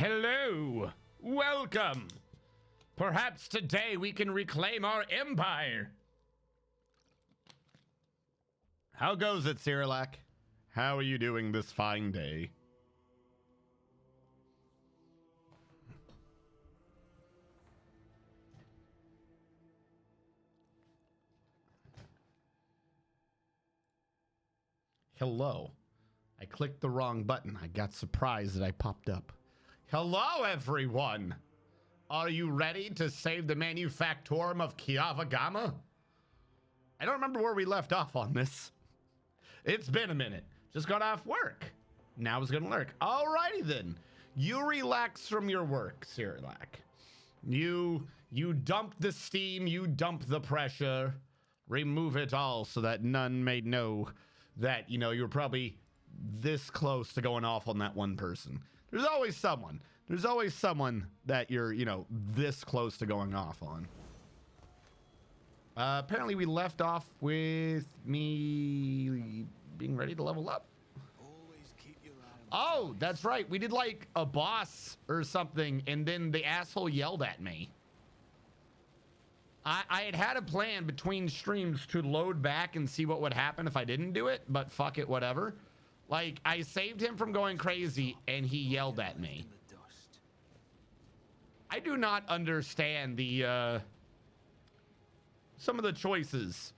Hello! Welcome! Perhaps today we can reclaim our empire! How goes it, Cyrilak? How are you doing this fine day? Hello. I clicked the wrong button. I got surprised that I popped up. Hello, everyone! Are you ready to save the Manufactorum of Kiavagama? I don't remember where we left off on this. It's been a minute. Just got off work. Now it's gonna lurk. Alrighty then. You relax from your work, Cyrilak. You dump the steam, you dump the pressure. Remove it all so that none may know that, you know, you're probably this close to going off on that one person. There's always someone. There's always someone that you're, you know, this close to going off on. Apparently we left off with me being ready to level up. Oh, that's right. We did like a boss or something, and then the asshole yelled at me. I had a plan between streams to load back and see what would happen if I didn't do it, but fuck it, whatever. Like, I saved him from going crazy, and he yelled at me. I do not understand the, some of the choices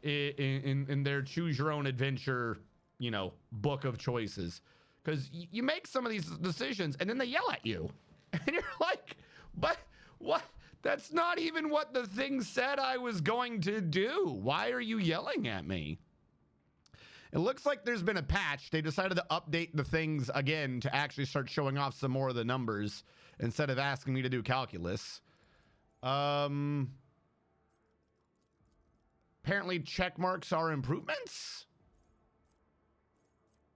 in their choose your own adventure, you know, book of choices. Because you make some of these decisions, and then they yell at you. And you're like, but what? That's not even what the thing said I was going to do. Why are you yelling at me? It looks like there's been a patch. They decided to update the things again to actually start showing off some more of the numbers instead of asking me to do calculus. Apparently check marks are improvements?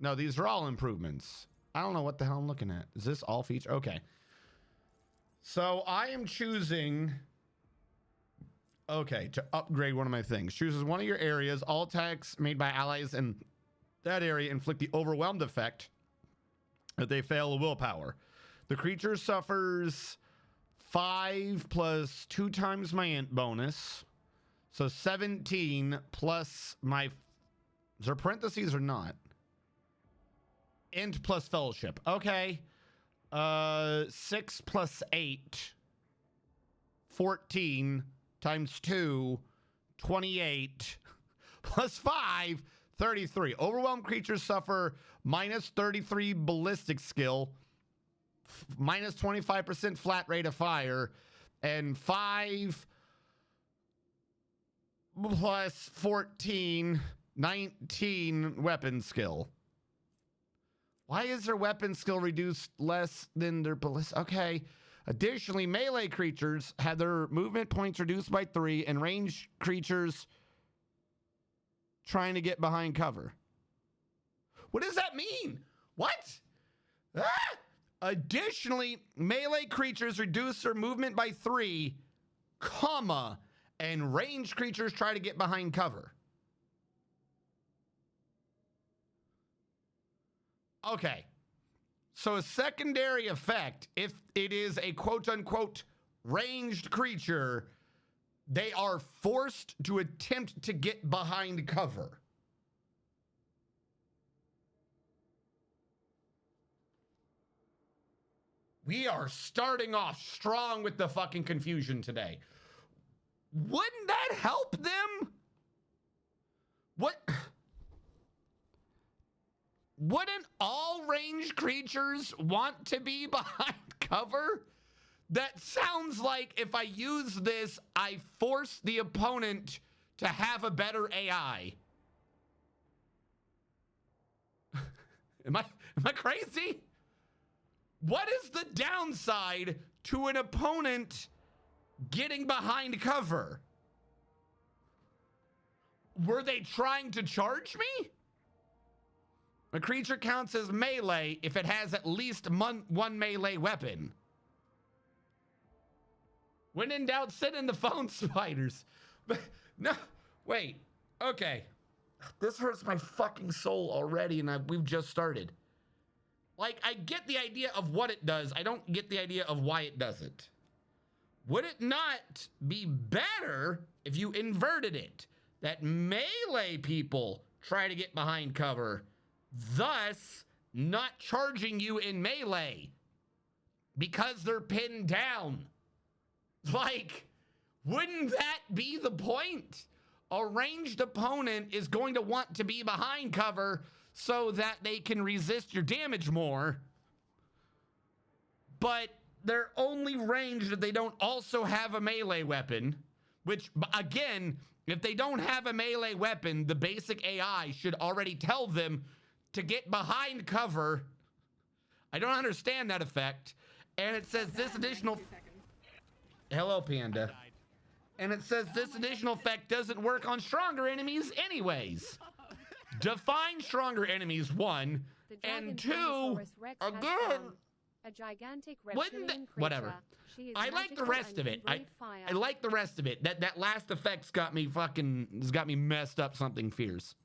No, these are all improvements. I don't know what the hell I'm looking at. Is this all feature? Okay. So I am choosing, okay, to upgrade one of my things. Chooses one of your areas. All attacks made by allies in that area inflict the overwhelmed effect that they fail a willpower. The creature suffers 5 plus 2 times my int bonus. So 17 plus my, is there parentheses or not? Int plus fellowship. Okay. 6 plus 8, 14 times 2, 28 plus 5, 33. Overwhelmed creatures suffer minus 33 ballistic skill, minus 25% flat rate of fire, and 5 plus 14, 19 weapon skill. Why is their weapon skill reduced less than their ballistic? Okay. Additionally, melee creatures have their movement points reduced by 3, and ranged creatures trying to get behind cover. What does that mean? What? Ah! Additionally, melee creatures reduce their movement by 3, comma, and ranged creatures try to get behind cover. Okay, so a secondary effect, if it is a quote-unquote ranged creature, they are forced to attempt to get behind cover. We are starting off strong with the fucking confusion today. Wouldn't that help them? What? Wouldn't all ranged creatures want to be behind cover? That sounds like if I use this, I force the opponent to have a better AI. Am I crazy? What is the downside to an opponent getting behind cover? Were they trying to charge me? A creature counts as melee if it has at least one melee weapon. When in doubt, sit in the phone, spiders. But no, wait. Okay. This hurts my fucking soul already, and we've just started. Like, I get the idea of what it does. I don't get the idea of why it does it. Would it not be better if you inverted it? That melee people try to get behind cover, thus not charging you in melee because they're pinned down. Like, wouldn't that be the point? A ranged opponent is going to want to be behind cover so that they can resist your damage more. But they're only ranged if they don't also have a melee weapon, which, again, if they don't have a melee weapon, the basic AI should already tell them to get behind cover. I don't understand that effect. And it says this additional... Hello, Panda. And it says this additional effect doesn't work on stronger enemies anyways. Define stronger enemies, 1. And 2, again... A gigantic reptilian creature. Whatever. I like the rest of it. I like the rest of it. That last effect's got me messed up something fierce.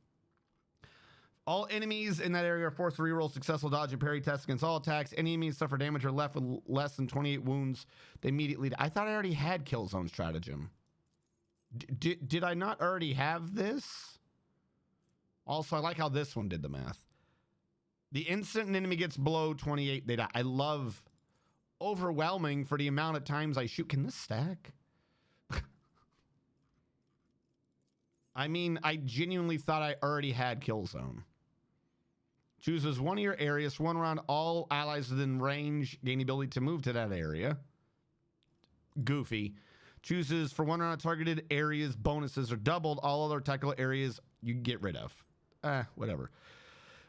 All enemies in that area are forced to reroll successful dodge and parry tests against all attacks. Any enemies suffer damage or left with less than 28 wounds, they immediately... I thought I already had Killzone stratagem. Did I not already have this? Also, I like how this one did the math. The instant an enemy gets below 28, they die. I love overwhelming for the amount of times I shoot. Can this stack? I mean, I genuinely thought I already had Killzone. Chooses one of your areas, one around all allies within range, gain the ability to move to that area. Goofy. Chooses for one round of targeted areas, bonuses are doubled. All other tactical areas you get rid of. Whatever.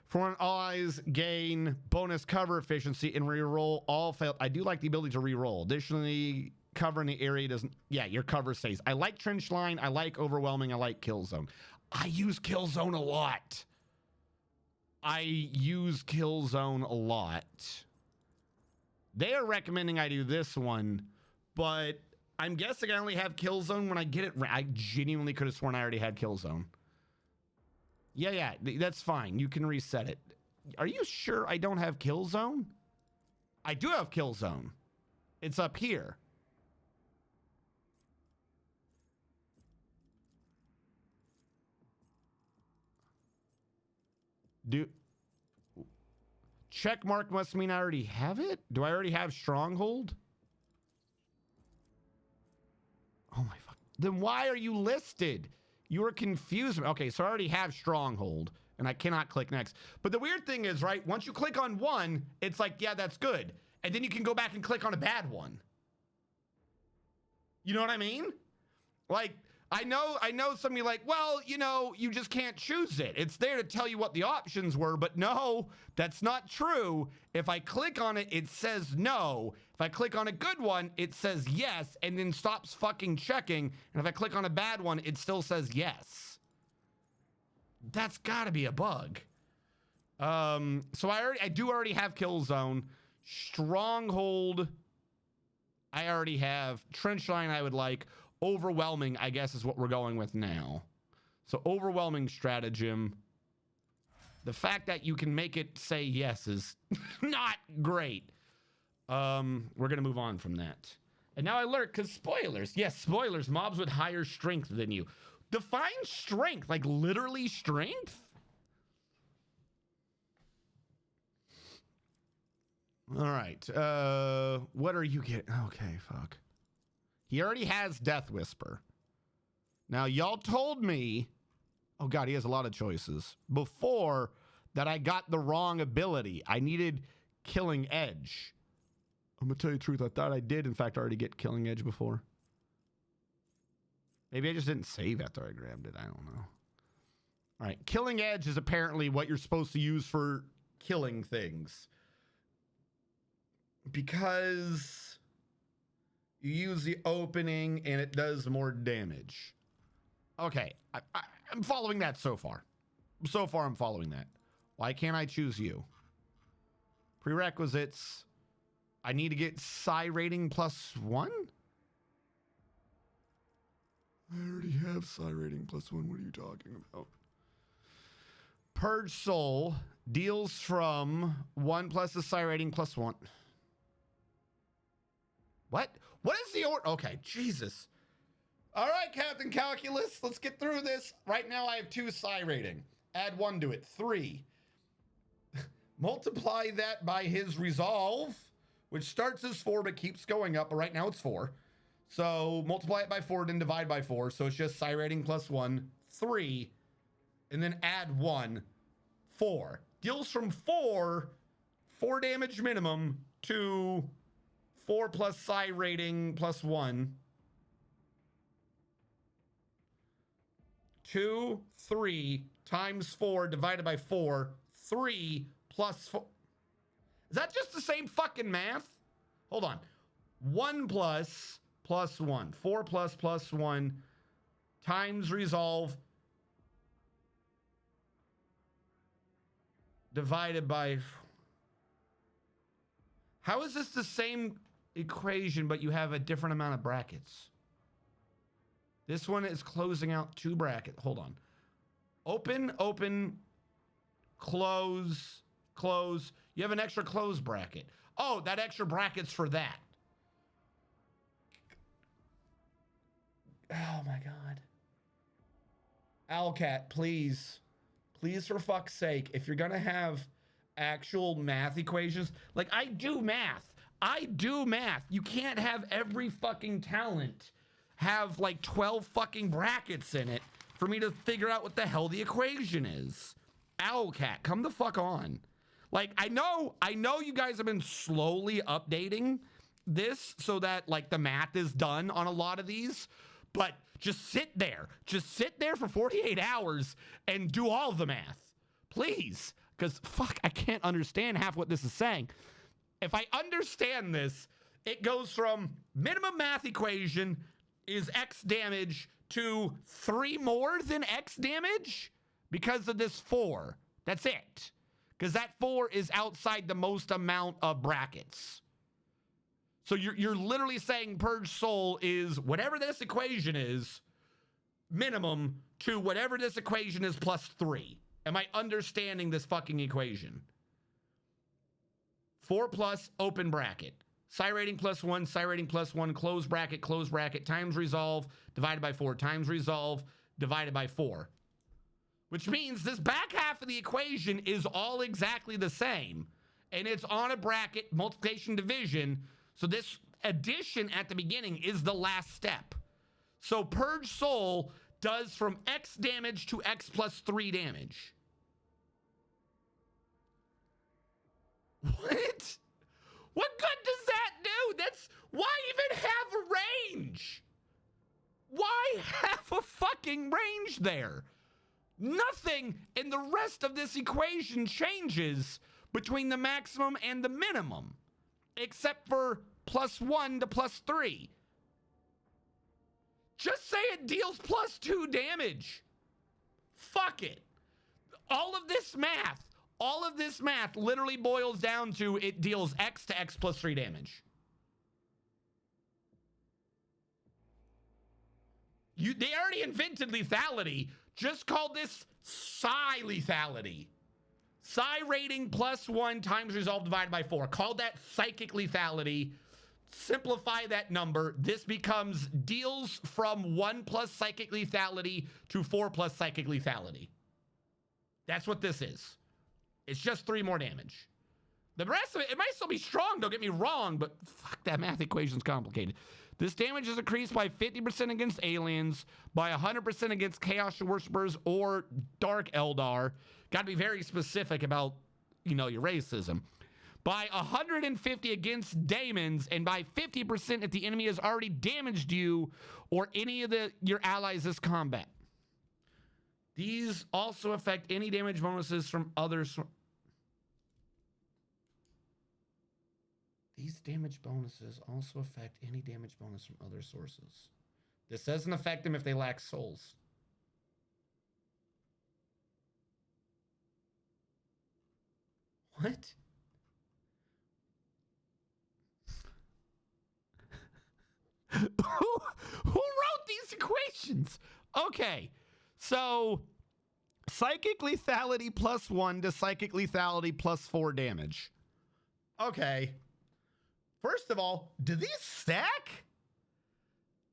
For an allies gain bonus cover efficiency and reroll all failed. I do like the ability to reroll. Additionally, cover in the area doesn't... Yeah, your cover stays. I like trench line. I like overwhelming. I like Killzone. I use Killzone a lot. They are recommending I do this one, but I'm guessing I only have Killzone when I get it. I genuinely could have sworn I already had Killzone. Yeah, that's fine. You can reset it. Are you sure I don't have Killzone? I do have Killzone. It's up here. Check mark must mean I already have it? Do I already have Stronghold? Oh my fuck. Then why are you listed? You were confused. Okay, so I already have Stronghold, and I cannot click next. But the weird thing is, right, once you click on one, it's like, yeah, that's good. And then you can go back and click on a bad one. You know what I mean? Like, I know some of you like, well, you know, you just can't choose it. It's there to tell you what the options were, but no, that's not true. If I click on it, it says no. If I click on a good one, it says yes, and then stops fucking checking. And if I click on a bad one, it still says yes. That's gotta be a bug. So I do already have Killzone. Stronghold, I already have. Trenchline, I would like. Overwhelming, I guess, is what we're going with now. So overwhelming stratagem. The fact that you can make it say yes is not great. We're going to move on from that. And now I learned, because spoilers. Yes, spoilers. Mobs with higher strength than you. Define strength. Like literally strength? All right. What are you getting? Okay, fuck. He already has Death Whisper. Now, y'all told me, oh God, he has a lot of choices, before that I got the wrong ability. I needed Killing Edge. I'm going to tell you the truth. I thought I did, in fact, already get Killing Edge before. Maybe I just didn't save after I grabbed it. I don't know. All right. Killing Edge is apparently what you're supposed to use for killing things. Because you use the opening and it does more damage. Okay, I'm following that so far. So far, I'm following that. Why can't I choose you? Prerequisites. I need to get Psi rating +1? I already have Psi rating +1. What are you talking about? Purge Soul deals from 1 plus the psi rating plus 1. What? What is the order? Okay, Jesus. All right, Captain Calculus, let's get through this. Right now I have 2 psi rating. Add 1 to it, 3. Multiply that by his resolve, which starts as 4 but keeps going up, but right now it's 4. So multiply it by 4, then divide by 4. So it's just psi rating plus 1, 3, and then add 1, 4. Deals from 4 damage minimum, to 4 plus psi rating plus 1. 2, 3 times 4 divided by 4, 3 plus 4. Is that just the same fucking math? Hold on. 1 plus 1. 4 plus 1 times resolve divided by... How is this the same equation, but you have a different amount of brackets? This one is closing out 2 brackets. Hold on. Open, open, close, close. You have an extra close bracket. Oh, that extra bracket's for that. Oh my God. Owlcat, please. Please, for fuck's sake, if you're gonna have actual math equations, like I do math. I do math. You can't have every fucking talent have like 12 fucking brackets in it for me to figure out what the hell the equation is. Owlcat, come the fuck on. Like, I know you guys have been slowly updating this so that like the math is done on a lot of these, but just sit there. Just sit there for 48 hours and do all the math. Please. Because fuck, I can't understand half what this is saying. If I understand this, it goes from minimum math equation is X damage to 3 more than X damage because of this 4. That's it. Because that 4 is outside the most amount of brackets. So you're literally saying Purge Soul is whatever this equation is, minimum, to whatever this equation is plus 3. Am I understanding this fucking equation? 4 plus open bracket. Psi rating plus 1, psi rating plus 1, close bracket, times resolve, divided by 4, times resolve, divided by 4. Which means this back half of the equation is all exactly the same. And it's on a bracket, multiplication, division. So this addition at the beginning is the last step. So Purge Soul does from X damage to X plus 3 damage. What? What good does that do? That's... Why even have a range? Why have a fucking range there? Nothing in the rest of this equation changes between the maximum and the minimum, except for plus 1 to plus 3. Just say it deals plus 2 damage. Fuck it. All of this math literally boils down to it deals X to X plus 3 damage. They already invented lethality. Just call this psi lethality. Psi rating plus 1 times resolve divided by 4. Call that psychic lethality. Simplify that number. This becomes deals from 1 plus psychic lethality to 4 plus psychic lethality. That's what this is. It's just 3 more damage. The rest of it might still be strong, don't get me wrong, but fuck, that math equation's complicated. This damage is increased by 50% against aliens, by 100% against Chaos Worshippers or Dark Eldar. Got to be very specific about, you know, your racism. By 150 against daemons, and by 50% if the enemy has already damaged you or any of your allies this combat. These also affect any damage bonuses from others. These damage bonuses also affect any damage bonus from other sources. This doesn't affect them if they lack souls. What? Who wrote these equations? Okay, so Psychic lethality +1 to psychic lethality +4 damage. Okay. First of all, do these stack?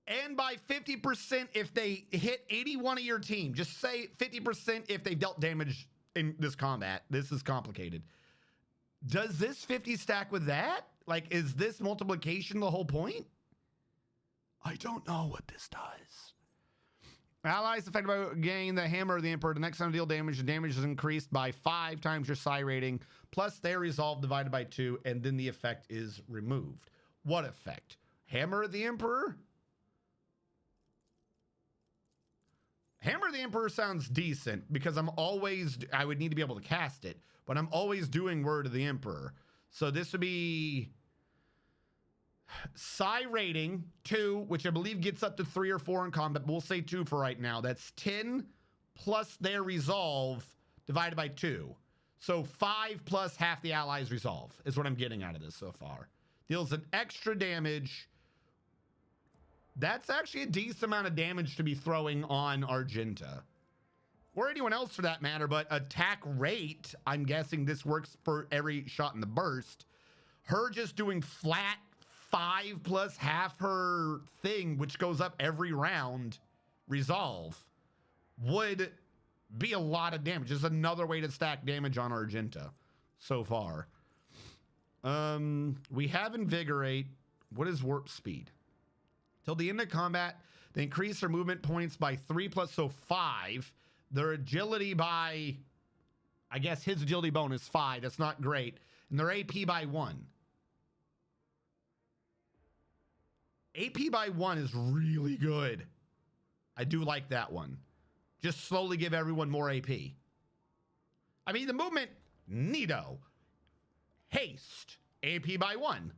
And by 50% if they hit 81 of your team. Just say 50% if they dealt damage in this combat. This is complicated. Does this 50 stack with that? Like, is this multiplication the whole point? I don't know what this does. Allies affected by gain the hammer of the Emperor. The next time deal damage, the damage is increased by 5 times your psi rating, plus their resolve divided by 2, and then the effect is removed. What effect? Hammer of the Emperor? Hammer of the Emperor sounds decent because I would need to be able to cast it, but I'm always doing Word of the Emperor. So this would be psi rating 2, which I believe gets up to 3 or 4 in combat, but we'll say 2 for right now. That's 10 plus their resolve divided by 2. So 5 plus half the allies' resolve is what I'm getting out of this so far. Deals an extra damage. That's actually a decent amount of damage to be throwing on Argenta. Or anyone else for that matter, but attack rate, I'm guessing this works for every shot in the burst. Her just doing flat 5 plus half her thing, which goes up every round, resolve, would be a lot of damage. Just another way to stack damage on Argenta so far. We have Invigorate. What is Warp Speed? Till the end of combat, they increase their movement points by 3 plus, so 5. Their agility by, I guess his agility bonus 5. That's not great. And their AP by 1. AP by 1 is really good. I do like that one. Just slowly give everyone more AP. I mean, the movement, neato. Haste, AP by 1.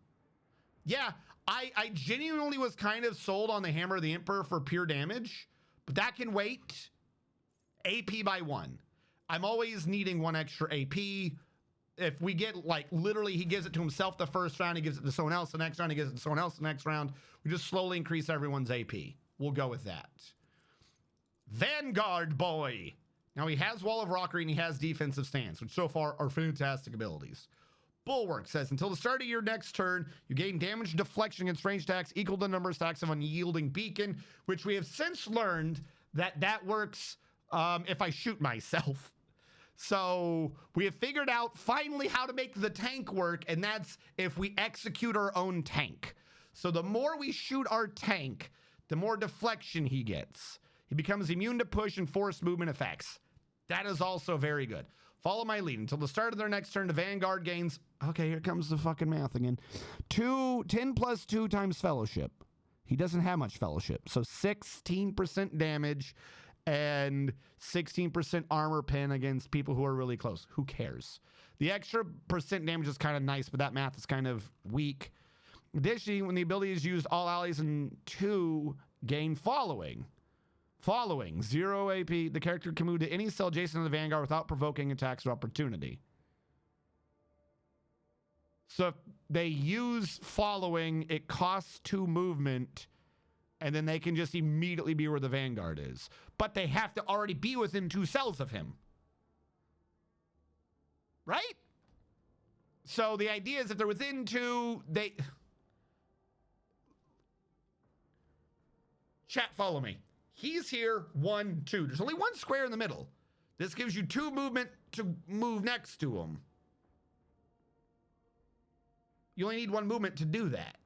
Yeah, I genuinely was kind of sold on the Hammer of the Emperor for pure damage, but that can wait. AP by 1. I'm always needing 1 extra AP. If we get, like, literally he gives it to himself the first round, he gives it to someone else the next round, he gives it to someone else the next round. We just slowly increase everyone's AP. We'll go with that. Vanguard boy. Now he has Wall of Rockery and he has Defensive Stance, which so far are fantastic abilities. Bulwark says, until the start of your next turn, you gain damage deflection against ranged attacks equal to the number of stacks of Unyielding Beacon, which we have since learned that works if I shoot myself. So we have figured out finally how to make the tank work, and that's if we execute our own tank. So the more we shoot our tank, the more deflection he gets. He becomes immune to push and forced movement effects. That is also very good. Follow my lead. Until the start of their next turn, the Vanguard gains... Okay, here comes the fucking math again. 10 plus 2 times Fellowship. He doesn't have much Fellowship. So 16% damage and 16% armor pen against people who are really close. Who cares? The extra percent damage is kind of nice, but that math is kind of weak. Additionally, when the ability is used, all allies in 2 gain Following. 0 AP. The character can move to any cell adjacent to the Vanguard without provoking attacks of opportunity. So if they use Following, it costs 2 movement, and then they can just immediately be where the Vanguard is. But they have to already be within 2 cells of him. Right? So the idea is if they're within 2, they... Chat, follow me. He's here, 1, 2. There's only 1 square in the middle. This gives you 2 movement to move next to him. You only need 1 movement to do that.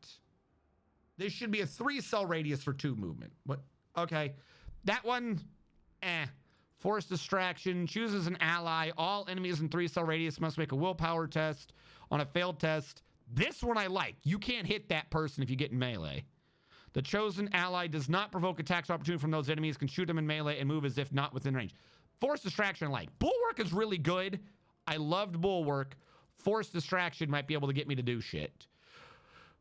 There should be a 3-cell radius for 2 movement. What? Okay. That one, Force Distraction. Chooses an ally. All enemies in 3-cell radius must make a willpower test. On a failed test, this one I like. You can't hit that person if you get in melee. The chosen ally does not provoke attacks of opportunity from those enemies, can shoot them in melee and move as if not within range. Force Distraction I like. Bulwark is really good. I loved Bulwark. Force Distraction might be able to get me to do shit.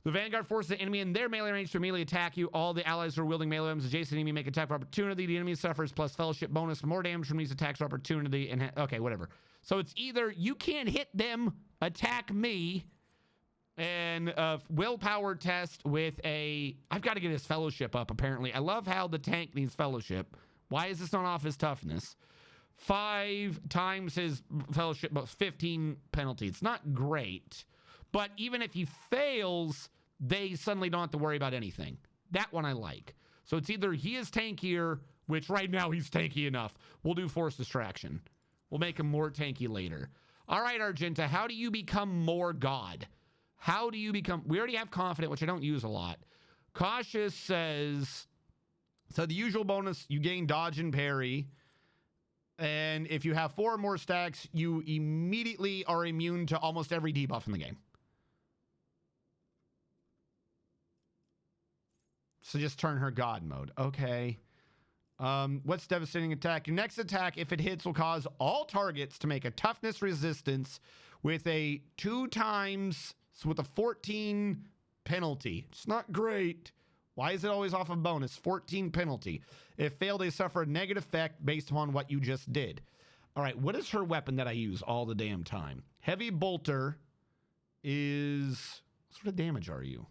The Vanguard forces the enemy in their melee range to immediately attack you. All the allies who are wielding melee weapons adjacent enemy make attack for opportunity. The enemy suffers plus Fellowship bonus, more damage from these attacks for opportunity. And okay, whatever. So it's either you can't hit them, attack me, and a willpower test with a... I've got to get his Fellowship up, apparently. I love how the tank needs Fellowship. Why is this not off his toughness? 5 times his fellowship, but 15 penalty. It's not great, but even if he fails, they suddenly don't have to worry about anything. That one I like. So it's either he is tankier, which right now he's tanky enough. We'll do force distraction. We'll make him more tanky later. All right, Argenta, how do you become more God? How do you become... We already have confident, which I don't use a lot. Cautious says... So the usual bonus, you gain dodge and parry. And if you have 4 or more stacks, you immediately are immune to almost every debuff in the game. So just turn her God mode. Okay. What's devastating attack? Your next attack, if it hits, will cause all targets to make a toughness resistance with a 2 times, so with a 14 penalty. It's not great. Why is it always off of bonus? 14 penalty. If failed, they suffer a negative effect based upon what you just did. All right, what is her weapon that I use all the damn time? Heavy bolter is... What sort of damage are you?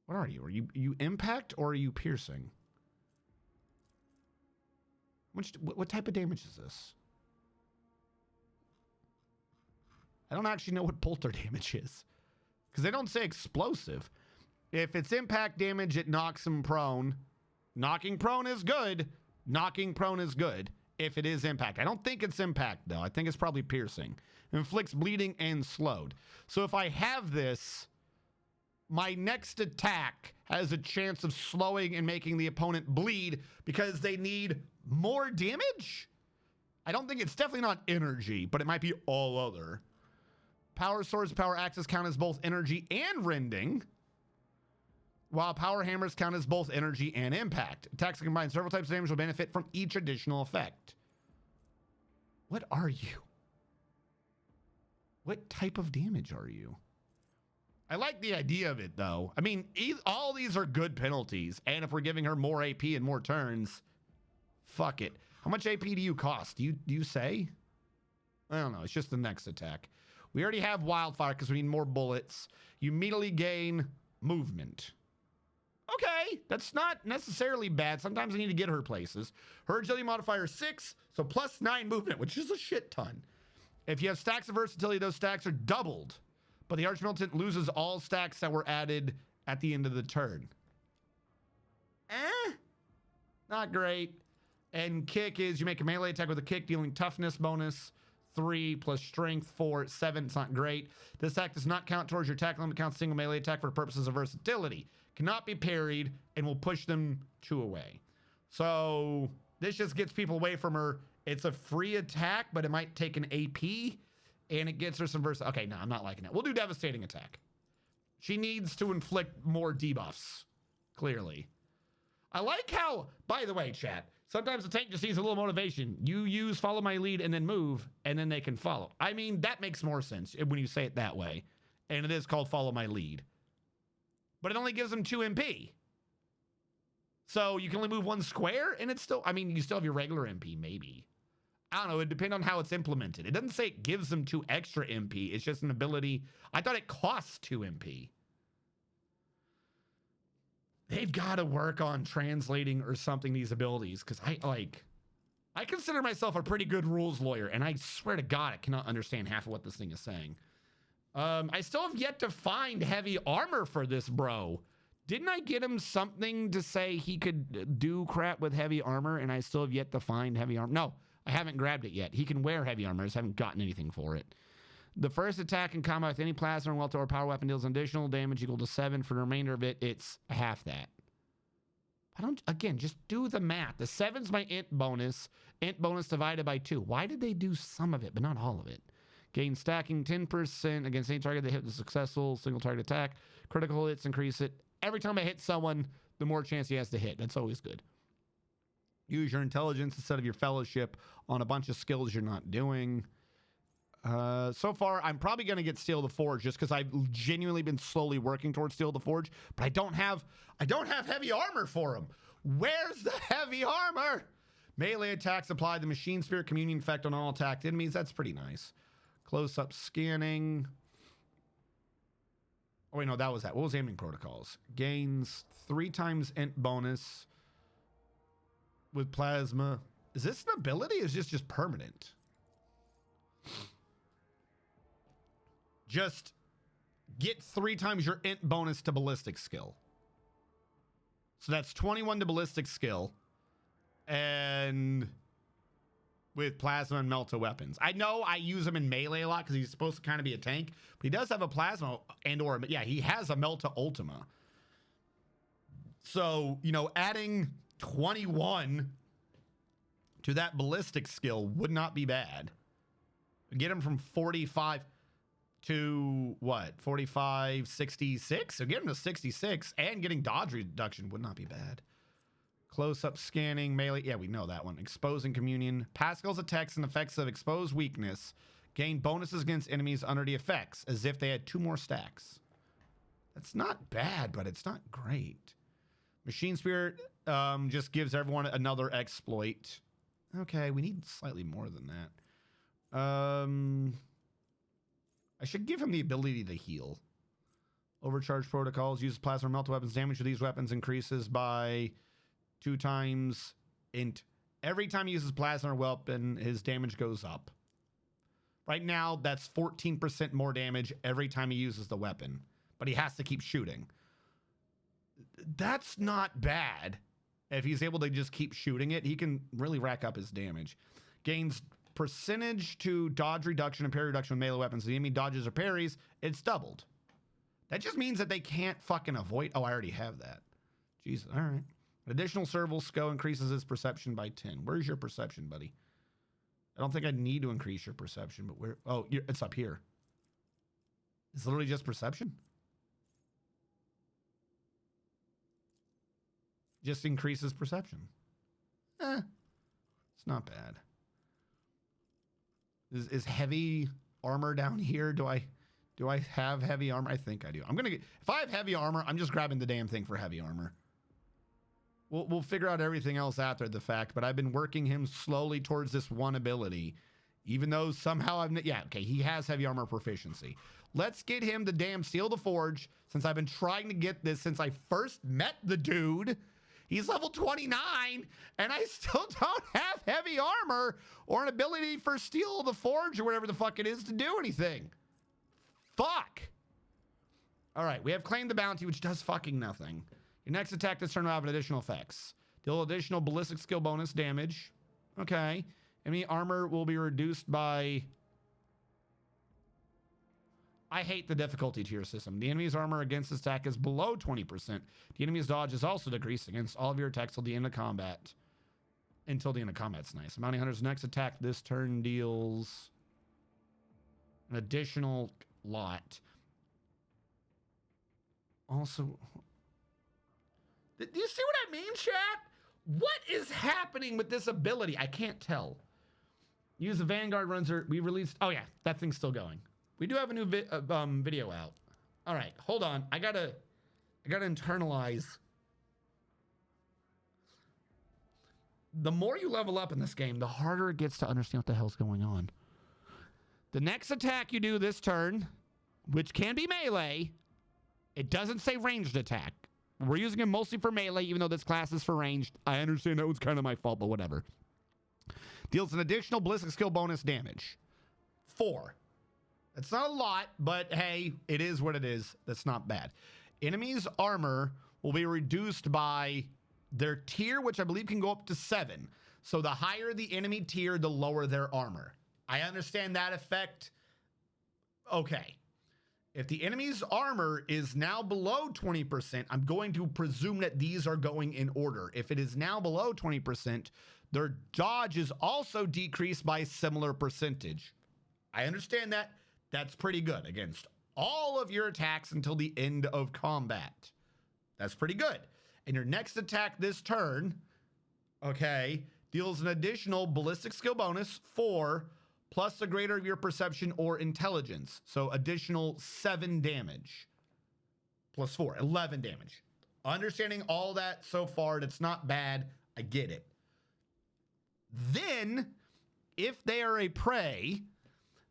What are you? Are you impact or are you piercing? What type of damage is this? I don't actually know what bolter damage is. Because they don't say explosive. If it's impact damage, it knocks him prone. Knocking prone is good. Knocking prone is good if it is impact. I don't think it's impact, though. I think it's probably piercing. Inflicts bleeding and slowed. So if I have this... My next attack has a chance of slowing and making the opponent bleed because they need more damage? I don't think it's definitely not energy, but it might be all other. Power swords, power axes count as both energy and rending, while power hammers count as both energy and impact. Attacks that combine several types of damage will benefit from each additional effect. What are you? What type of damage are you? I like the idea of it, though. I mean, all these are good penalties. And if we're giving her more AP and more turns, fuck it. How much AP do you cost? Do you say? I don't know. It's just the next attack. We already have wildfire because we need more bullets. You immediately gain movement. Okay, that's not necessarily bad. Sometimes I need to get her places. Her agility modifier is 6, so plus 9 movement, which is a shit ton. If you have stacks of versatility, those stacks are doubled. But the Archmilitant loses all stacks that were added at the end of the turn. Not great. And kick is you make a melee attack with a kick, dealing toughness bonus 3 plus strength 4, 7. It's not great. This attack does not count towards your attack limit. Counts single melee attack for purposes of versatility. Cannot be parried and will push them 2 away. So this just gets people away from her. It's a free attack, but it might take an AP. And it gets her some Okay, no, I'm not liking it. We'll do devastating attack. She needs to inflict more debuffs, clearly. I like how, by the way, chat, sometimes the tank just needs a little motivation. You use follow my lead and then move, and then they can follow. I mean, that makes more sense when you say it that way. And it is called follow my lead. But it only gives them 2 MP. So you can only move 1 square, and it's still, I mean, you still have your regular MP, maybe. I don't know, it depends on how it's implemented. It doesn't say it gives them 2 extra MP. It's just an ability. I thought it costs 2 MP. They've got to work on translating or something these abilities, because I consider myself a pretty good rules lawyer, and I swear to God, I cannot understand half of what this thing is saying. I still have yet to find heavy armor for this bro. Didn't I get him something to say he could do crap with heavy armor, and I still have yet to find heavy armor? No. I haven't grabbed it yet. He can wear heavy armor. I just haven't gotten anything for it. The first attack in combat with any plasma or welter or power weapon deals an additional damage equal to 7. For the remainder of it, it's half that. Again, just do the math. The 7's my int bonus. Int bonus divided by 2. Why did they do some of it, but not all of it? Gain stacking 10% against any target that hit the successful single target attack. Critical hits increase it. Every time I hit someone, the more chance he has to hit. That's always good. Use your intelligence instead of your fellowship on a bunch of skills you're not doing. So far, I'm probably going to get Steel the Forge just because I've genuinely been slowly working towards Steel the Forge, but I don't have heavy armor for him. Where's the heavy armor? Melee attacks apply the Machine Spirit Communion effect on all attacked enemies. That's pretty nice. Close-up scanning. Oh, wait, no, that was that. What was aiming protocols? Gains 3 times int bonus with plasma. Is this an ability? Or is this just permanent? Just get 3 times your int bonus to ballistic skill. So that's 21 to ballistic skill. And with plasma and melta weapons. I know I use him in melee a lot because he's supposed to kind of be a tank. But he does have a plasma and or, yeah, he has a melta ultima. So, you know, adding 21 to that ballistic skill would not be bad. Get him from 45 to what? 45, 66? So get him to 66 and getting dodge reduction would not be bad. Close-up scanning, melee. Yeah, we know that one. Exposing communion. Pascal's attacks and effects of exposed weakness gain bonuses against enemies under the effects as if they had 2 more stacks. That's not bad, but it's not great. Machine Spirit just gives everyone another exploit. Okay, we need slightly more than that. I should give him the ability to heal. Overcharge protocols uses plasma melt weapons. Damage to these weapons increases by 2 times int. Every time he uses plasma or weapon, his damage goes up. Right now, that's 14% more damage every time he uses the weapon. But he has to keep shooting. That's not bad. If he's able to just keep shooting it, he can really rack up his damage. Gains percentage to dodge reduction and parry reduction with melee weapons. The enemy dodges or parries, it's doubled. That just means that they can't fucking avoid. Oh, I already have that. Jesus. All right. Additional serval skill increases his perception by 10. Where's your perception, buddy? I don't think I need to increase your perception, but where? Oh, it's up here. It's literally just perception. Just increases perception. It's not bad. Is heavy armor down here? Do I have heavy armor? I think I do. I'm gonna get, if I have heavy armor, I'm just grabbing the damn thing for heavy armor. We'll figure out everything else after the fact, but I've been working him slowly towards this one ability, even though somehow yeah, okay, he has heavy armor proficiency. Let's get him the damn Steel the Forge, since I've been trying to get this since I first met the dude. He's level 29, and I still don't have heavy armor or an ability for Steel the Forge or whatever the fuck it is to do anything. Fuck. All right, we have Claim the Bounty, which does fucking nothing. Your next attack this turn will have additional effects. Deal additional ballistic skill bonus damage. Okay. Enemy armor will be reduced by... I hate the difficulty tier system. The enemy's armor against this attack is below 20%. The enemy's dodge is also decreased against all of your attacks till the end of combat. Until the end of combat's nice. Bounty Hunter's next attack this turn deals an additional lot. Also... Do you see what I mean, chat? What is happening with this ability? I can't tell. Use the Vanguard runs are... We released... Oh, yeah. That thing's still going. We do have a new video out. All right. Hold on. I gotta internalize. The more you level up in this game, the harder it gets to understand what the hell's going on. The next attack you do this turn, which can be melee, it doesn't say ranged attack. We're using him mostly for melee, even though this class is for ranged. I understand that was kind of my fault, but whatever. Deals an additional ballistic skill bonus damage. 4. That's not a lot, but hey, it is what it is. That's not bad. Enemies' armor will be reduced by their tier, which I believe can go up to 7. So the higher the enemy tier, the lower their armor. I understand that effect. Okay. If the enemy's armor is now below 20%, I'm going to presume that these are going in order. If it is now below 20%, their dodge is also decreased by a similar percentage. I understand that. That's pretty good against all of your attacks until the end of combat. That's pretty good. And your next attack this turn, okay, deals an additional ballistic skill bonus 4 plus the greater of your perception or intelligence. So additional 7 damage. Plus 4, 11 damage. Understanding all that so far, that's not bad. I get it. Then, if they are a prey,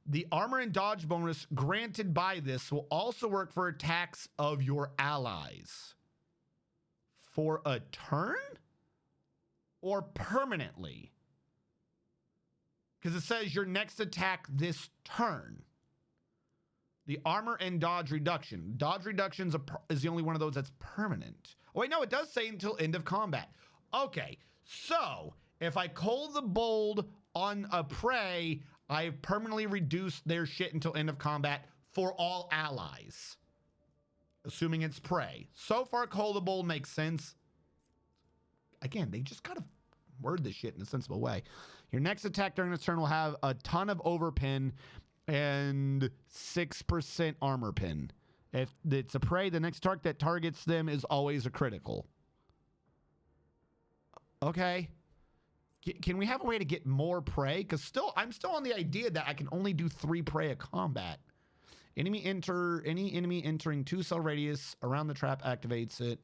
the armor and dodge bonus granted by this will also work for attacks of your allies. For a turn? Or permanently? Because it says your next attack this turn. The armor and dodge reduction. Dodge reduction is the only one of those that's permanent. Oh, wait, no, it does say until end of combat. Okay, so if I cold the bold on a prey, I've permanently reduced their shit until end of combat for all allies. Assuming it's prey. So far, cold the bold makes sense. Again, they just gotta word this shit in a sensible way. Your next attack during this turn will have a ton of overpin and 6% armor pin. If it's a prey, the next target that targets them is always a critical. Okay. Can we have a way to get more prey? Because I'm still on the idea that I can only do 3 prey a combat. Any enemy entering 2 cell radius around the trap activates it.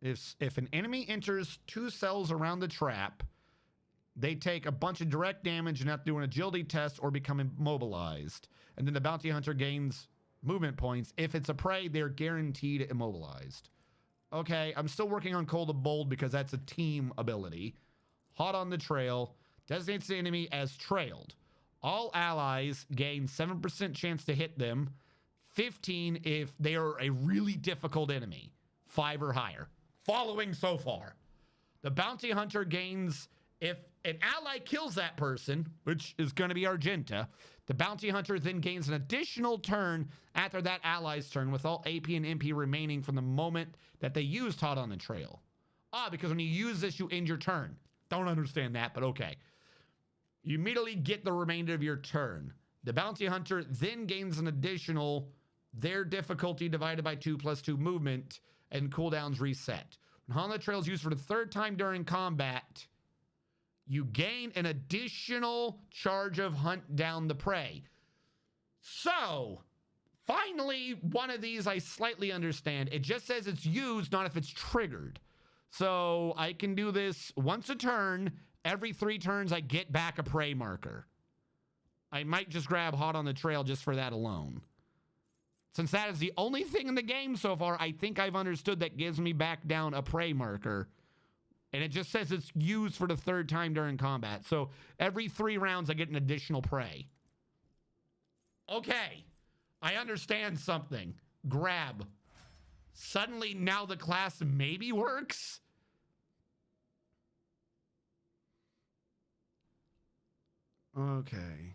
If an enemy enters 2 cells around the trap, they take a bunch of direct damage and have to do an agility test or become immobilized. And then the bounty hunter gains movement points. If it's a prey, they're guaranteed immobilized. Okay, I'm still working on Cold and Bold because that's a team ability. Hot on the trail. Designates the enemy as trailed. All allies gain 7% chance to hit them. 15 if they are a really difficult enemy. 5 or higher. Following so far. The bounty hunter gains, if an ally kills that person, which is going to be Argenta, the bounty hunter then gains an additional turn after that ally's turn with all AP and MP remaining from the moment that they used Hot on the Trail. Because when you use this, you end your turn. Don't understand that, but okay. You immediately get the remainder of your turn. The bounty hunter then gains an additional, their difficulty divided by 2 plus 2 movement, and cooldowns reset. When Hot on the Trail is used for the 3rd time during combat, you gain an additional charge of hunt down the prey. So, finally, one of these I slightly understand. It just says it's used, not if it's triggered. So, I can do this once a turn. Every 3 turns, I get back a prey marker. I might just grab Hot on the Trail just for that alone. Since that is the only thing in the game so far, I think I've understood that gives me back down a prey marker. And it just says it's used for the 3rd time during combat. So every 3 rounds, I get an additional prey. Okay. I understand something. Grab. Suddenly, now the class maybe works? Okay.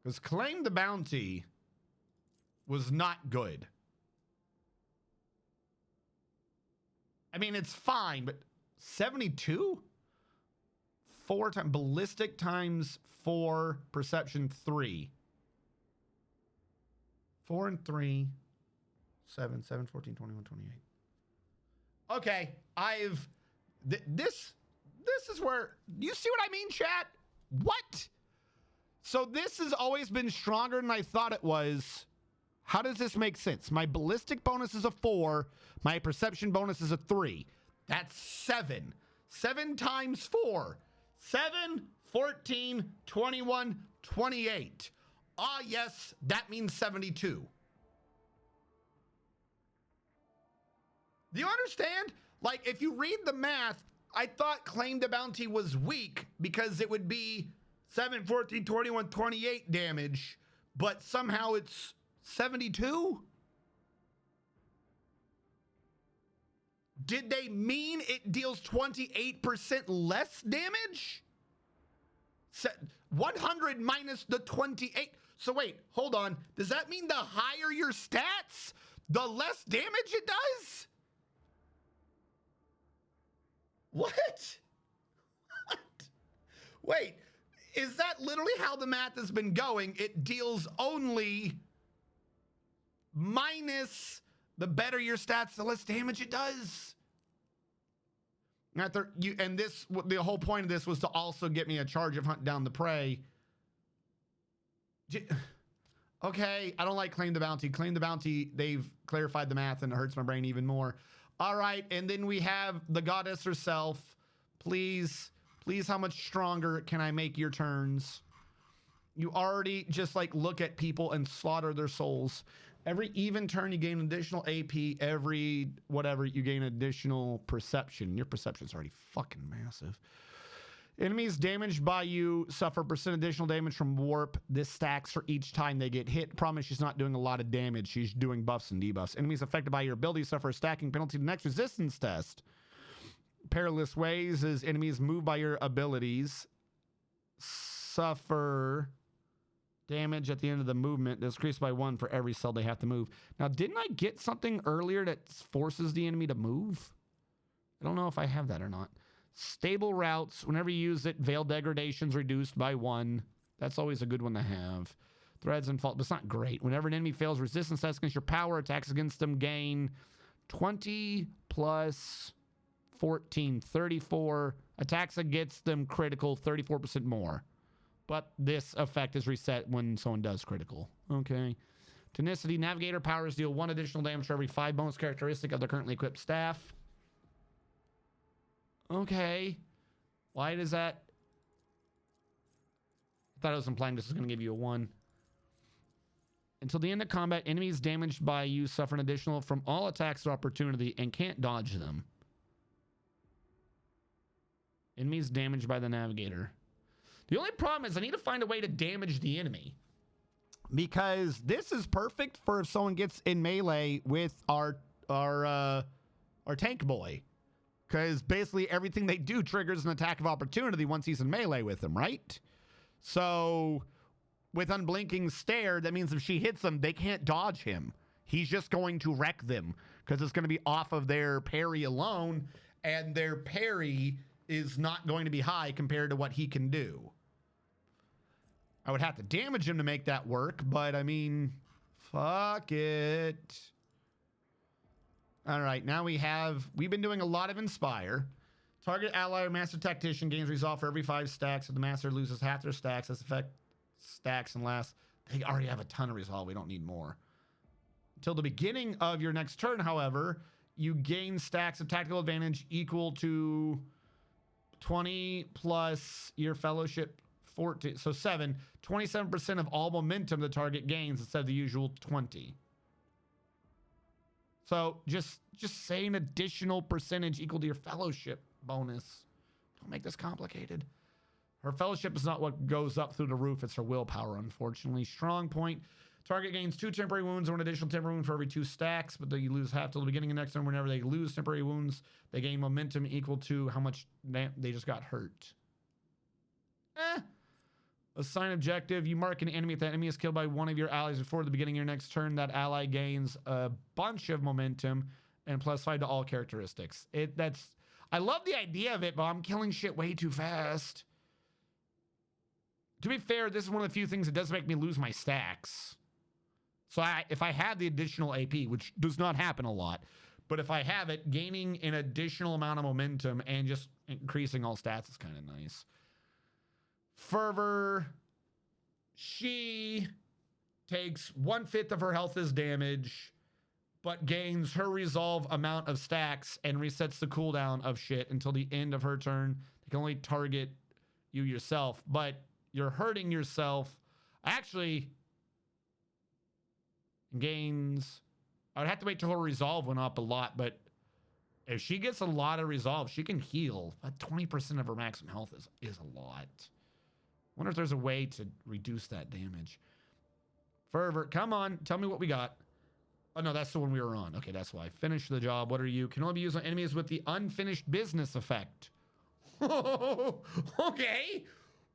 Because Claim the Bounty was not good. I mean, it's fine, but 72? 4 times ballistic times 4, perception 3. 4 and 3, 7, 14, 21, 28. Okay, this is where, you see what I mean, chat? What? So this has always been stronger than I thought it was. How does this make sense? My ballistic bonus is a 4. My perception bonus is a 3. That's 7. 7 times 4. 7, 14, 21, 28. Yes, that means 72. Do you understand? Like, if you read the math, I thought Claim the Bounty was weak because it would be 7, 14, 21, 28 damage, but somehow it's 72? Did they mean it deals 28% less damage? 100 minus the 28. So wait, hold on. Does that mean the higher your stats, the less damage it does? What? What? Wait, is that literally how the math has been going? It deals only minus the better your stats, the less damage it does. And this, the whole point of this was to also get me a charge of Hunt Down the Prey. Okay, I don't like Claim the Bounty. Claim the Bounty, they've clarified the math and it hurts my brain even more. All right, and then we have the goddess herself. Please, how much stronger can I make your turns? You already just like look at people and slaughter their souls. Every even turn, you gain additional AP. Every whatever, you gain additional perception. Your perception's already fucking massive. Enemies damaged by you suffer % additional damage from warp. This stacks for each time they get hit. Promise she's not doing a lot of damage. She's doing buffs and debuffs. Enemies affected by your ability suffer a stacking penalty to the next resistance test. Perilous ways is enemies moved by your abilities suffer damage at the end of the movement that's increased by 1 for every cell they have to move. Now, didn't I get something earlier that forces the enemy to move? I don't know if I have that or not. Stable routes. Whenever you use it, veil degradation's reduced by 1. That's always a good one to have. Threads and fault, but it's not great. Whenever an enemy fails resistance tests against your power, attacks against them gain 20 plus 14, 34. Attacks against them critical, 34% more. But this effect is reset when someone does critical. Okay. Tenacity. Navigator powers deal 1 additional damage for every 5 bonus characteristic of the currently equipped staff. Okay. Why does that? I thought it was implying this is going to give you a 1. Until the end of combat, enemies damaged by you suffer an additional from all attacks of opportunity and can't dodge them. Enemies damaged by the navigator. The only problem is I need to find a way to damage the enemy. Because this is perfect for if someone gets in melee with our tank boy. Because basically everything they do triggers an attack of opportunity once he's in melee with them, right? So with unblinking stare, that means if she hits them, they can't dodge him. He's just going to wreck them because it's going to be off of their parry alone, and their parry is not going to be high compared to what he can do. I would have to damage him to make that work, but I mean, fuck it. All right, now we've been doing a lot of Inspire. Target ally or master tactician gains resolve for every 5 stacks. If the master loses half their stacks, this effect stacks and lasts. They already have a ton of resolve. We don't need more. Until the beginning of your next turn, however, you gain stacks of tactical advantage equal to 20 plus your fellowship 14. So 7. 27% of all momentum the target gains instead of the usual 20. So just say an additional percentage equal to your fellowship bonus. Don't make this complicated. Her fellowship is not what goes up through the roof. It's her willpower, unfortunately. Strong point. Target gains 2 temporary wounds or an additional temporary wound for every 2 stacks, but you lose half till the beginning of next turn. Whenever they lose temporary wounds, they gain momentum equal to how much they just got hurt. Assign objective. You mark an enemy. If that enemy is killed by one of your allies before the beginning of your next turn, that ally gains a bunch of momentum and +5 to all characteristics. I love the idea of it, but I'm killing shit way too fast. To be fair, this is one of the few things that does make me lose my stacks. So if I have the additional AP, which does not happen a lot, but if I have it, gaining an additional amount of momentum and just increasing all stats is kind of nice. Fervor. She takes 1/5 of her health as damage, but gains her resolve amount of stacks and resets the cooldown of shit until the end of her turn. They can only target you yourself, but you're hurting yourself. Actually, gains. I would have to wait till her resolve went up a lot, but if she gets a lot of resolve, she can heal. But 20% of her maximum health is a lot. Wonder if there's a way to reduce that damage. Fervor, come on, tell me what we got. Oh no, that's the one we were on. Okay, that's why. Finish the job. What are you? Can only be used on enemies with the unfinished business effect. Okay.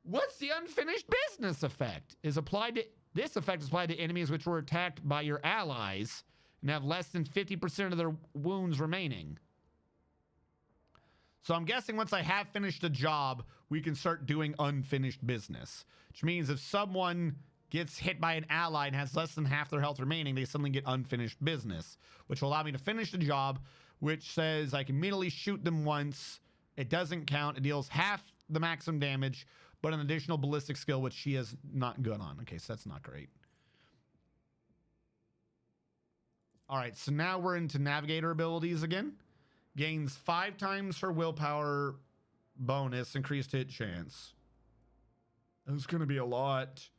What's the unfinished business effect? This effect is applied to enemies which were attacked by your allies and have less than 50% of their wounds remaining. So I'm guessing once I have finished a job, we can start doing unfinished business. Which means if someone gets hit by an ally and has less than half their health remaining, they suddenly get unfinished business, which will allow me to finish the job, which says I can immediately shoot them once. It doesn't count. It deals half the maximum damage, but an additional ballistic skill, which she is not good on. Okay, so that's not great. All right, so now we're into navigator abilities again. Gains 5 times her willpower bonus, increased hit chance. That's going to be a lot.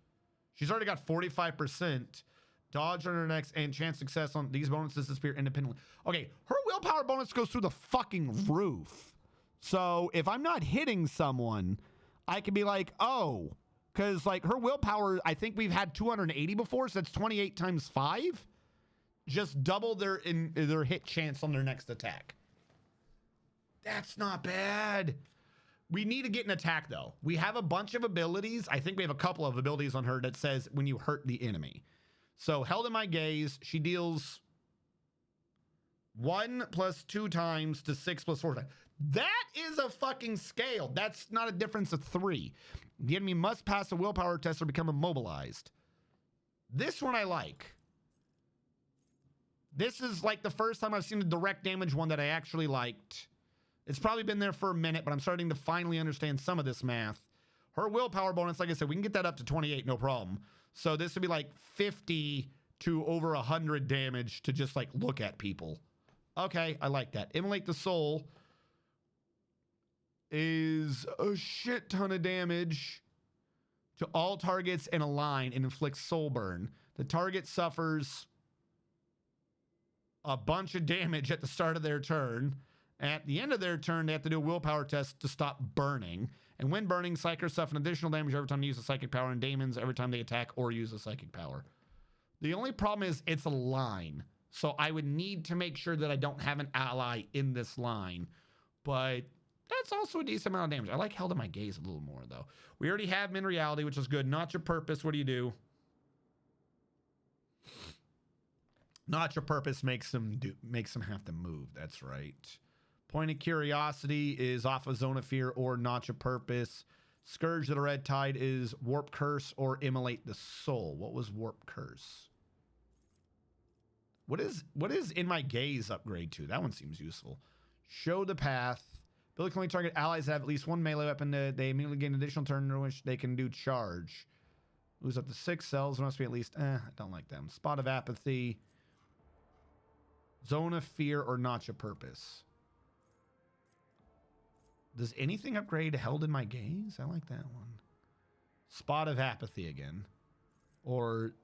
She's already got 45%. Dodge on her next and chance success on these bonuses disappear independently. Okay, her willpower bonus goes through the fucking roof. So if I'm not hitting someone, I can be like, oh, because like her willpower, I think we've had 280 before, so that's 28 times 5. Just double their hit chance on their next attack. That's not bad. We need to get an attack though. We have a bunch of abilities. I think we have a couple of abilities on her that says when you hurt the enemy. So held in my gaze, she deals 1 + 2 times to 6 + 4 times. That is a fucking scale. That's not a difference of 3. The enemy must pass a willpower test or become immobilized. This one I like. This is like the first time I've seen a direct damage one that I actually liked. It's probably been there for a minute, but I'm starting to finally understand some of this math. Her willpower bonus, like I said, we can get that up to 28, no problem. So this would be like 50 to over 100 damage to just like look at people. Okay, I like that. Immolate the Soul is a shit ton of damage to all targets in a line and inflicts soul burn. The target suffers a bunch of damage at the start of their turn. At the end of their turn, they have to do a willpower test to stop burning. And when burning, psychers suffer additional damage every time they use a psychic power, and daemons every time they attack or use a psychic power. The only problem is it's a line. So I would need to make sure that I don't have an ally in this line. But that's also a decent amount of damage. I like held in my gaze a little more, though. We already have min reality, which is good. Not your purpose. What do? Not your purpose makes them have to move. That's right. Point of Curiosity is off of Zone of Fear or Not Your Purpose. Scourge of the Red Tide is Warp Curse or Immolate the Soul. What was Warp Curse? What is In My Gaze upgrade to? That one seems useful. Show the Path. Ability can only target allies that have at least one melee weapon. They immediately gain an additional turn in which they can do charge. Lose up to 6 cells. There must be at least... I don't like them. Spot of Apathy. Zone of Fear or Not Your Purpose. Does anything upgrade Held in My Gaze? I like that one. Spot of Apathy again. Or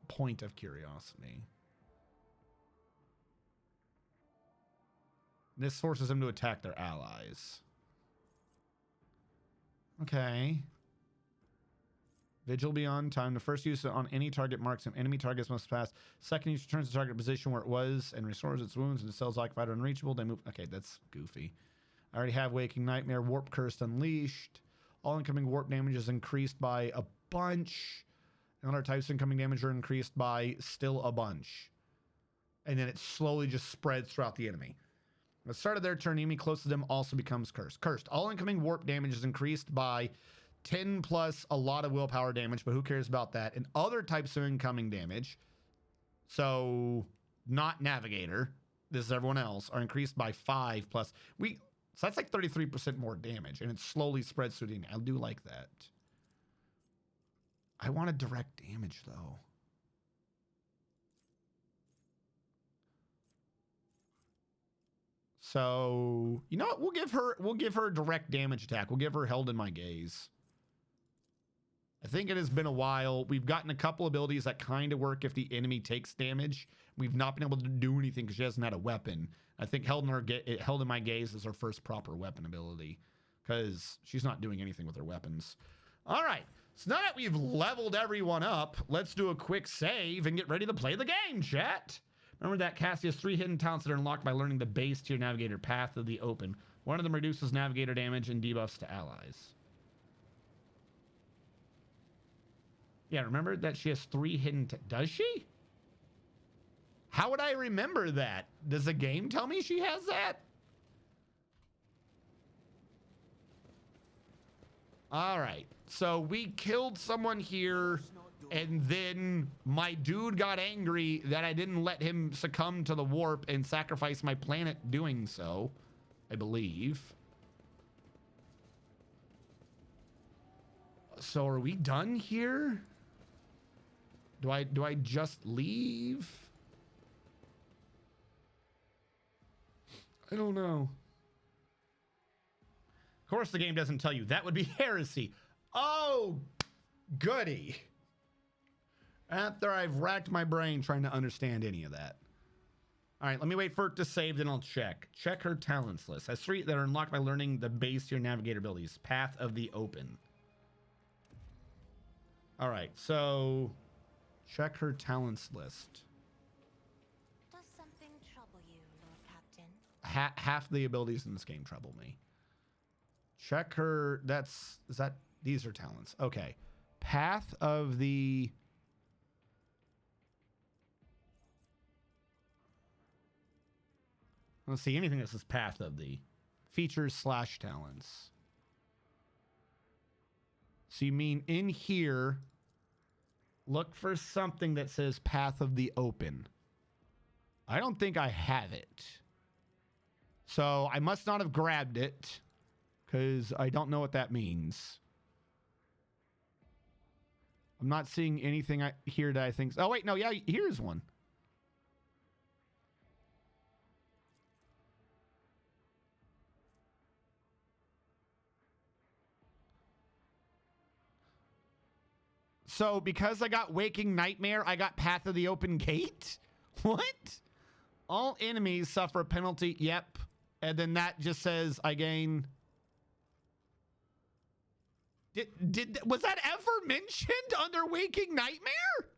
Point of Curiosity. This forces them to attack their allies. Okay. Vigil Beyond Time. The first use on any target marks him. Enemy targets must pass. Second use returns the target position where it was and restores its wounds and the cells occupied are unreachable. They move. Okay, that's goofy. I already have Waking Nightmare. Warp Curse Unleashed. All incoming warp damage is increased by a bunch. And other types of incoming damage are increased by still a bunch. And then it slowly just spreads throughout the enemy. At the start of their turn, the enemy close to them also becomes cursed. Cursed. All incoming warp damage is increased by 10 plus a lot of willpower damage, but who cares about that? And other types of incoming damage, so not Navigator, this is everyone else, are increased by 5 plus. So that's like 33% more damage, and it slowly spreads through the enemy. I do like that. I want a direct damage, though. So, you know what? We'll give her a direct damage attack. We'll give her Held in My Gaze. I think it has been a while. We've gotten a couple abilities that kind of work if the enemy takes damage. We've not been able to do anything because she hasn't had a weapon. I think Held in My Gaze is her first proper weapon ability because she's not doing anything with her weapons. All right. So now that we've leveled everyone up, let's do a quick save and get ready to play the game, chat. Remember that Cassia has 3 hidden talents that are unlocked by learning the base tier Navigator Path of the Open. One of them reduces Navigator damage and debuffs to allies. Yeah, remember that she has 3 hidden... Does she? How would I remember that? Does the game tell me she has that? All right. So we killed someone here, and then my dude got angry that I didn't let him succumb to the warp and sacrifice my planet doing so, I believe. So are we done here? Do I just leave? I don't know. Of course the game doesn't tell you. That would be heresy. Oh, goody. After I've racked my brain trying to understand any of that. All right, let me wait for it to save, then I'll check. Check her talents list. Has 3 that are unlocked by learning the base to your navigator abilities. Path of the Open. All right, so check her talents list. Does something trouble you, Lord Captain? Half the abilities in this game trouble me. Check her. These are talents. Okay. Path of the. I don't see anything that says path of the features / talents. So you mean in here, look for something that says Path of the Open. I don't think I have it. So I must not have grabbed it because I don't know what that means. I'm not seeing anything here that I think... Oh, wait, no, yeah, here's one. So because I got Waking Nightmare, I got Path of the Open Gate? What? All enemies suffer a penalty. Yep. And then that just says I gain... Was that ever mentioned under Waking Nightmare?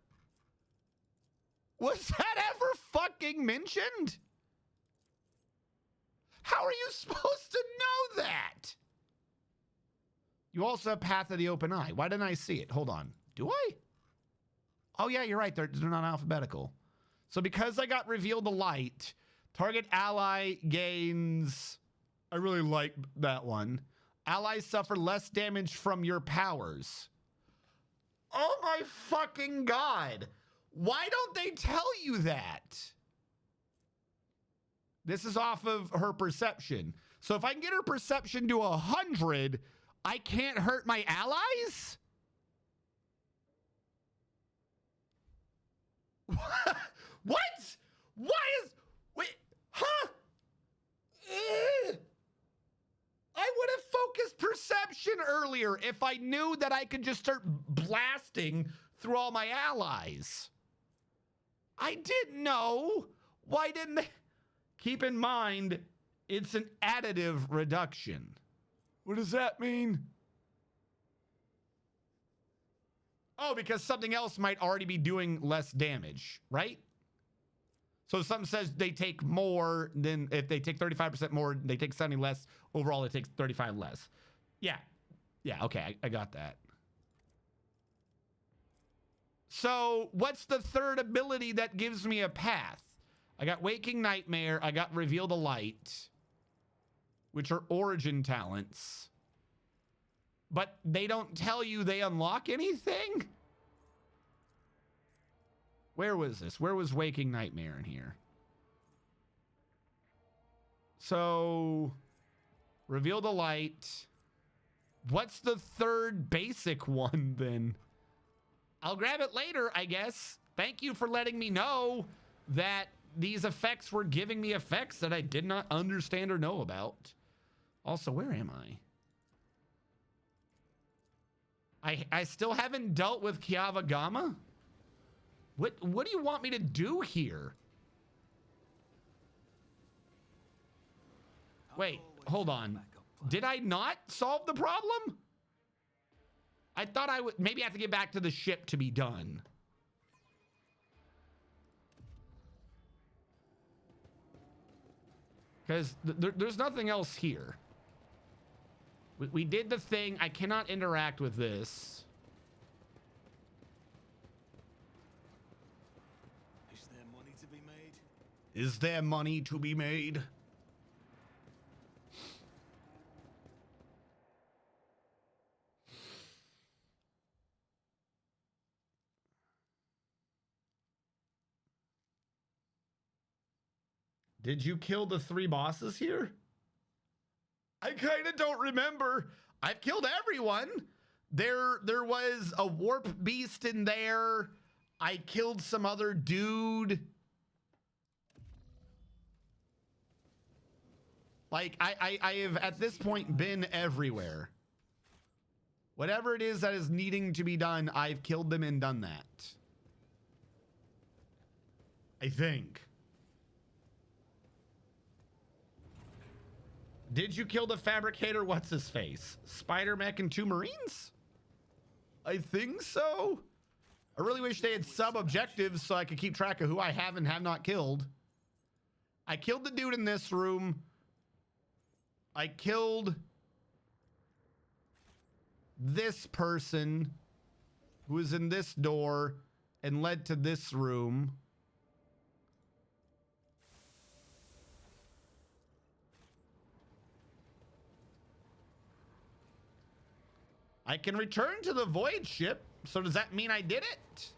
Was that ever fucking mentioned? How are you supposed to know that? You also have Path of the Open Eye. Why didn't I see it? Hold on. Do I? Oh, yeah, you're right. They're not alphabetical. So because I got Reveal the Light, target ally gains... I really like that one. Allies suffer less damage from your powers. Oh my fucking God. Why don't they tell you that? This is off of her perception. So if I can get her perception to 100, I can't hurt my allies? What? Why is... Wait, huh? I would have focused perception earlier if I knew that I could just start blasting through all my allies. I didn't know. Why didn't they? Keep in mind, it's an additive reduction. What does that mean? Oh, because something else might already be doing less damage, right? So if something says they take more, then if they take 35% more, they take 70 less. Overall, it takes 35 less. Yeah. Yeah, okay, I got that. So what's the third ability that gives me a path? I got Waking Nightmare. I got Reveal the Light, which are origin talents. But they don't tell you they unlock anything? Where was this? Where was Waking Nightmare in here? So, Reveal the Light. What's the third basic one then? I'll grab it later, I guess. Thank you for letting me know that these effects were giving me effects that I did not understand or know about. Also, where am I? I still haven't dealt with Kiavagama? What do you want me to do here? Wait, hold on. Did I not solve the problem? I thought I would... Maybe I have to get back to the ship to be done. Because there's nothing else here. We did the thing. I cannot interact with this. Is there money to be made? Is there money to be made? Did you kill the 3 bosses here? I kind of don't remember. I've killed everyone. There was a warp beast in there. I killed some other dude. Like, I have at this point been everywhere. Whatever it is that is needing to be done, I've killed them and done that. I think. Did you kill the fabricator? What's his face? Spider Mech and 2 Marines? I think so. I really wish they had sub-objectives so I could keep track of who I have and have not killed. I killed the dude in this room. I killed this person who was in this door and led to this room. I can return to the void ship. So does that mean I did it?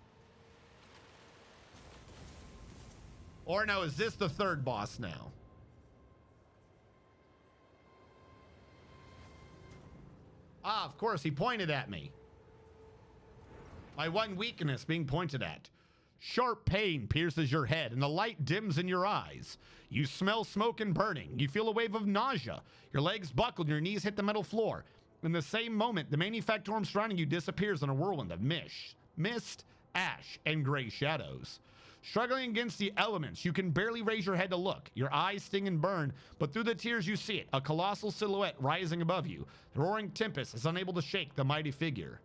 Or no, is this the 3rd boss now? Ah, of course, he pointed at me. My one weakness being pointed at. Sharp pain pierces your head and the light dims in your eyes. You smell smoke and burning. You feel a wave of nausea. Your legs buckle and your knees hit the metal floor. In the same moment, the manufactorum surrounding you disappears in a whirlwind of mist, ash, and gray shadows. Struggling against the elements, you can barely raise your head to look. Your eyes sting and burn, but through the tears you see it, a colossal silhouette rising above you. The roaring tempest is unable to shake the mighty figure.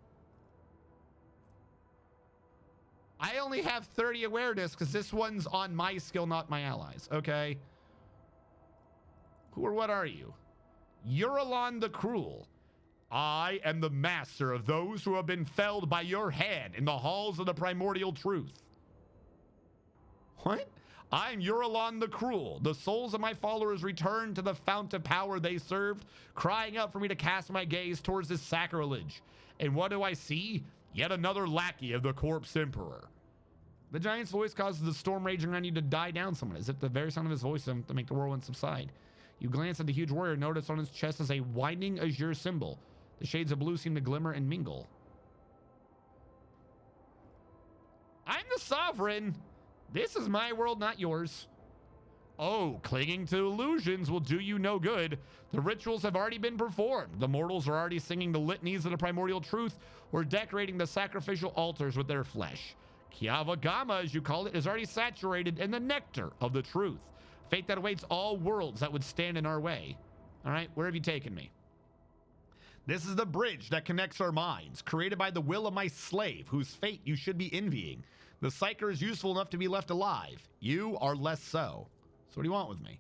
I only have 30 awareness because this one's on my skill, not my allies. Okay. Who or what are you? Eurolon the Cruel. I am the master of those who have been felled by your hand in the halls of the primordial truth. What? I'm Eurolon the Cruel. The souls of my followers return to the fount of power they served, crying out for me to cast my gaze towards this sacrilege. And what do I see? Yet another lackey of the corpse emperor. The giant's voice causes the storm raging around you to die down somewhat, as if the very sound of his voice to make the whirlwind subside. You glance at the huge warrior, notice on his chest is a winding azure symbol. The shades of blue seem to glimmer and mingle. I'm the sovereign. This is my world, not yours. Oh, clinging to illusions will do you no good. The rituals have already been performed. The mortals are already singing the litanies of the primordial truth or decorating the sacrificial altars with their flesh. Kiavagama, as you call it, is already saturated in the nectar of the truth. Fate that awaits all worlds that would stand in our way. All right, where have you taken me? This is the bridge that connects our minds, created by the will of my slave, whose fate you should be envying. The Psyker is useful enough to be left alive. You are less so. So what do you want with me?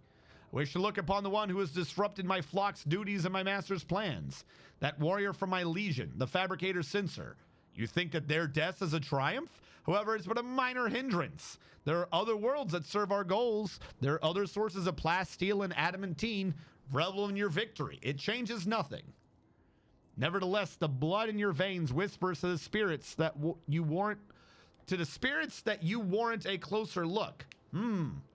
I wish to look upon the one who has disrupted my flock's duties and my master's plans. That warrior from my legion, the fabricator censor. You think that their death is a triumph? However, it's but a minor hindrance. There are other worlds that serve our goals. There are other sources of plasteel and adamantine. Revel in your victory. It changes nothing. Nevertheless, the blood in your veins whispers to the spirits that you warrant a closer look.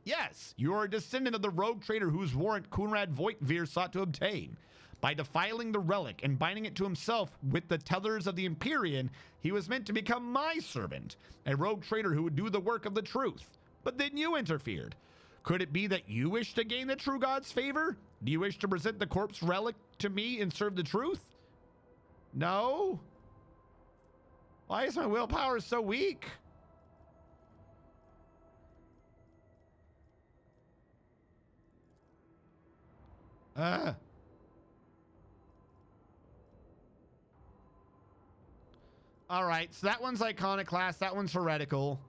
Yes, you are a descendant of the rogue trader whose warrant Kunrad Voitvir sought to obtain. By defiling the relic and binding it to himself with the tethers of the Empyrean, he was meant to become my servant, a rogue trader who would do the work of the truth. But then you interfered. Could it be that you wish to gain the true God's favor? Do you wish to present the corpse relic to me and serve the truth? No? Why is my willpower so weak? All right, so that one's iconoclast, that one's heretical.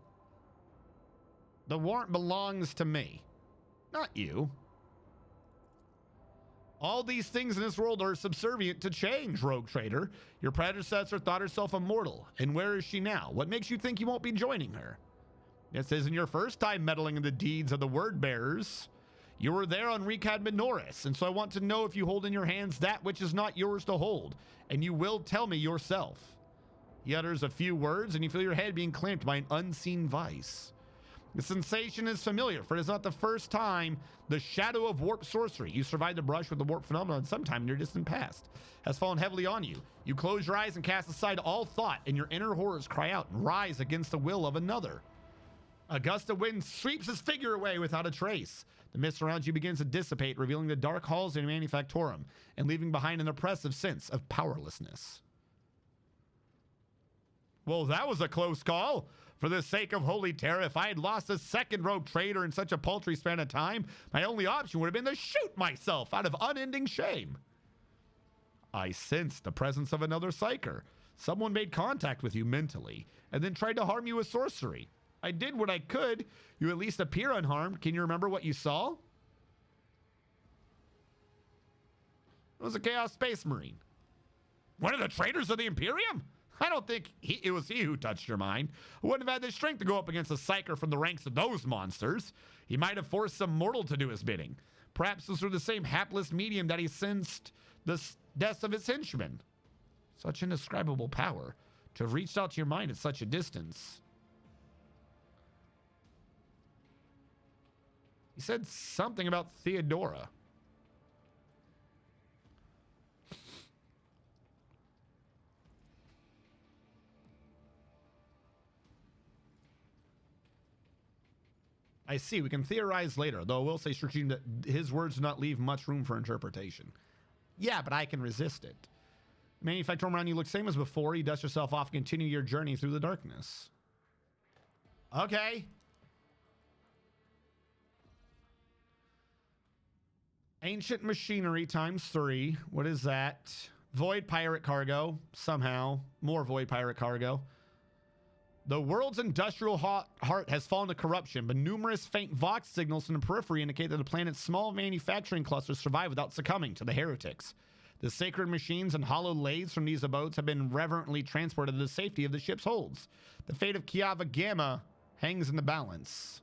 The warrant belongs to me, not you. All these things in this world are subservient to change, rogue trader. Your predecessor thought herself immortal, and where is she now? What makes you think you won't be joining her? This isn't your first time meddling in the deeds of the word bearers. You were there on Recad Minoris, and so I want to know if you hold in your hands that which is not yours to hold, and you will tell me yourself. He utters a few words, and you feel your head being clamped by an unseen vice. The sensation is familiar, for it is not the first time the shadow of warp sorcery, you survived the brush with the warp phenomenon sometime in your distant past, has fallen heavily on you. You close your eyes and cast aside all thought, and your inner horrors cry out and rise against the will of another. A gust of wind sweeps his figure away without a trace. The mist around you begins to dissipate, revealing the dark halls in Manufactorum, and leaving behind an oppressive sense of powerlessness. Well, that was a close call. For the sake of holy terror, if I had lost a second rogue trader in such a paltry span of time, my only option would have been to shoot myself out of unending shame. I sensed the presence of another psyker. Someone made contact with you mentally and then tried to harm you with sorcery. I did what I could. You at least appear unharmed. Can you remember what you saw? It was a Chaos Space Marine. One of the traitors of the Imperium? I don't think it was he who touched your mind. I wouldn't have had the strength to go up against a psyker from the ranks of those monsters. He might have forced some mortal to do his bidding. Perhaps this were the same hapless medium that he sensed the deaths of his henchmen. Such indescribable power to have reached out to your mind at such a distance. He said something about Theodora. I see. We can theorize later, though I will say, Shireen, that his words do not leave much room for interpretation. Yeah, but I can resist it. Manufacturer around you looks same as before. You dust yourself off and continue your journey through the darkness. Okay. Ancient machinery ×3. What is that? Void pirate cargo. Somehow. More void pirate cargo. The world's industrial heart has fallen to corruption, but numerous faint Vox signals from the periphery indicate that the planet's small manufacturing clusters survive without succumbing to the heretics. The sacred machines and hollow lathes from these abodes have been reverently transported to the safety of the ship's holds. The fate of Kiava Gamma hangs in the balance.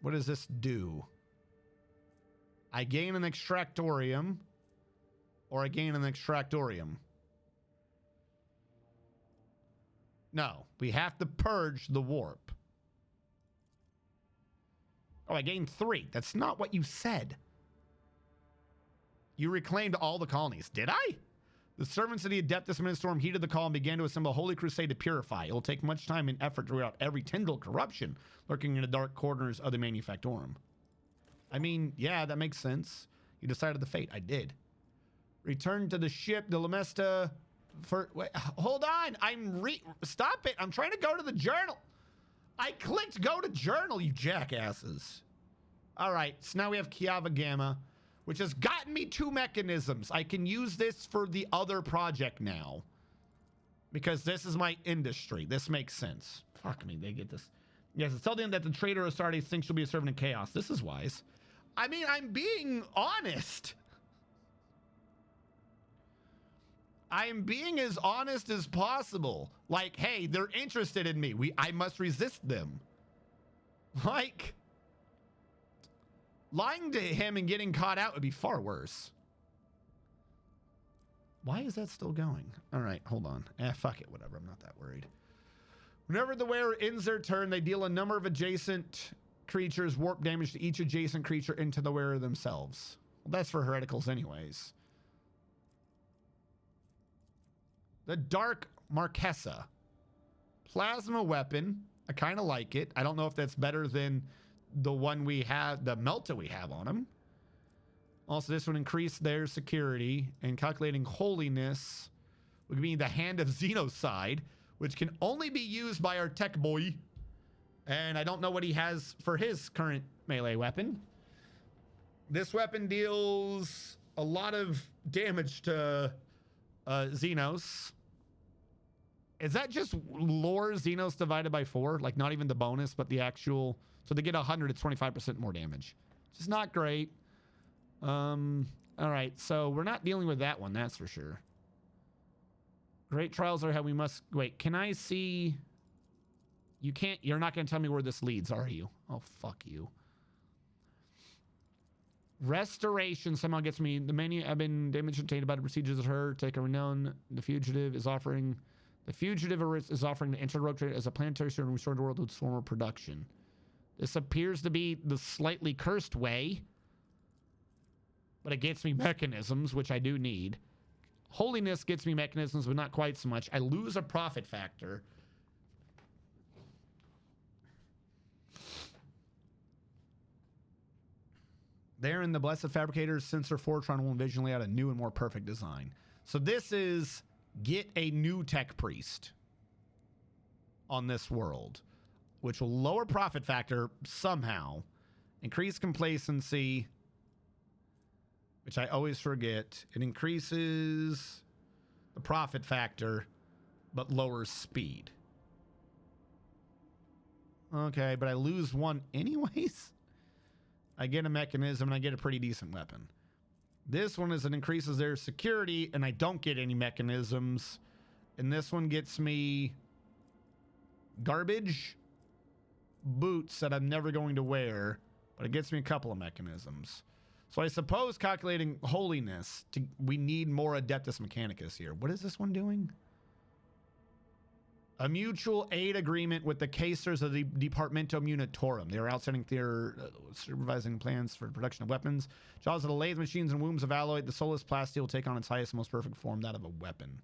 What does this do? I gain an extractorium, or I gain an extractorium. No, we have to purge the warp. Oh, I gained 3. That's not what you said. You reclaimed all the colonies. Did I? The servants of the Adeptus Ministorum heeded the call and began to assemble a holy crusade to purify. It will take much time and effort to root out every tendril of corruption lurking in the dark corners of the Manufactorum. I mean, yeah, that makes sense. You decided the fate. I did. Return to the ship, the Lamesta... Wait, hold on. Stop it. I'm trying to go to the journal. I clicked go to journal, you jackasses. All right, so now we have Kiava Gamma, which has gotten me 2 mechanisms. I can use this for the other project now, because this is my industry. This makes sense. Fuck me, they get this. Yes, it's telling them that the traitor Astartes thinks she'll be a servant of chaos. This is wise. I mean, I'm being honest. I'm being as honest as possible. Like, hey, they're interested in me. I must resist them. Like, lying to him and getting caught out would be far worse. Why is that still going? All right, hold on. Fuck it, whatever. I'm not that worried. Whenever the wearer ends their turn, they deal a number of adjacent creatures warp damage to each adjacent creature into the wearer themselves. Well, that's for hereticals anyways. The Dark Marquesa. Plasma weapon. I kind of like it. I don't know if that's better than the one we have, the Melta we have on them. Also, this would increase their security, and calculating holiness would be the Hand of Xenocide, which can only be used by our tech boy. And I don't know what he has for his current melee weapon. This weapon deals a lot of damage to Xenos. Is that just lore Xenos divided by 4? Like, not even the bonus, but the actual... So they get 100, it's 25% more damage. Which is not great. All right, so we're not dealing with that one, that's for sure. Great trials are how we must... Wait, can I see... You can't... You're not going to tell me where this leads, are you? Oh, fuck you. Restoration somehow gets me... The menu... I've been damaged obtained by the procedures of her. Take a renown. The fugitive is offering... The fugitive is offering the inter-rotate as a planetary servant and restore the world to its former production. This appears to be the slightly cursed way. But it gets me mechanisms, which I do need. Holiness gets me mechanisms, but not quite so much. I lose a profit factor. Therein, the Blessed Fabricator's Sensor Fortron will envision lay out a new and more perfect design. So this is get a new tech priest. on this world, which will lower profit factor somehow, increase complacency, which I always forget. It increases the profit factor, but lowers speed. Okay, but I lose one anyways. I get a mechanism and I get a pretty decent weapon. This one is it increases their security and I don't get any mechanisms. And this one gets me garbage boots that I'm never going to wear, but it gets me a couple of mechanisms. So I suppose calculating holiness, we need more Adeptus Mechanicus here. What is this one doing? A mutual aid agreement with the Caesars of the Departmentum Unitorum. They are outstanding their supervising plans for the production of weapons. Jaws of the lathe machines and wombs of alloy. The soulless plasteel will take on its highest, most perfect form, that of a weapon.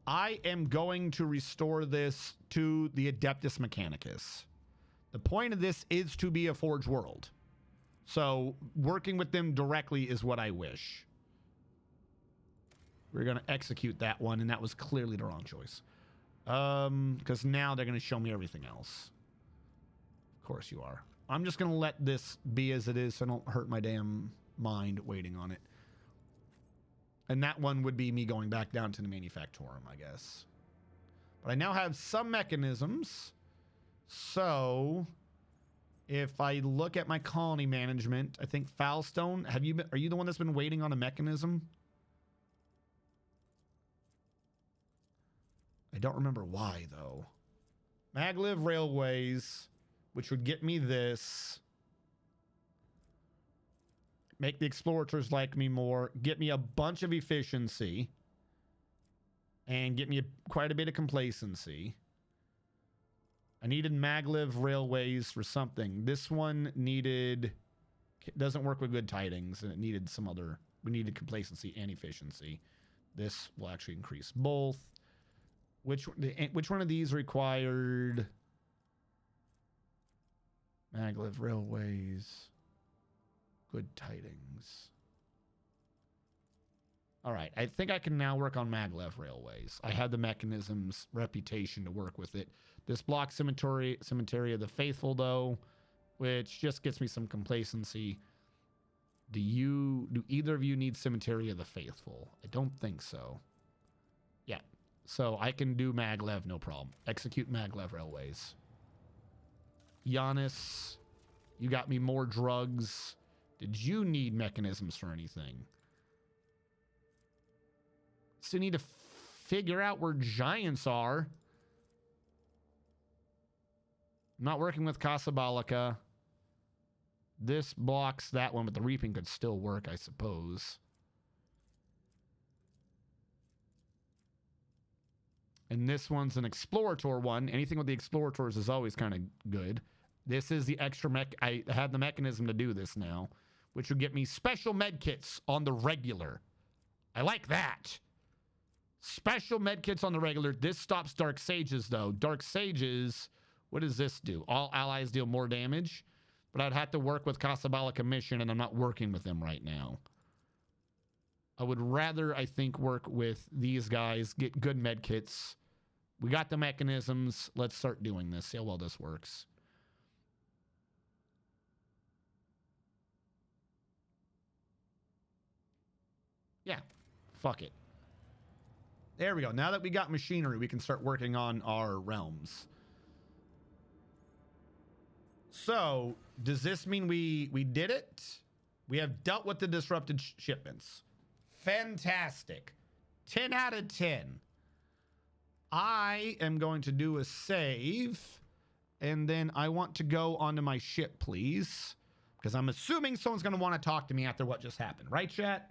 I am going to restore this to the Adeptus Mechanicus. The point of this is to be a Forge World. So working with them directly is what I wish. We're going to execute that one, and that was clearly the wrong choice. Because now they're going to show me everything else. Of course you are. I'm just going to let this be as it is so I don't hurt my damn mind waiting on it. And that one would be me going back down to the Manufactorum, I guess. But I now have some mechanisms. So if I look at my colony management, I think Foulstone, are you the one that's been waiting on a mechanism? I don't remember why, though. Maglev Railways, which would get me this. Make the Explorators like me more. Get me a bunch of efficiency. And get me quite a bit of complacency. I needed Maglev Railways for something. This one doesn't work with good tidings, and it needed some other. We needed complacency and efficiency. This will actually increase both. Which one of these required Maglev Railways? Good tidings. All right, I think I can now work on Maglev Railways. I have the mechanisms, reputation to work with it. This blocks Cemetery of the Faithful, though, which just gets me some complacency. Do either of you need Cemetery of the Faithful? I don't think so. Yeah. So I can do Maglev, no problem. Execute Maglev Railways. Giannis, you got me more drugs. Did you need mechanisms for anything? Still need to figure out where giants are. I'm not working with Casabolica. This blocks that one, but the reaping could still work, I suppose. And this one's an Explorator one. Anything with the Explorators is always kind of good. This is the extra mech. I had the mechanism to do this now, which would get me special med kits on the regular. I like that. Special med kits on the regular. This stops Dark Sages, though. Dark Sages, what does this do? All allies deal more damage, but I'd have to work with Casabolica Mission, and I'm not working with them right now. I would rather, I think, work with these guys, get good med kits. We got the mechanisms. Let's start doing this. See how well this works. Yeah, fuck it. There we go. Now that we got machinery, we can start working on our realms. So, does this mean we did it? We have dealt with the disrupted shipments. Fantastic. 10 out of 10. I am going to do a save, and then I want to go onto my ship, please, because I'm assuming someone's going to want to talk to me after what just happened. Right, chat?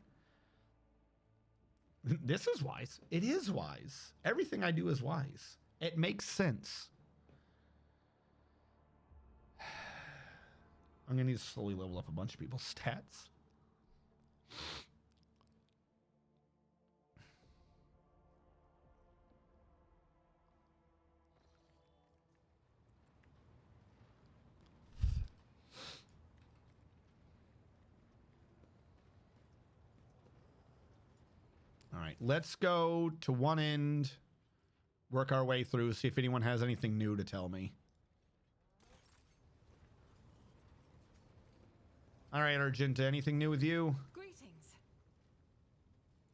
This is wise. It is wise. Everything I do is wise. It makes sense. I'm going to need to slowly level up a bunch of people's stats. All right, let's go to one end work our way through, see if anyone has anything new to tell me. All right, Argenta, anything new with you? Greetings.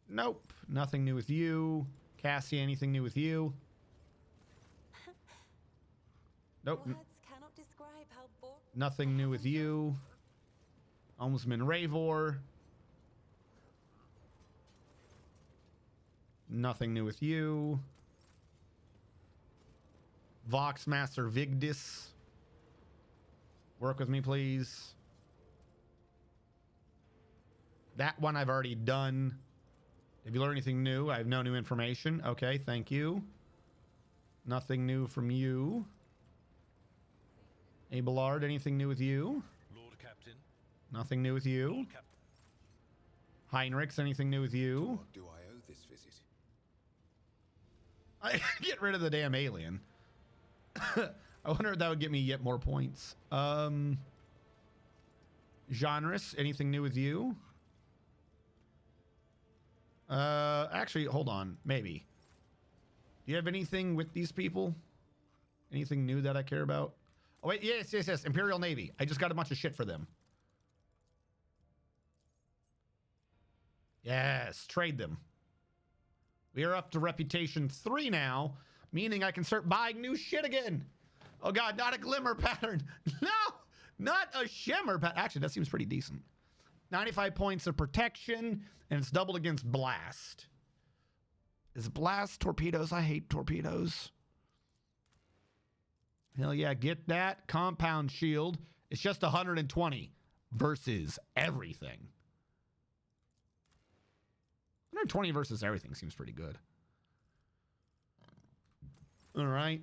Nope, nothing new with you. Cassia, anything new with you? Nope, Words cannot describe how bored. nothing new with you. Ombudsman Ravor. Nothing new with you. Voxmaster Vigdis. Work with me, please. That one I've already done. Have you learned anything new? I have no new information. Okay, thank you. Nothing new from you. Abelard, anything new with you? Lord Captain. Nothing new with you. Lord Captain. Heinrichs, anything new with you? What do I owe this visit? I get rid of the damn alien. I wonder if that would get me yet more points. Genres, anything new with you? Actually, hold on. Maybe. Do you have anything with these people? Anything new that I care about? Oh, wait. Yes. Imperial Navy. I just got a bunch of shit for them. Yes. Trade them. We are up to reputation 3 now, meaning I can start buying new shit again. Oh, God. Not a glimmer pattern. No. Not a shimmer pattern. Actually, that seems pretty decent. 95 points of protection, and it's doubled against blast. Is blast torpedoes? I hate torpedoes. Hell yeah, get that. Compound shield. It's just 120 versus everything. 120 versus everything seems pretty good. All right.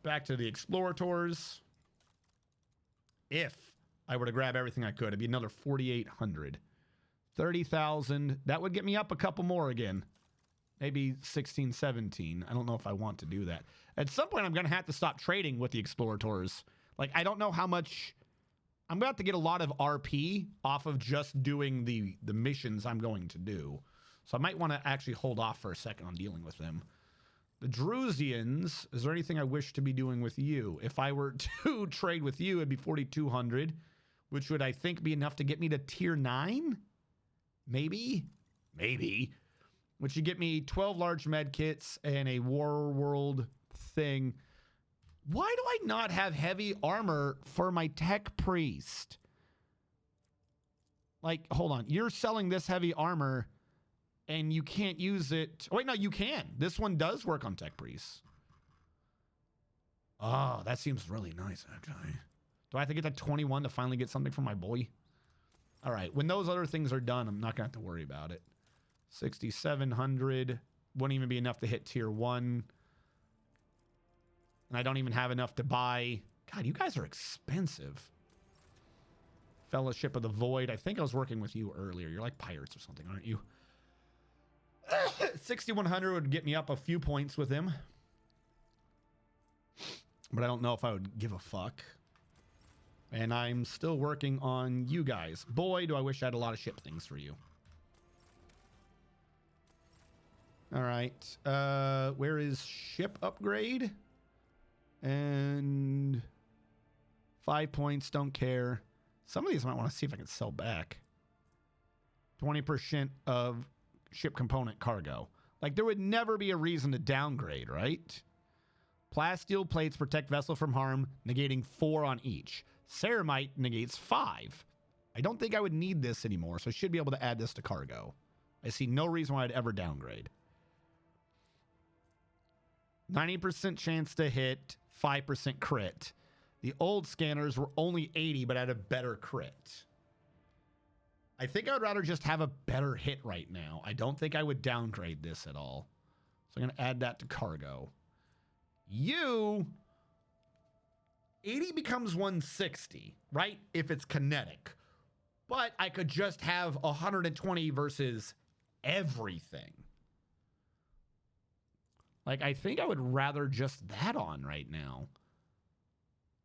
Back to the Explorators. If I were to grab everything I could, it'd be another 4,800. 30,000. That would get me up a couple more again. Maybe 16, 17. I don't know if I want to do that. At some point, I'm going to have to stop trading with the Explorators. Like, I don't know how much... I'm going to have to get a lot of RP off of just doing the missions I'm going to do. So I might want to actually hold off for a second on dealing with them. The Drusians, is there anything I wish to be doing with you? If I were to trade with you, it'd be 4,200, which would, I think, be enough to get me to tier 9? Maybe? Maybe. Which would get me 12 large med kits and a war world thing. Why do I not have heavy armor for my tech priest? Like, hold on. You're selling this heavy armor and you can't use it. Oh, wait, no, you can. This one does work on tech priests. Oh, that seems really nice, actually. Do I have to get to 21 to finally get something from my boy? All right. When those other things are done, I'm not going to have to worry about it. 6,700. Wouldn't even be enough to hit tier 1. And I don't even have enough to buy. God, you guys are expensive. Fellowship of the Void. I think I was working with you earlier. You're like pirates or something, aren't you? 6,100 would get me up a few points with him. But I don't know if I would give a fuck. And I'm still working on you guys. Boy, do I wish I had a lot of ship things for you. All right. Where is ship upgrade? And 5 points. Don't care. Some of these I might want to see if I can sell back. 20% of ship component cargo. Like, there would never be a reason to downgrade, right? Plasteel plates protect vessel from harm, negating 4 on each. Ceramite negates 5. I don't think I would need this anymore, so I should be able to add this to cargo. I see no reason why I'd ever downgrade. 90% chance to hit, 5% crit. The old scanners were only 80, but had a better crit. I think I would rather just have a better hit right now. I don't think I would downgrade this at all. So I'm going to add that to cargo. You... 80 becomes 160, right? If it's kinetic. But I could just have 120 versus everything. Like, I think I would rather just that on right now.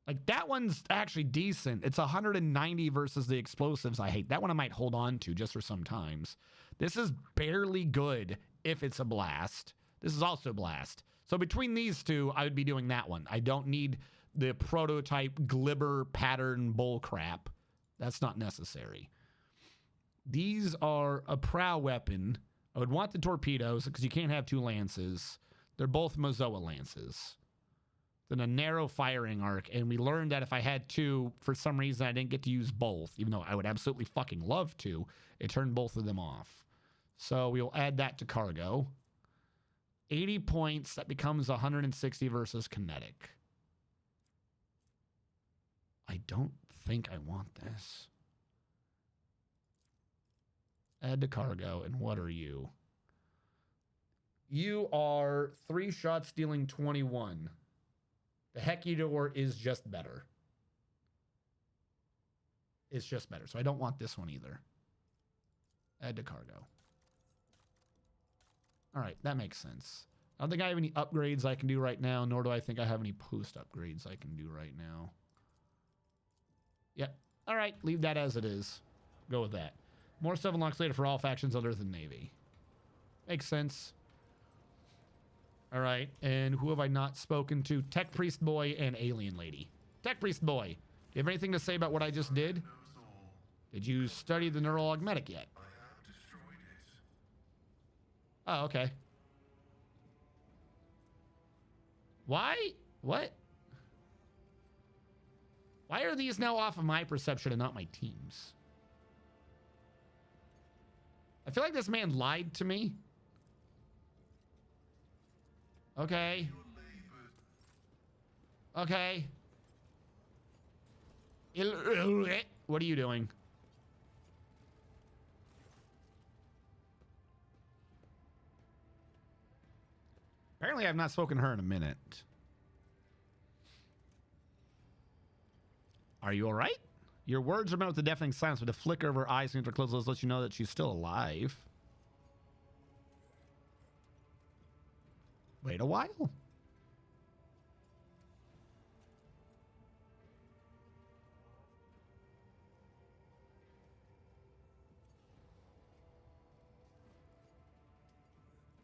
Like, that one's actually decent. It's 190 versus the explosives I hate. That one I might hold on to just for some times. This is barely good if it's a blast. This is also blast. So between these two, I would be doing that one. I don't need the prototype glibber pattern bull crap. That's not necessary. These are a prow weapon. I would want the torpedoes because you can't have two lances. They're both Mozoa lances. Then a narrow firing arc. And we learned that if I had two, for some reason I didn't get to use both, even though I would absolutely fucking love to. It turned both of them off. So we'll add that to cargo. 80 points. That becomes 160 versus kinetic. I don't think I want this. Add to cargo. And what are you? You are 3 shots dealing 21. The Hecutor is just better. It's just better. So I don't want this one either. Add to cargo. All right, that makes sense. I don't think I have any upgrades I can do right now, nor do I think I have any post upgrades I can do right now. Yep. All right, leave that as it is. Go with that. More stuff unlocks later for all factions other than Navy. Makes sense. All right, and who have I not spoken to? Tech Priest Boy and Alien Lady. Tech Priest Boy, do you have anything to say about what I just did? Did you study the neural augmetic yet? Oh, okay. Why? What? Why are these now off of my perception and not my team's? I feel like this man lied to me. Okay. Okay. What are you doing? Apparently, I've not spoken to her in a minute. Are you all right? Your words are met with a deafening silence, with a flicker of her eyes and her closed lips lets you know that she's still alive. Wait a while.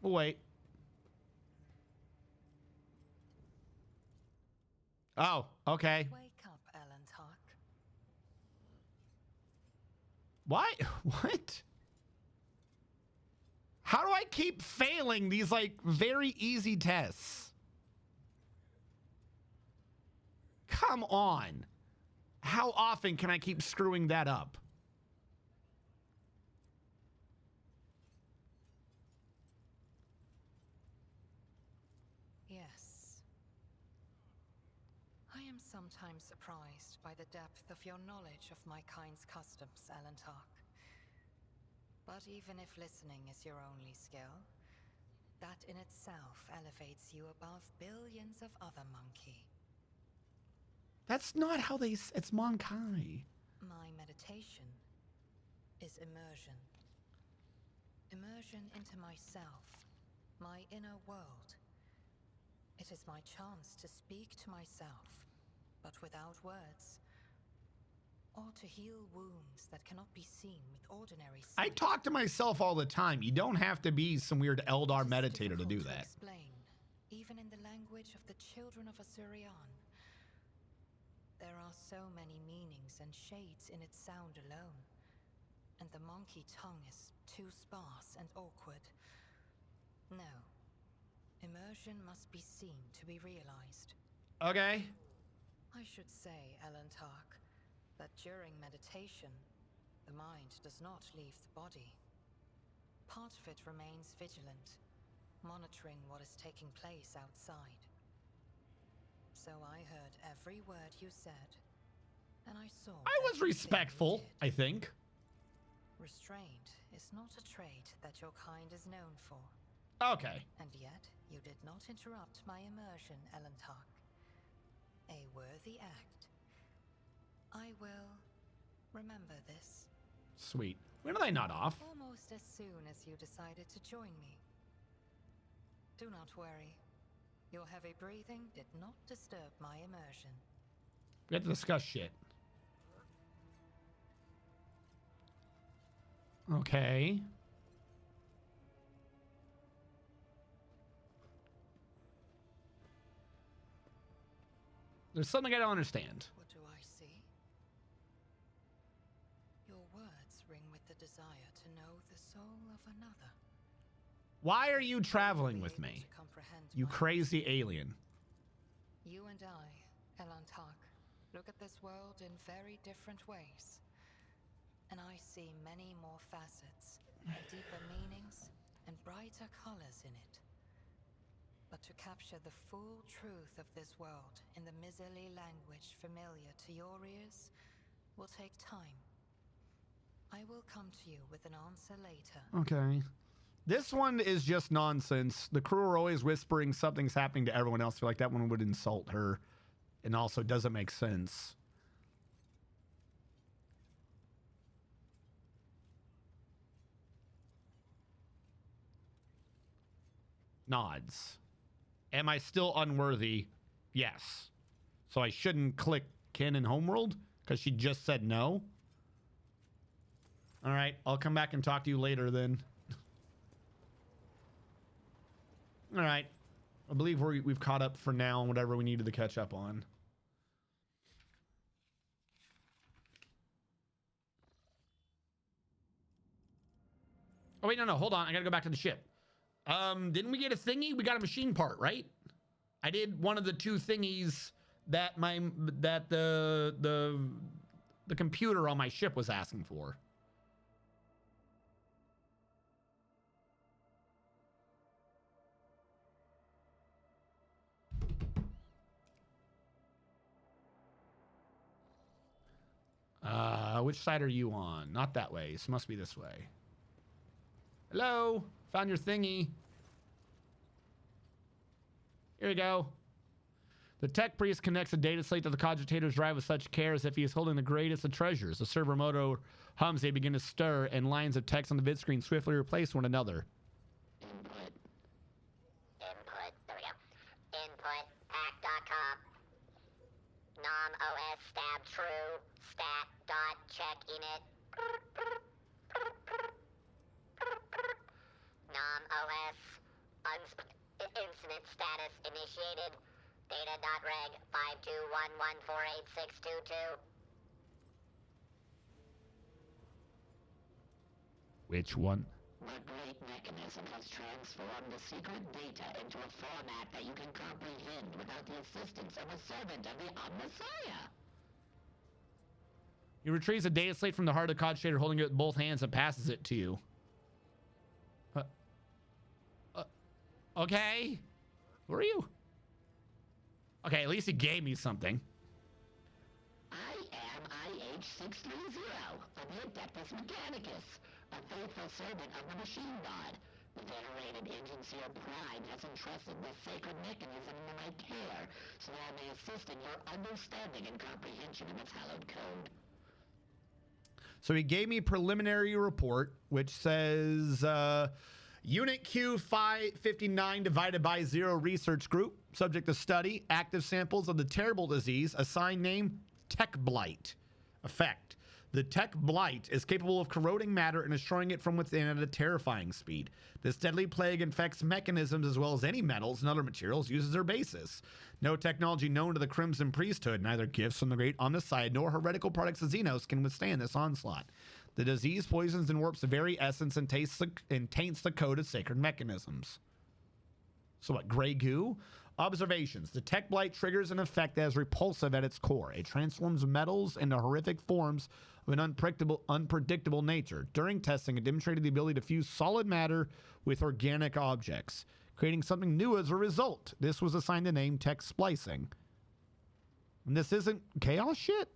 Wait. Oh, okay. Wake up, Ellen Tark. Why? What? How do I keep failing these, like, very easy tests? Come on. How often can I keep screwing that up? Yes. I am sometimes surprised by the depth of your knowledge of my kind's customs, Ellen Tark. But even if listening is your only skill, that in itself elevates you above billions of other monkey. That's not how they... It's Monkai. My meditation is immersion. Immersion into myself, my inner world. It is my chance to speak to myself, but without words. Or to heal wounds that cannot be seen with ordinary sight. I talk to myself all the time. You don't have to be some weird Eldar meditator to do that. Explain, even in the language of the children of Asurian. There are so many meanings and shades in its sound alone, and the monkey tongue is too sparse and awkward. No. Immersion must be seen to be realized. Okay. I should say, Ellen Tark, that during meditation, the mind does not leave the body. Part of it remains vigilant, monitoring what is taking place outside. So I heard every word you said, and I saw... I was respectful, I think. Restraint is not a trait that your kind is known for. Okay. And yet, you did not interrupt my immersion, Ellen Tark. A worthy act. I will remember this. Sweet. When are they not off? Almost as soon as you decided to join me. Do not worry. Your heavy breathing did not disturb my immersion. We have to discuss shit. Okay. There's something I don't understand. What do I see? Your words ring with the desire to know the soul of another. Why are you traveling with me? You crazy alien. You and I, Elantark, look at this world in very different ways. And I see many more facets, and deeper meanings, and brighter colors in it. But to capture the full truth of this world in the miserly language familiar to your ears will take time. I will come to you with an answer later. Okay. This one is just nonsense. The crew are always whispering something's happening to everyone else. I feel like that one would insult her and also doesn't make sense. Nods. Am I still unworthy? Yes. So I shouldn't click Kin and Homeworld because she just said no. All right, I'll come back and talk to you later then. All right. I believe we've caught up for now on whatever we needed to catch up on. Oh, wait, no, hold on. I gotta go back to the ship. Didn't we get a thingy? We got a machine part, right? I did one of the two thingies that the computer on my ship was asking for. Which side are you on? Not that way. This must be this way. Hello? Found your thingy. Here we go. The tech priest connects a data slate to the cogitator's drive with such care as if he is holding the greatest of treasures. The server motor hums, they begin to stir, and lines of text on the vid screen swiftly replace one another. Input. There we go. Input. Pack.com. Nom.os stab true. Stat. Dot. Check init. Nom.os. Incident status initiated. Data.reg 5211486222. Which one? The great mechanism has transformed the secret data into a format that you can comprehend without the assistance of a servant of the Omnissiah. He retrieves a data slate from the heart of the cogitator, holding it with both hands, and passes it to you. Okay. Who are you? Okay, at least he gave me something. I am IH-630, of the Adeptus Mechanicus, a faithful servant of the machine god. The venerated Agency of Prime has entrusted this sacred mechanism into my care, so that I may assist in your understanding and comprehension of its hallowed code. So he gave me a preliminary report, which says Unit Q559 divided by 0 research group, subject to study, active samples of the terrible disease, assigned name Tech Blight. Effect. The Tech Blight is capable of corroding matter and destroying it from within at a terrifying speed. This deadly plague infects mechanisms as well as any metals and other materials used as their basis. No technology known to the Crimson Priesthood, neither gifts from the Great Omnissiah nor heretical products of Xenos can withstand this onslaught. The disease poisons and warps the very essence and taints the code of sacred mechanisms. So what, gray goo? Observations. The Tech Blight triggers an effect that is repulsive at its core. It transforms metals into horrific forms of an unpredictable nature. During testing, it demonstrated the ability to fuse solid matter with organic objects, creating something new as a result. This was assigned the name Tech Splicing. And this isn't chaos shit?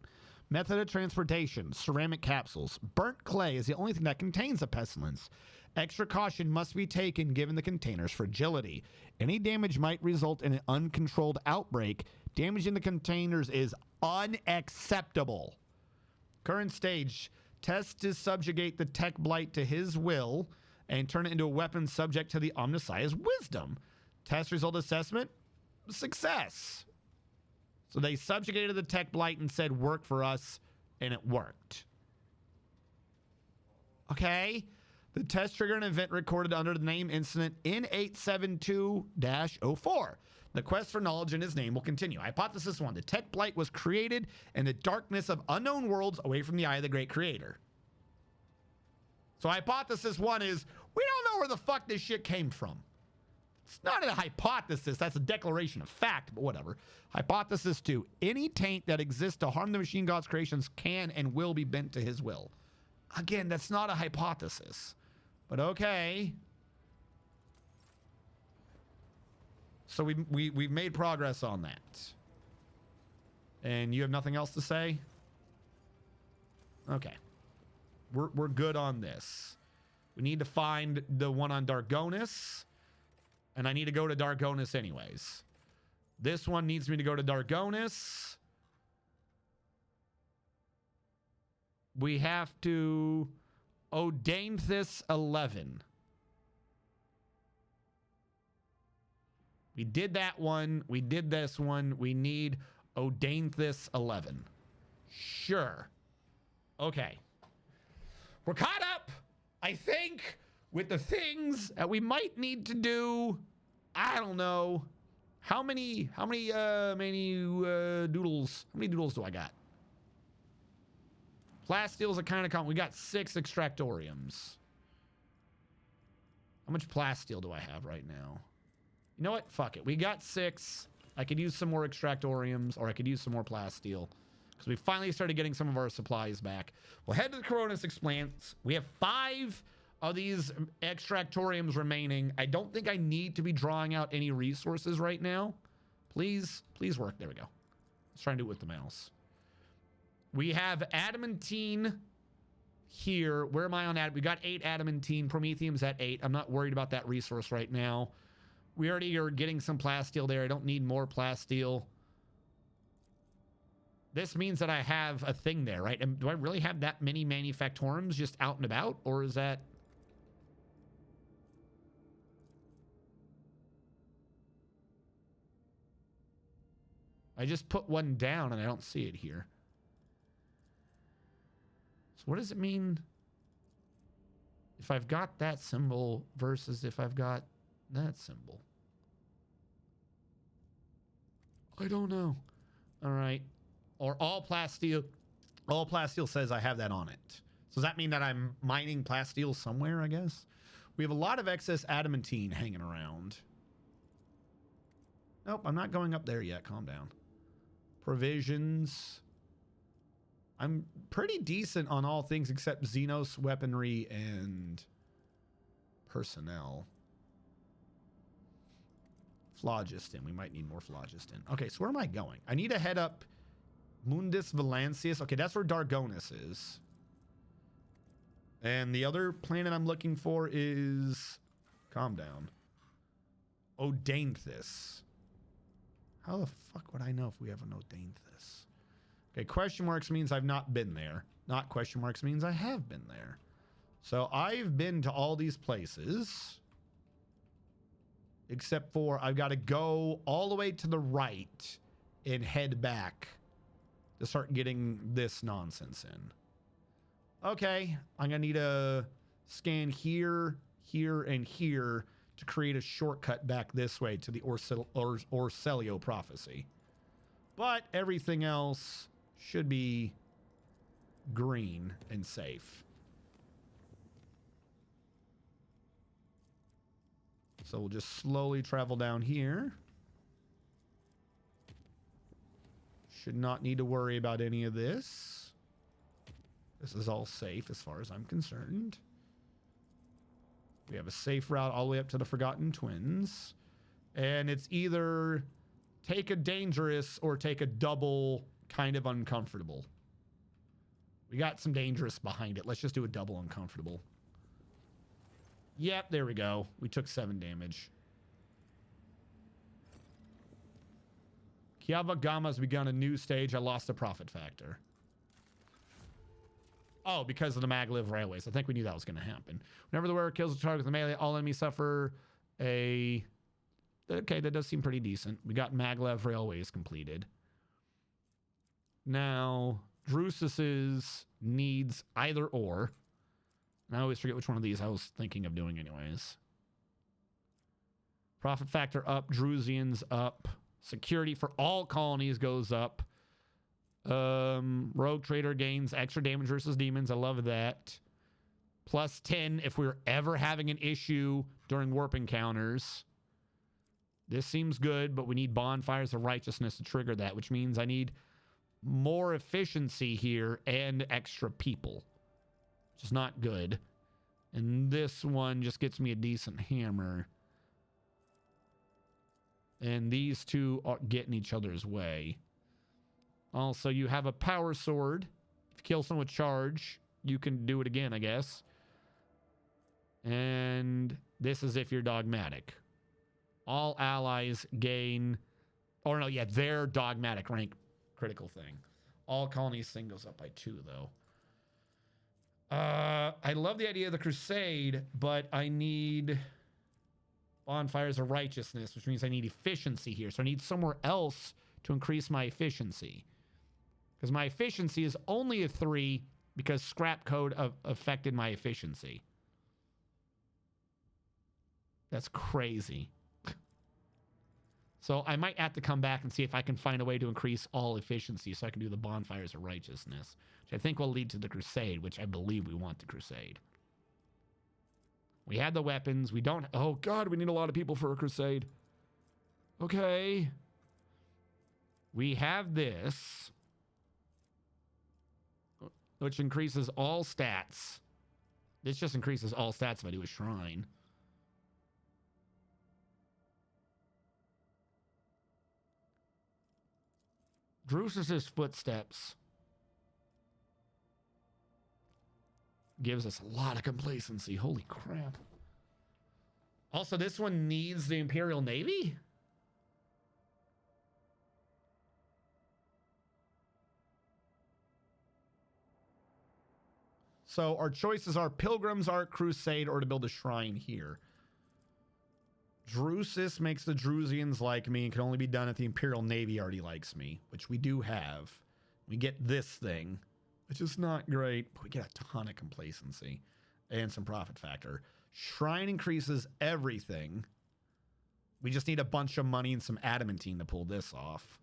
Method of transportation, ceramic capsules. Burnt clay is the only thing that contains the pestilence. Extra caution must be taken given the container's fragility. Any damage might result in an uncontrolled outbreak. Damaging the containers is unacceptable. Current stage, test to subjugate the Tech Blight to his will and turn it into a weapon subject to the Omnissiah's wisdom. Test result assessment, success. So they subjugated the Tech Blight and said, work for us, and it worked. Okay. The test triggered an event recorded under the name incident N872-04. The quest for knowledge in his name will continue. Hypothesis 1. The tech blight was created in the darkness of unknown worlds away from the eye of the great creator. So hypothesis 1 is, we don't know where the fuck this shit came from. It's not a hypothesis. That's a declaration of fact, but whatever. Hypothesis 2. Any taint that exists to harm the machine god's creations can and will be bent to his will. Again, that's not a hypothesis. But okay. So we've made progress on that. And you have nothing else to say? Okay. We're good on this. We need to find the one on Dargonis. And I need to go to Dargonis anyways. This one needs me to go to Dargonis. We have to Odainthus 11. We did that one. We did this one. We need Odainthus 11. Sure. Okay. We're caught up, I think, with the things that we might need to do. I don't know. How many doodles? How many doodles do I got? Plastiles are kind of common. We got 6 extractoriums. How much plasteel do I have right now? You know what? Fuck it. We got 6. I could use some more extractoriums, or I could use some more plasteel, because we finally started getting some of our supplies back. We'll head to the Coronis Expanse. We have 5 of these extractoriums remaining. I don't think I need to be drawing out any resources right now. Please work. There we go. Let's try and do it with the mouse. We have adamantine here. Where am I on that? We got 8 adamantine. Promethium's at 8. I'm not worried about that resource right now. We already are getting some plasteel there. I don't need more plasteel. This means that I have a thing there, right? And do I really have that many manufactorums just out and about? Or is that... I just put one down and I don't see it here. So what does it mean if I've got that symbol versus if I've got that symbol? I don't know. All right. Or all plasteel says I have that on it. So does that mean that I'm mining plasteel somewhere, I guess? We have a lot of excess adamantine hanging around. Nope, I'm not going up there yet. Calm down. Provisions. I'm pretty decent on all things except Xenos weaponry and personnel. Phlogiston. We might need more phlogiston. Okay, so where am I going? I need to head up Mundus Valancius. Okay, that's where Dargonis is. And the other planet I'm looking for is... Calm down. Odainthus. How the fuck would I know if we have an Odainthus? Okay, question marks means I've not been there. Not question marks means I have been there. So I've been to all these places. Except for I've got to go all the way to the right and head back to start getting this nonsense in. Okay, I'm going to need to scan here, here, and here to create a shortcut back this way to the Orselio prophecy. But everything else should be green and safe. So we'll just slowly travel down here. Should not need to worry about any of this. This is all safe as far as I'm concerned. We have a safe route all the way up to the Forgotten Twins. And it's either take a dangerous or take a double kind of uncomfortable. We got some dangerous behind it. Let's just do a double uncomfortable. Yep, there we go. We took 7 damage. Kiava Gama's begun a new stage. I lost the profit factor. Oh, because of the maglev railways. I think we knew that was going to happen. Whenever the wearer kills a target with a melee, all enemies suffer a... Okay, that does seem pretty decent. We got maglev railways completed. Now, Drusus's needs either or. And I always forget which one of these I was thinking of doing anyways. Profit factor up. Drusians up. Security for all colonies goes up. Rogue trader gains extra damage versus demons. I love that. Plus 10 if we're ever having an issue during warp encounters. This seems good, but we need bonfires of righteousness to trigger that, which means I need more efficiency here and extra people, which is not good. And this one just gets me a decent hammer. And these two are getting each other's way. Also, you have a power sword. If you kill someone with charge, you can do it again, I guess. And this is if you're dogmatic. All allies gain... Or no, yeah, their dogmatic rank critical thing. All colonies thing goes up by 2, though. I love the idea of the crusade, but I need bonfires of righteousness, which means I need efficiency here. So I need somewhere else to increase my efficiency. Because my efficiency is only a 3 because scrap code affected my efficiency. That's crazy. So I might have to come back and see if I can find a way to increase all efficiency so I can do the bonfires of righteousness, which I think will lead to the crusade, which I believe we want the crusade. We had the weapons. We don't... Oh, God, we need a lot of people for a crusade. Okay. We have this, which increases all stats. This just increases all stats if I do a shrine. Drusus's footsteps gives us a lot of complacency. Holy crap. Also, this one needs the Imperial Navy? So our choices are Pilgrim's Ark, Crusade, or to build a shrine here. Drusus makes the Drusians like me and can only be done if the Imperial Navy already likes me, which we do have. We get this thing, which is not great, but we get a ton of complacency and some profit factor. Shrine increases everything. We just need a bunch of money and some adamantine to pull this off.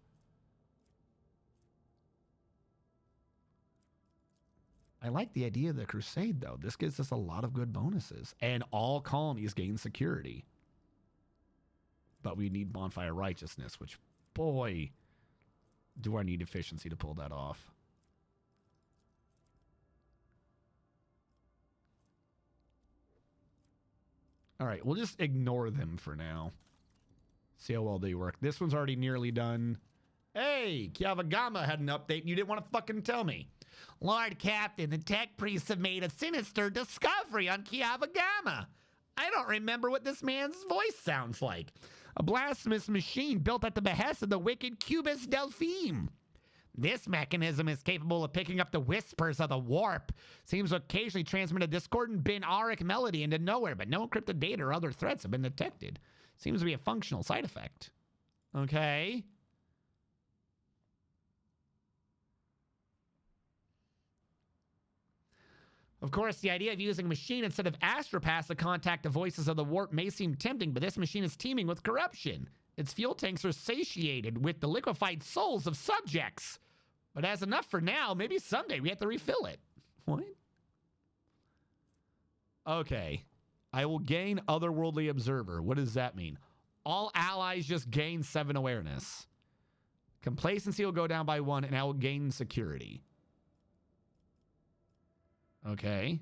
I like the idea of the crusade, though. This gives us a lot of good bonuses, and all colonies gain security. But we need bonfire righteousness, which, boy, do I need efficiency to pull that off. All right, we'll just ignore them for now. See how well they work. This one's already nearly done. Hey, Kiavagama had an update and you didn't want to fucking tell me. Lord Captain, the tech priests have made a sinister discovery on Kiavagama. I don't remember what this man's voice sounds like. A blasphemous machine built at the behest of the wicked Cubus Delphine. This mechanism is capable of picking up the whispers of the warp. Seems to occasionally transmit a discordant binaric melody into nowhere, but no encrypted data or other threats have been detected. Seems to be a functional side effect. Okay. Of course, the idea of using a machine instead of astropaths to contact the voices of the warp may seem tempting, but this machine is teeming with corruption. Its fuel tanks are satiated with the liquefied souls of subjects. But as enough for now, maybe someday we have to refill it. What? Okay. I will gain Otherworldly Observer. What does that mean? All allies just gain 7 awareness. Complacency will go down by 1, and I will gain security. Okay.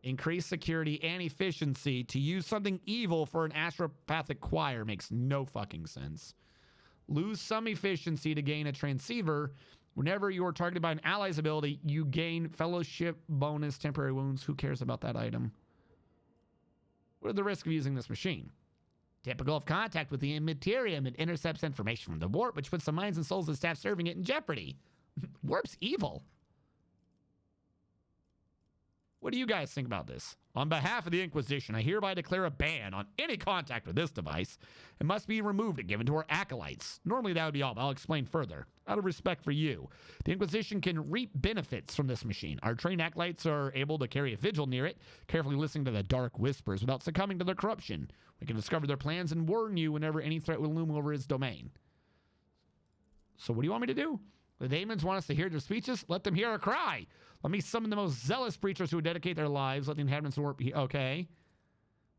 Increase security and efficiency to use something evil for an astropathic choir makes no fucking sense. Lose some efficiency to gain a transceiver. Whenever you are targeted by an ally's ability, you gain fellowship bonus temporary wounds. Who cares about that item? What are the risks of using this machine? Typical of contact with the Immaterium, it intercepts information from the warp, which puts the minds and souls of staff serving it in jeopardy. Warp's evil. What do you guys think about this? On behalf of the Inquisition, I hereby declare a ban on any contact with this device. It must be removed and given to our acolytes. Normally that would be all, but I'll explain further. Out of respect for you, the Inquisition can reap benefits from this machine. Our trained acolytes are able to carry a vigil near it, carefully listening to the dark whispers without succumbing to their corruption. We can discover their plans and warn you whenever any threat will loom over its domain. So what do you want me to do? The demons want us to hear their speeches? Let them hear our cry. Let me summon the most zealous preachers who would dedicate their lives. Let the inhabitants work. Okay.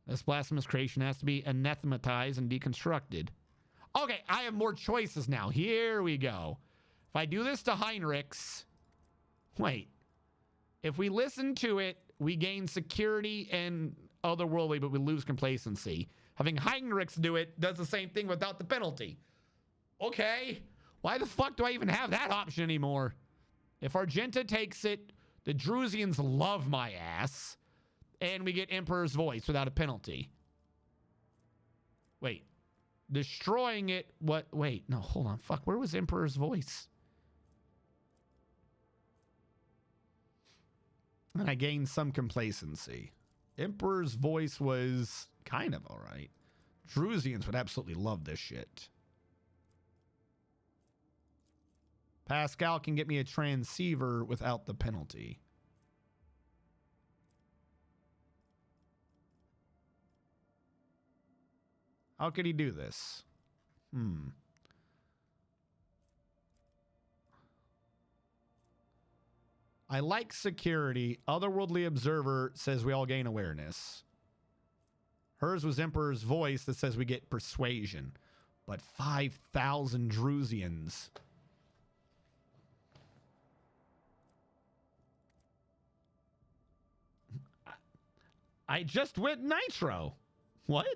This blasphemous creation has to be anathematized and deconstructed. Okay, I have more choices now. Here we go. If I do this to Heinrichs... Wait. If we listen to it, we gain security and otherworldly, but we lose complacency. Having Heinrichs do it does the same thing without the penalty. Okay. Why the fuck do I even have that option anymore? If Argenta takes it, the Drusians love my ass, and we get Emperor's Voice without a penalty. Wait. Destroying it, what? Wait, no, hold on. Fuck, where was Emperor's Voice? And I gained some complacency. Emperor's Voice was kind of all right. Drusians would absolutely love this shit. Pascal can get me a transceiver without the penalty. How could he do this? I like security. Otherworldly Observer says we all gain awareness. Hers was Emperor's Voice that says we get persuasion. But 5,000 Drusians... I just went nitro. What?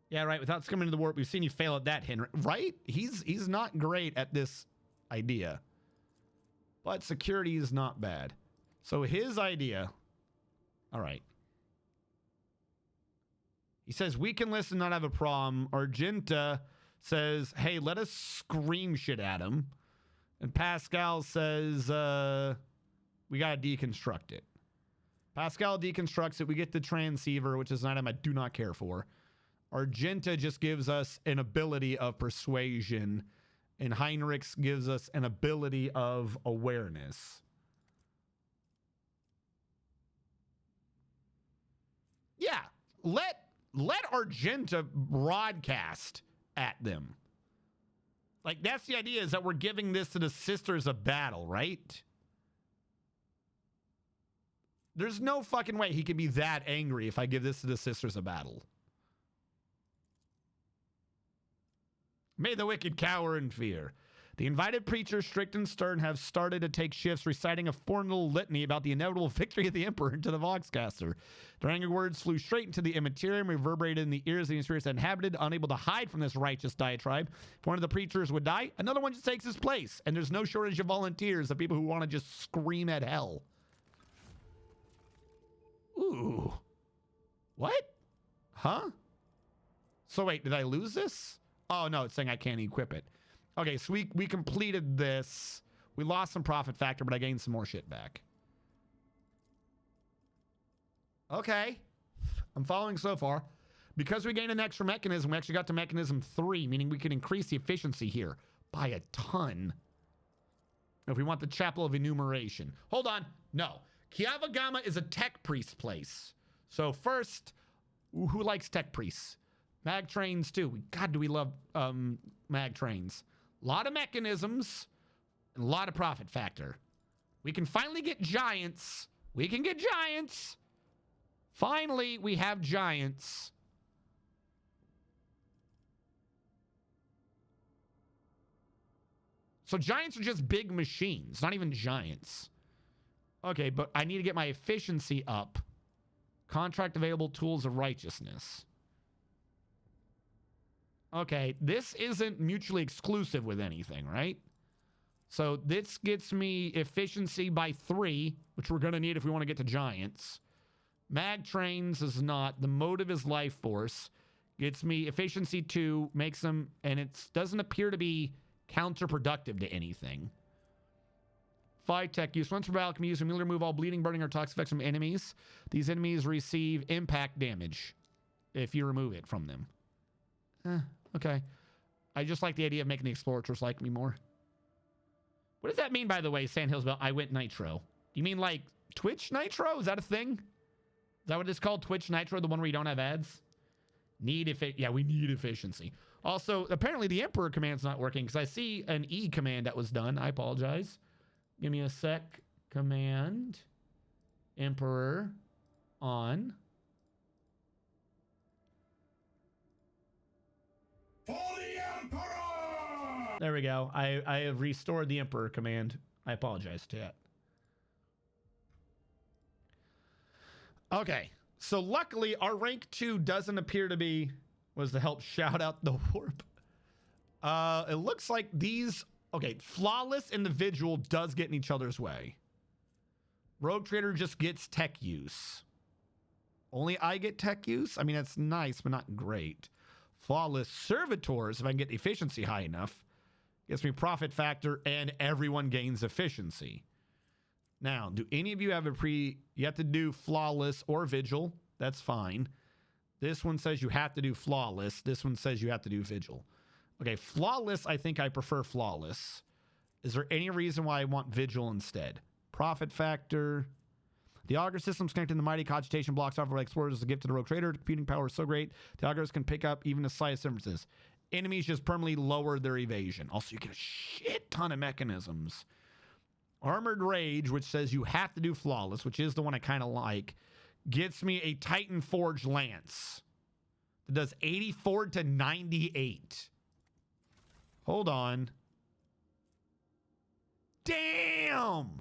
Yeah, right. Without succumbing to the warp, we've seen you fail at that, Henry. Right? He's not great at this idea. But security is not bad. So his idea... All right. He says, we can listen, not have a problem. Argenta says, hey, let us scream shit at him. And Pascal says, we got to deconstruct it. Pascal deconstructs it. We get the transceiver, which is an item I do not care for. Argenta just gives us an ability of persuasion, and Heinrichs gives us an ability of awareness. Yeah, let Argenta broadcast at them. Like, that's the idea, is that we're giving this to the Sisters of Battle, right? There's no fucking way he can be that angry if I give this to the Sisters of Battle. May the wicked cower in fear. The invited preachers, strict and stern, have started to take shifts, reciting a formal litany about the inevitable victory of the Emperor into the Voxcaster. Their angry words flew straight into the immaterium, reverberated in the ears of the spirits inhabited, unable to hide from this righteous diatribe. If one of the preachers would die, another one just takes his place, and there's no shortage of volunteers of people who want to just scream at hell. Ooh. What? Huh? So wait, did I lose this? Oh, no, it's saying I can't equip it. Okay, so we completed this. We lost some profit factor, but I gained some more shit back. Okay. I'm following so far. Because we gained an extra mechanism, we actually got to mechanism 3, meaning we can increase the efficiency here by a ton. If we want the Chapel of Enumeration. Hold on. No. Kiavagama is a tech priest place. So first, who likes tech priests? Mag trains too. God, do we love mag trains. A lot of mechanisms and a lot of profit factor. We can finally get giants. We can get giants. Finally, we have giants. So giants are just big machines, not even giants. Okay, but I need to get my efficiency up. Contract available tools of righteousness. Okay, this isn't mutually exclusive with anything, right? So this gets me efficiency by 3, which we're going to need if we want to get to giants. Mag trains is not. The motive is life force. Gets me efficiency 2, makes them, and it doesn't appear to be counterproductive to anything. Phi tech use. Once per battle, can be used to immediately remove all bleeding, burning, or toxic effects from enemies. These enemies receive impact damage if you remove it from them. Okay. I just like the idea of making the explorers like me more. What does that mean, by the way, Sandhills Bell? I went Nitro. You mean like Twitch Nitro? Is that a thing? Is that what it's called? Twitch Nitro, the one where you don't have ads? Yeah, we need efficiency. Also, apparently the Emperor command's not working because I see an E command that was done. I apologize. Give me a sec. Command. Emperor. On. For the Emperor! There we go. I have restored the Emperor command. I apologize, chat. Okay. So luckily, our rank 2 doesn't appear to be... was to help shout out the warp. It looks like these... Okay, Flawless Individual does get in each other's way. Rogue Trader just gets tech use. Only I get tech use? I mean, that's nice, but not great. Flawless Servitors, if I can get efficiency high enough, gets me profit factor and everyone gains efficiency. Now, do any of you have you have to do Flawless or Vigil? That's fine. This one says you have to do Flawless. This one says you have to do Vigil. Okay, Flawless, I think I prefer Flawless. Is there any reason why I want Vigil instead? Profit factor. The auger system's connected to the mighty cogitation blocks offered by explorers as a gift to the Rogue Trader. The computing power is so great, the augers can pick up even the slightest differences. Enemies just permanently lower their evasion. Also, you get a shit ton of mechanisms. Armored Rage, which says you have to do Flawless, which is the one I kind of like, gets me a Titan Forge Lance. That does 84 to 98. Hold on. Damn!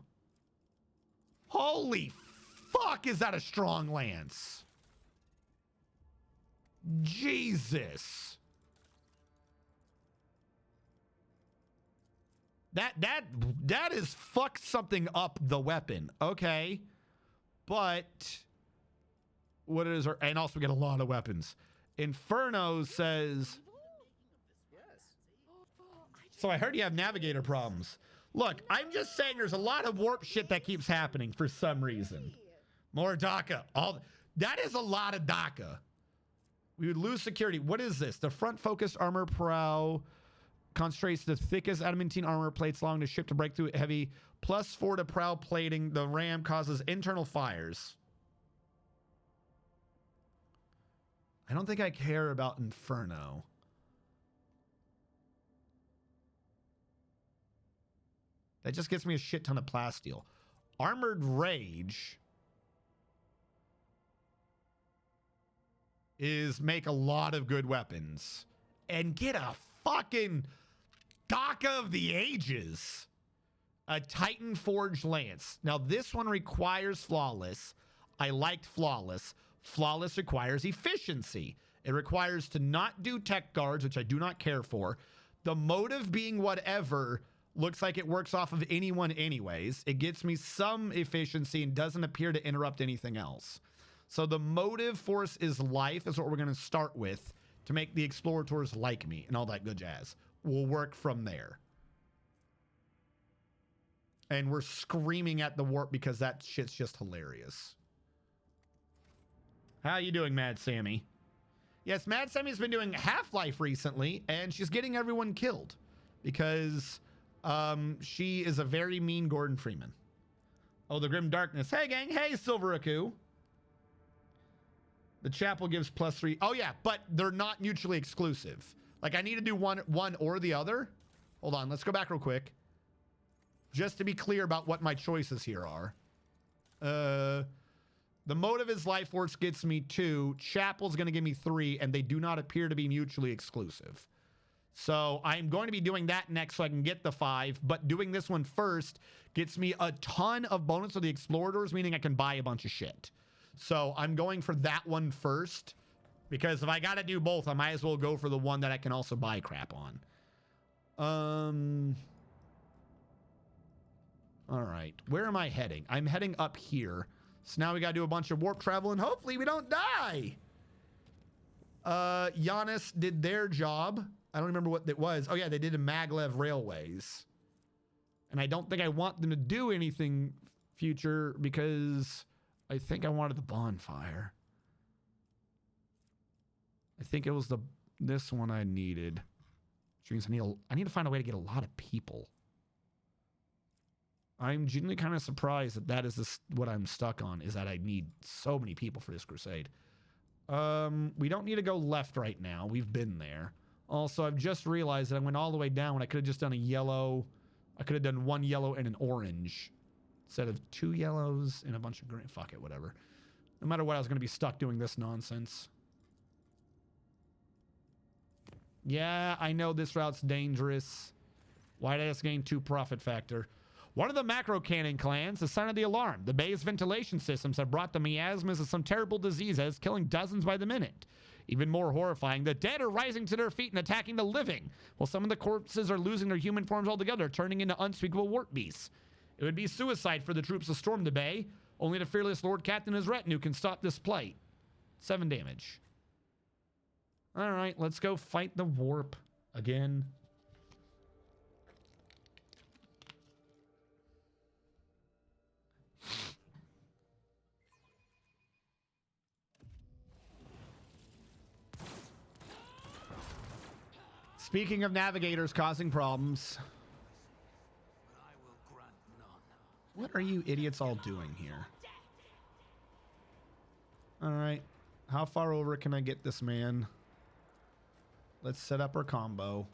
Holy fuck, is that a strong lance? Jesus. That is fucked something up the weapon. Okay. But what is our, and also we get a lot of weapons. Inferno says, so I heard you have navigator problems. Look, I'm just saying there's a lot of warp shit that keeps happening for some reason. More DACA. That is a lot of DACA. We would lose security. What is this? The front focused armor prow concentrates the thickest adamantine armor plates allowing the ship to break through heavy. +4 to prow plating. The ram causes internal fires. I don't think I care about Inferno. That just gets me a shit ton of plasteel. Armored Rage is make a lot of good weapons and get a fucking DACA of the Ages. A Titan Forge Lance. Now this one requires Flawless. I liked Flawless. Flawless requires efficiency. It requires to not do tech guards, which I do not care for. The motive being whatever looks like it works off of anyone anyways. It gets me some efficiency and doesn't appear to interrupt anything else. So the motive force is life is what we're going to start with to make the explorators like me and all that good jazz. We'll work from there. And we're screaming at the warp because that shit's just hilarious. How you doing, Mad Sammy? Yes, Mad Sammy's been doing Half-Life recently, and she's getting everyone killed because she is a very mean Gordon Freeman. Oh, the Grim Darkness. Hey, gang. Hey, Silver Aku. The chapel gives +3. Oh, yeah, but they're not mutually exclusive. Like, I need to do one or the other. Hold on. Let's go back real quick. Just to be clear about what my choices here are. The motive is life force gets me 2. Chapel's going to give me 3, and they do not appear to be mutually exclusive. So I'm going to be doing that next so I can get the 5, but doing this one first gets me a ton of bonus of the explorators, meaning I can buy a bunch of shit. So I'm going for that one first because if I got to do both, I might as well go for the one that I can also buy crap on. All right. Where am I heading? I'm heading up here. So now we got to do a bunch of warp travel and hopefully we don't die. Giannis did their job. I don't remember what it was. Oh, yeah, they did a Maglev Railways. And I don't think I want them to do anything future because I think I wanted the bonfire. I think it was this one I needed. Which means I need to find a way to get a lot of people. I'm genuinely kind of surprised that is what I'm stuck on, is that I need so many people for this crusade. We don't need to go left right now. We've been there. Also, I've just realized that I went all the way down when I could have just done a yellow. I could have done one yellow and an orange instead of 2 yellows and a bunch of green. Fuck it, whatever. No matter what, I was going to be stuck doing this nonsense. Yeah, I know this route's dangerous. Why did I just gain 2 profit factor? One of the macro cannon clans has sounded the alarm. The bay's ventilation systems have brought the miasmas of some terrible diseases, killing dozens by the minute. Even more horrifying, the dead are rising to their feet and attacking the living, while some of the corpses are losing their human forms altogether, turning into unspeakable warp beasts. It would be suicide for the troops to storm the bay. Only the fearless Lord Captain and his retinue can stop this plight. 7 damage. All right, let's go fight the warp again. Speaking of navigators causing problems, what are you idiots all doing here? All right, how far over can I get this man? Let's set up our combo.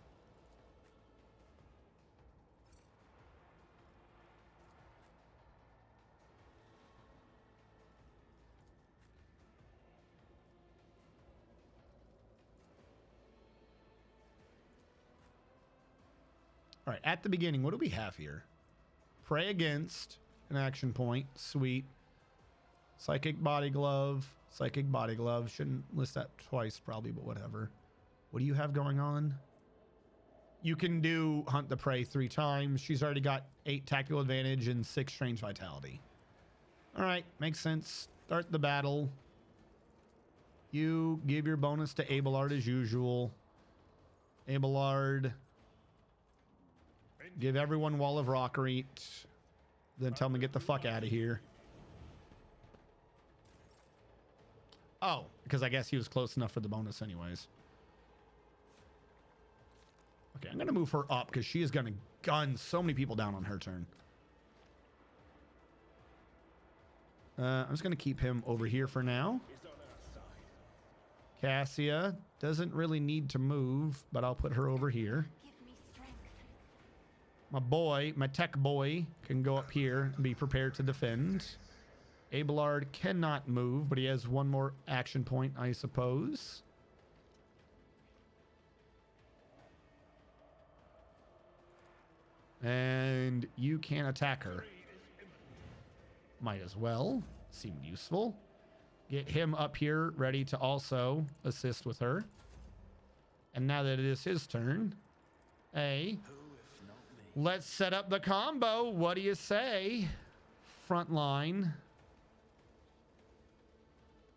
All right, at the beginning, what do we have here? Pray against an action point. Sweet. Psychic body glove. Psychic body glove. Shouldn't list that twice probably, but whatever. What do you have going on? You can do Hunt the Prey 3 times. She's already got 8 tactical advantage and 6 strange vitality. All right, makes sense. Start the battle. You give your bonus to Abelard as usual. Abelard. Give everyone Wall of Rockrete. Then tell them to get the fuck out of here. Oh, because I guess he was close enough for the bonus anyways. Okay, I'm going to move her up because she is going to gun so many people down on her turn. I'm just going to keep him over here for now. Cassia doesn't really need to move, but I'll put her over here. My boy, my tech boy, can go up here and be prepared to defend. Abelard cannot move, but he has 1 more action point, I suppose. And you can attack her. Might as well. Seemed useful. Get him up here, ready to also assist with her. And now that it is his turn, let's set up the combo. What do you say? Front line.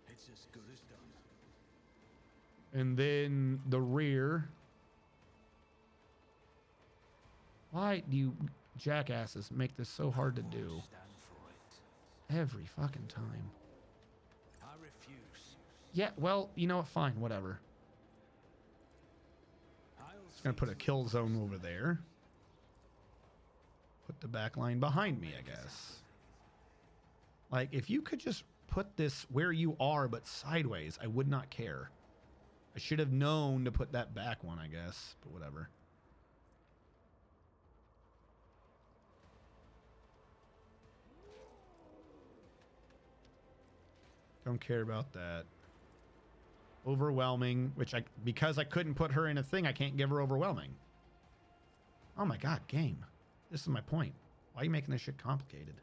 It's as good as done. And then the rear. Why do you jackasses make this so hard to do? Stand for it. Every fucking time. I refuse. Yeah, well, you know what? Fine, whatever. Just gonna put a kill zone over there. Put the back line behind me, I guess. Like, if you could just put this where you are, but sideways, I would not care. I should have known to put that back one, I guess, but whatever. Don't care about that. Overwhelming, which because I couldn't put her in a thing, I can't give her overwhelming. Oh my god, game. This is my point. Why are you making this shit complicated?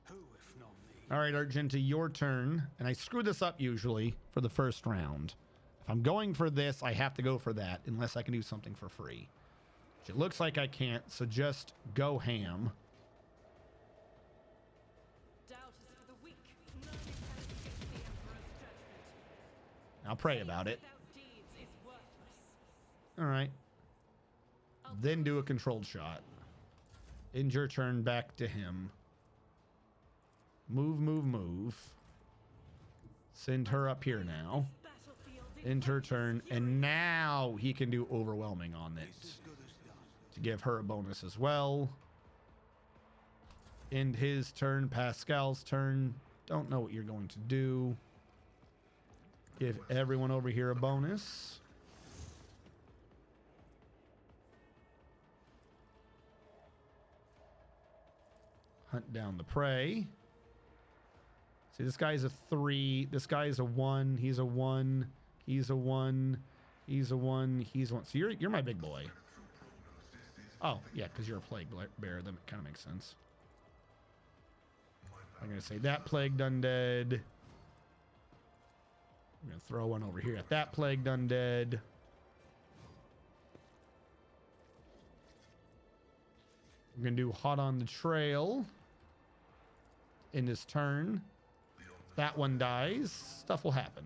Who, if not me? All right, Argenta, your turn. And I screw this up usually for the first round. If I'm going for this, I have to go for that unless I can do something for free. Which it looks like I can't, so just go ham. Doubt is for the weak. None can escape the Emperor's judgment. I'll pray about it. Without deeds is worthless. All right. Then do a controlled shot. End your turn, back to him. Move, move, move. Send her up here now. End her turn, and now he can do overwhelming on it to give her a bonus as well. End his turn, Pascal's turn. Don't know what you're going to do. Give everyone over here a bonus. Hunt down the prey. See, this guy's a 3. This guy's a 1. He's a 1. He's a 1. He's a 1. He's 1. So you're my big boy. Oh, yeah, because you're a plague bear. That kind of makes sense. I'm going to say that plagued undead. I'm going to throw one over here at that plagued undead. I'm going to do hot on the trail. In his turn. That one dies. Stuff will happen.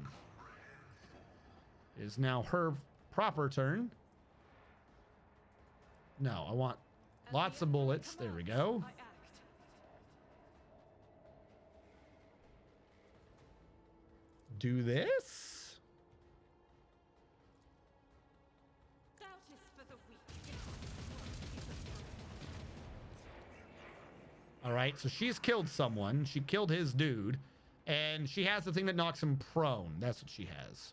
It is now her proper turn. No, I want lots of bullets. There we go. Do this. All right, so she's killed someone. She killed his dude. And she has the thing that knocks him prone. That's what she has.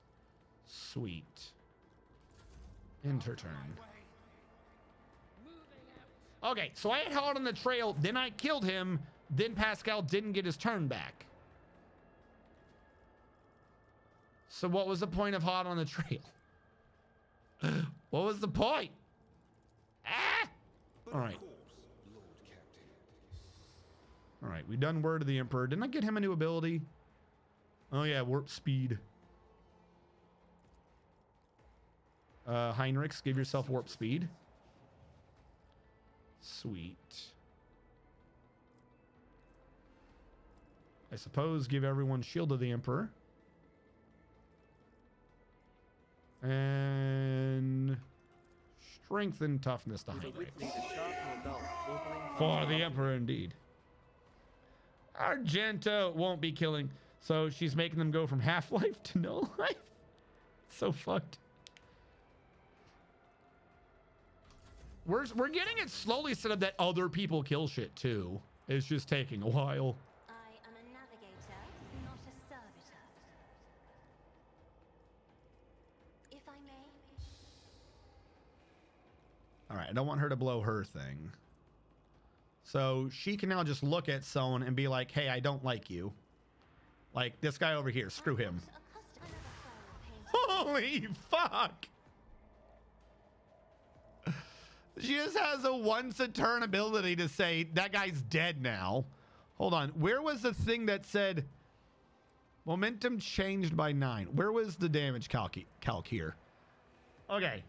Sweet. End her turn. Okay, so I had hot on the trail, then I killed him, then Pascal didn't get his turn back. So what was the point of hot on the trail? What was the point? Ah! All right. All right, we done Word of the Emperor. Didn't I get him a new ability? Oh yeah, warp speed. Heinrichs, give yourself warp speed. Sweet. I suppose give everyone Shield of the Emperor. And strength and toughness to Heinrichs. For the Emperor indeed. Argento won't be killing. So she's making them go from half-life to no life. So fucked. We're getting it slowly set up that other people kill shit too. It's just taking a while. I am a navigator, not a servitor. If I may. All right, I don't want her to blow her thing. So she can now just look at someone and be like, hey, I don't like you. Like this guy over here, screw him. Holy fuck. She just has a once a turn ability to say that guy's dead now. Hold on. Where was the thing that said momentum changed by 9? Where was the damage calc here? Okay.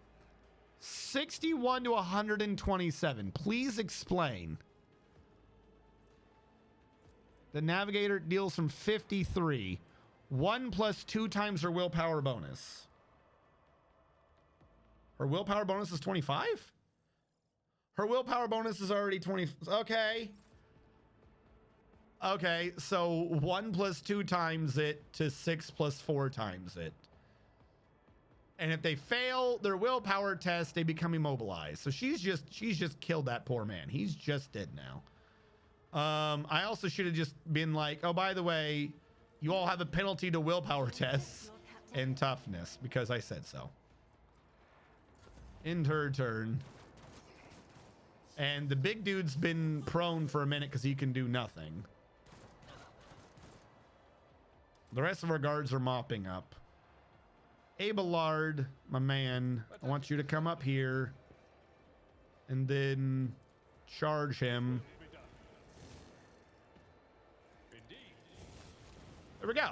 61 to 127. Please explain. The navigator deals from 53. 1 plus 2 times her willpower bonus. Her willpower bonus is 25? Her willpower bonus is already 20. Okay. Okay, so 1 plus 2 times it to 6 plus 4 times it. And if they fail their willpower test, they become immobilized. So she's just killed that poor man. He's just dead now. I also should have just been like, oh, by the way, you all have a penalty to willpower tests and toughness because I said so. End her turn. And the big dude's been prone for a minute because he can do nothing. The rest of our guards are mopping up. Abelard, my man, I want you to come up here and then charge him. There we go.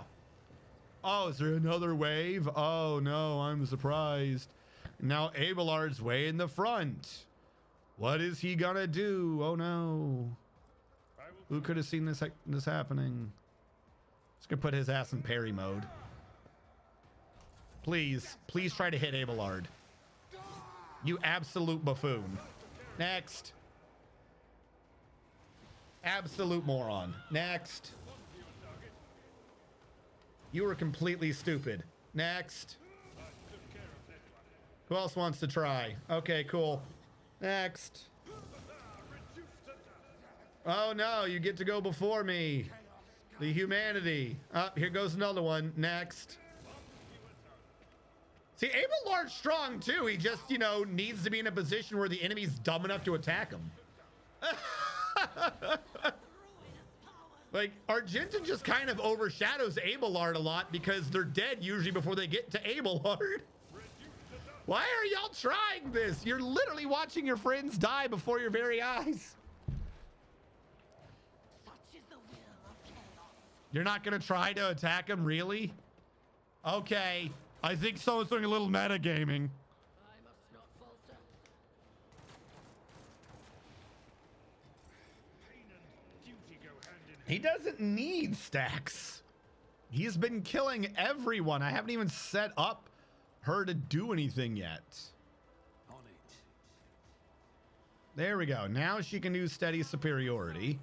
Oh, is there another wave? Oh no, I'm surprised. Now Abelard's way in the front. What is he gonna do? Oh no. Who could have seen this happening? Just gonna put his ass in parry mode. Please try to hit Abelard. You absolute buffoon. Next. Absolute moron. Next. You were completely stupid. Next. Who else wants to try? Okay, cool. Next. Oh no, you get to go before me. The humanity. Here goes another one. Next. See, Abelard's strong too. He just, you know, needs to be in a position where the enemy's dumb enough to attack him. Like, Argenta just kind of overshadows Abelard a lot because they're dead usually before they get to Abelard. Why are y'all trying this? You're literally watching your friends die before your very eyes. You're not gonna try to attack him, really? Okay, I think someone's doing a little metagaming. He doesn't need stacks. He's been killing everyone. I haven't even set up her to do anything yet. On it. There we go. Now she can do steady superiority.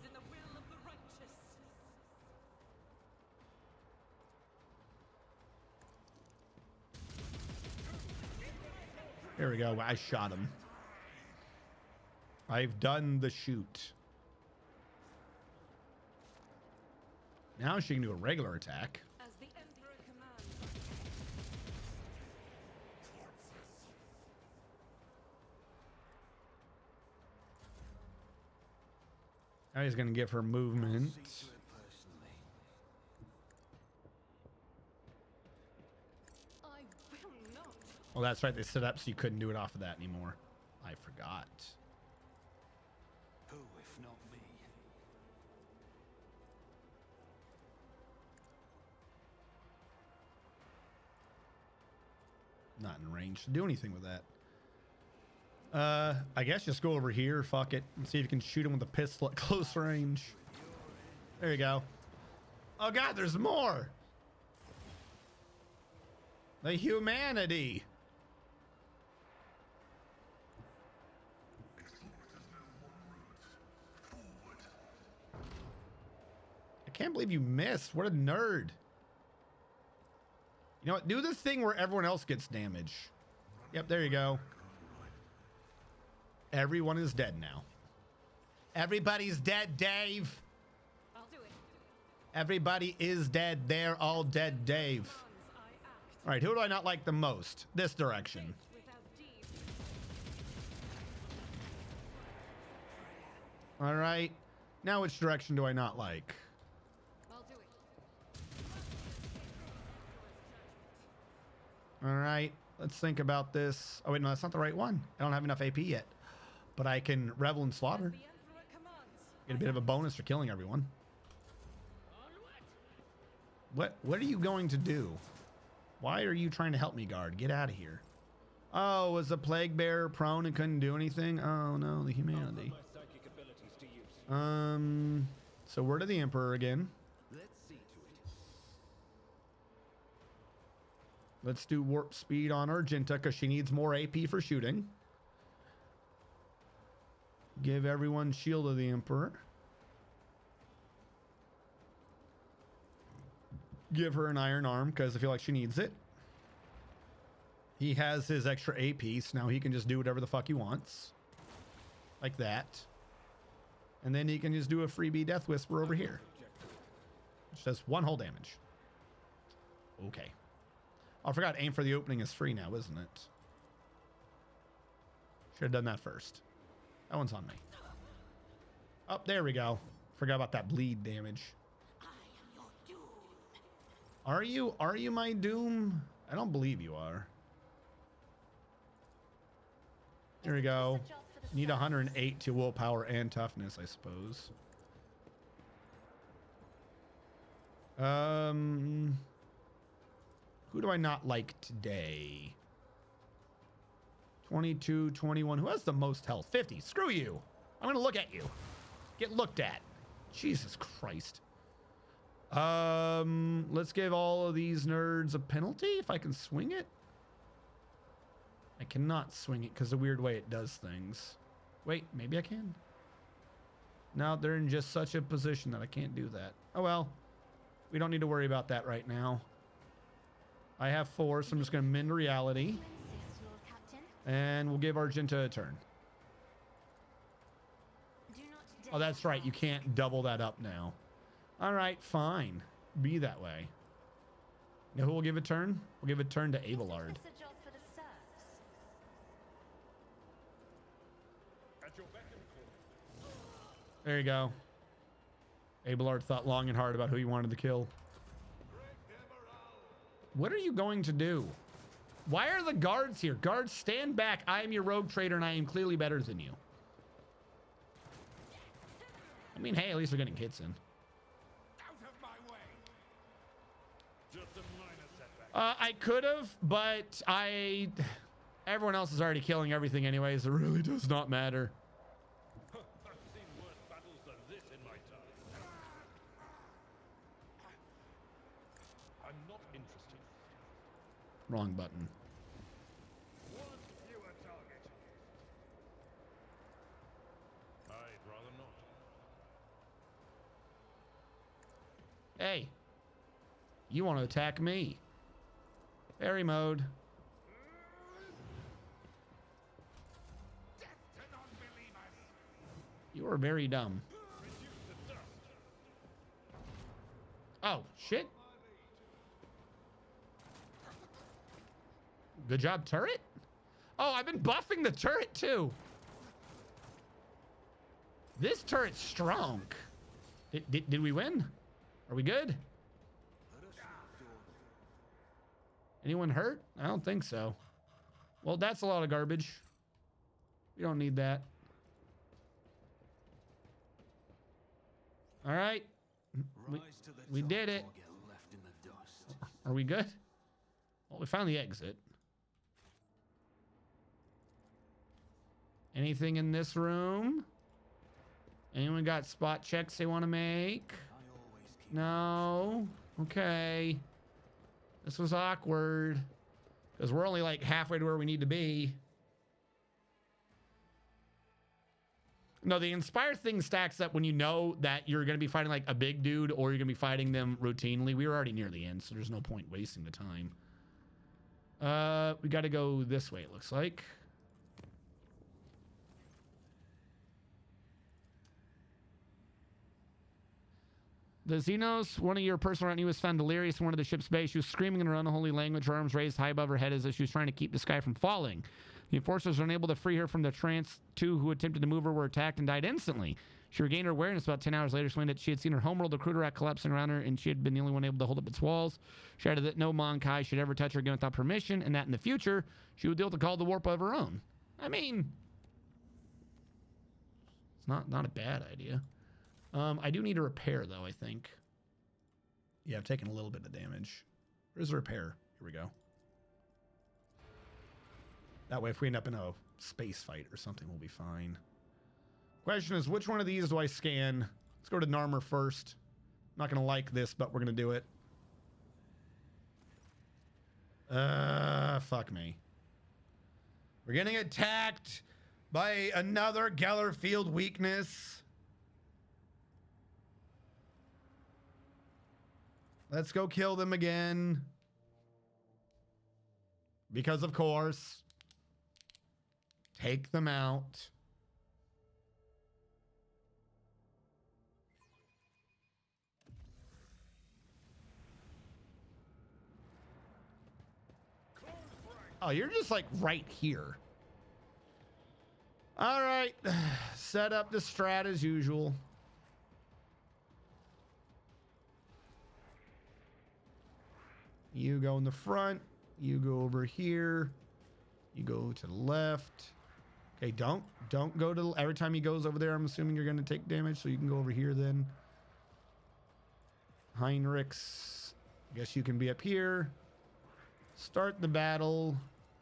There we go. I shot him. I've done the shoot. Now she can do a regular attack. As the Emperor commands. Now he's going to give her movement. See to it personally. I will not. Oh, that's right. They set up so you couldn't do it off of that anymore. I forgot. Who, if not me? Not in range to do anything with that. I guess just go over here. Fuck it. And see if you can shoot him with a pistol at close range. There you go. Oh God, there's more. The humanity. I can't believe you missed. What a nerd. You know what? Do this thing where everyone else gets damage. Yep, there you go. Everyone is dead now. Everybody's dead, Dave. I'll do it. Everybody is dead. They're all dead, Dave. I act. All right, who do I not like the most? This direction. Without deed. All right. Now which direction do I not like? I'll do it. All right. Let's think about this. Oh, wait, no, that's not the right one. I don't have enough AP yet. But I can revel and slaughter. The Emperor commands. Get a bit of a bonus for killing everyone. What are you going to do? Why are you trying to help me, guard? Get out of here. Oh, was the plague bearer prone and couldn't do anything? Oh no, the humanity. So we're to the Emperor again. Let's see to it. Let's do warp speed on Argenta because she needs more AP for shooting. Give everyone shield of the Emperor. Give her an iron arm because I feel like she needs it. He has his extra AP, so now he can just do whatever the fuck he wants. Like that. And then he can just do a freebie Death Whisper over here. Which does 1 whole damage. Okay. Oh, I forgot aim for the opening is free now, isn't it? Should have done that first. That one's on me. Oh, there we go. Forgot about that bleed damage. Are you my doom? I don't believe you are. There we go. Need 108 to willpower and toughness, I suppose. Who do I not like today? 22, 21. Who has the most health? 50. Screw you. I'm going to look at you. Get looked at. Jesus Christ. Let's give all of these nerds a penalty if I can swing it. I cannot swing it because of the weird way it does things. Wait, maybe I can. No, they're in just such a position that I can't do that. Oh well. We don't need to worry about that right now. I have 4, so I'm just going to mend reality. You insist, Lord Captain. And we'll give Argenta a turn. Do not Oh, that's right. You can't double that up now. All right, fine. Be that way. Now who will give a turn? We'll give a turn to Abelard. Is this a job for the serfs? There you go. Abelard thought long and hard about who he wanted to kill. What are you going to do? Why are the guards here? Guards, stand back. I am your rogue trader and I am clearly better than you. I mean, hey, at least we're getting hits in. Out of my way. Just a minor setback. I could have, but everyone else is already killing everything anyways. It really does not matter. I've seen worse battles than this in my time. I'm not interested. Wrong button. One fewer target. I'd rather not. Hey, you want to attack me? Fairy mode. Death to non-believers. You are very dumb. Reduce to dust. Oh, shit. Good job, turret. Oh, I've been buffing the turret too. This turret's strong. Did we win? Are we good? Anyone hurt? I don't think so. Well, that's a lot of garbage. We don't need that. All right. We did it. Left in the dust. Are we good? Well, we found the exit. Anything in this room? Anyone got spot checks they want to make? No? Okay. This was awkward. Because we're only like halfway to where we need to be. No, the Inspire thing stacks up when you know that you're going to be fighting like a big dude or you're going to be fighting them routinely. We were already near the end, so there's no point wasting the time. We got to go this way, it looks like. The Xenos, one of your personal retinue, was found delirious in one of the ship's bay. She was screaming in her unholy language, her arms raised high above her head as if she was trying to keep the sky from falling. The enforcers were unable to free her from the trance. 2 who attempted to move her were attacked and died instantly. She regained her awareness about 10 hours later. She learned that she had seen her homeworld, the Cruderak, collapsing around her, and she had been the only one able to hold up its walls. She added that no Monkai should ever touch her again without permission, and that in the future, she would deal with the call to warp of her own. I mean, it's not a bad idea. I do need a repair, though, I think. Yeah, I've taken a little bit of damage. Where's the repair? Here we go. That way, if we end up in a space fight or something, we'll be fine. Question is, which one of these do I scan? Let's go to Narmer first. I'm not going to like this, but we're going to do it. Fuck me. We're getting attacked by another Gellerfield weakness. Let's go kill them again. Because, of course. Take them out. Oh, you're just like right here. All right. Set up the strat as usual. You go in the front. You go over here. You go to the left. Okay, don't go to... Every time he goes over there, I'm assuming you're going to take damage, so you can go over here then. Heinrichs. I guess you can be up here. Start the battle.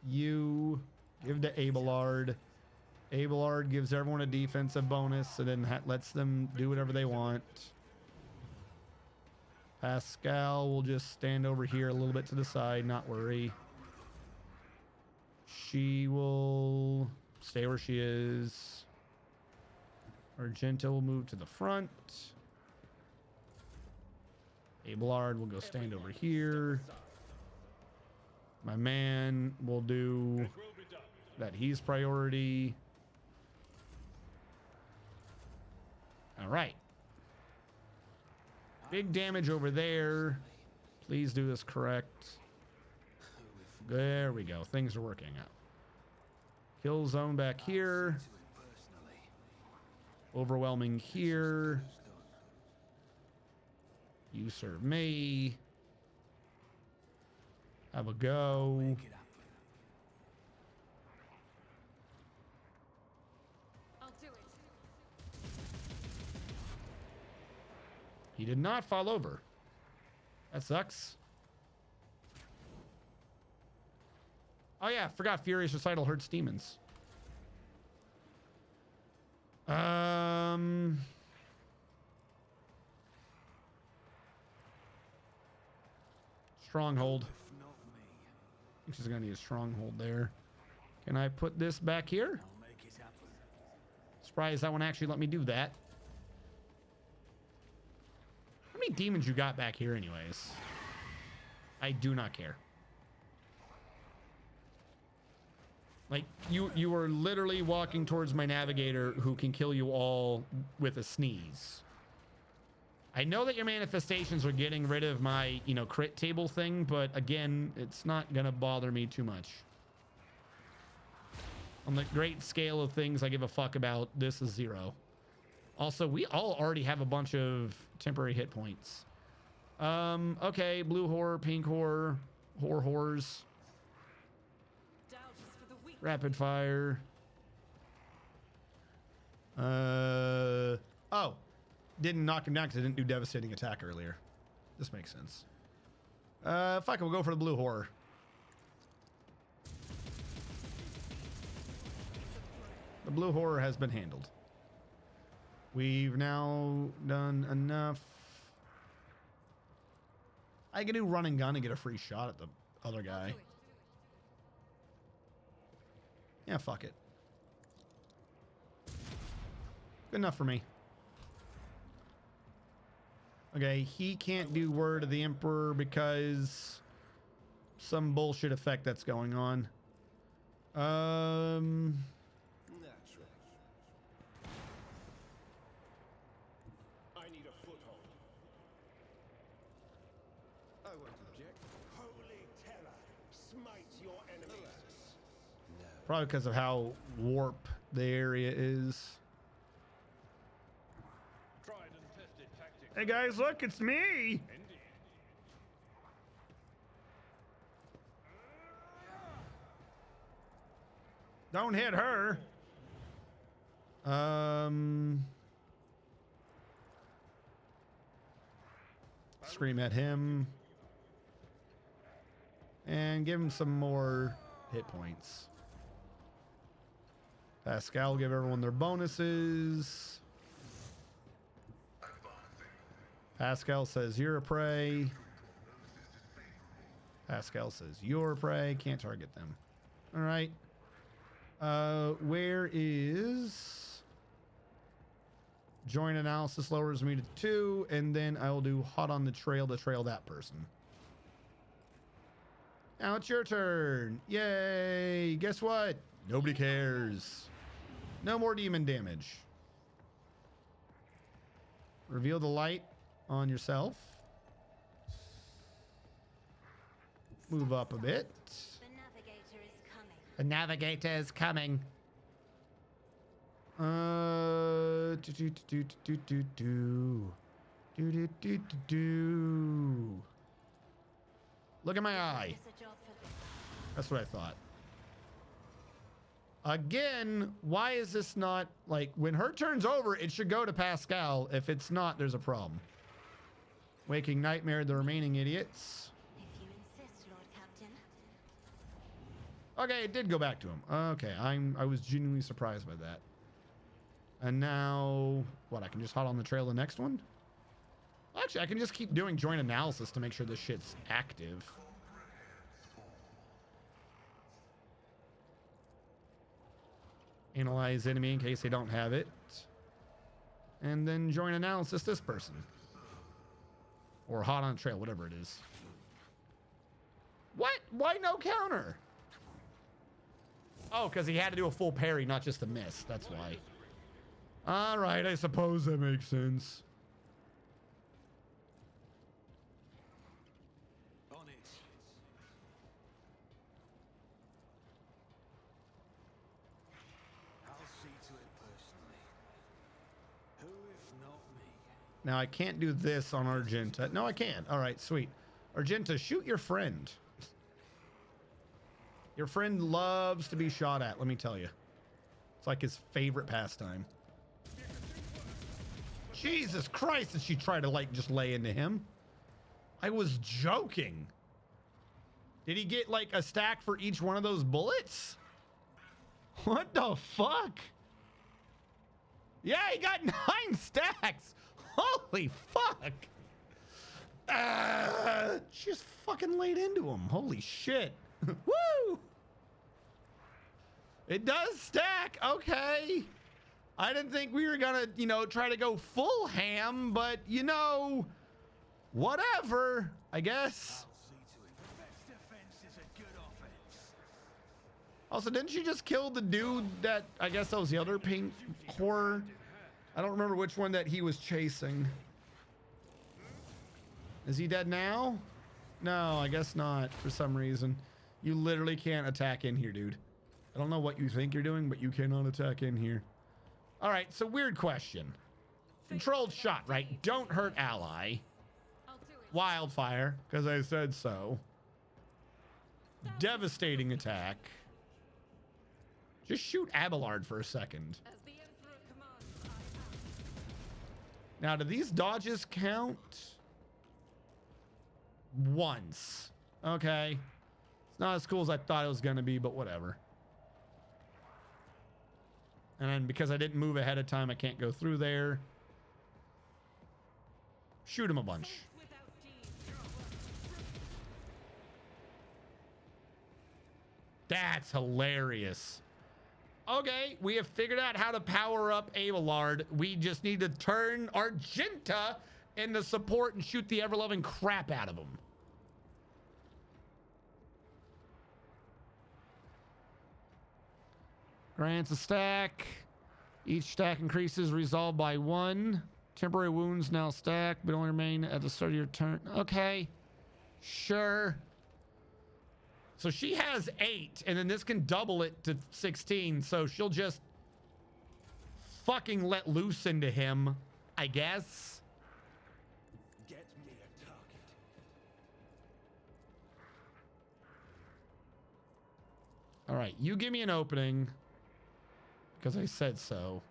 You give to Abelard. Abelard gives everyone a defensive bonus and then lets them do whatever they want. Pascal will just stand over here a little bit to the side, not worry. She will stay where she is. Argenta will move to the front. Abelard will go stand over here. My man will do that. He's priority. All right. Big damage over there. Please do this correct. There we go. Things are working out. Kill zone back here. Overwhelming here. You serve me. Have a go. I'll do it. He did not fall over. That sucks. Oh yeah, forgot Furious Recital hurts demons. Stronghold. I think she's gonna need a stronghold there. Can I put this back here? Surprised that one actually let me do that. How many demons you got back here anyways? I do not care. Like, you were literally walking towards my navigator who can kill you all with a sneeze. I know that your manifestations are getting rid of my, crit table thing, but again, it's not gonna bother me too much. On the great scale of things I give a fuck about, this is 0. Also, we all already have a bunch of temporary hit points. Okay, blue whore, pink whore, whores. Doubt is for the weak. Rapid fire. Oh. Didn't knock him down because I didn't do devastating attack earlier. This makes sense. Fuck it, we'll go for the blue horror. The blue horror has been handled. We've now done enough. I can do run and gun and get a free shot at the other guy. Yeah, fuck it. Good enough for me. Okay, he can't do Word of the Emperor because some bullshit effect that's going on. Natural. I need a foothold. I won't object. Holy terror, smite your enemies. Probably because of how warp the area is. Tried and tested tactics. Hey guys, look, it's me! Indeed. Don't hit her. Scream at him. And give him some more hit points. Pascal, give everyone their bonuses. Pascal says you're a prey. Pascal says you're a prey. Can't target them. All right. Where is join analysis lowers me to 2, and then I will do hot on the trail to trail that person. Now it's your turn. Yay! Guess what? Nobody cares. No more demon damage. Reveal the light on yourself. Move up a bit. The navigator is coming. The navigator is coming. Look at my eye. There's a job for this. That's what I thought. Again, why is this not like when her turn's over? It should go to Pascal. If it's not, there's a problem. Waking Nightmare, the remaining idiots. If you insist, Lord Captain. Okay, it did go back to him. Okay, I was genuinely surprised by that. And now, what? I can just hot on the trail the next one? Actually, I can just keep doing joint analysis to make sure this shit's active. Analyze enemy in case they don't have it. And then join analysis this person. Or hot on trail, whatever it is. What? Why no counter? Oh, because he had to do a full parry, not just a miss. That's why. All right, I suppose that makes sense. On it. I'll see to it personally. Who if not me? Now, I can't do this on Argenta. No, I can. All right, sweet. Argenta, shoot your friend. Your friend loves to be shot at, let me tell you. It's like his favorite pastime. Jesus Christ, did she try to, like, just lay into him? I was joking. Did he get, like, a stack for each one of those bullets? What the fuck? Yeah, he got 9 stacks. Holy fuck. She just fucking laid into him. Holy shit. Woo! It does stack. Okay. I didn't think we were gonna, you know, try to go full ham, but, you know, whatever, I guess. I'll see to it. The best defense is a good offense. Also, didn't she just kill the dude that, I guess that was the other pink horror? I don't remember which one that he was chasing. Is he dead now? No, I guess not for some reason. You literally can't attack in here, dude. I don't know what you think you're doing, but you cannot attack in here. All right, so weird question. Controlled shot, right? Don't hurt ally. I'll do it. Wildfire, because I said so. Devastating attack. Just shoot Abelard for a second. As the Emperor commands, I am. Now, do these dodges count? Once. Okay. It's not as cool as I thought it was going to be, but whatever. And then because I didn't move ahead of time, I can't go through there. Shoot him a bunch. Without deeds. That's hilarious. Okay, we have figured out how to power up Abelard. We just need to turn Argenta into support and shoot the ever-loving crap out of him. Grants a stack. Each stack increases resolve by 1. Temporary wounds now stack, but only remain at the start of your turn. Okay. Sure. So she has 8, and then this can double it to 16. So she'll just fucking let loose into him, I guess. Get me a target. All right, you give me an opening because I said so.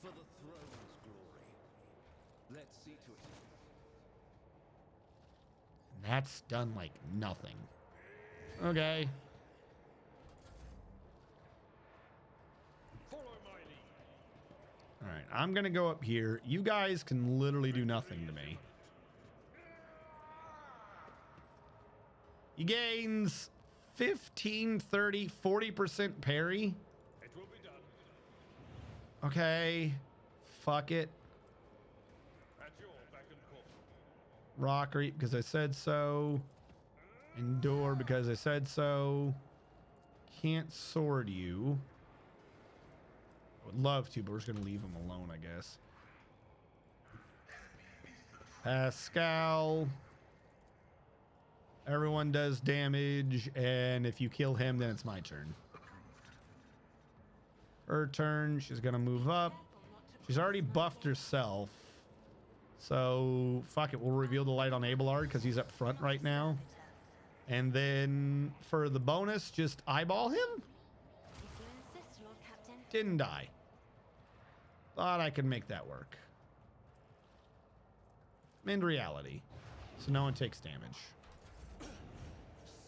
For the throne's glory. Let's see to it. And that's done like nothing. Okay. Follow my lead. All right, I'm going to go up here. You guys can literally do nothing to me. He gains 15, 30, 40% parry. It will be done. Okay. Fuck it. At your beck and call. Rock Reap because I said so. Endure because I said so. Can't sword you. Would love to, but we're just going to leave him alone, I guess. Pascal. Everyone does damage, and if you kill him, then it's my turn. Her turn, she's gonna move up. She's already buffed herself. So, fuck it, we'll reveal the light on Abelard because he's up front right now. And then, for the bonus, just eyeball him? If you insist, Lord Captain. Didn't die. Thought I could make that work. In reality. So no one takes damage.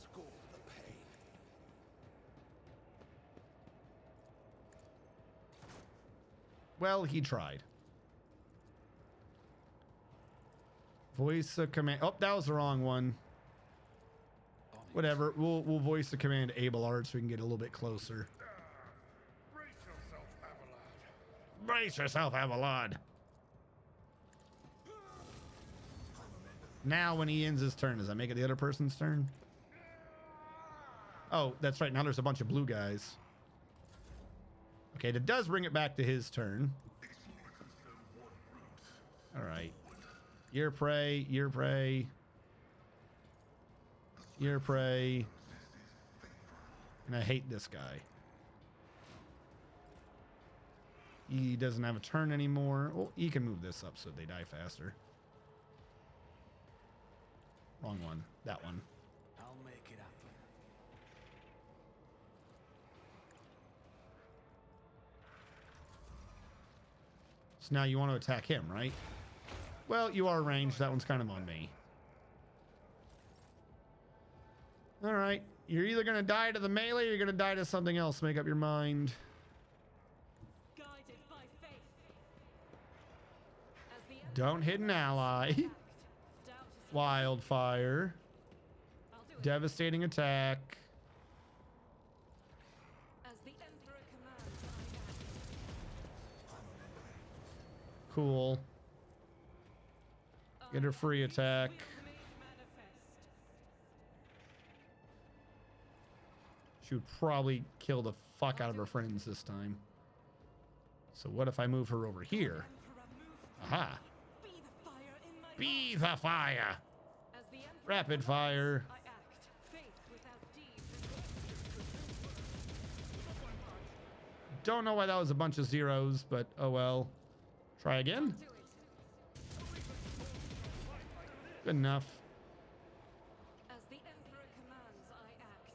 Score the pain. Well, he tried. Voice a command. Oh, that was the wrong one. Whatever. We'll voice the command Abelard so we can get a little bit closer. Brace yourself, Abelard. Brace yourself, Avalon. Now when he ends his turn, does that make it the other person's turn? Oh, that's right. Now there's a bunch of blue guys. Okay, that does bring it back to his turn. All right. Your prey, your prey. Your prey. And I hate this guy. He doesn't have a turn anymore. Oh, he can move this up so they die faster. Wrong one. That one. I'll make it happen. So now you want to attack him, right? Well, you are ranged. That one's kind of on me. All right. You're either going to die to the melee or you're going to die to something else. Make up your mind. Guided by faith. As the Don't hit an ally. doubt is Wildfire. I'll do it. Devastating attack. As the Emperor commands, I act. Cool. Get her free attack. Will made manifest. She would probably kill the fuck out of her friends this time. So what if I move her over here? Emperor, move. Aha. Be the fire in my Be the fire. As the Emperor Rapid fire. I act. Faith without deeds. Don't know why that was a bunch of zeros, but oh well. Try again. Do it. Good enough. As the Emperor commands, I act.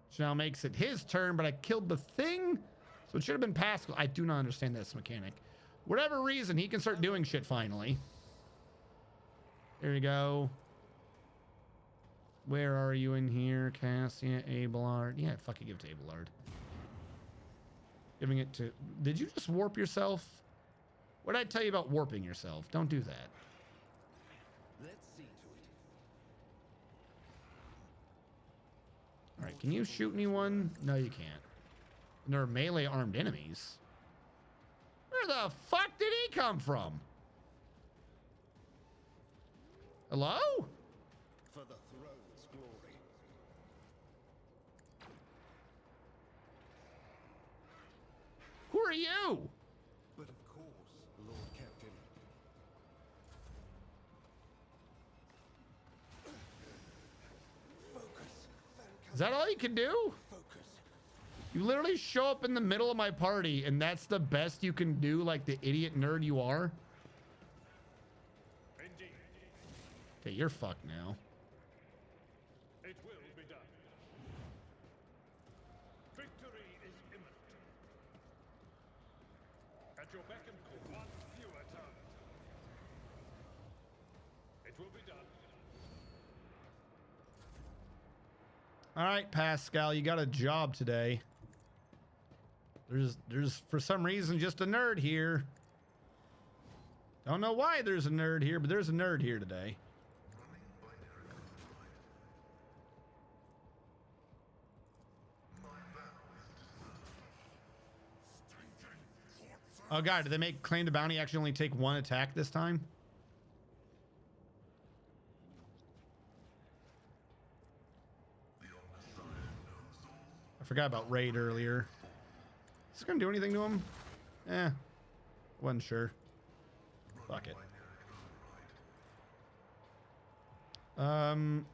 Which now makes it his turn, but I killed the thing? So it should have been Pascal. I do not understand this mechanic. Whatever reason, he can start doing shit finally. There you go. Where are you in here? Cassia, Abelard. Yeah, fucking give it to Abelard. Giving it to... Did you just warp yourself? What did I tell you about warping yourself? Don't do that. Let's see to it. All right, can you shoot anyone? No, you can't. And there are melee armed enemies. Where the fuck did he come from? Hello? For the throne's glory. Who are you? But of course, Lord Captain. Focus. Is that all you can do? Focus. You literally show up in the middle of my party and that's the best you can do like the idiot nerd you are? Indeed, Okay, you're fucked now. it will be done. Victory is imminent. At your beck and call, one fewer turn. It will be done. All right, Pascal, you got a job today. There's for some reason just a nerd here. Don't know why there's a nerd here, but there's a nerd here today. Oh god, did they make claim to bounty actually only take one attack this time? I forgot about raid earlier. Is this gonna do anything to him? Eh, wasn't sure. Fuck it.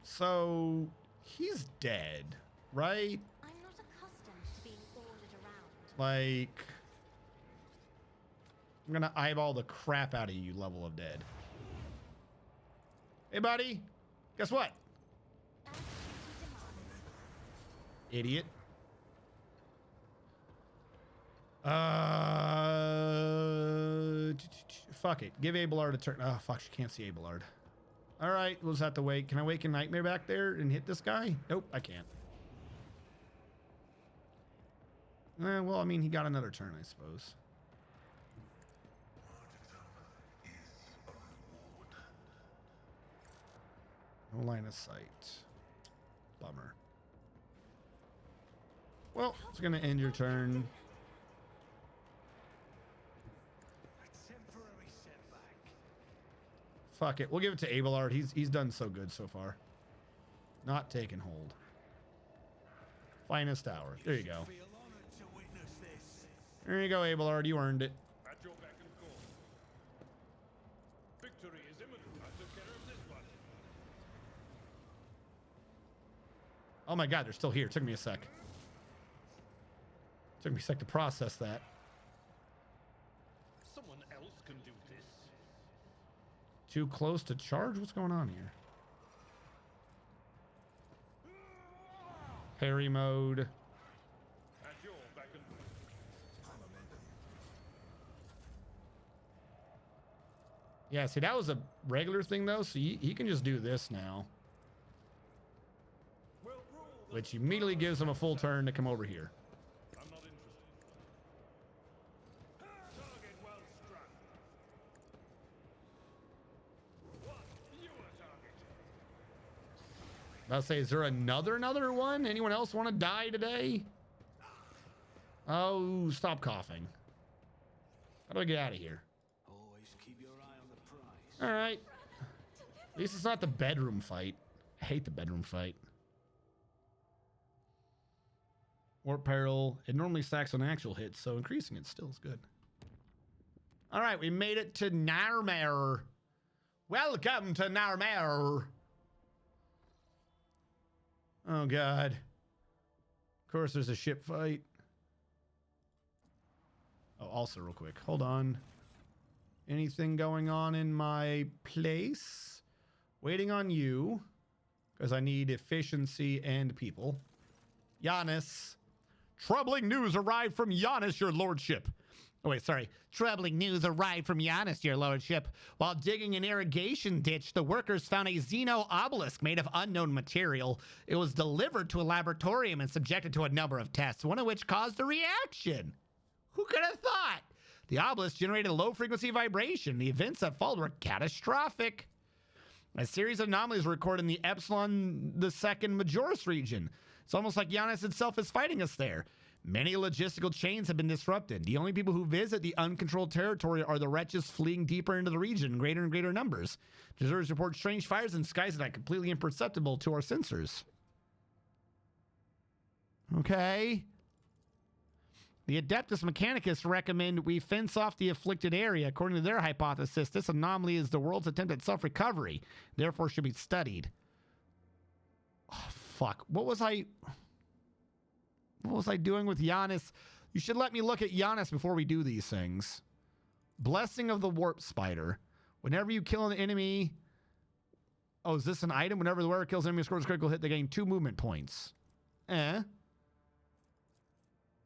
So he's dead, right? I'm not accustomed to being ordered around. Like, I'm gonna eyeball the crap out of you, level of dead. Hey, buddy. Guess what? As duty demands. Idiot. Fuck it. Give Abelard a turn. Oh, fuck. She can't see Abelard. All right. We'll just have to wait. Can I wake a Nightmare back there and hit this guy? Nope, I can't. Well, I mean, he got another turn, I suppose. No line of sight. Bummer. Well, it's going to end your turn. Fuck it. We'll give it to Abelard. He's done so good so far. Not taking hold. Finest hour. There you go. Feel honored to witness this. There you go, Abelard. You earned it. At your beck and call. Victory is imminent. I took care of this one. Oh my god, they're still here. Took me a sec. Took me a sec to process that. Someone else can do this. Too close to charge? What's going on here? Parry mode. At your beck and call. Yeah, see, that was a regular thing, though, so he can just do this now. We'll rule the Which immediately gives him a full turn to come over here. I'm not interested. Target well struck. What? You a target. I'll say, is there another one? Anyone else want to die today? Oh, stop coughing. How do I get out of here? Always keep your eye on the prize. All right. At least it's not the bedroom fight. I hate the bedroom fight. Warp peril. It normally stacks on actual hits, so increasing it still is good. All right, we made it to Narmer. Welcome to Narmer. Oh, God. Of course, there's a ship fight. Oh, also, real quick. Hold on. Anything going on in my place? Waiting on you. Because I need efficiency and people. Giannis. Troubling news arrived from Giannis, your lordship. Oh, wait, sorry. Troubling news arrived from Giannis, your lordship. While digging an irrigation ditch, the workers found a Xeno obelisk made of unknown material. It was delivered to a laboratorium and subjected to a number of tests, one of which caused a reaction. Who could have thought? The obelisk generated a low-frequency vibration. The events that followed were catastrophic. A series of anomalies were recorded in the Epsilon II Majoris region. It's almost like Giannis itself is fighting us there. Many logistical chains have been disrupted. The only people who visit the uncontrolled territory are the wretches fleeing deeper into the region in greater and greater numbers. Deserters report strange fires in skies that are completely imperceptible to our sensors. Okay. The Adeptus Mechanicus recommend we fence off the afflicted area. According to their hypothesis, this anomaly is the world's attempt at self-recovery, therefore should be studied. Oh, fuck. What was I doing with Giannis? You should let me look at Giannis before we do these things. Blessing of the Warp Spider. Whenever you kill an enemy... Oh, is this an item? Whenever the wearer kills an enemy, scores a critical hit, they gain 2 movement points.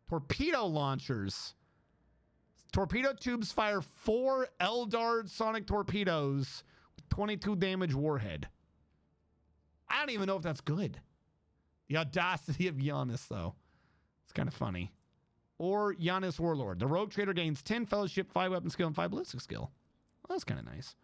Torpedo launchers. Torpedo tubes fire 4 Eldard sonic torpedoes with 22 damage warhead. I don't even know if that's good. The audacity of Giannis, though. It's kind of funny. Or Giannis Warlord. The rogue trader gains 10 fellowship, 5 weapon skill, and 5 ballistic skill. Well, that's kind of nice.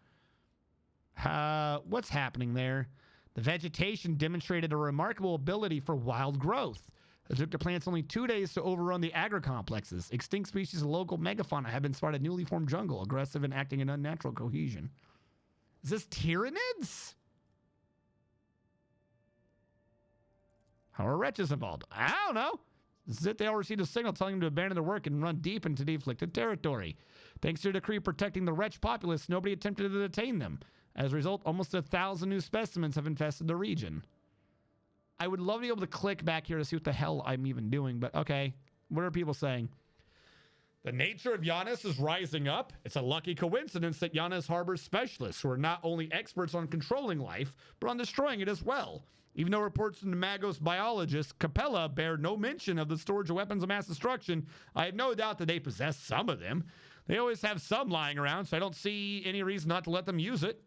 What's happening there? The vegetation demonstrated a remarkable ability for wild growth. It took the plants only 2 days to overrun the agri-complexes. Extinct species of local megafauna have been spotted in newly formed jungle, aggressive and acting in unnatural cohesion. Is this Tyranids? How are wretches involved? I don't know. This is it. They all received a signal telling them to abandon their work and run deep into the afflicted territory. Thanks to a decree protecting the wretch populace, nobody attempted to detain them. As a result, almost 1,000 new specimens have infested the region. I would love to be able to click back here to see what the hell I'm even doing, but okay. What are people saying? The nature of Giannis is rising up. It's a lucky coincidence that Giannis harbors specialists who are not only experts on controlling life, but on destroying it as well. Even though reports from the Magos biologist Capella bear no mention of the storage of weapons of mass destruction, I have no doubt that they possess some of them. They always have some lying around, so I don't see any reason not to let them use it.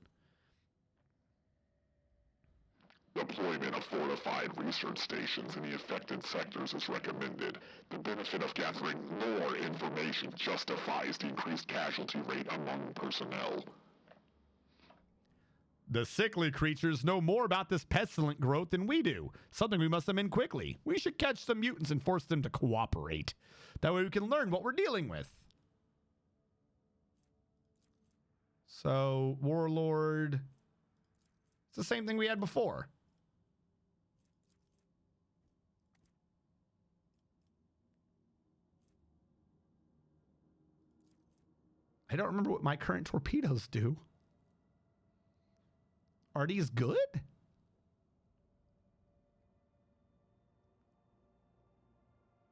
Deployment of fortified research stations in the affected sectors is recommended. The benefit of gathering more information justifies the increased casualty rate among personnel. The sickly creatures know more about this pestilent growth than we do, something we must amend quickly. We should catch some mutants and force them to cooperate. That way we can learn what we're dealing with. So, Warlord. It's the same thing we had before. I don't remember what my current torpedoes do. Are these good?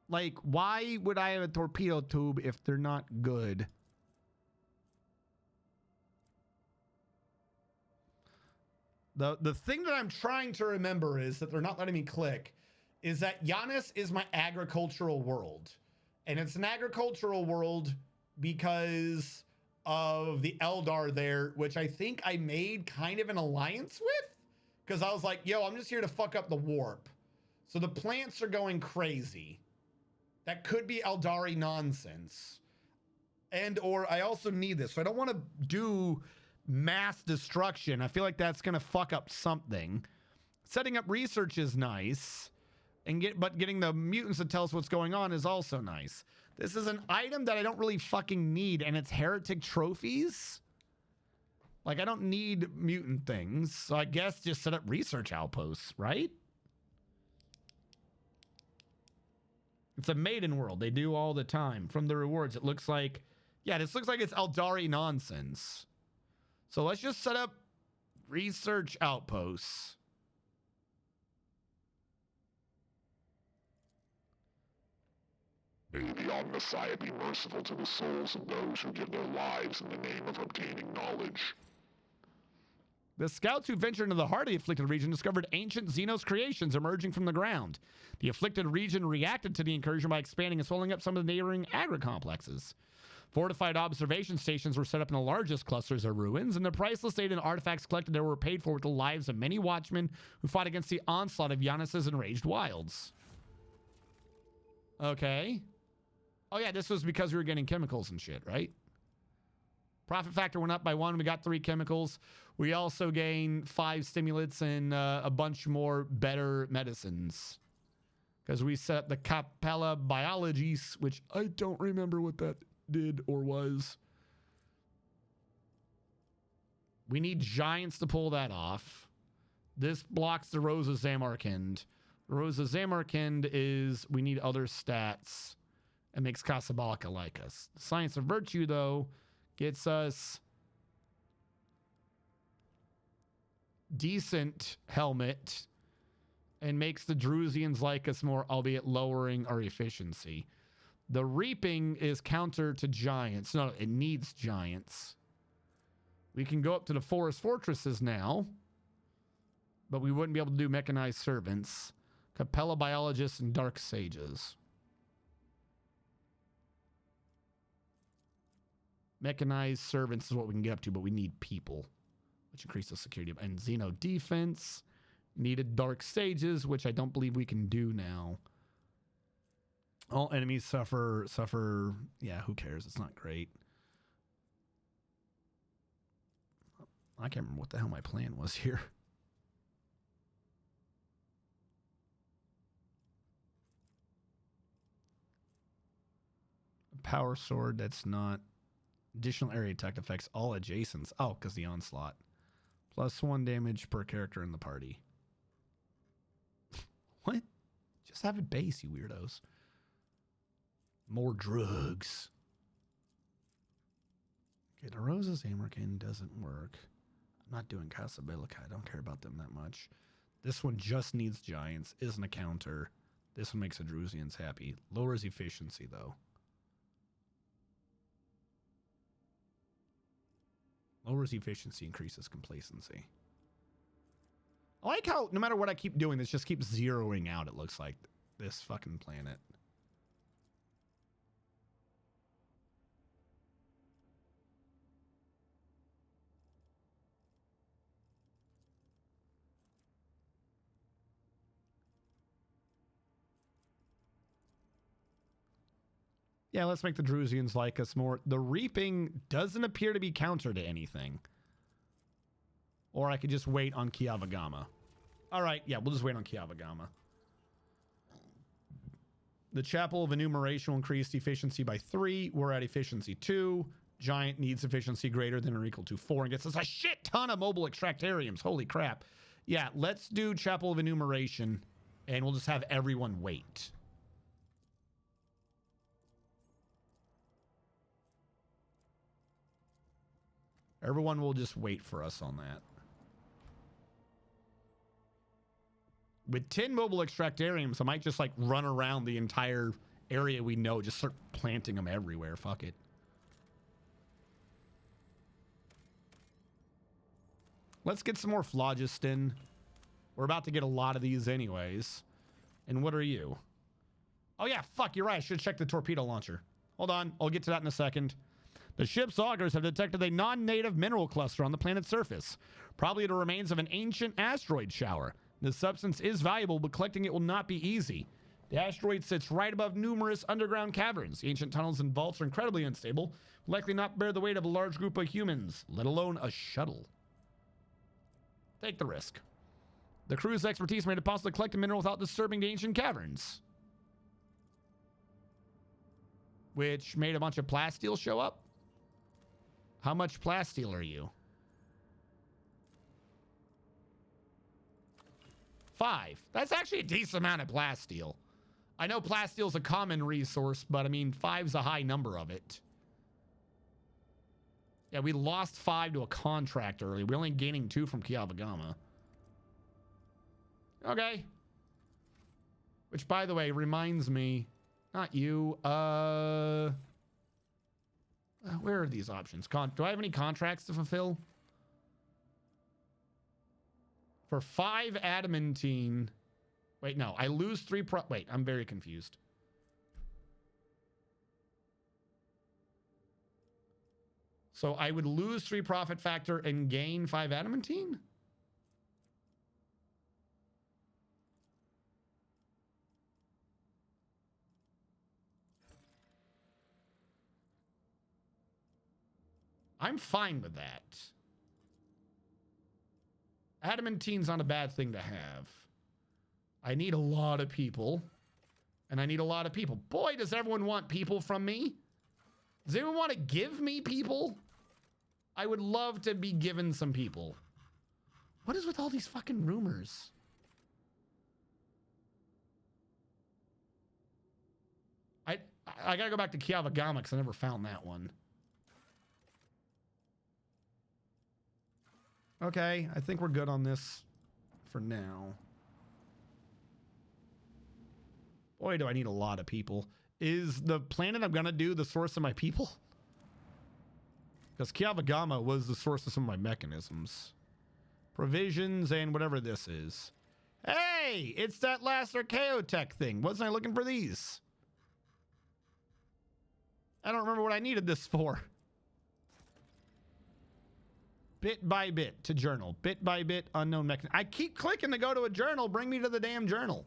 Like, why would I have a torpedo tube if they're not good? The thing that I'm trying to remember is that they're not letting me click is that Giannis is my agricultural world. And it's an agricultural world because of the Eldar there, which I think I made kind of an alliance with. Because I was like, yo, I'm just here to fuck up the warp. So the plants are going crazy. That could be Eldari nonsense. And or I also need this. So I don't want to do mass destruction. I feel like that's going to fuck up something. Setting up research is nice. But getting the mutants to tell us what's going on is also nice. This is an item that I don't really fucking need, and it's heretic trophies. Like, I don't need mutant things, so I guess just set up research outposts, right? It's a maiden world. They do all the time. From the rewards, it looks like... Yeah, this looks like it's Eldari nonsense. So let's just set up research outposts. May the Omnissiah be merciful to the souls of those who give their lives in the name of obtaining knowledge. The scouts who ventured into the heart of the afflicted region discovered ancient Xenos creations emerging from the ground. The afflicted region reacted to the incursion by expanding and swelling up some of the neighboring agri-complexes. Fortified observation stations were set up in the largest clusters of ruins, and the priceless data and artifacts collected there were paid for with the lives of many watchmen who fought against the onslaught of Giannis's enraged wilds. Okay. Oh yeah, this was because we were getting chemicals and shit, right? Profit factor went up by 1. We got 3 chemicals. We also gained 5 stimulants and a bunch more better medicines. Because we set up the Capella Biologies, which I don't remember what that did or was. We need giants to pull that off. This blocks the Rose of Zamarkand. The Rose of Zamarkand is we need other stats. It makes Casablanca like us. The Science of Virtue, though, gets us decent helmet and makes the Drusians like us more, albeit lowering our efficiency. The Reaping is counter to giants. No, it needs giants. We can go up to the Forest Fortresses now, but we wouldn't be able to do Mechanized Servants, Capella Biologists, and Dark Sages. Mechanized Servants is what we can get up to, but we need people, which increases security. And Xeno Defense needed Dark Sages, which I don't believe we can do now. All enemies suffer. Yeah, who cares? It's not great. I can't remember what the hell my plan was here. Power sword, that's not... Additional area attack affects all adjacents. Oh, because the onslaught. +1 damage per character in the party. What? Just have it base, you weirdos. More drugs. Okay, the Rose of Zamarkand doesn't work. I'm not doing Casablanca. I don't care about them that much. This one just needs giants. Isn't a counter. This one makes the Drusians happy. Lowers efficiency, though. Lowers efficiency, increases complacency. I like how no matter what I keep doing, this just keeps zeroing out, it looks like, this fucking planet. Yeah, let's make the Drusians like us more. The Reaping doesn't appear to be counter to anything. Or I could just wait on Kiavagama. All right, yeah, we'll just wait on Kiavagama. The Chapel of Enumeration will increase efficiency by 3. We're at efficiency 2. giant needs efficiency greater than or equal to 4 and gets us a shit ton of mobile extractariums. Holy crap. Yeah, let's do Chapel of Enumeration, and we'll just have everyone wait. Everyone will just wait for us on that. With 10 mobile extractariums, I might just like run around the entire area we know, just start planting them everywhere. Fuck it. Let's get some more phlogiston. We're about to get a lot of these anyways. And what are you? Oh yeah, fuck, you're right. I should check the torpedo launcher. Hold on, I'll get to that in a second. The ship's augers have detected a non-native mineral cluster on the planet's surface, probably the remains of an ancient asteroid shower. The substance is valuable, but collecting it will not be easy. The asteroid sits right above numerous underground caverns. The ancient tunnels and vaults are incredibly unstable, likely not bear the weight of a large group of humans, let alone a shuttle. Take the risk. The crew's expertise made it possible to collect a mineral without disturbing the ancient caverns, which made a bunch of plasteel show up. How much plasteel are you? 5. That's actually a decent amount of plasteel. I know plasteel is a common resource, but I mean, 5's a high number of it. Yeah, we lost 5 to a contract earlier. We're only gaining 2 from Kiavagama. Okay. Which, by the way, reminds me, not you, where are these options? Do I have any contracts to fulfill? For 5 adamantine. Wait, no. I lose 3 wait, I'm very confused. So I would lose 3 profit factor and gain 5 adamantine? I'm fine with that. Adamantine's not a bad thing to have. I need a lot of people. And I need a lot of people. Boy, does everyone want people from me. Does anyone want to give me people? I would love to be given some people. What is with all these fucking rumors? I gotta go back to Kiavagama because I never found that one. Okay, I think we're good on this for now. Boy, do I need a lot of people. Is the planet I'm gonna do the source of my people? Because Kiavagama was the source of some of my mechanisms. Provisions and whatever this is. Hey, it's that last Archaeotech thing. Wasn't I looking for these? I don't remember what I needed this for. Bit by bit to journal. Bit by bit, unknown mechanism. I keep clicking to go to a journal. Bring me to the damn journal.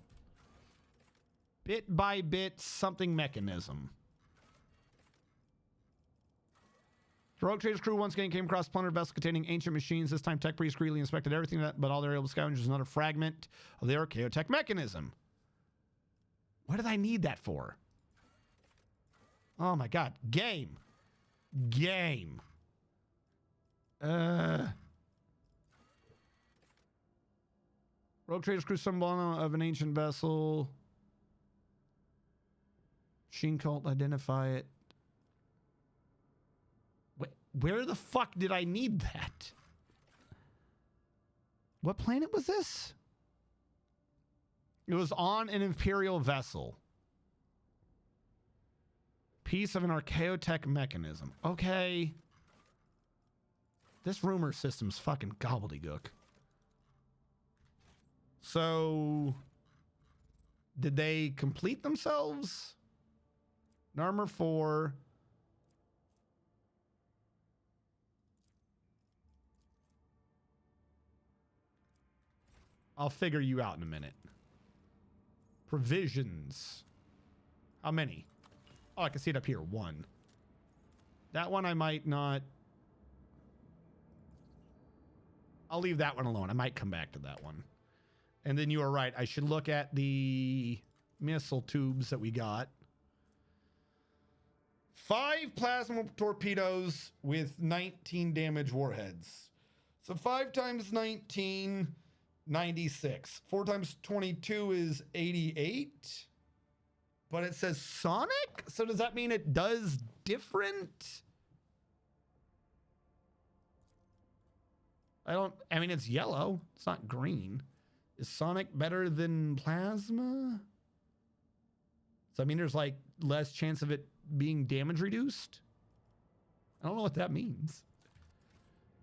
Bit by bit, something mechanism. The Rogue Trader's crew once again came across a plundered vessel containing ancient machines. This time, tech priests greedily inspected everything, but all they were able to scavenge was another fragment of the Archaeotech mechanism. What did I need that for? Oh my god. Game. Game. Rogue Trader's crew symbol of an ancient vessel. Machine cult, identify it. Where the fuck did I need that? What planet was this? It was on an Imperial vessel. Piece of an Archaeotech mechanism. Okay. This rumor system's fucking gobbledygook. So, did they complete themselves? Armor 4. I'll figure you out in a minute. Provisions. How many? Oh, I can see it up here. 1. That one I might not. I'll leave that one alone. I might come back to that one. And then you are right. I should look at the missile tubes that we got. 5 plasma torpedoes with 19 damage warheads. So 5 times 19, 96. 4 times 22 is 88. But it says Sonic? So does that mean it does different? I mean, it's yellow. It's not green. Is Sonic better than Plasma? So, I mean, there's like less chance of it being damage reduced. I don't know what that means.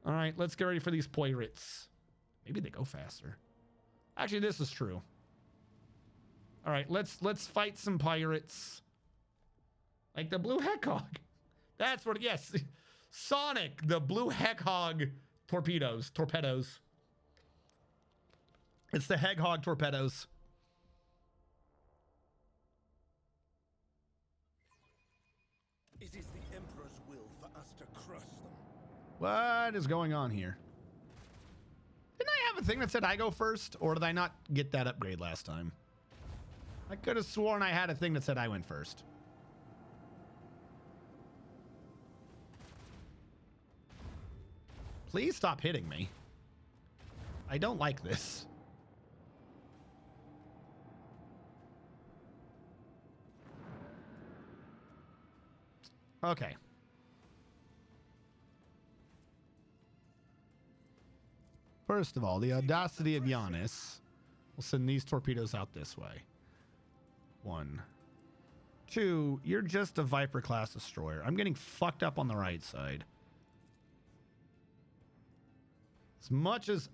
All right, let's get ready for these pirates. Maybe they go faster. Actually, this is true. All right, let's fight some pirates. Like the Blue Hedgehog. That's what, yes. Sonic, the Blue Hedgehog torpedoes. It's the Hedgehog torpedoes. It is the Emperor's will for us to crush them. What is going on here? Didn't I have a thing that said I go first? Or did I not get that upgrade last time? I could have sworn I had a thing that said I went first. Please stop hitting me. I don't like this. Okay. First of all, the audacity of Giannis will send these torpedoes out this way. 1. 2, you're just a Viper class destroyer. I'm getting fucked up on the right side. As much as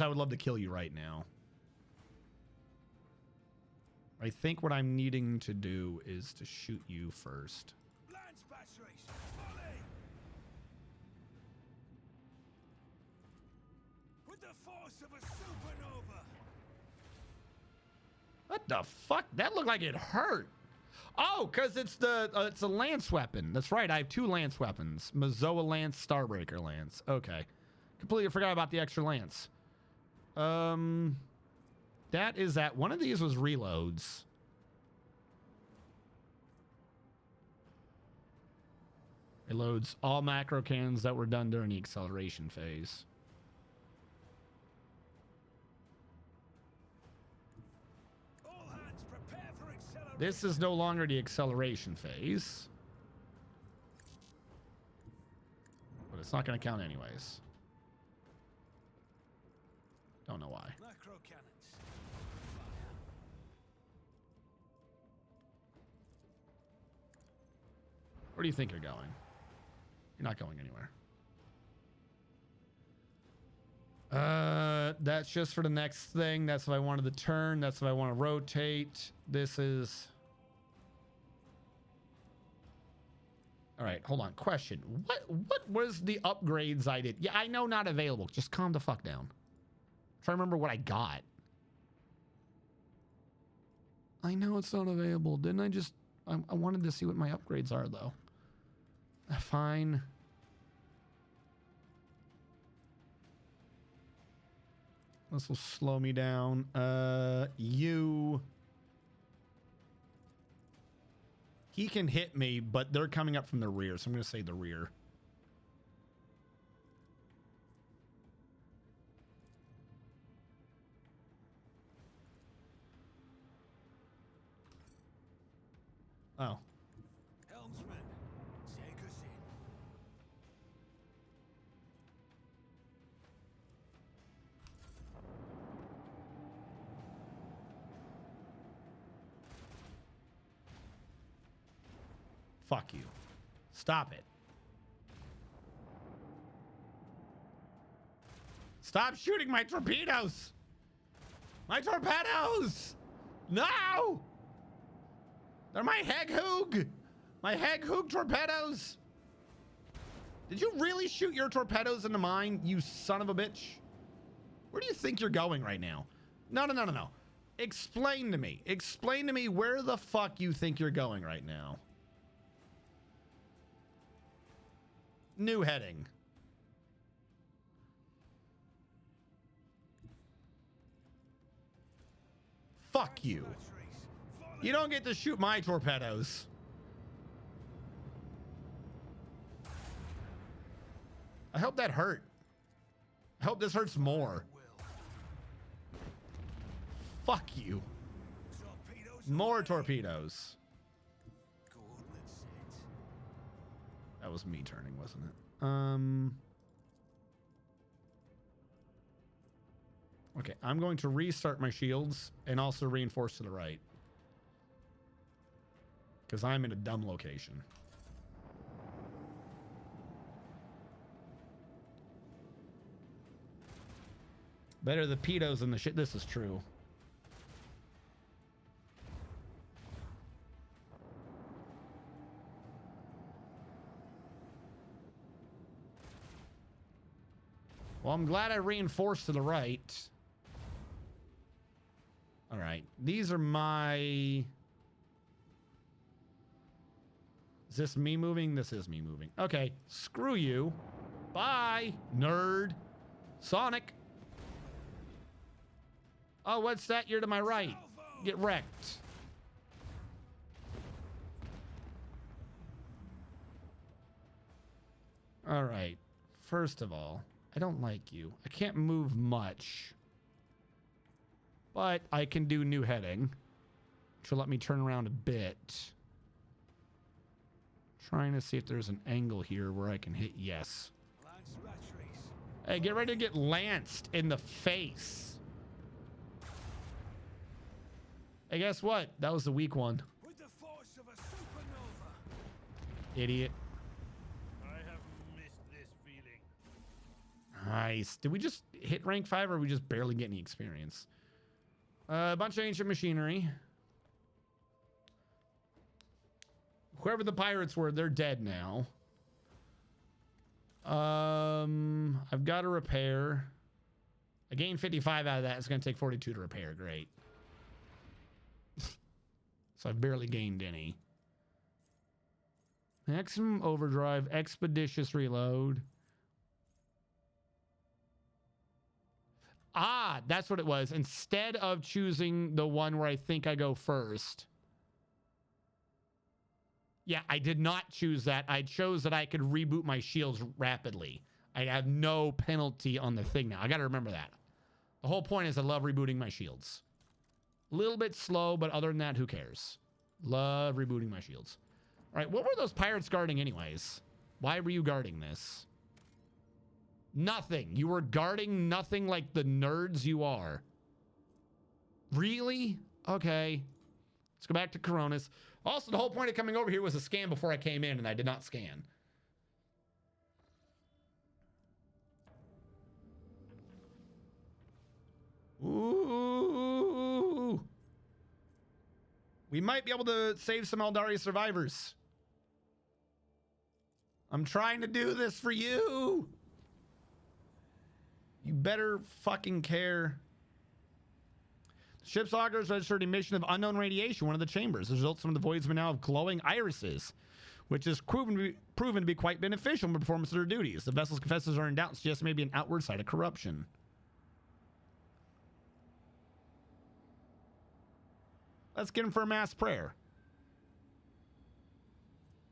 I would love to kill you right now, I think what I'm needing to do is to shoot you first. Lance batteries, volley! With the force of a supernova! What the fuck? That looked like it hurt. Oh, because it's a lance weapon. That's right. I have 2 lance weapons. Mazoa Lance, Starbreaker Lance. Okay. Completely forgot about the extra lance. That is that. One of these was reloads. It loads all macro cannons that were done during the acceleration phase. All hands prepare for acceleration. This is no longer the acceleration phase. But it's not going to count anyways. Don't know why. Macro cannons. Where do you think you're going? You're not going anywhere. That's just for the next thing. That's if I wanted to turn. That's if I want to rotate. This is... All right, hold on. Question. What was the upgrades I did? Yeah, I know not available. Just calm the fuck down. Try to remember what I got. I know it's not available. Didn't I just... I wanted to see what my upgrades are, though. Fine. This will slow me down. You... He can hit me, but they're coming up from the rear, so I'm going to say the rear. Oh. Helmsman, take us in. Fuck you. Stop it. Stop shooting my torpedoes! My torpedoes! No! They're my Heghoog! My Heghoog torpedoes! Did you really shoot your torpedoes into mine, you son of a bitch? Where do you think you're going right now? No. Explain to me. Explain to me where the fuck you think you're going right now. New heading. Fuck you. You don't get to shoot my torpedoes. I hope that hurt. I hope this hurts more. Fuck you. More torpedoes. That was me turning, wasn't it? Okay, I'm going to restart my shields and also reinforce to the right. Because I'm in a dumb location. Better the pedos than the shit. This is true. Well, I'm glad I reinforced to the right. All right. These are my... Is this me moving? This is me moving. Okay. Screw you. Bye, nerd. Sonic. Oh, what's that? You're to my right. Get wrecked. All right. First of all, I don't like you. I can't move much. But I can do new heading, which will let me turn around a bit. Trying to see if there's an angle here where I can hit yes. Hey, get ready to get lanced in the face. Hey, guess what? That was the weak one. With the force of a supernova. Idiot. I have missed this feeling. Nice. Did we just hit rank 5 or we just barely get any experience? A bunch of ancient machinery. Whoever the pirates were, they're dead now. I've got to repair. I gained 55 out of that. It's going to take 42 to repair. Great. So I've barely gained any. Maximum overdrive, expeditious reload. Ah, that's what it was. Instead of choosing the one where I think I go first. Yeah, I did not choose that. I chose that I could reboot my shields rapidly. I have no penalty on the thing now. I got to remember that. The whole point is I love rebooting my shields. A little bit slow, but other than that, who cares? Love rebooting my shields. All right, what were those pirates guarding anyways? Why were you guarding this? Nothing. You were guarding nothing like the nerds you are. Really? Okay. Let's go back to Coronas. Also, the whole point of coming over here was a scan before I came in, and I did not scan. Ooh. We might be able to save some Eldari survivors. I'm trying to do this for you. You better fucking care. Ship's augers registered emission of unknown radiation in one of the chambers. As a result, some of the voids now have glowing irises, which is proven to be quite beneficial in the performance of their duties. The vessel's confessors are in doubt and suggest maybe an outward side of corruption. Let's get him for a mass prayer.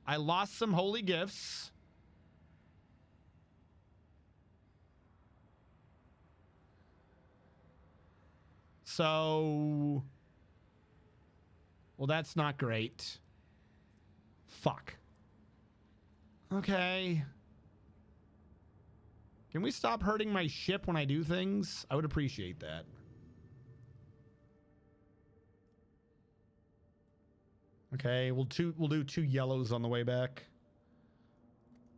I lost some holy gifts. So, well, that's not great. Fuck. Okay. Can we stop hurting my ship when I do things? I would appreciate that. Okay, we'll do 2 yellows on the way back.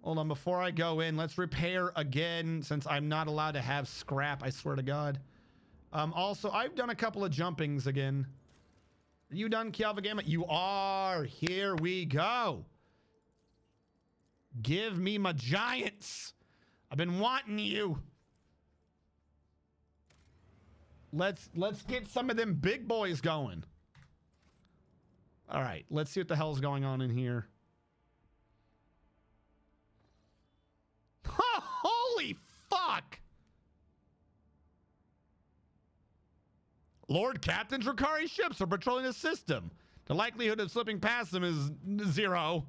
Hold on, before I go in, let's repair again since I'm not allowed to have scrap, I swear to God. Also, I've done a couple of jumpings again. Are you done, Kiava Gamma? You are. Here we go. Give me my giants. I've been wanting you. Let's get some of them big boys going. All right, let's see what the hell's going on in here. Holy fuck! Lord Captain Drakari ships are patrolling the system. The likelihood of slipping past them is 0.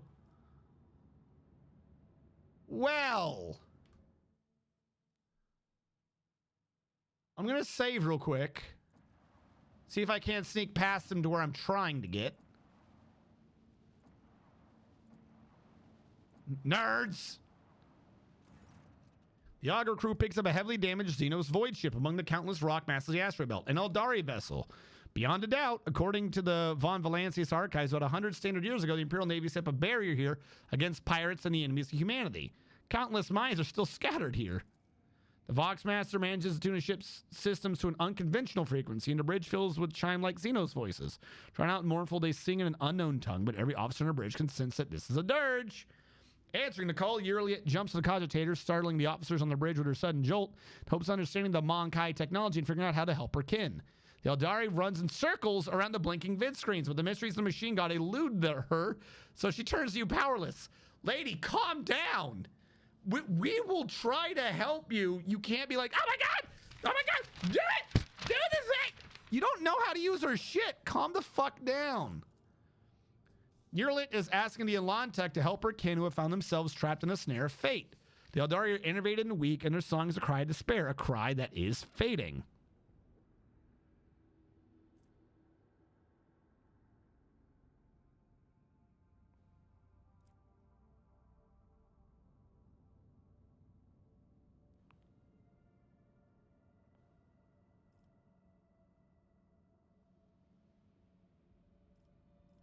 Well, I'm going to save real quick. See if I can't sneak past them to where I'm trying to get. Nerds! The Augur crew picks up a heavily damaged Xenos void ship among the countless rock masses of the asteroid belt, an Eldari vessel. Beyond a doubt, according to the Von Valancius archives, about 100 standard years ago, the Imperial Navy set up a barrier here against pirates and the enemies of humanity. Countless minds are still scattered here. The Voxmaster manages to tune a ship's systems to an unconventional frequency, and the bridge fills with chime-like Xenos voices. Trying out mournful, they sing in an unknown tongue, but every officer on the bridge can sense that this is a dirge. Answering the call, Yurliet jumps to the cogitators, startling the officers on the bridge with her sudden jolt, in hopes of understanding the Monkai technology and figuring out how to help her kin. The Eldari runs in circles around the blinking vid screens, but the mysteries of the machine god elude her, so she turns to you powerless. Lady, calm down. We will try to help you. You can't be like, oh my god, do it, do the thing. You don't know how to use her shit. Calm the fuck down. Yurlit is asking the Elantech to help her kin who have found themselves trapped in a snare of fate. The Eldari are enervated and weak, and their song is a cry of despair, a cry that is fading.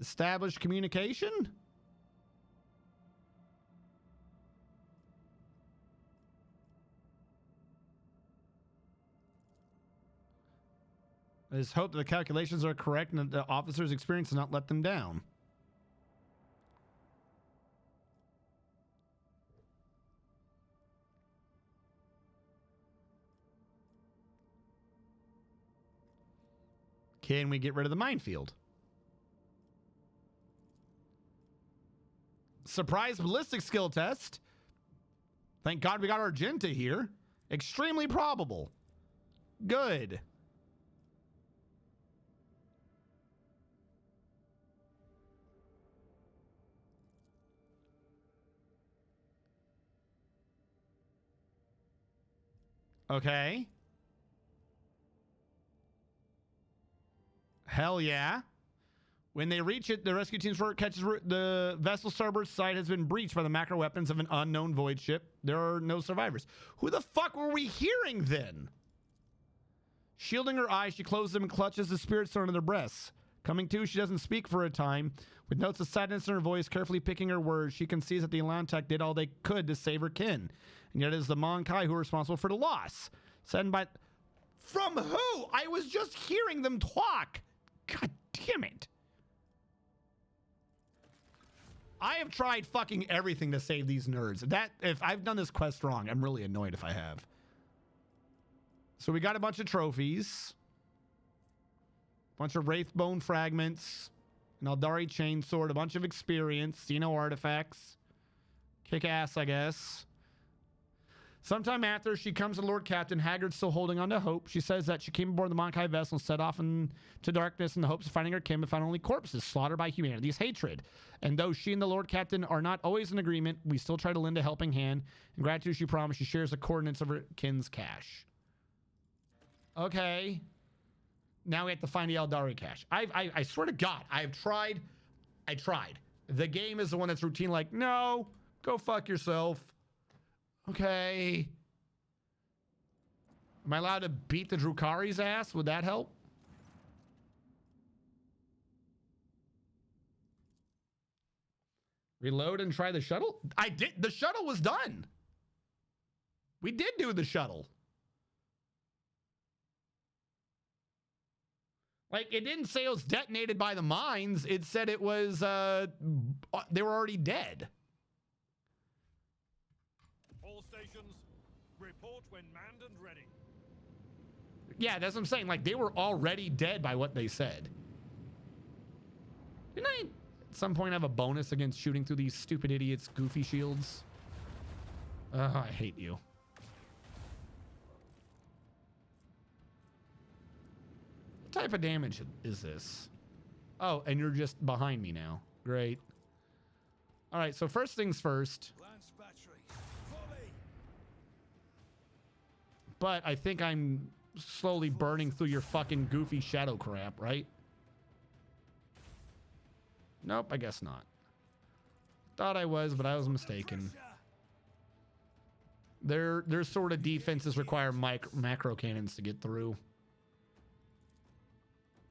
Establish communication? I just hope that the calculations are correct and that the officer's experience does not let them down. Can we get rid of the minefield? Surprise ballistic skill test. Thank God we got Argenta here. Extremely probable. Good. Okay. Hell yeah. When they reach it, the rescue team's work catches the vessel starboard side has been breached by the macro weapons of an unknown void ship. There are no survivors. Who the fuck were we hearing then? Shielding her eyes, she closes them and clutches the spirit stone in their breasts. Coming to, she doesn't speak for a time. With notes of sadness in her voice, carefully picking her words, she concedes that the Elantech did all they could to save her kin. And yet it is the Monkai who are responsible for the loss. Sent by... From who? I was just hearing them talk. God damn it. I have tried fucking everything to save these nerds. If I've done this quest wrong, I'm really annoyed if I have. So we got a bunch of trophies. Bunch of Wraithbone fragments. An Eldari chainsword. A bunch of experience. Xeno artifacts. Kick ass, I guess. Sometime after, she comes to Lord Captain. Haggard still holding on to hope. She says that she came aboard the Monkai vessel and set off into darkness in the hopes of finding her kin, but found only corpses slaughtered by humanity's hatred. And though she and the Lord Captain are not always in agreement, we still try to lend a helping hand. In gratitude, she promised she shares the coordinates of her kin's cache. Okay. Now we have to find the Eldari cache. I swear to God, I tried. The game is the one that's routine like, no, go fuck yourself. Okay. Am I allowed to beat the Drukari's ass? Would that help? Reload and try the shuttle? I did. The shuttle was done. We did do the shuttle. Like, it didn't say it was detonated by the mines. It said it was, they were already dead. All stations, report when manned and ready. Yeah, that's what I'm saying. Like, they were already dead by what they said. Didn't I at some point have a bonus against shooting through these stupid idiots' goofy shields? I hate you. What type of damage is this? Oh, and you're just behind me now. Great. All right, so first things first. Lance battery, fully. But I think I'm slowly burning through your fucking goofy shadow crap, right? Nope, I guess not. Thought I was, but I was mistaken. Their sort of defenses require macro cannons to get through.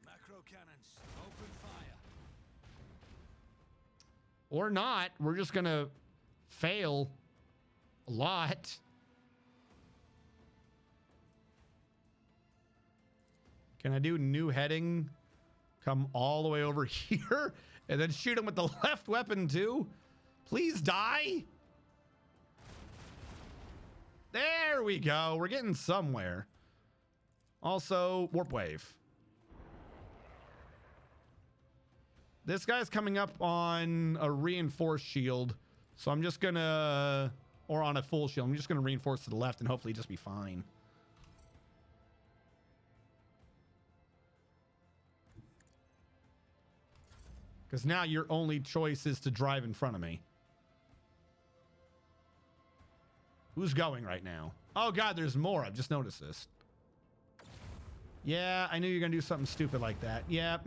Macro cannons, open fire. Or not. We're just gonna fail a lot. Can I do new heading? Come all the way over here and then shoot him with the left weapon too? Please die. There we go. We're getting somewhere. Also, warp wave. This guy's coming up on a reinforced shield. So I'm just gonna, or on a full shield. I'm just gonna reinforce to the left and hopefully just be fine. Because now your only choice is to drive in front of me. Who's going right now? Oh God, there's more. I've just noticed this. Yeah, I knew you were gonna do something stupid like that. Yeah,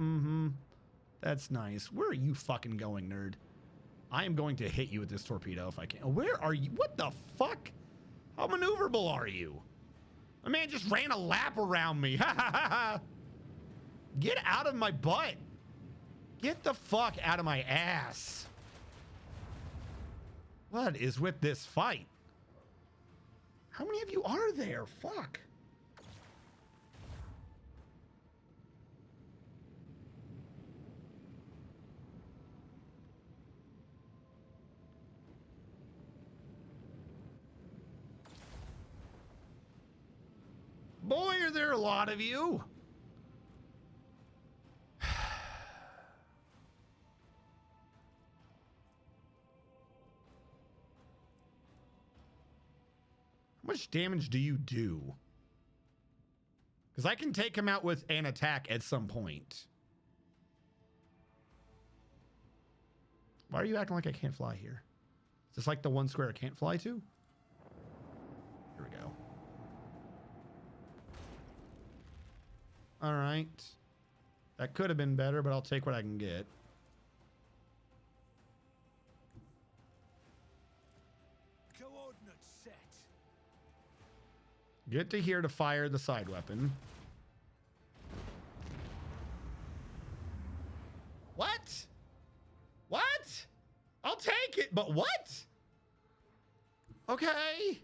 that's nice. Where are you fucking going, nerd? I am going to hit you with this torpedo if I can. Where are you? What the fuck? How maneuverable are you? My man just ran a lap around me. Get out of my butt. Get the fuck out of my ass. What is with this fight? How many of you are there? Fuck. Boy, are there a lot of you. How much damage do you do? Because I can take him out with an attack at some point. Why are you acting like I can't fly here? Is this like the one square I can't fly to? Here we go. All right. That could have been better, but I'll take what I can get. Coordinates set. Get to here to fire the side weapon. What? What? I'll take it, but what? Okay.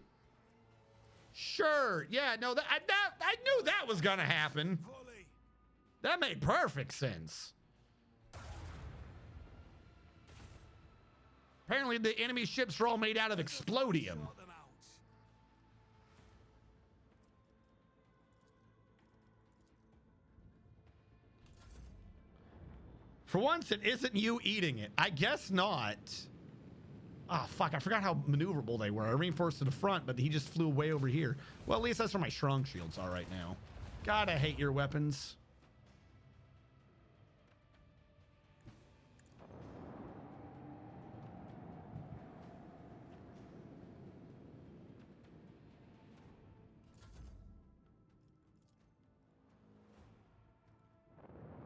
Sure. Yeah, no, I knew that was gonna happen. That made perfect sense. Apparently the enemy ships are all made out of explodium. For once, it isn't you eating it. I guess not. Ah, fuck, I forgot how maneuverable they were. I reinforced to the front, but he just flew way over here. Well, at least that's where my strong shields are right now. God, I hate your weapons.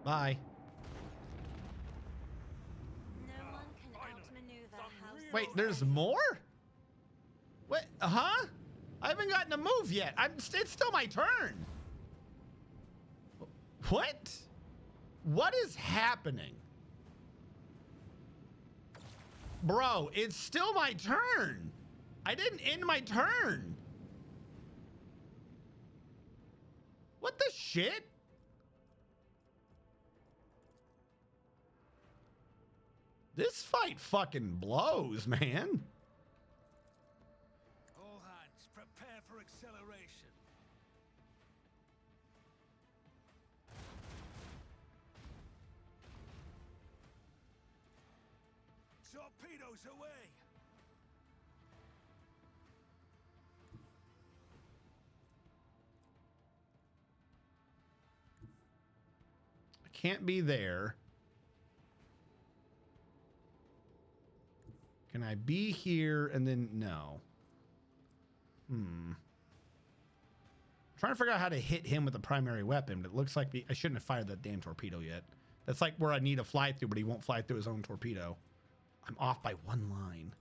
Bye. No one can outmaneuver House. Wait, there's more? What? Huh? I haven't gotten a move yet. It's still my turn. What? What is happening? Bro, it's still my turn. I didn't end my turn. What the shit? This fight fucking blows, man. All hands, prepare for acceleration. Torpedoes away. I can't be there. Can I be here and then no? Trying Trying to figure out how to hit him with the primary weapon, but it looks like I shouldn't have fired that damn torpedo yet. That's like where I need to fly through, but he won't fly through his own torpedo. I'm off by 1 line.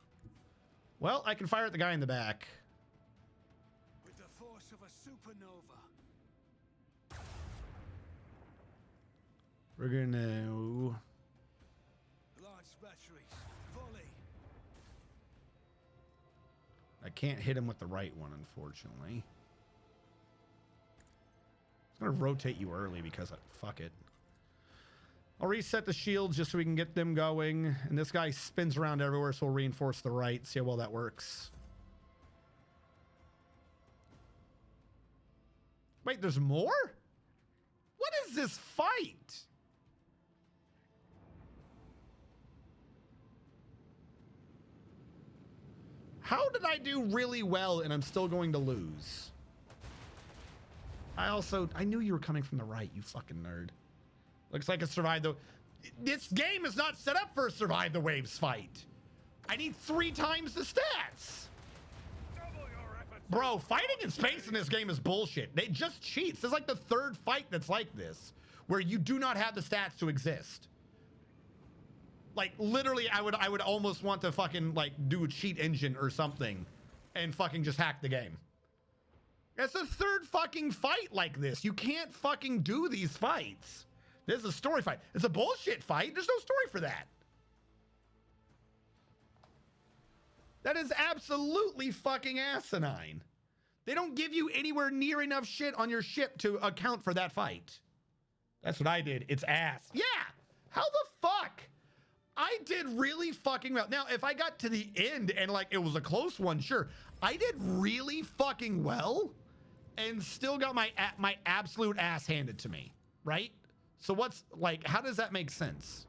Well, I can fire at the guy in the back. With the force of a supernova. We're gonna... Launch batteries. Volley. I can't hit him with the right one, unfortunately. I'm gonna rotate you early because fuck it. I'll reset the shields just so we can get them going. And this guy spins around everywhere, so we'll reinforce the right. See how well that works. Wait, there's more? What is this fight? How did I do really well and I'm still going to lose? I knew you were coming from the right, you fucking nerd. Looks like a survive the... This game is not set up for a survive the waves fight. I need 3 times the stats. Bro, fighting in space in this game is bullshit. They just cheats. This is like the 3rd fight that's like this, where you do not have the stats to exist. Like, literally, I would almost want to fucking, like, do a cheat engine or something and fucking just hack the game. It's the 3rd fucking fight like this. You can't fucking do these fights. This is a story fight. It's a bullshit fight. There's no story for that. That is absolutely fucking asinine. They don't give you anywhere near enough shit on your ship to account for that fight. That's what I did. It's ass. Yeah. How the fuck? I did really fucking well. Now, if I got to the end and like it was a close one, sure. I did really fucking well and still got my absolute ass handed to me, right? So what's like, how does that make sense?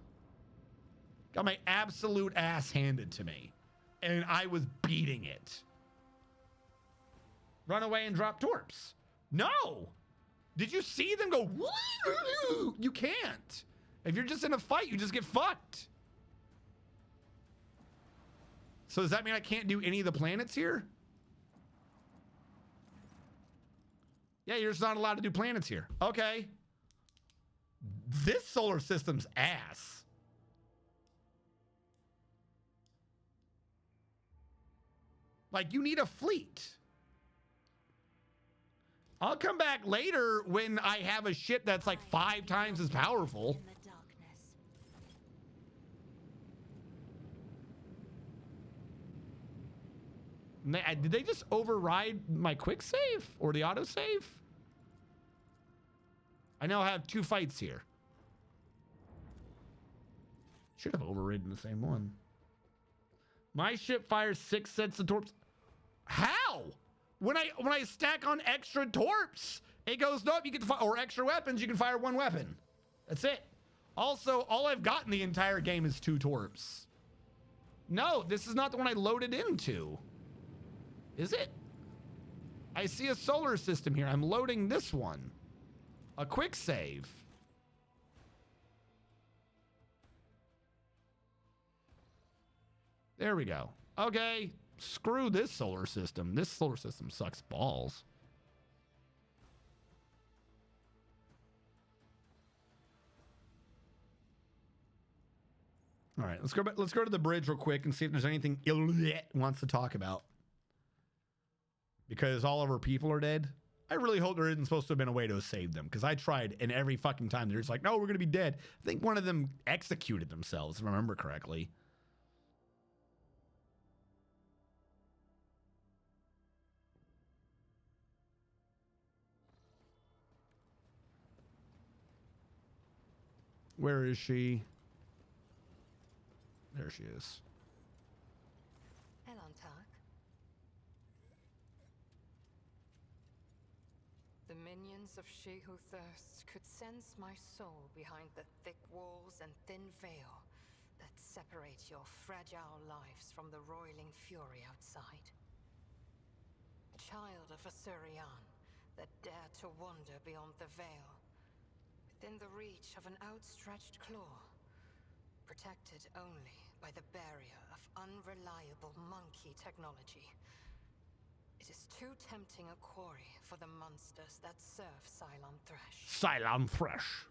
Got my absolute ass handed to me and I was beating it. Run away and drop torps. No. Did you see them go? You can't. If you're just in a fight, you just get fucked. So does that mean I can't do any of the planets here? Yeah, you're just not allowed to do planets here. Okay. This solar system's ass. Like, you need a fleet. I'll come back later when I have a ship that's like 5 times as powerful. Did they just override my quick save or the auto save? I now have 2 fights here. Should have overridden the same one. My ship fires 6 sets of torps. How? When I stack on extra torps, it goes, nope, you can fire, or extra weapons, you can fire 1 weapon. That's it. Also, all I've got in the entire game is 2 torps. No, this is not the one I loaded into. Is it? I see a solar system here. I'm loading this one. A quick save. There we go. Okay. Screw this solar system. This solar system sucks balls. All right, let's go to the bridge real quick and see if there's anything Illet wants to talk about. Because all of our people are dead. I really hope there isn't supposed to have been a way to save them. Because I tried, and every fucking time they're just like, no, we're going to be dead. I think one of them executed themselves, if I remember correctly. Where is she? There she is. The minions of She Who Thirsts could sense my soul behind the thick walls and thin veil that separate your fragile lives from the roiling fury outside. A child of Asurian that dare to wander beyond the veil, within the reach of an outstretched claw, protected only by the barrier of unreliable monkey technology. It is too tempting a quarry for the monsters that serve Cylon Thresh. Cylon Thresh.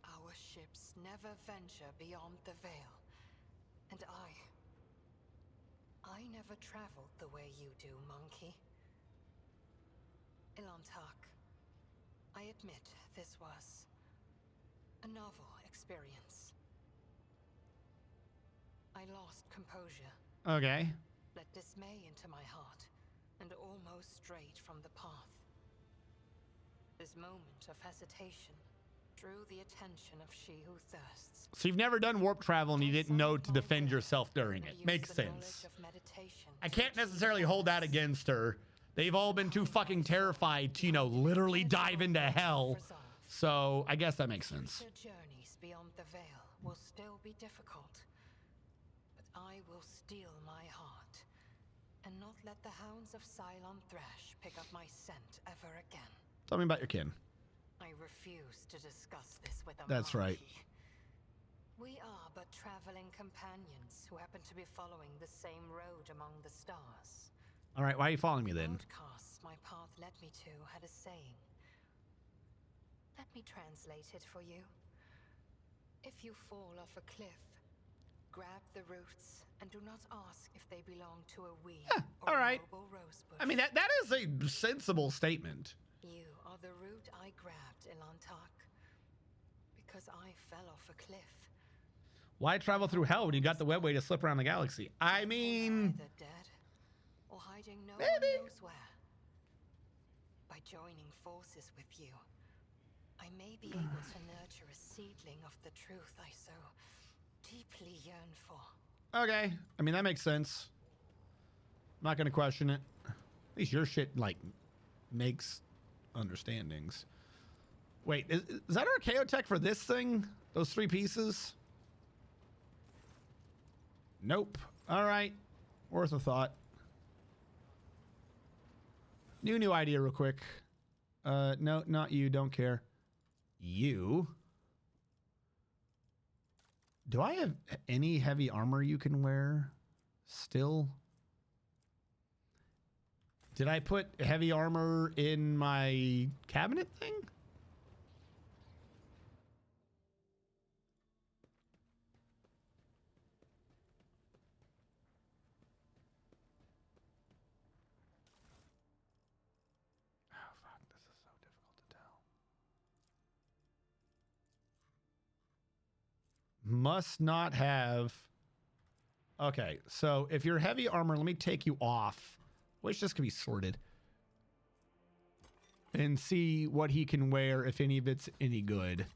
Our ships never venture beyond the Veil. And I never traveled the way you do, monkey. Elantark, I admit this was a novel experience. I lost composure. Okay. Let dismay into my heart, and almost strayed from the path. This moment of hesitation drew the attention of she who thirsts. So you've never done warp travel and you didn't know to defend yourself during it. Makes sense. I can't necessarily hold that against her. They've all been too fucking terrified to, you know, literally dive into hell. So I guess that makes sense. Future journeys beyond the Veil will still be difficult. But I will steel my heart and not let the hounds of Cylon Thresh pick up my scent ever again. Tell me about your kin. I refuse to discuss this with a That's right. monkey. We are but traveling companions who happen to be following the same road among the stars. All right, why are you following me then? Outcasts my path led me to had a saying. Let me translate it for you. If you fall off a cliff, grab the roots and do not ask if they belong to a weed or all right. a noble rosebush. I mean, that is a sensible statement. You are the root I grabbed, Elantark, because I fell off a cliff. Why travel through hell when you got the webway to slip around the galaxy? I mean, Either dead or hiding no maybe. one knows where. By joining forces with you, I may be able to nurture a seedling of the truth I so deeply yearn for. Okay. I mean, that makes sense. I'm not going to question it. At least your shit, like, makes understandings. Wait, is that our Chaotech for this thing? Those 3 pieces? Nope. All right. Worth a thought. New idea real quick. No, not you. Don't care. You. Do I have any heavy armor you can wear still? Did I put heavy armor in my cabinet thing? Oh, fuck. This is so difficult to tell. Must not have. Okay, so if you're heavy armor, let me take you off. Wish this could be sorted. And see what he can wear, if any of it's any good.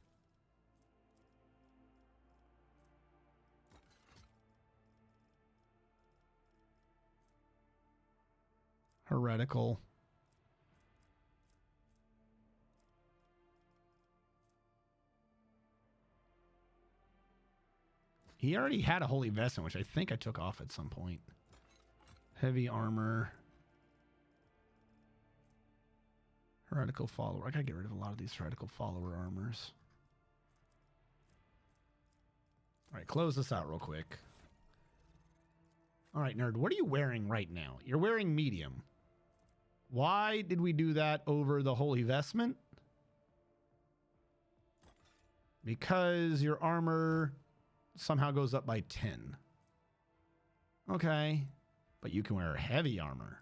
Heretical. He already had a holy vestment, which I think I took off at some point. Heavy armor. Heretical follower. I gotta get rid of a lot of these heretical follower armors. All right, close this out real quick. All right, nerd, what are you wearing right now? You're wearing medium. Why did we do that over the holy vestment? Because your armor somehow goes up by 10. Okay, but you can wear heavy armor.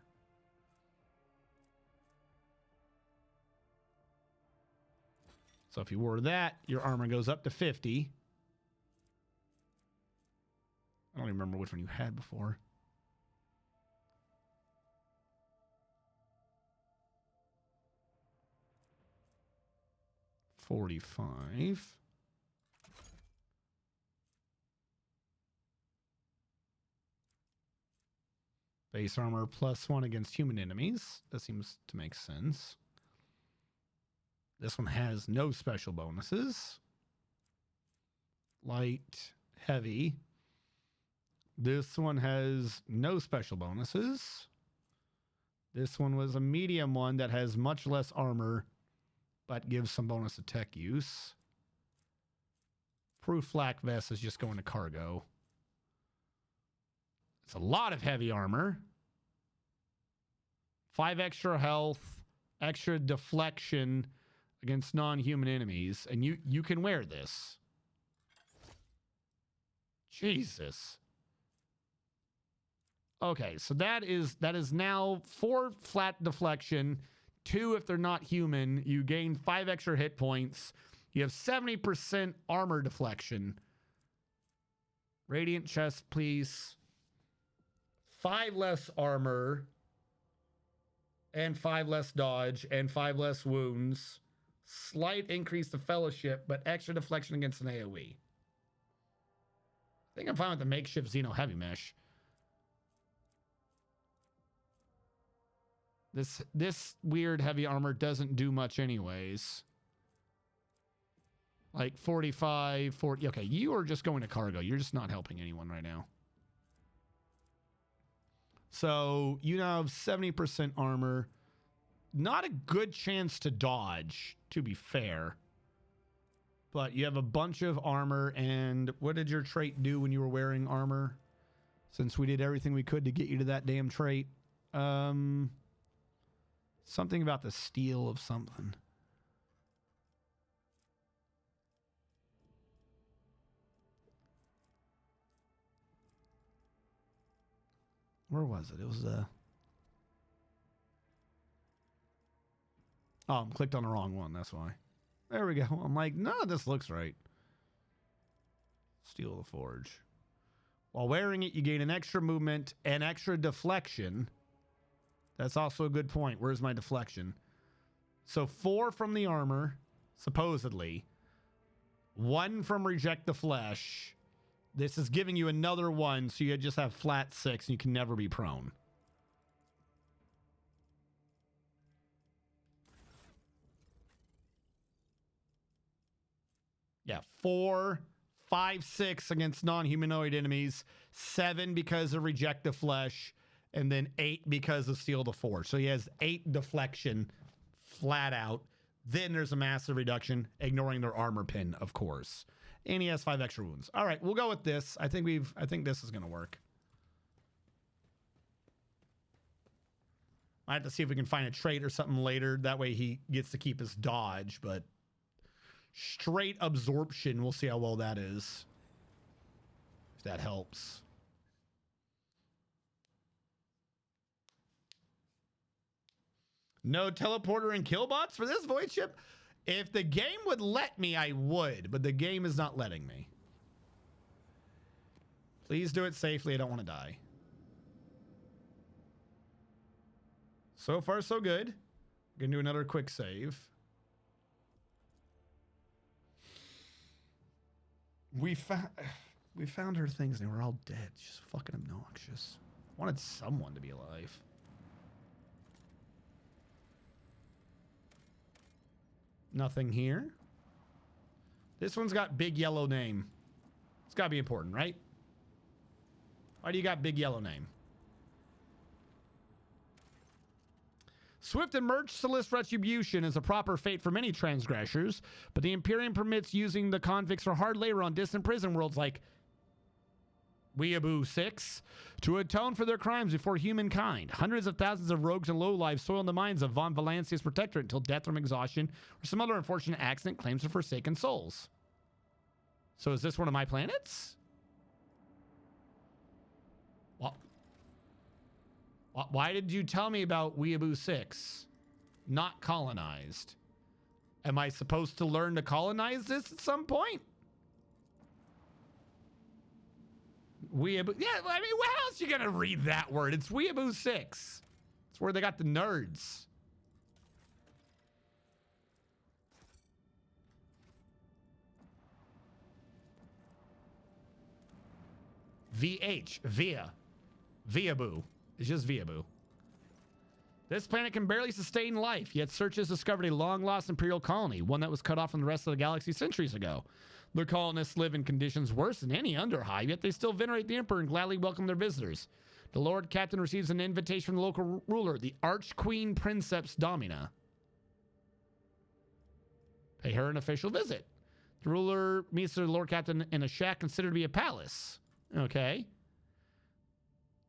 So if you wore that, your armor goes up to 50. I don't even remember which one you had before. $45. Base armor +1 against human enemies. That seems to make sense. This one has no special bonuses. Light, heavy. This one has no special bonuses. This one was a medium one that has much less armor, but gives some bonus to tech use. Proof flak vest is just going to cargo. It's a lot of heavy armor. 5 extra health, extra deflection against non-human enemies, and you can wear this. Jesus. Okay, so that is now 4 flat deflection, 2 if they're not human. You gain 5 extra hit points. You have 70% armor deflection. Radiant chest, please. 5 less armor, and 5 less dodge, and 5 less wounds. Slight increase to fellowship, but extra deflection against an AoE. I think I'm fine with the makeshift Xeno heavy mesh. This weird heavy armor doesn't do much anyways. Like 45, 40. Okay, you are just going to cargo. You're just not helping anyone right now. So you now have 70% armor. Not a good chance to dodge, to be fair. But you have a bunch of armor. And what did your trait do when you were wearing armor? Since we did everything we could to get you to that damn trait. Something about the steel of something. Where was it? It was oh, I'm clicked on the wrong one. That's why. There we go. I'm like, no, this looks right. Steel of the Forge. While wearing it, you gain an extra movement and extra deflection. That's also a good point. Where's my deflection? So 4 from the armor, supposedly. 1 from Reject the Flesh. This is giving you another 1, so you just have flat 6, and you can never be prone. Yeah, 4, 5, 6 against non-humanoid enemies. 7 because of Reject the Flesh. And then 8 because of Steel the Forge. So he has 8 deflection flat out. Then there's a massive reduction, ignoring their armor pin, of course. And he has 5 extra wounds. All right, we'll go with this. I think this is gonna work. I have to see if we can find a trait or something later. That way he gets to keep his dodge, but straight absorption, we'll see how well that is. If that helps. No teleporter and killbots for this void ship? If the game would let me, I would, but the game is not letting me. Please do it safely. I don't want to die. So far, so good. Gonna do another quick save. We found her things and they were all dead. She's fucking obnoxious. Wanted someone to be alive. Nothing here. This one's got big yellow name. It's got to be important, right? Why do you got big yellow name? Swift and merciless retribution is a proper fate for many transgressors, but the Imperium permits using the convicts for hard labor on distant prison worlds like Weeaboo 6 to atone for their crimes before humankind. Hundreds of thousands of rogues and lowlives soil the minds of Von Valancia's protectorate until death from exhaustion or some other unfortunate accident claims their forsaken souls. So is this one of my planets? What? Why did you tell me about Weeaboo 6? Not colonized. Am I supposed to learn to colonize this at some point? Weeaboo. Yeah, I mean, how else are you going to read that word? It's Weeaboo 6. It's where they got the nerds. VH. Weeaboo. It's just Weeaboo. This planet can barely sustain life, yet searchers discovered a long-lost Imperial colony, one that was cut off from the rest of the galaxy centuries ago. The colonists live in conditions worse than any Underhive, yet they still venerate the Emperor and gladly welcome their visitors. The Lord Captain receives an invitation from the local ruler, the Archqueen Princeps Domina. Pay her an official visit. The ruler meets the Lord Captain in a shack considered to be a palace. Okay.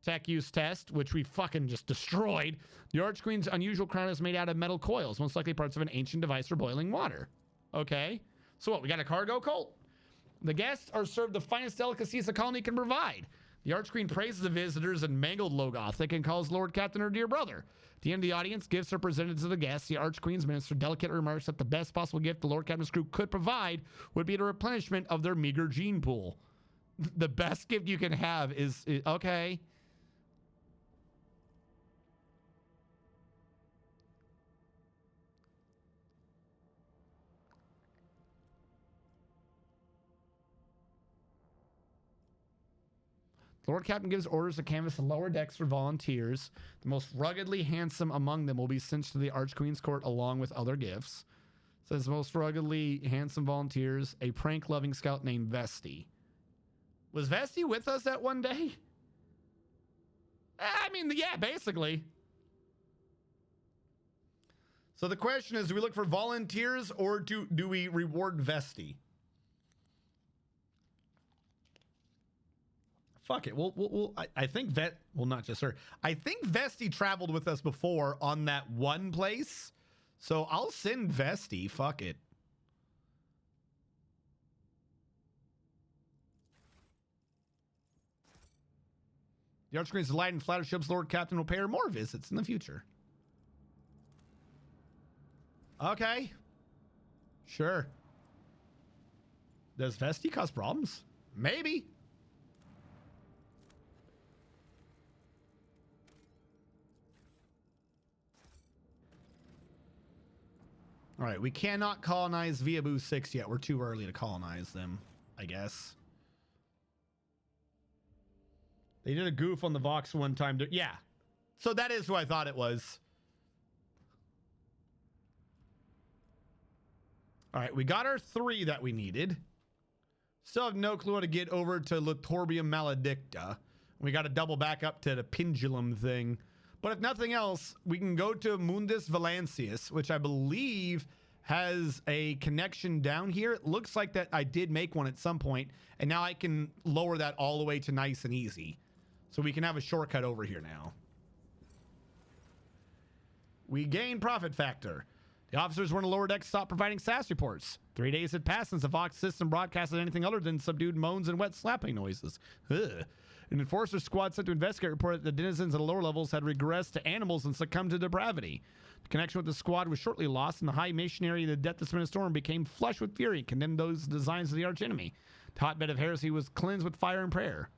tech use test, which we fucking just destroyed. The Archqueen's unusual crown is made out of metal coils, most likely parts of an ancient device for boiling water. Okay. So what, we got a cargo cult? The guests are served the finest delicacies the colony can provide. The Archqueen praises the visitors in mangled Low-Gothic and calls Lord Captain her dear brother. At the end of the audience, gifts are presented to the guests. The Archqueen's minister delicate remarks that the best possible gift the Lord Captain's crew could provide would be the replenishment of their meager gene pool. The best gift you can have is okay. The Lord Captain gives orders to canvass the lower decks for volunteers. The most ruggedly handsome among them will be sent to the Archqueen's court along with other gifts. Says most ruggedly handsome volunteers, a prank-loving scout named Vesti. Was Vesti with us that one day? I mean, yeah, basically. So the question is, do we look for volunteers or do we reward Vesti? Fuck it. I think not just her. I think Vesti traveled with us before on that one place. So I'll send Vesti. Fuck it. The Archqueen's delight and flatter ships Lord Captain will pay her more visits in the future. Okay. Sure. Does Vesti cause problems? Maybe. All right, we cannot colonize Viabu 6 yet. We're too early to colonize them, I guess. They did a goof on the Vox one time. Yeah. So that is who I thought it was. All right, we got our 3 that we needed. Still have no clue how to get over to Latorbium Maledicta. We got to double back up to the pendulum thing. But if nothing else, we can go to Mundus Valancius, which I believe has a connection down here. It looks like that I did make one at some point, and now I can lower that all the way to nice and easy. So we can have a shortcut over here now. We gain profit factor. The officers were in the lower deck stopped providing SAS reports. 3 days had passed since the Vox system broadcasted anything other than subdued moans and wet slapping noises. Ugh. An enforcer squad sent to investigate reported that the denizens of the lower levels had regressed to animals and succumbed to depravity. The connection with the squad was shortly lost, and the high missionary of the Death of Storm became flushed with fury and condemned those designs of the archenemy. The hotbed of heresy was cleansed with fire and prayer.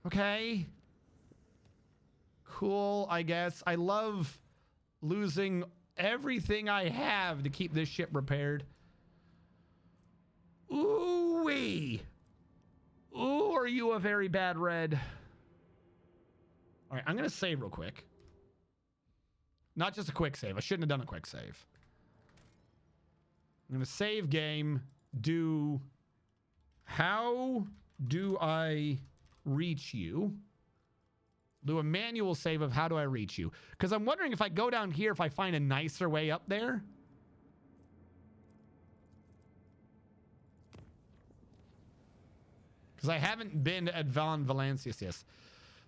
Okay. Cool, I guess. I love losing everything I have to keep this ship repaired. Ooh-wee. Ooh, are you a very bad red? All right, I'm going to save real quick. Not just a quick save. I shouldn't have done a quick save. I'm going to save game. How do I reach you? Do a manual save of how do I reach you? Because I'm wondering if I go down here, if I find a nicer way up there. Because I haven't been at Von Valancius yet.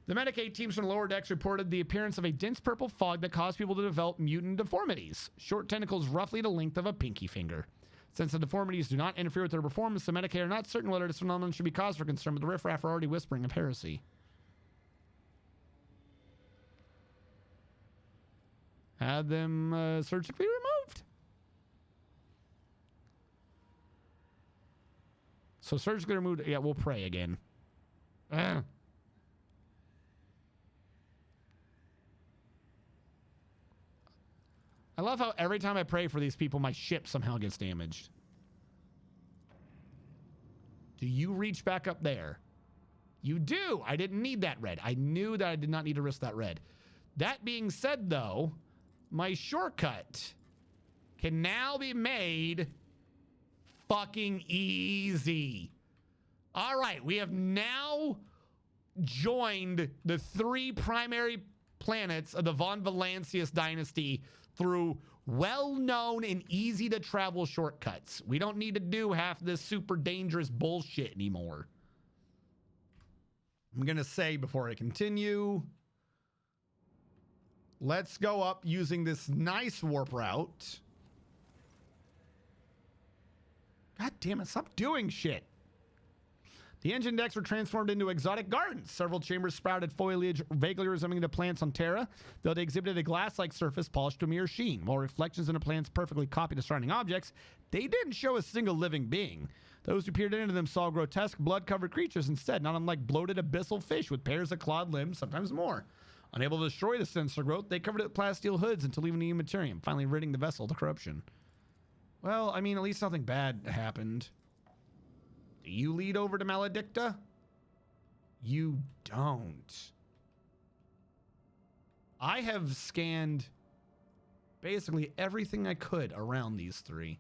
The Medicaid teams from the lower decks reported the appearance of a dense purple fog that caused people to develop mutant deformities. Short tentacles roughly the length of a pinky finger. Since the deformities do not interfere with their performance, the Medicaid are not certain whether this phenomenon should be cause for concern, but the riffraff are already whispering of heresy. Had them surgically removed. So surgically removed. Yeah, we'll pray again. I love how every time I pray for these people, my ship somehow gets damaged. Do you reach back up there? You do. I didn't need that red. I knew that I did not need to risk that red. That being said, though, my shortcut can now be made fucking easy. All right, we have now joined the 3 primary planets of the Von Valancius dynasty through well-known and easy-to-travel shortcuts. We don't need to do half this super dangerous bullshit anymore. I'm going to say before I continue, let's go up using this nice warp route. God damn it, stop doing shit. The engine decks were transformed into exotic gardens. Several chambers sprouted foliage vaguely resembling the plants on Terra, though they exhibited a glass-like surface polished to a mere sheen. While reflections in the plants perfectly copied the surrounding objects, they didn't show a single living being. Those who peered into them saw grotesque, blood-covered creatures instead, not unlike bloated abyssal fish with pairs of clawed limbs, sometimes more. Unable to destroy the sensor growth, they covered it with plasteel hoods until leaving the Immaterium, finally ridding the vessel of corruption. Well, I mean, at least nothing bad happened. Do you lead over to Maledicta? You don't. I have scanned basically everything I could around these three,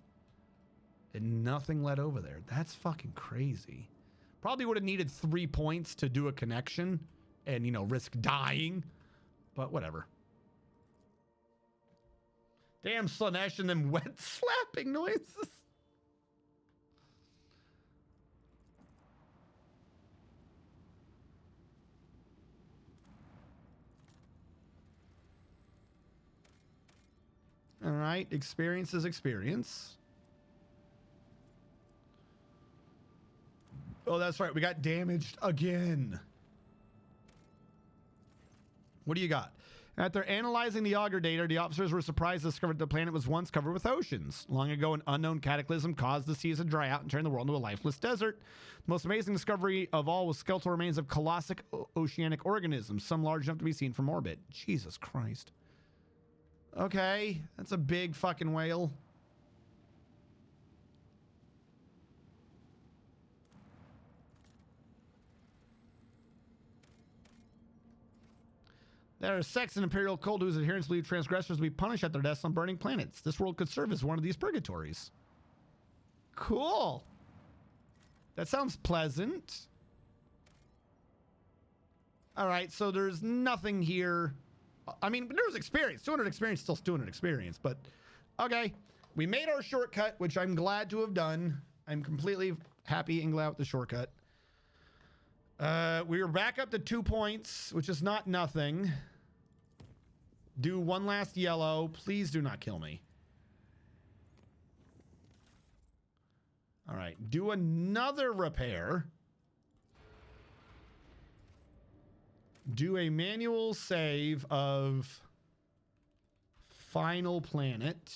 and nothing led over there. That's fucking crazy. Probably would have needed 3 points to do a connection and, you know, risk dying, but whatever. Damn, Slanesh and them wet slapping noises. All right, experience is experience. Oh, that's right. We got damaged again. What do you got? After analyzing the auger data, the officers were surprised to discover that the planet was once covered with oceans. Long ago, an unknown cataclysm caused the seas to dry out and turn the world into a lifeless desert. The most amazing discovery of all was skeletal remains of colossal oceanic organisms, some large enough to be seen from orbit. Jesus Christ. Okay, that's a big fucking whale. There are sects in Imperial cult whose adherents believe transgressors will be punished at their deaths on burning planets. This world could serve as one of these purgatories. Cool. That sounds pleasant. All right, so there's nothing here. I mean, there's experience. 200 experience, still 200 experience, but okay. We made our shortcut, which I'm glad to have done. I'm completely happy and glad with the shortcut. We are back up to 2 points, which is not nothing. Do one last yellow. Please do not kill me. All right. Do another repair. Do a manual save of Final Planet.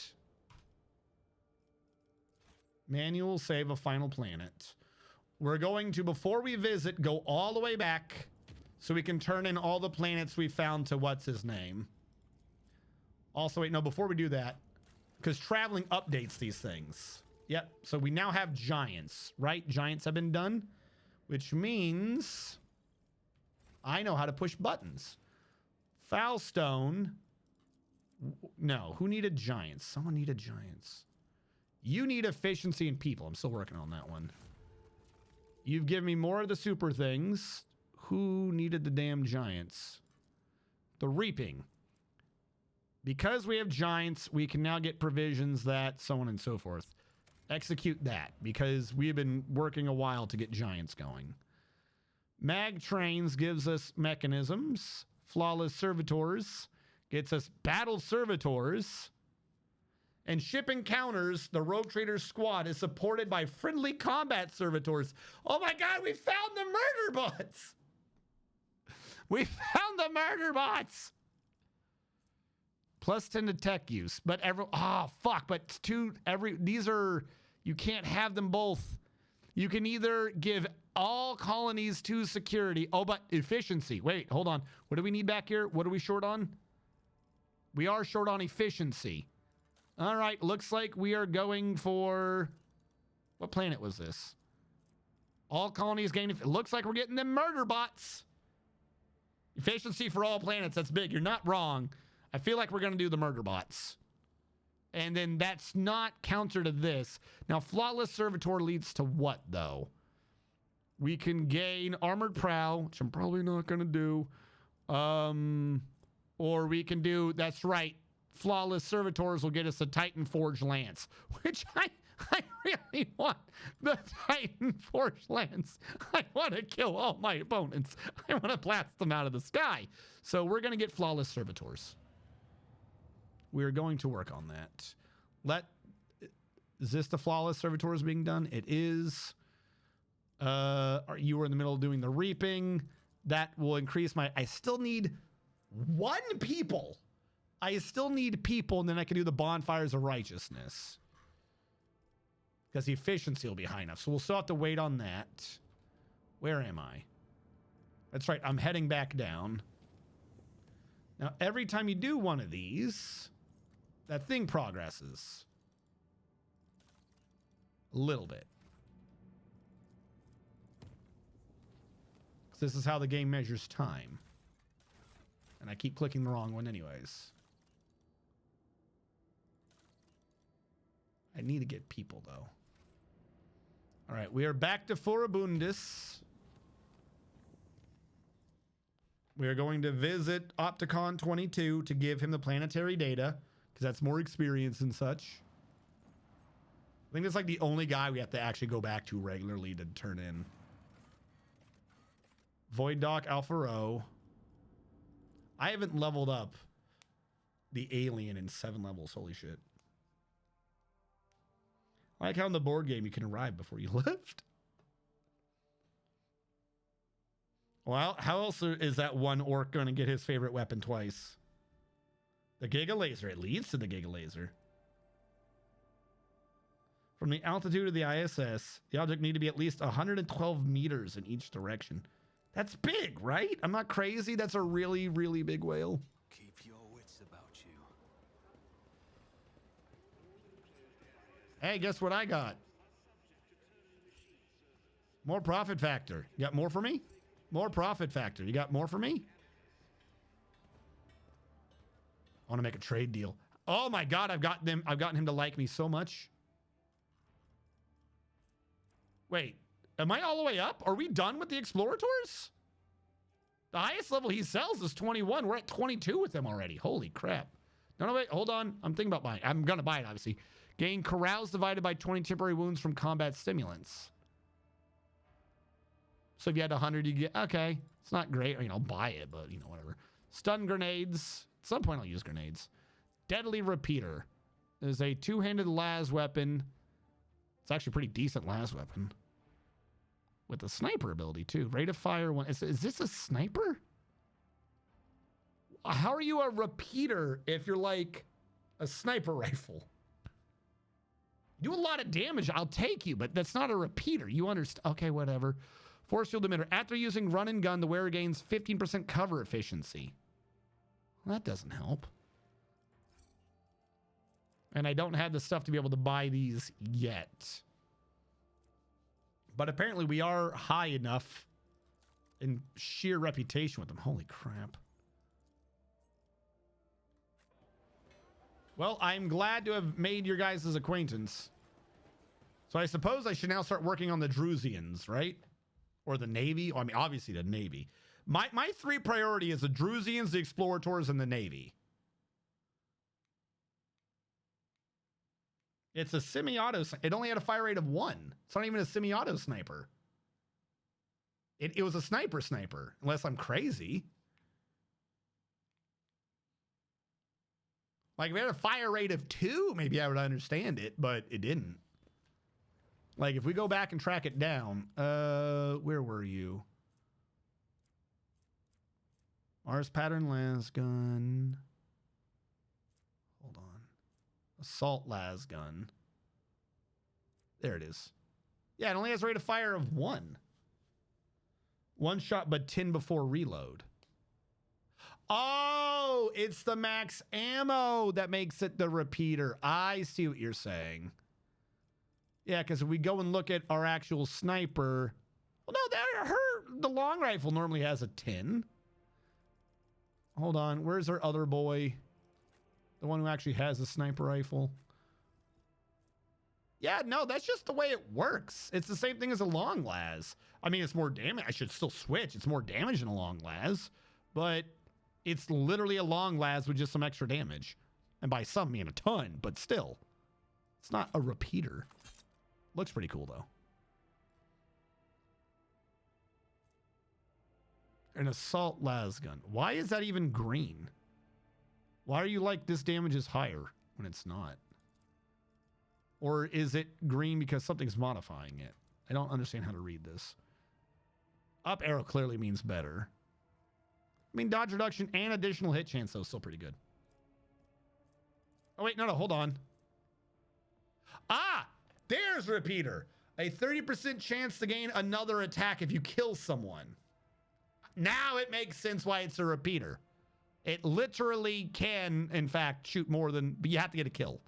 Manual save of Final Planet. We're going to, before we visit, go all the way back so we can turn in all the planets we found to what's his name. Also, wait, no, before we do that, because traveling updates these things. Yep, so we now have giants, right? Giants have been done, which means I know how to push buttons. Foulstone. No, who needed giants? Someone needed giants. You need efficiency and people. I'm still working on that one. You've given me more of the super things. Who needed the damn giants? The reaping. Because we have giants, we can now get provisions that, so on and so forth. Execute that, because we've been working a while to get giants going. Mag Trains gives us mechanisms. Flawless Servitors gets us battle servitors. And ship encounters, the Rogue Trader squad is supported by friendly combat servitors. Oh my God, we found the murder bots. We found the murder bots. Plus 10 to tech use, but these are, you can't have them both. You can either give all colonies to security. Oh, but efficiency. Wait, hold on. What do we need back here? What are we short on? We are short on efficiency. All right, looks like we are going for, what planet was this? All colonies gain, it looks like we're getting them murder bots. Efficiency for all planets, that's big. You're not wrong. I feel like we're going to do the murder bots. And then that's not counter to this. Now, Flawless Servitor leads to what, though? We can gain Armored Prow, which I'm probably not going to do. Or we can do, that's right, Flawless Servitors will get us a Titan Forge Lance, which I really want the Titan Forge Lance. I want to kill all my opponents. I want to blast them out of the sky. So we're going to get Flawless Servitors. We're going to work on that. Is this the Flawless Servitors being done? It is. You were in the middle of doing the reaping. That will increase my... I still need 1 people. I still need people, and then I can do the Bonfires of Righteousness. Because the efficiency will be high enough. So we'll still have to wait on that. Where am I? That's right. I'm heading back down. Now, every time you do one of these, that thing progresses. A little bit. This is how the game measures time. And I keep clicking the wrong one anyways. I need to get people, though. All right, we are back to Furibundus. We are going to visit Opticon 22 to give him the planetary data, because that's more experience and such. I think it's like the only guy we have to actually go back to regularly to turn in. Void Dock Alpha Rho. I haven't leveled up the alien in 7 levels. Holy shit. I like how in the board game you can arrive before you lift. Well, how else is that one orc going to get his favorite weapon twice? The Giga Laser. It leads to the Giga Laser. From the altitude of the ISS, the object need to be at least 112 meters in each direction. That's big, right? I'm not crazy. That's a really, really big whale. Keep your wits about you. Hey, guess what I got? More profit factor. You got more for me? More profit factor. You got more for me? I want to make a trade deal. Oh my God, I've gotten him to like me so much. Wait, am I all the way up? Are we done with the Explorators? The highest level he sells is 21. We're at 22 with him already. Holy crap. No, wait, hold on. I'm thinking about buying. I'm going to buy it, obviously. Gain carouse divided by 20 temporary wounds from combat stimulants. So if you had 100, you get, okay. It's not great. I'll buy it, but, whatever. Stun grenades. At some point, I'll use grenades. Deadly Repeater. Is a 2-handed las weapon. It's actually a pretty decent las weapon. With the sniper ability, too. Rate of fire. Is this a sniper? How are you a repeater if you're like a sniper rifle? Do a lot of damage, I'll take you, but that's not a repeater. You understand? Okay, whatever. Force field emitter. After using run and gun, the wearer gains 15% cover efficiency. Well, that doesn't help. And I don't have the stuff to be able to buy these yet. But apparently we are high enough in sheer reputation with them. Holy crap. Well, I'm glad to have made your guys' acquaintance. So I suppose I should now start working on the Drusians, right? Or the Navy. Well, obviously the Navy. My 3 priority is the Drusians, the Explorators, and the Navy. It's a semi-auto. It only had a fire rate of 1. It's not even a semi-auto sniper. It was a sniper, unless I'm crazy. Like, if it had a fire rate of 2, maybe I would understand it, but it didn't. Like, if we go back and track it down, where were you? Mars pattern las gun. Hold on. Assault las gun. There it is. Yeah, it only has a rate of fire of 1. 1 shot, but 10 before reload. Oh, it's the max ammo that makes it the repeater. I see what you're saying. Yeah, because if we go and look at our actual sniper, well, no, the long rifle normally has a 10. Hold on, where's our other boy? The one who actually has a sniper rifle. Yeah, no, that's just the way it works. It's the same thing as a long las. It's more damage. I should still switch. It's more damage than a long las, but it's literally a long las with just some extra damage. And by some, I mean a ton, but still, it's not a repeater. Looks pretty cool, though. An assault las gun. Why is that even green? Why are you like, this damage is higher when it's not? Or is it green because something's modifying it? I don't understand how to read this. Up arrow clearly means better. I mean, dodge reduction and additional hit chance, though, still pretty good. Oh, wait, no, hold on. Ah, there's repeater. A 30% chance to gain another attack if you kill someone. Now it makes sense why it's a repeater. It literally can, in fact, shoot more than, but you have to get a kill.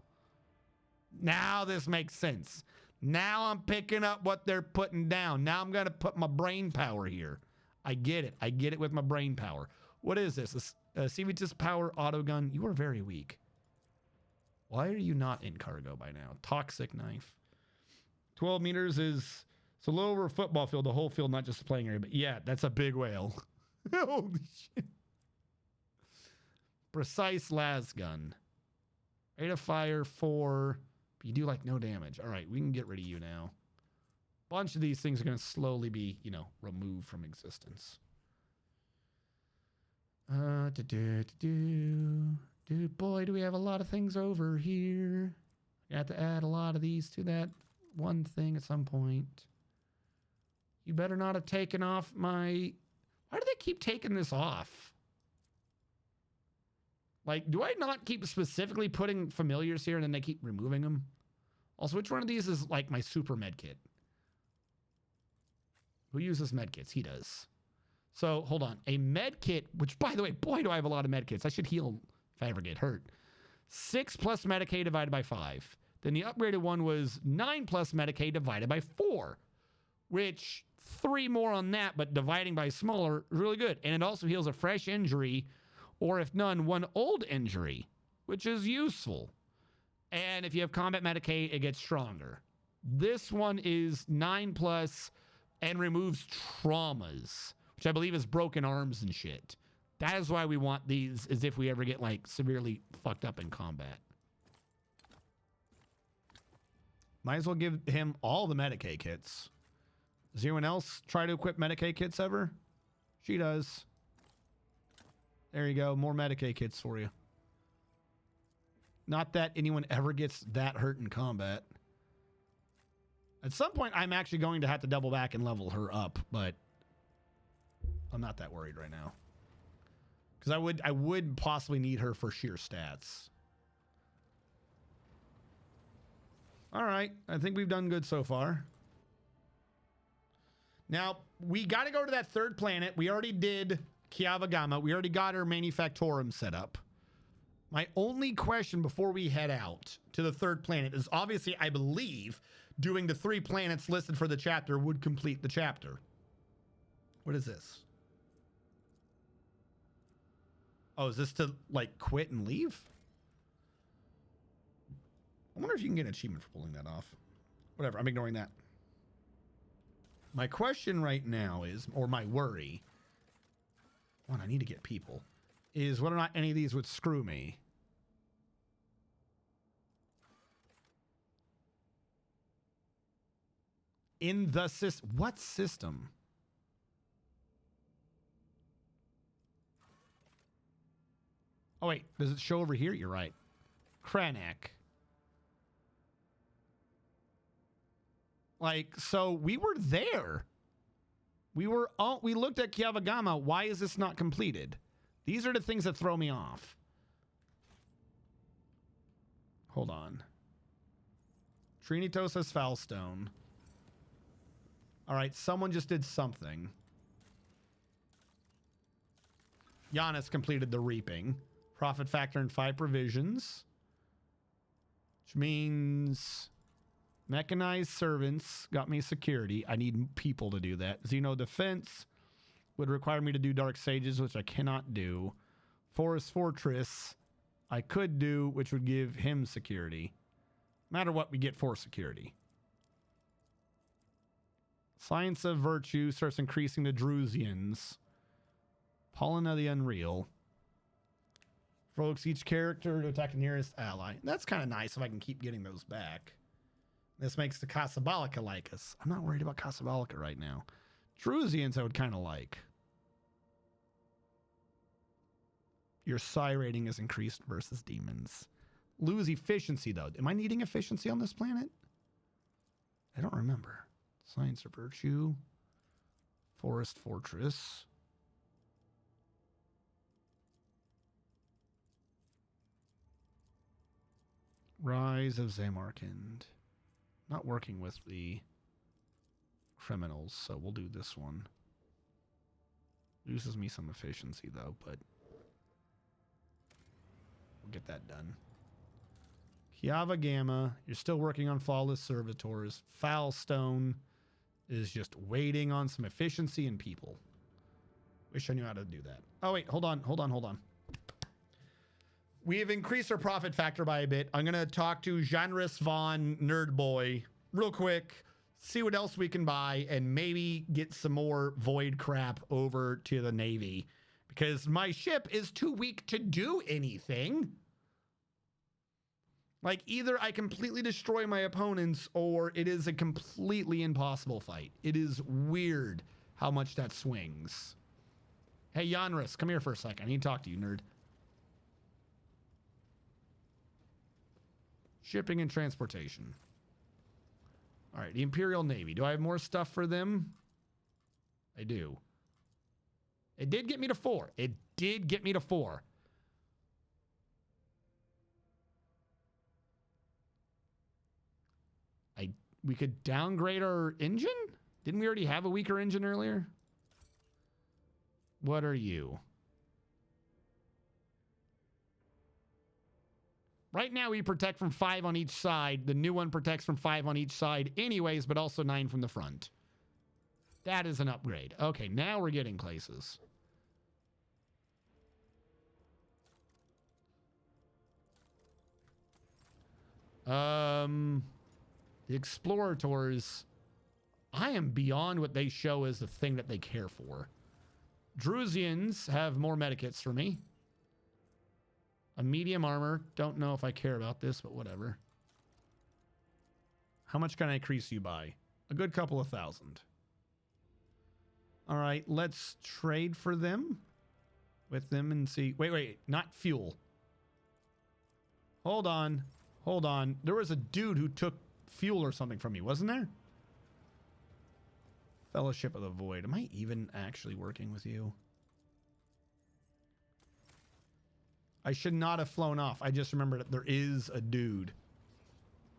Now this makes sense. Now I'm picking up what they're putting down. Now I'm going to put my brain power here. I get it. I get it with my brain power. What is this? A CVTIS power auto gun? You are very weak. Why are you not in cargo by now? Toxic knife. 12 meters is so low over a football field, the whole field, not just the playing area. But yeah, that's a big whale. Holy shit. Precise las gun. Rate of fire 4. But you do like no damage. All right, we can get rid of you now. Bunch of these things are going to slowly be, you know, removed from existence. Dude, boy, do we have a lot of things over here. I got to add a lot of these to that one thing at some point. You better not have taken off my... Why do they keep taking this off? Like, do I not keep specifically putting familiars here and then they keep removing them? Also, which one of these is like my super med kit? Who uses med kits? He does. So, hold on. A med kit, which, by the way, boy, do I have a lot of med kits. I should heal if I ever get hurt. 6 plus Medicaid divided by 5. Then the upgraded one was 9 plus Medicaid divided by 4, which 3 more on that, but dividing by smaller, really good. And it also heals a fresh injury, or if none, 1 old injury, which is useful. And if you have combat Medicaid, it gets stronger. This one is 9 plus and removes traumas, which I believe is broken arms and shit. That is why we want these, as if we ever get, like, severely fucked up in combat. Might as well give him all the Medicaid kits. Does anyone else try to equip Medicaid kits ever? She does. There you go. More Medicaid kits for you. Not that anyone ever gets that hurt in combat. At some point, I'm actually going to have to double back and level her up, but I'm not that worried right now. Because I would possibly need her for sheer stats. All right. I think we've done good so far. Now, we got to go to that third planet. We already did Kiavagama. We already got our Manufactorum set up. My only question before we head out to the third planet is obviously, I believe, doing the 3 planets listed for the chapter would complete the chapter. What is this? Oh, is this to, like, quit and leave? I wonder if you can get an achievement for pulling that off. Whatever, I'm ignoring that. My question right now is, or my worry, one, I need to get people, is whether or not any of these would screw me. In the system. What system? Oh, wait. Does it show over here? You're right. Kranak. Like, so we were there. We looked at Kiavagama. Why is this not completed? These are the things that throw me off. Hold on. Trinitos has Foulstone. All right, someone just did something. Giannis completed the reaping. Profit factor in 5 provisions. Which means mechanized servants got me security. I need people to do that. Xeno defense would require me to do Dark Sages, which I cannot do. Forest Fortress I could do, which would give him security. No matter what, we get 4 security. Science of Virtue starts increasing the Drusians. Pollen of the Unreal. Provokes each character to attack the nearest ally. That's kind of nice if I can keep getting those back. This makes the Casabolica like us. I'm not worried about Casabolica right now. Drusians I would kind of like. Your psi rating is increased versus demons. Lose efficiency, though. Am I needing efficiency on this planet? I don't remember. Science of Virtue. Forest Fortress. Rise of Zamarkand. Not working with the criminals, so we'll do this one. Loses me some efficiency, though, but we'll get that done. Kiava Gamma, you're still working on Flawless Servitors. Foulstone is just waiting on some efficiency and people. Wish I knew how to do that. Oh, wait, hold on. We have increased our profit factor by a bit. I'm going to talk to Janris Von Nerdboy real quick, see what else we can buy, and maybe get some more void crap over to the Navy. Because my ship is too weak to do anything. Like, either I completely destroy my opponents, or it is a completely impossible fight. It is weird how much that swings. Hey, Janris, come here for a second. I need to talk to you, nerd. Shipping and transportation. All right, the Imperial Navy. Do I have more stuff for them? I do. It did get me to 4. It did get me to 4. We could downgrade our engine? Didn't we already have a weaker engine earlier? What are you? Right now we protect from 5 on each side. The new one protects from 5 on each side anyways, but also 9 from the front. That is an upgrade. Okay, now we're getting places. The Explorators, I am beyond what they show as the thing that they care for. Drusians have more medikits for me. A medium armor. Don't know if I care about this, but whatever. How much can I increase you by? A good couple of thousand. All right, let's trade for them. With them and see. Wait, not fuel. Hold on. There was a dude who took fuel or something from me, wasn't there? Fellowship of the Void. Am I even actually working with you? I should not have flown off. I just remembered that there is a dude.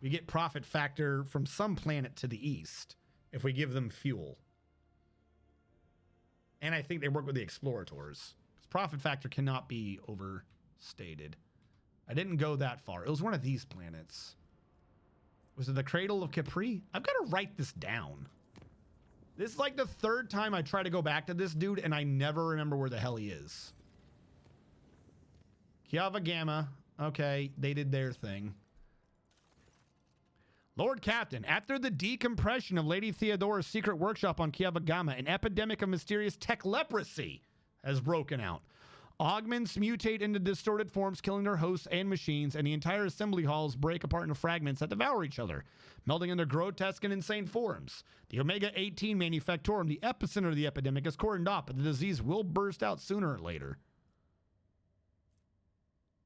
We get profit factor from some planet to the east if we give them fuel. And I think they work with the Explorators. Profit factor cannot be overstated. I didn't go that far. It was one of these planets. Was it the Cradle of Capri? I've got to write this down. This is like the 3rd time I try to go back to this dude and I never remember where the hell he is. Kiava Gamma. Okay, they did their thing. Lord Captain, after the decompression of Lady Theodora's secret workshop on Kiava Gamma, an epidemic of mysterious tech leprosy has broken out. Augments mutate into distorted forms, killing their hosts and machines, and the entire assembly halls break apart into fragments that devour each other, melting into grotesque and insane forms. The Omega-18 Manufactorum, the epicenter of the epidemic, is cordoned off, but the disease will burst out sooner or later.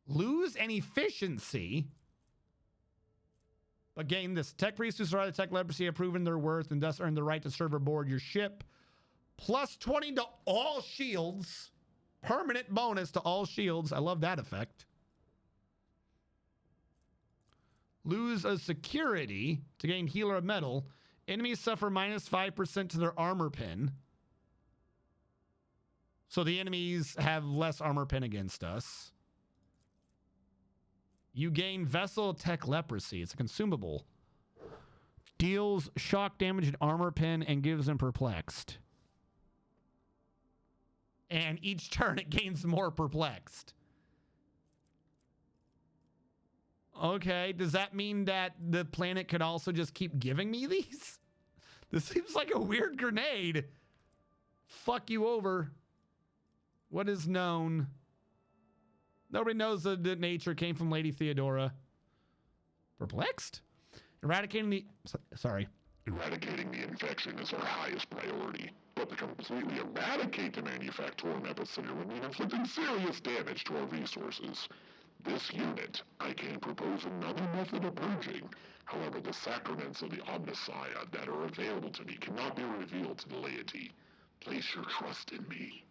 Lose an efficiency, but gain this. Tech priests who survive the tech leprosy have proven their worth and thus earned the right to serve aboard your ship. Plus 20 to all shields. Permanent bonus to all shields. I love that effect. Lose a security to gain healer of metal. Enemies suffer minus 5% to their armor pin. So the enemies have less armor pin against us. You gain vessel tech leprosy. It's a consumable. Deals shock damage and armor pin and gives them perplexed. And each turn it gains more perplexed. Okay, does that mean that the planet could also just keep giving me these? This seems like a weird grenade. Fuck you over. What is known? Nobody knows that the nature came from Lady Theodora. Perplexed? Eradicating the... Sorry. Eradicating the infection is our highest priority, but to completely eradicate the Manufactorum epicenter would mean inflicting serious damage to our resources. This unit, I can propose another method of purging. However, the sacraments of the Omnissiah that are available to me cannot be revealed to the laity. Place your trust in me.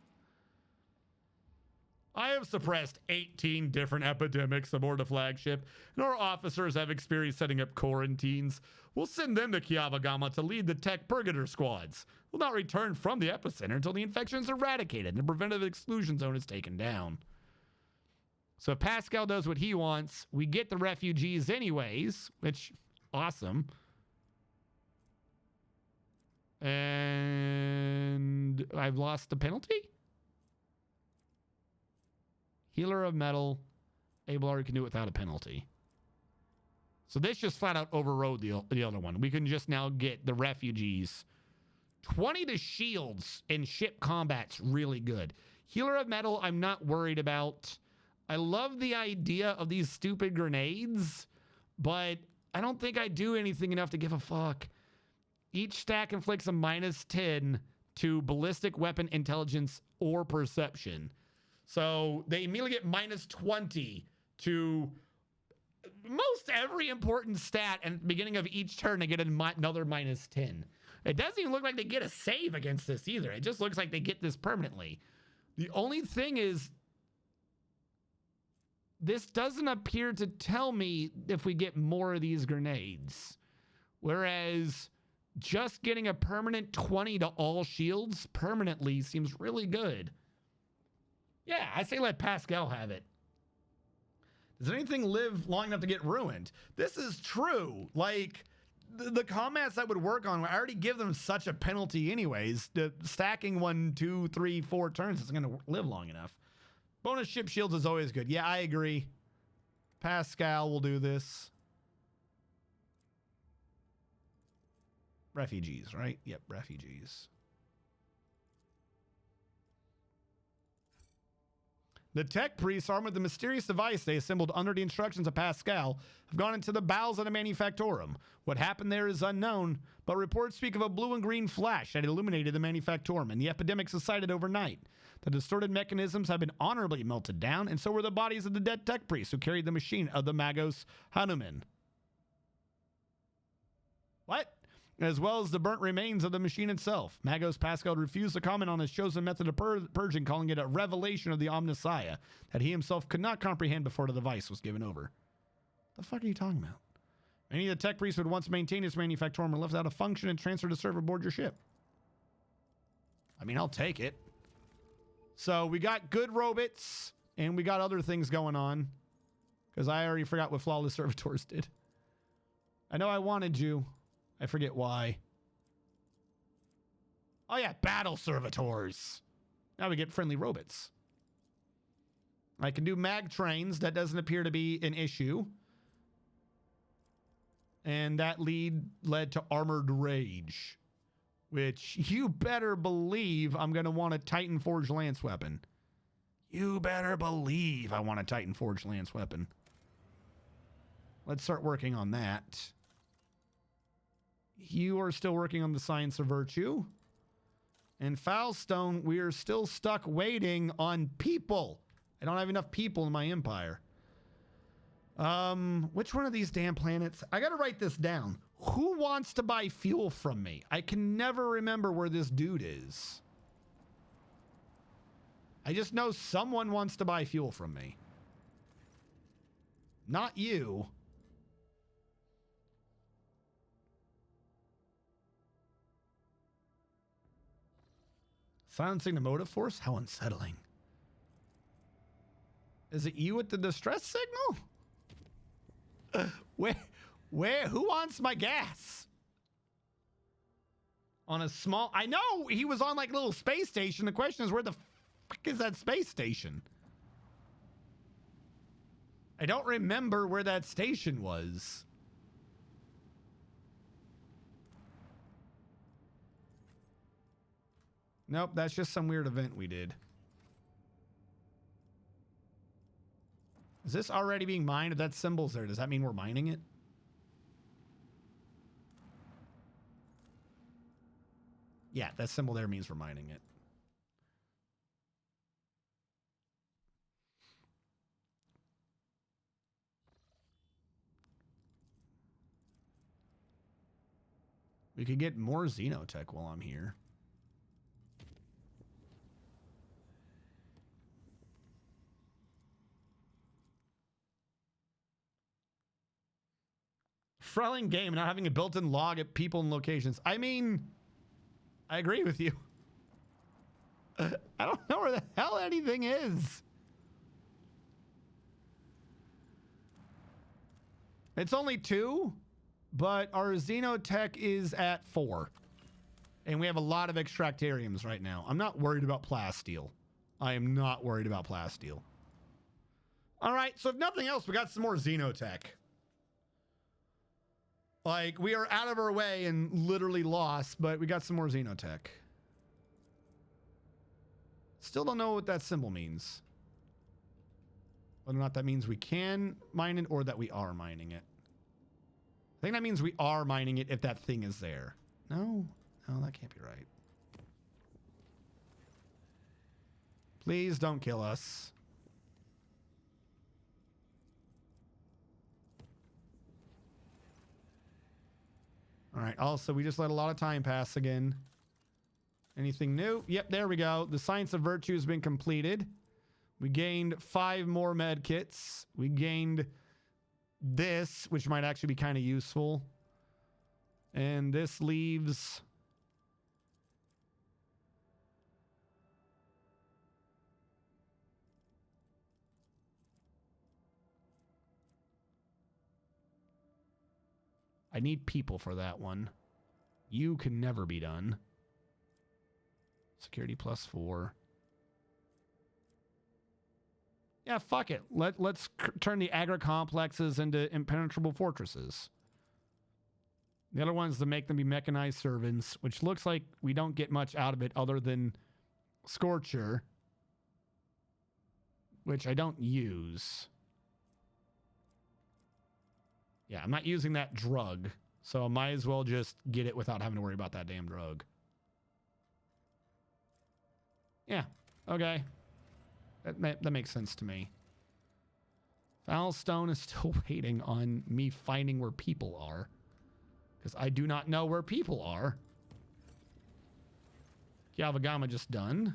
I have suppressed 18 different epidemics aboard the flagship, and our officers have experience setting up quarantines. We'll send them to Kiavagama to lead the tech purgator squads. We'll not return from the epicenter until the infection is eradicated and the preventive exclusion zone is taken down. So if Pascal does what he wants, we get the refugees anyways, which, awesome. And I've lost the penalty? Healer of metal, Abelard can do it without a penalty. So this just flat out overrode the other one. We can just now get the refugees. 20 to shields in ship combat's really good. Healer of metal, I'm not worried about. I love the idea of these stupid grenades, but I don't think I do anything enough to give a fuck. Each stack inflicts a -10 to ballistic weapon intelligence or perception. So they immediately get -20 to most every important stat, and at the beginning of each turn, they get another -10. It doesn't even look like they get a save against this either. It just looks like they get this permanently. The only thing is, this doesn't appear to tell me if we get more of these grenades. Whereas just getting a permanent 20 to all shields permanently seems really good. Yeah, I say let Pascal have it. Does anything live long enough to get ruined? This is true. Like, the combats that would work on, I already give them such a penalty anyways. The stacking 1, 2, 3, 4 turns isn't going to live long enough. Bonus ship shields is always good. Yeah, I agree. Pascal will do this. Refugees, right? Yep, refugees. The tech priests, armed with the mysterious device they assembled under the instructions of Pascal, have gone into the bowels of the Manufactorum. What happened there is unknown, but reports speak of a blue and green flash that illuminated the Manufactorum, and the epidemic subsided overnight. The distorted mechanisms have been honorably melted down, and so were the bodies of the dead tech priests who carried the machine of the Magos Hanuman. What? As well as the burnt remains of the machine itself. Magos Pascal refused to comment on his chosen method of purging, calling it a revelation of the Omnissiah that he himself could not comprehend before the device was given over. The fuck are you talking about? Many of the tech priests would once maintain his Manufactorum were left out of function and transferred to serve aboard your ship. I mean, I'll take it. So we got good robots, and we got other things going on. Because I already forgot what Flawless Servitors did. I know I wanted you. I forget why. Oh yeah, battle servitors. Now we get friendly robots. I can do mag trains. That doesn't appear to be an issue. And that led to armored rage. Which you better believe I'm going to want a Titan Forged Lance weapon. You better believe I want a Titan Forged Lance weapon. Let's start working on that. You are still working on the Science of Virtue. And Foulstone, we are still stuck waiting on people. I don't have enough people in my empire. Which one of these damn planets? I gotta write this down. Who wants to buy fuel from me? I can never remember where this dude is. I just know someone wants to buy fuel from me. Not you. Silencing the motive force? How unsettling. Is it you with the distress signal? Who wants my gas? On a small, I know he was on like a little space station. The question is, where the fuck is that space station? I don't remember where that station was. Nope, that's just some weird event we did. Is this already being mined? If that symbol's there, does that mean we're mining it? Yeah, that symbol there means we're mining it. We could get more Xenotech while I'm here. Frelling game, not having a built-in log at people and locations. I mean, I agree with you. I don't know where the hell anything is. It's only 2, but our Xenotech is at 4. And we have a lot of extractariums right now. I'm not worried about plasteel. I am not worried about plasteel. All right, so if nothing else, we got some more Xenotech. Like, we are out of our way and literally lost, but we got some more Xenotech. Still don't know what that symbol means. Whether or not that means we can mine it or that we are mining it. I think that means we are mining it if that thing is there. No, that can't be right. Please don't kill us. All right, also, we just let a lot of time pass again. Anything new? Yep, there we go. The Science of Virtue has been completed. We gained 5 more med kits. We gained this, which might actually be kind of useful. And this leaves... I need people for that one. You can never be done. Security +4. Yeah, fuck it. Let's turn the agri-complexes into impenetrable fortresses. The other one's to make them be mechanized servants, which looks like we don't get much out of it other than Scorcher, which I don't use. Yeah, I'm not using that drug, so I might as well just get it without having to worry about that damn drug. Yeah, okay. That makes sense to me. Foulstone is still waiting on me finding where people are, because I do not know where people are. Kiavagama just done.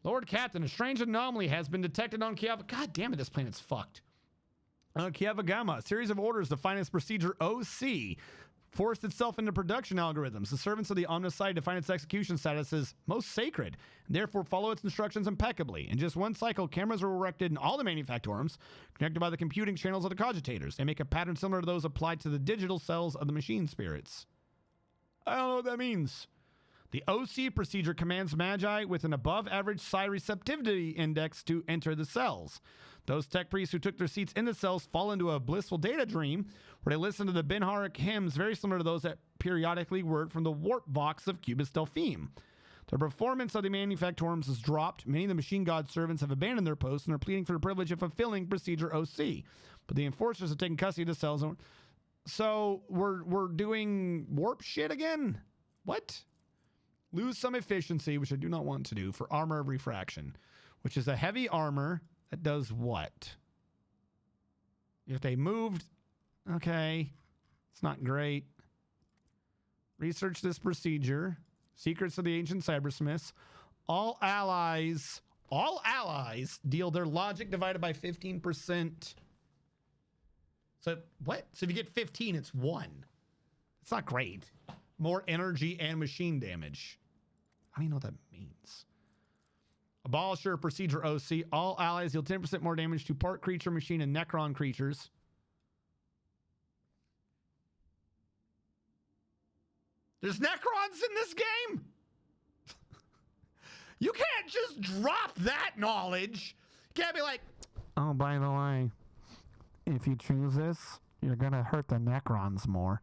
Lord Captain, a strange anomaly has been detected on Kiava. God damn it, this planet's fucked. Kiavagama, a series of orders defined as procedure OC, forced itself into production algorithms. The servants of the Omnicide define its execution status as most sacred, and therefore follow its instructions impeccably. In just one cycle, cameras were erected in all the manufactorums, connected by the computing channels of the cogitators. They make a pattern similar to those applied to the digital cells of the machine spirits. I don't know what that means. The OC procedure commands Magi with an above-average psi receptivity index to enter the cells. Those tech priests who took their seats in the cells fall into a blissful data dream where they listen to the Benharic hymns very similar to those that periodically word from the warp box of Cubus Delphine. The performance of the manufactorums has dropped. Many of the machine god servants have abandoned their posts and are pleading for the privilege of fulfilling procedure OC. But the enforcers have taken custody of the cells. So we're doing warp shit again? What? Lose some efficiency, which I do not want to do, for armor of refraction, which is a heavy armor that does what? If they moved, okay, it's not great. Research this procedure. Secrets of the ancient cybersmiths. All allies deal their logic divided by 15%. So what? So if you get 15, it's 1. It's not great. More energy and machine damage. I don't even know what that means. Abolisher procedure OC. All allies deal 10% more damage to part creature, machine, and Necron creatures. There's Necrons in this game? You can't just drop that knowledge. You can't be like, oh, by the way, if you choose this, you're going to hurt the Necrons more.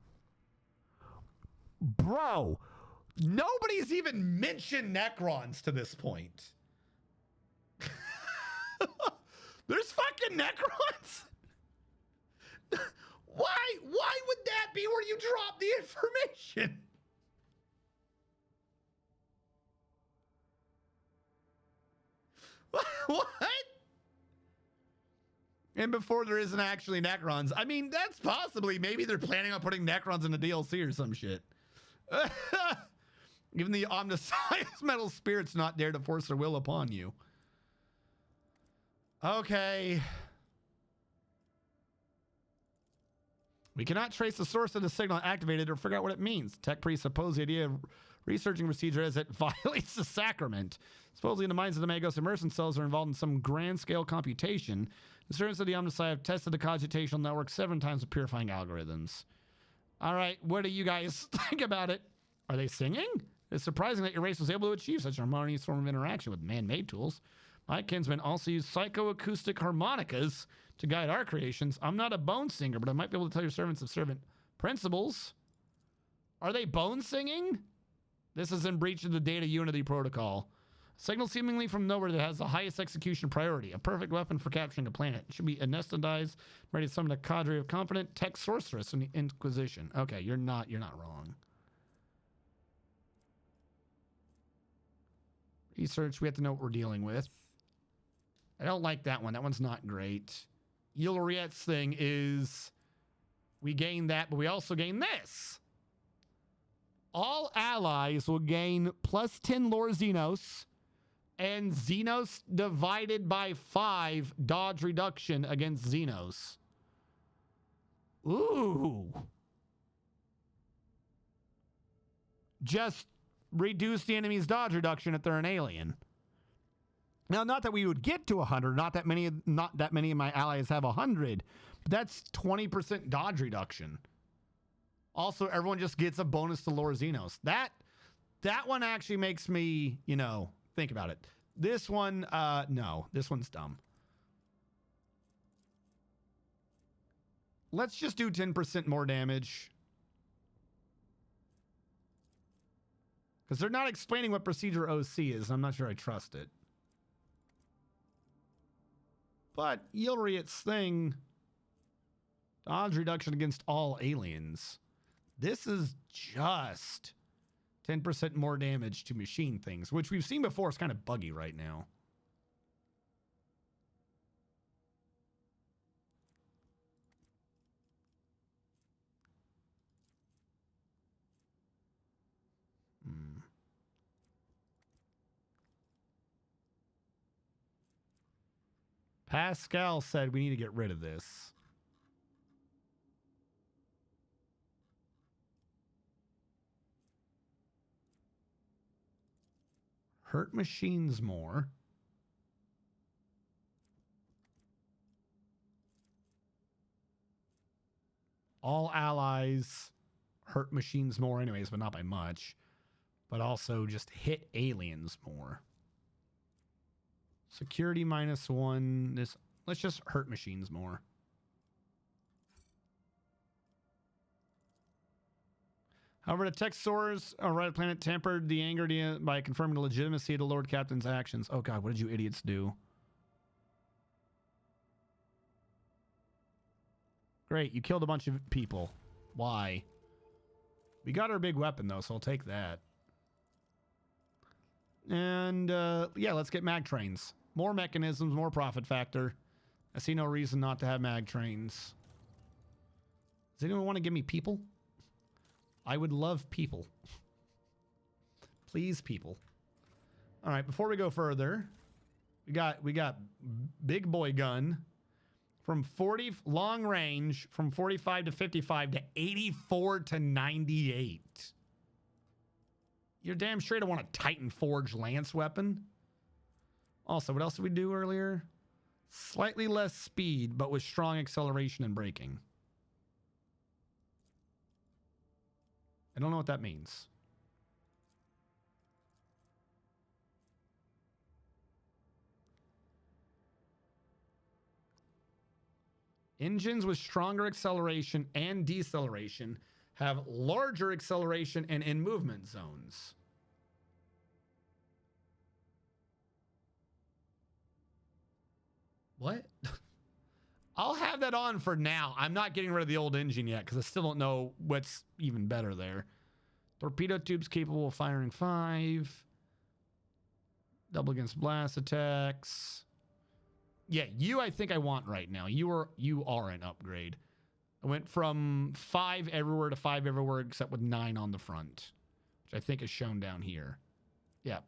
Bro, nobody's even mentioned Necrons to this point. There's fucking Necrons? Why would that be where you drop the information? What? And before there isn't actually Necrons. I mean, that's possibly, maybe they're planning on putting Necrons in the DLC or some shit. Even the omniscience metal spirits not dare to force their will upon you. Okay. We cannot trace the source of the signal activated or figure out what it means. Tech presuppose the idea of researching procedure as it violates the sacrament. Supposedly in the minds of the Magos, immersion cells are involved in some grand-scale computation. The servants of the Omnicide have tested the cogitational network 7 times with purifying algorithms. All right, what do you guys think about it? Are they singing? It's surprising that your race was able to achieve such a harmonious form of interaction with man-made tools. My kinsmen also use psychoacoustic harmonicas to guide our creations. I'm not a bone singer, but I might be able to tell your servants of servant principles. Are they bone singing? This is in breach of the data unity protocol. A signal seemingly from nowhere that has the highest execution priority. A perfect weapon for capturing a planet. It should be anesthetized, ready to summon a cadre of confident tech sorceress in the Inquisition. Okay, you're not wrong. Research, we have to know what we're dealing with. I don't like that one. That one's not great. Yulariet's thing is we gain that, but we also gain this. All allies will gain plus 10 lore Xenos and Xenos divided by 5 dodge reduction against Xenos. Ooh. Just reduce the enemy's dodge reduction if they're an alien. Now, not that we would get to 100, not that many of my allies have 100, but that's 20% dodge reduction. Also, everyone just gets a bonus to lore Xenos. That one actually makes me, think about it. This one, no, this one's dumb. Let's just do 10% more damage. Because they're not explaining what procedure OC is. I'm not sure I trust it. But Yulariet's thing, dodge reduction against all aliens. This is just 10% more damage to machine things, which we've seen before. It's kind of buggy right now. Pascal said we need to get rid of this. Hurt machines more. All allies hurt machines more anyways, but not by much. But also just hit aliens more. Security -1. Let's just hurt machines more. However, the tech source on Red Planet tempered the anger by confirming the legitimacy of the Lord Captain's actions. Oh God, what did you idiots do? Great, you killed a bunch of people. Why? We got our big weapon though, so I'll take that. And yeah, let's get mag trains. More mechanisms, more profit factor. I see no reason not to have mag trains. Does anyone want to give me people? I would love people. Please, people. All right, before we go further, we got big boy gun from 40 long range from 45 to 55 to 84 to 98. You're damn straight I want a Titan Forge Lance weapon. Also, what else did we do earlier? Slightly less speed, but with strong acceleration and braking. I don't know what that means. Engines with stronger acceleration and deceleration have larger acceleration and in movement zones. What? I'll have that on for now. I'm not getting rid of the old engine yet because I still don't know what's even better there. Torpedo tubes capable of firing 5. Double against blast attacks. Yeah, you I think I want right now. You are an upgrade. I went from 5 everywhere to 5 everywhere except with 9 on the front, which I think is shown down here. Yep.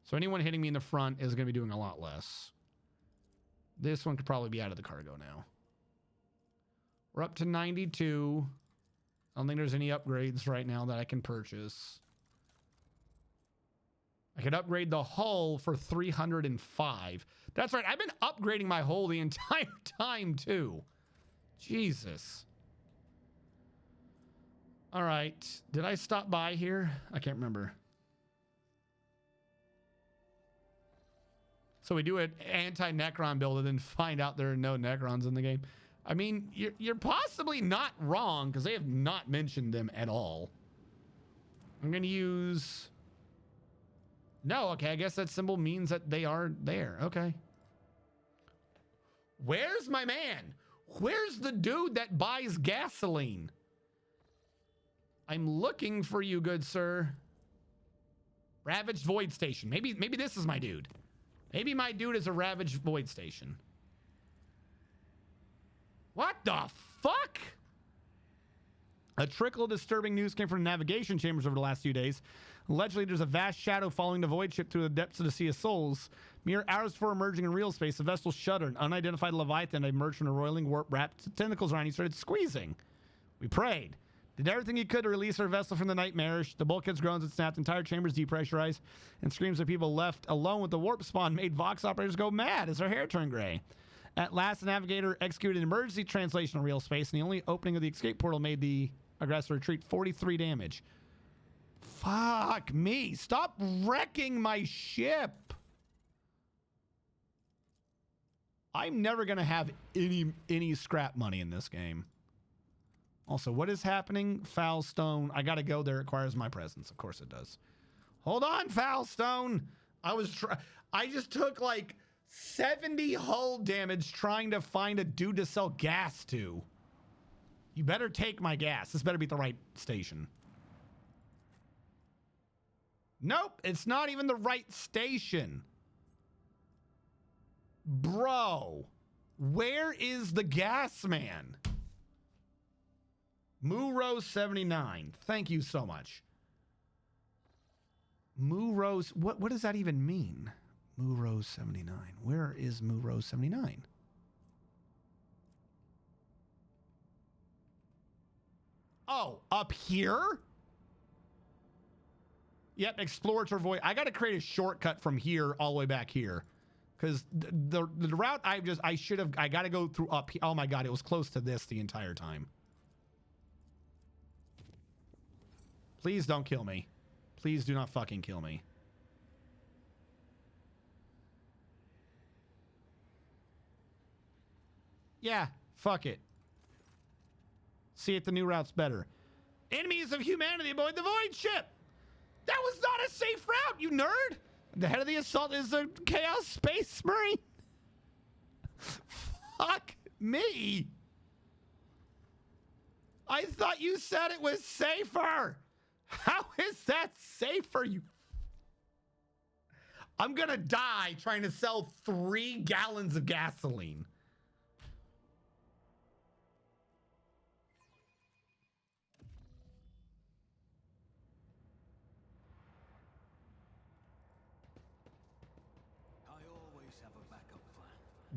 So anyone hitting me in the front is going to be doing a lot less. This one could probably be out of the cargo now. We're up to 92. I don't think there's any upgrades right now that I can purchase. I could upgrade the hull for 305. That's right. I've been upgrading my hull the entire time, too. Jesus. All right. Did I stop by here? I can't remember. So we do an anti-Necron build and then find out there are no Necrons in the game. I mean, you're possibly not wrong because they have not mentioned them at all. I'm going to use... No, okay, I guess that symbol means that they are there. Okay. Where's my man? Where's the dude that buys gasoline? I'm looking for you, good sir. Ravaged Void Station. Maybe this is my dude. Maybe my dude is a Ravaged Void Station. What the fuck? A trickle of disturbing news came from the navigation chambers over the last few days. Allegedly, there's a vast shadow following the void ship through the depths of the Sea of Souls. Mere hours before emerging in real space, the vessel shuddered. An unidentified Leviathan emerged from a roiling warp, wrapped tentacles around. He started squeezing. We prayed. Did everything he could to release our vessel from the nightmarish. The bulkheads groans and snapped, entire chambers depressurized, and screams of people left alone with the warp spawn made Vox operators go mad as their hair turned gray. At last, the navigator executed an emergency translation of real space, and the only opening of the escape portal made the aggressor retreat 43 damage. Fuck me. Stop wrecking my ship. I'm never going to have any scrap money in this game. Also, what is happening? Foulstone. I got to go there. It requires my presence. Of course it does. Hold on, Foulstone. I just took like 70 hull damage trying to find a dude to sell gas to. You better take my gas. This better be the right station. Nope, it's not even the right station. Bro, where is the gas man? Muro 79. Thank you so much. Muro, what does that even mean? Muro 79. Where is Muro 79? Oh, up here? Yep, exploratory void. I got to create a shortcut from here all the way back here. Because the route I got to go through up here. Oh my God, it was close to this the entire time. Please don't kill me. Please do not fucking kill me. Yeah, fuck it. See if the new route's better. Enemies of humanity aboard the void ship. That was not a safe route, you nerd. The head of the assault is the Chaos Space Marine. Fuck me. I thought you said it was safer. How is that safer, you? I'm gonna die trying to sell 3 gallons of gasoline.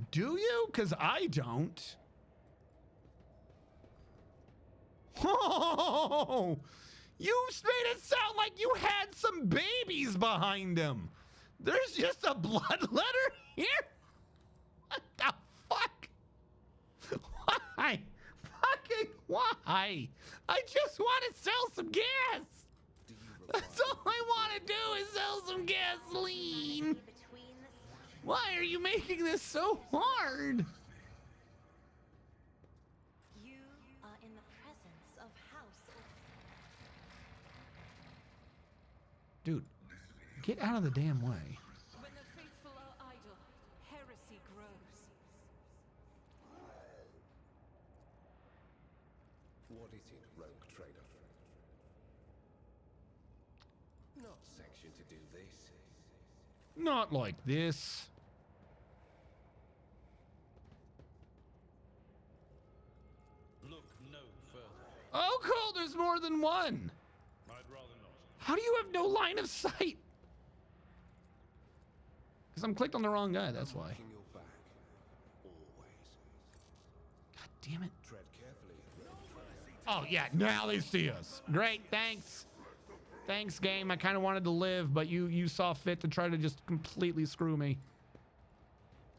Do you? Because I don't. Oh, you made it sound like you had some babies behind him. There's just a blood letter here? What the fuck? Why? Fucking why? I just want to sell some gas. That's all I want to do is sell some gasoline. Why are you making this so hard? You are in the presence of House. Dude, get out of the damn way. When the faithful are idle, heresy grows. Not like this. Look no further. Oh, cool. There's more than one. I'd rather not. How do you have no line of sight? Because I'm clicked on the wrong guy. That's why. Watching your back. Always. God damn it. Tread carefully. Oh, yeah. Now they see us. Great. Thanks. Thanks, game. I kind of wanted to live, but you saw fit to try to just completely screw me.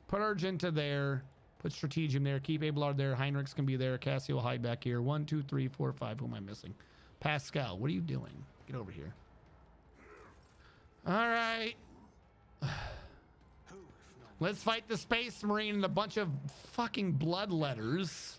Put Argenta there. Put Strategium there. Keep Abelard there. Heinrichs can be there. Cassia will hide back here. 1, 2, 3, 4, 5. Who am I missing? Pascal, what are you doing? Get over here. All right. Let's fight the Space Marine and a bunch of fucking bloodletters.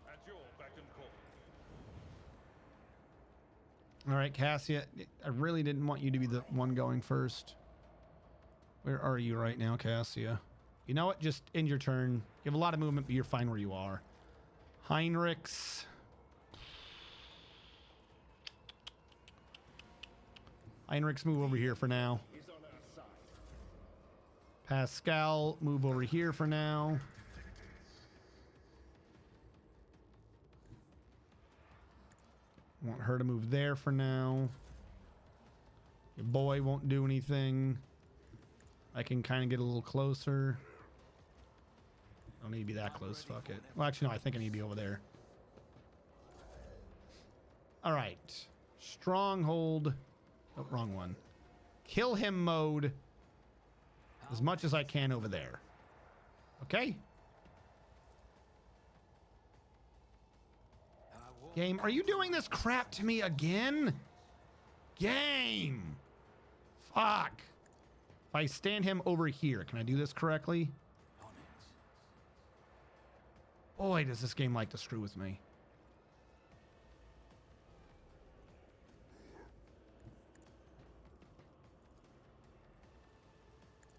At your beck and call. All right, Cassia, I really didn't want you to be the one going first. Where are you right now, Cassia? You know what? Just end your turn. You have a lot of movement, but you're fine where you are. Heinrichs. Heinrichs, move over here for now. Pascal, move over here for now. Want her to move there for now. Your boy won't do anything. I can kind of get a little closer. I don't need to be that close. Fuck it. Well, actually, no. I think I need to be over there. All right. Stronghold. Oh, wrong one. Kill him mode. As much as I can over there. Okay. Game, are you doing this crap to me again? Game. Fuck. If I stand him over here, can I do this correctly? Boy, does this game like to screw with me.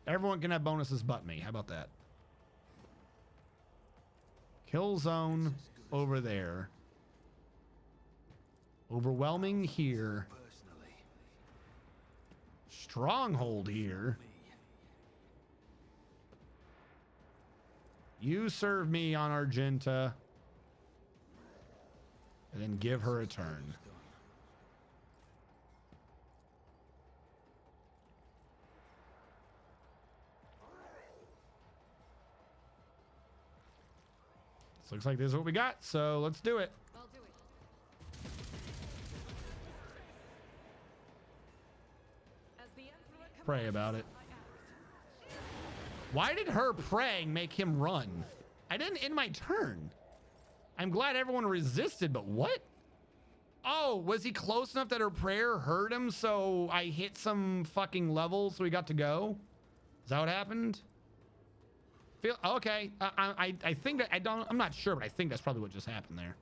Everyone can have bonuses but me. How about that? Kill zone over there. Overwhelming here. Stronghold here. You serve me on Argenta. And then give her a turn. This looks like this is what we got, so let's do it. I'll do it. As the Emperor Pray about it. Why did her praying make him run? I didn't end my turn. I'm glad everyone resisted, but what? Oh, was he close enough that her prayer hurt him, so I hit some fucking level so he got to go? Is that what happened? Feel okay. I think that I'm not sure, but I think that's probably what just happened there.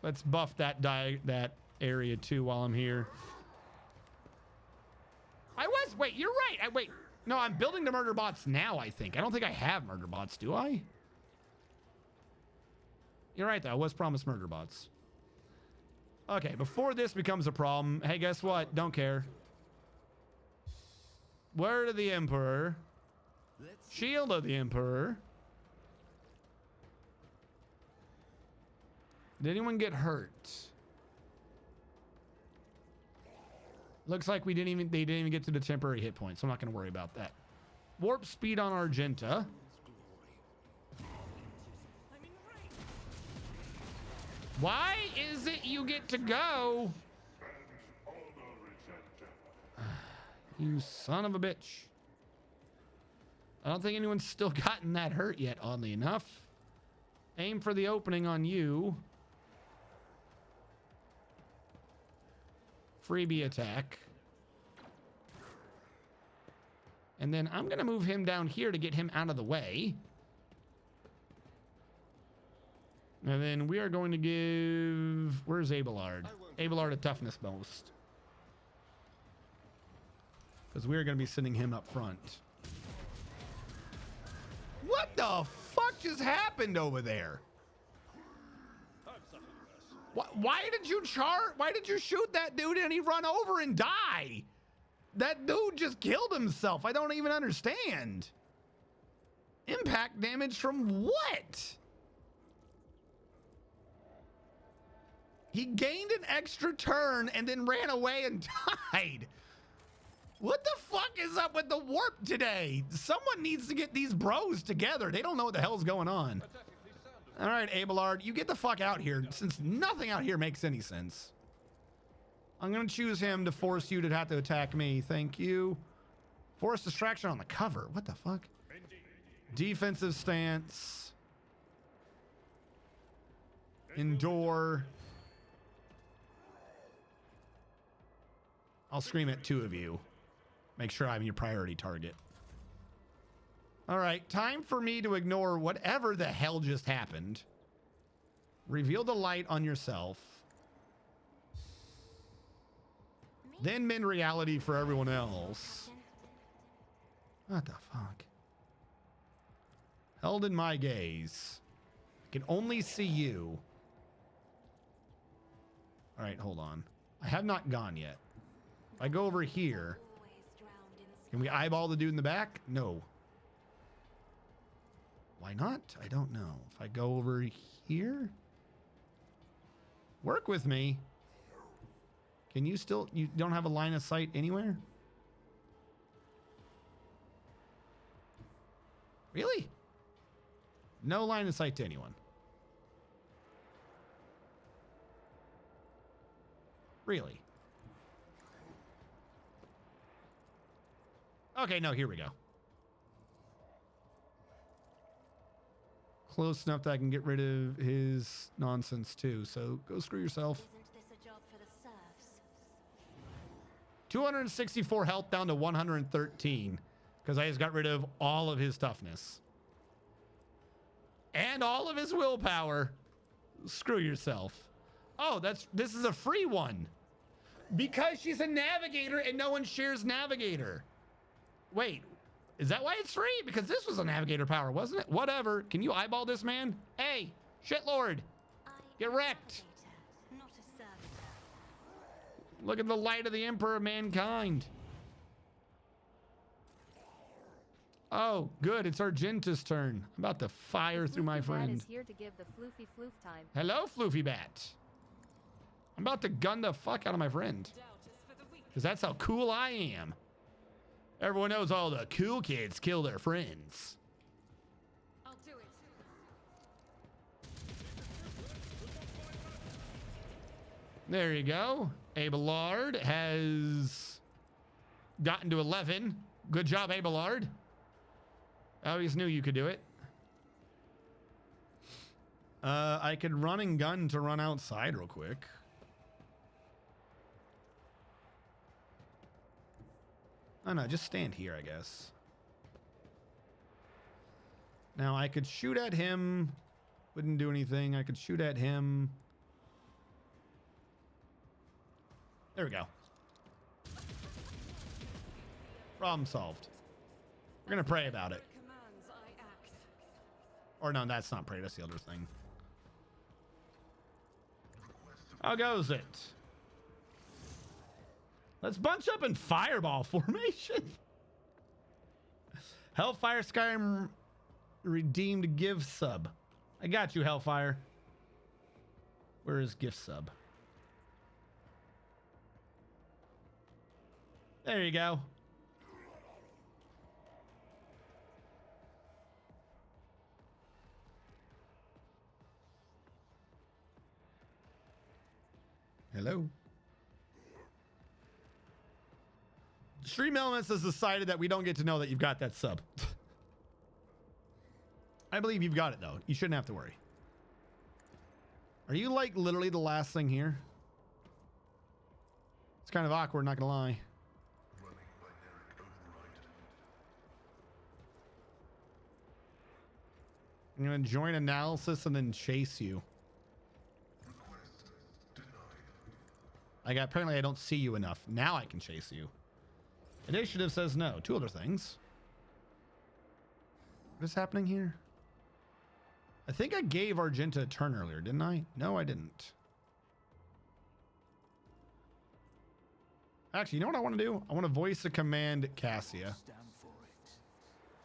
Let's buff that area too while I'm here. Wait, you're right. Wait. No, I'm building the murder bots now, I think. I don't think I have murder bots, do I? You're right, though. I was promised murder bots. Okay, before this becomes a problem, hey, guess what? Don't care. Word of the Emperor. Shield of the Emperor. Did anyone get hurt? Looks like they didn't even get to the temporary hit points, so I'm not going to worry about that. Warp speed on Argenta. Why is it you get to go? You son of a bitch. I don't think anyone's still gotten that hurt yet, oddly enough. Aim for the opening on you. Freebie attack. And then I'm going to move him down here to get him out of the way. And then we are going to give... Where's Abelard? Abelard a toughness most. Because we're going to be sending him up front. What the fuck just happened over there? Why did you Why did you shoot that dude and he run over and die? That dude just killed himself. I don't even understand. Impact damage from what? He gained an extra turn and then ran away and died. What the fuck is up with the warp today? Someone needs to get these bros together. They don't know what the hell's going on. All right, Abelard, you get the fuck out here since nothing out here makes any sense. I'm going to choose him to force you to have to attack me. Thank you. Force distraction on the cover. What the fuck? Defensive stance. Endure. I'll scream at two of you. Make sure I'm your priority target. All right, time for me to ignore whatever the hell just happened. Reveal the light on yourself. Then mend reality for everyone else. What the fuck? Held in my gaze. I can only see you. All right, hold on. I have not gone yet. If I go over here, can we eyeball the dude in the back? No. Why not? I don't know. If I go over here, work with me. Can you still, you don't have a line of sight anywhere? Really? No line of sight to anyone. Really? Okay, no, here we go. Close enough that I can get rid of his nonsense too. So go screw yourself. Isn't this a job for the serfs? 264 health down to 113 because I just got rid of all of his toughness and all of his willpower. Screw yourself. Oh, this is a free one because she's a navigator and no one shares navigator. Wait, is that why it's free? Because this was a navigator power, wasn't it? Whatever. Can you eyeball this man? Hey, shitlord. Get wrecked. Not a servitor. Look at the light of the Emperor of mankind. Oh, good. It's Argenta's turn. I'm about to fire through my friend. Is here to give the floofy floof time. Hello, Floofy Bat. I'm about to gun the fuck out of my friend. Because that's how cool I am. Everyone knows all the cool kids kill their friends. I'll do it. There you go. Abelard has gotten to 11. Good job, Abelard. I always knew you could do it. I could run and gun to run outside real quick. Oh no, just stand here, I guess. Now I could shoot at him. Wouldn't do anything. I could shoot at him. There we go. Problem solved. We're gonna pray about it. Commands, I act. Or no, that's not pray. That's the other thing. How goes it? Let's bunch up in fireball formation. Hellfire Skyrim redeemed gift sub. I got you, Hellfire. Where is gift sub? There you go. Hello. Stream Elements has decided that we don't get to know that you've got that sub. I believe you've got it though. You shouldn't have to worry. Are you like literally the last thing here? It's kind of awkward, not gonna lie. I'm gonna join analysis and then chase you. Apparently I don't see you enough. Now I can chase you. Initiative says no. Two other things. What is happening here? I think I gave Argenta a turn earlier, didn't I? No, I didn't. Actually, you know what I want to do? I want to voice a command Cassia.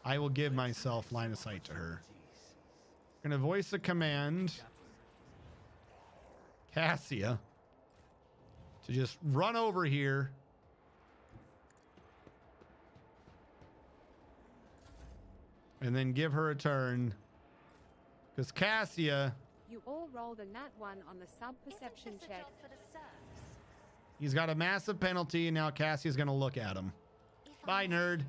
I will give myself line of sight to her. I'm going to voice a command Cassia to just run over here. And then give her a turn. Because Cassia... You all rolled a nat 1 on the sub-perception check. He's got a massive penalty, and now Cassia's going to look at him. Bye, nerd.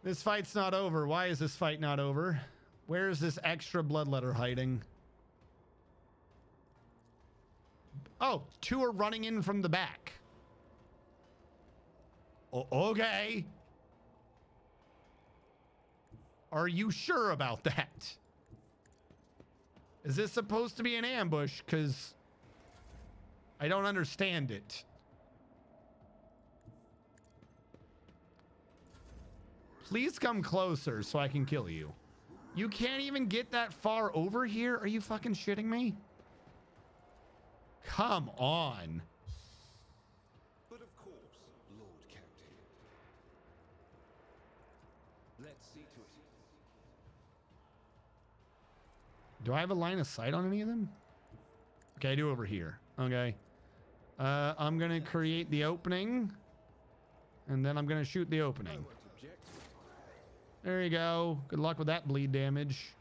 This fight's not over. Why is this fight not over? Where is this extra bloodletter hiding? Oh, two are running in from the back. Okay. Are you sure about that? Is this supposed to be an ambush? Because I don't understand it. Please come closer so I can kill you. You can't even get that far over here? Are you fucking shitting me? Come on. But of course, Lord Captain. Let's see to it. Do I have a line of sight on any of them? Okay, I do over here. Okay. I'm going to create the opening. And then I'm going to shoot the opening. There you go. Good luck with that bleed damage.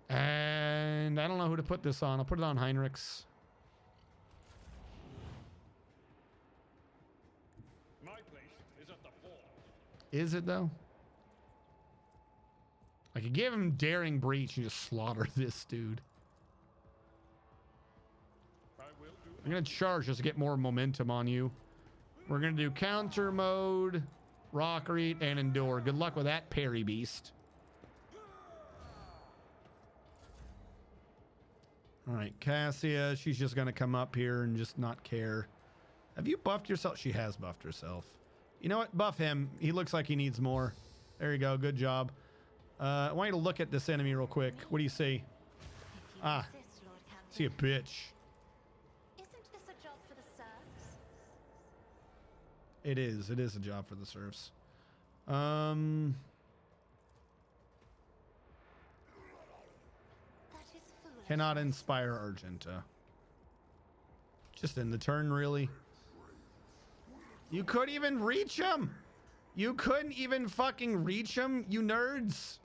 And I don't know who to put this on. I'll put it on Heinrichs. My place is at the fort. Is it though? I could give him Daring Breach and just slaughter this dude. I will do. I'm going to charge just to get more momentum on you. We're going to do counter mode, Rockery, and Endure. Good luck with that, Parry Beast. All right, Cassia, she's just going to come up here and just not care. Have you buffed yourself? She has buffed herself. You know what? Buff him. He looks like he needs more. There you go. Good job. I want you to look at this enemy real quick. What do you see? Ah, see a bitch. Isn't this a job for the serfs? It is. It is a job for the serfs. That is foolish. Cannot inspire Argenta. Just in the turn, really. You couldn't even reach him. You couldn't even fucking reach him, you nerds.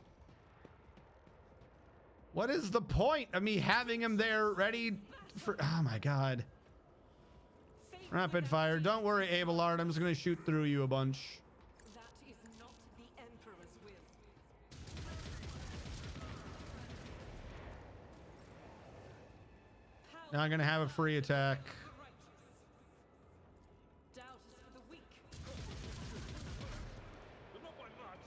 What is the point of me having him there ready for... Oh, my God. Rapid fire. Don't worry, Abelard. I'm just going to shoot through you a bunch. That is not the Emperor's will. Now I'm going to have a free attack. Doubt is for the weak. But not by much.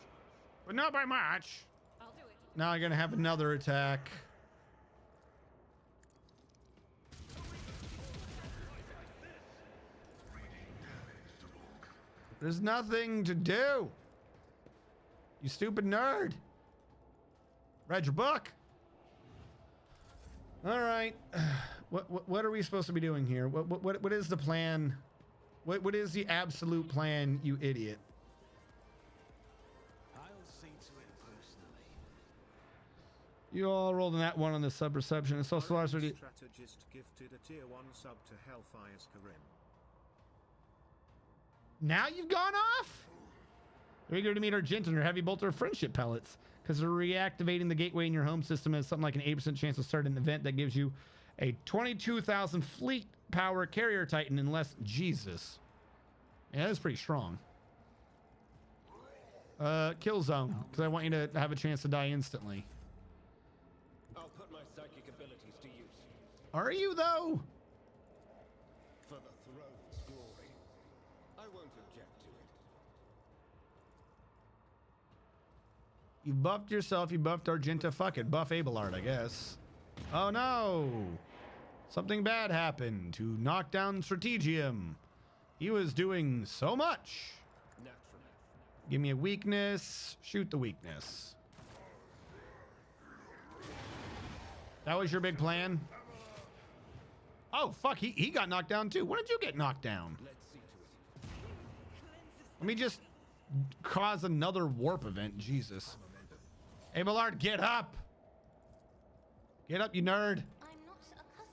But not by much. I'll do it. Now I'm going to have another attack. There's nothing to do. You stupid nerd. Read your book. All right. What are we supposed to be doing here? What is the plan? What is the absolute plan, you idiot? I'll see to it personally. You all rolled in that one on the sub reception. It's also large. Strategist gifted a tier 1 sub to Hellfire's Karim. Now you've gone off? They're eager to meet Argenta and her heavy bolter of friendship pellets. Because they're reactivating the gateway in your home system has something like an 8% chance to start an event that gives you a 22,000 fleet power carrier titan in less. Jesus. Yeah, that's pretty strong. Kill zone. Because I want you to have a chance to die instantly. I'll put my psychic abilities to use. Are you, though? For the throne's glory. I won't object to it. You buffed yourself, you buffed Argenta. Fuck it, buff Abelard, I guess. Oh no! Something bad happened to knock down Strategium. He was doing so much. Naturally. Give me a weakness. Shoot the weakness. That was your big plan? Oh, fuck. He got knocked down too. When did you get knocked down? Let's see to it. Let me just cause another warp event. Jesus. Hey, Millard, get up. Get up, you nerd. I'm not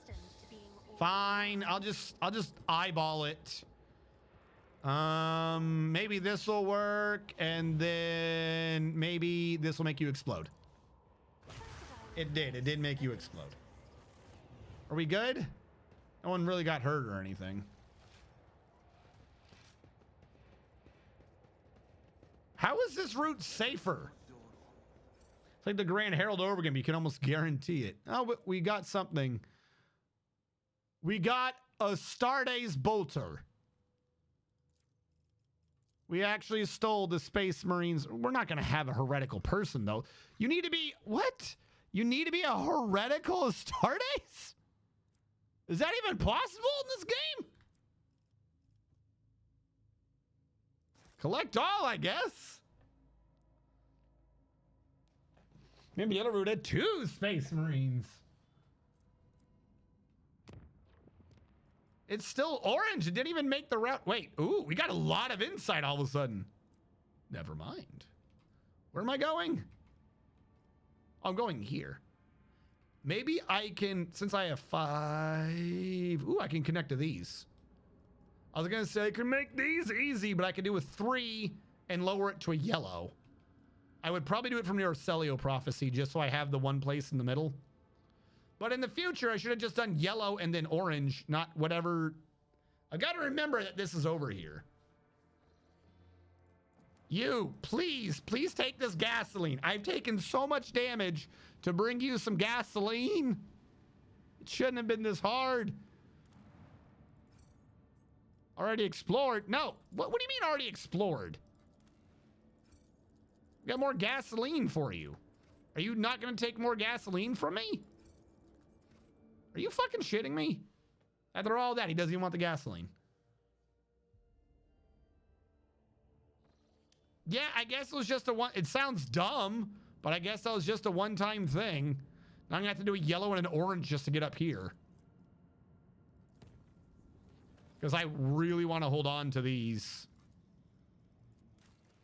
accustomed to being Fine. I'll just eyeball it. Maybe this will work, and then maybe this will make you explode. It did. It did make you explode. Are we good? No one really got hurt or anything. How is this route safer? It's like the Grand Herald over again, but you can almost guarantee it. Oh, but we got something. We got a Starday's bolter. We actually stole the Space Marines. We're not going to have a heretical person, though. You need to be... What? You need to be a heretical Astartes? Is that even possible in this game? Collect all, I guess. Maybe the other route had 2 Space Marines. It's still orange. It didn't even make the route. Wait, ooh, we got a lot of insight all of a sudden. Never mind. Where am I going? I'm going here. Maybe I can, since I have 5. Ooh, I can connect to these. I was going to say I can make these easy, but I could do a 3 and lower it to a yellow. I would probably do it from the Arcelio prophecy just so I have the one place in the middle. But in the future, I should have just done yellow and then orange, not whatever. I got to remember that this is over here. You, please take this gasoline. I've taken so much damage to bring you some gasoline. It shouldn't have been this hard. Already explored? No. What do you mean already explored? Got more gasoline for you. Are you not going to take more gasoline from me? Are you fucking shitting me? After all that, he doesn't even want the gasoline. Yeah, I guess it was just a one. It sounds dumb, but I guess that was just a one-time thing. Now I'm going to have to do a yellow and an orange just to get up here. Because I really want to hold on to these.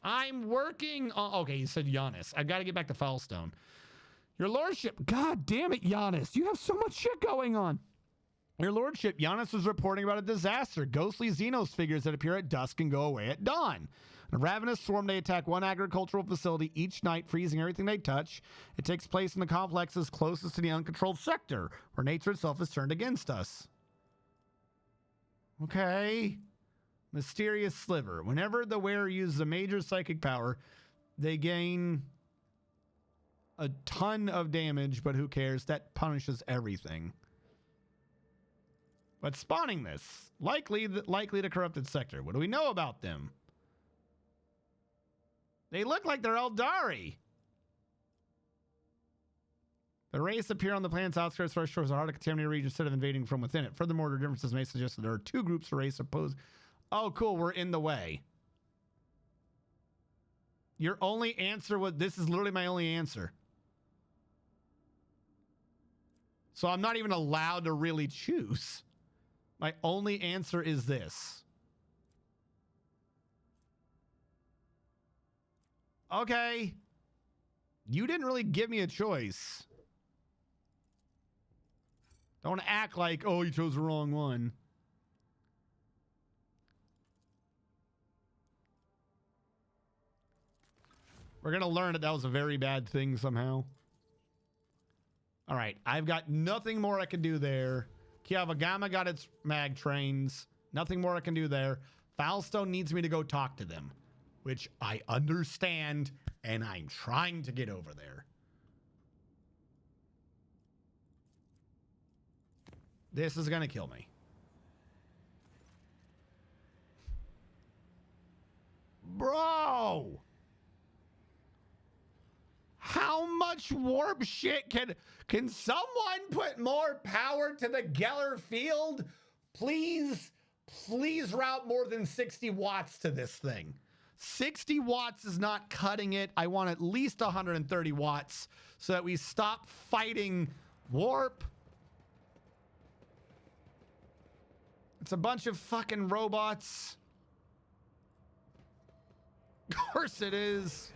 I'm working on... Okay, you said Giannis. I've got to get back to Foulstone. Your Lordship... God damn it, Giannis. You have so much shit going on. Your Lordship, Giannis was reporting about a disaster. Ghostly Xenos figures that appear at dusk and go away at dawn. In a ravenous swarm, they attack one agricultural facility each night, freezing everything they touch. It takes place in the complexes closest to the uncontrolled sector, where nature itself is turned against us. Okay... Mysterious Sliver. Whenever the wearer uses a major psychic power, they gain a ton of damage, but who cares? That punishes everything. But spawning this, likely the corrupted sector. What do we know about them? They look like they're Eldari. The race appear on the planet's outskirts, first shores of hard to contaminated region instead of invading from within it. Furthermore, the differences may suggest that there are 2 groups of race opposed. Oh, cool. We're in the way. Your only answer was... This is literally my only answer. So I'm not even allowed to really choose. My only answer is this. Okay. You didn't really give me a choice. Don't act like, oh, you chose the wrong one. We're going to learn that was a very bad thing somehow. All right. I've got nothing more I can do there. Kiavagama got its mag trains. Nothing more I can do there. Foulstone needs me to go talk to them, which I understand, and I'm trying to get over there. This is going to kill me. Bro! How much warp shit. Can someone put more power to the Geller field? Please, please route more than 60 watts to this thing. 60 watts is not cutting it. I want at least 130 watts so that we stop fighting warp. It's a bunch of fucking robots. Of course it is.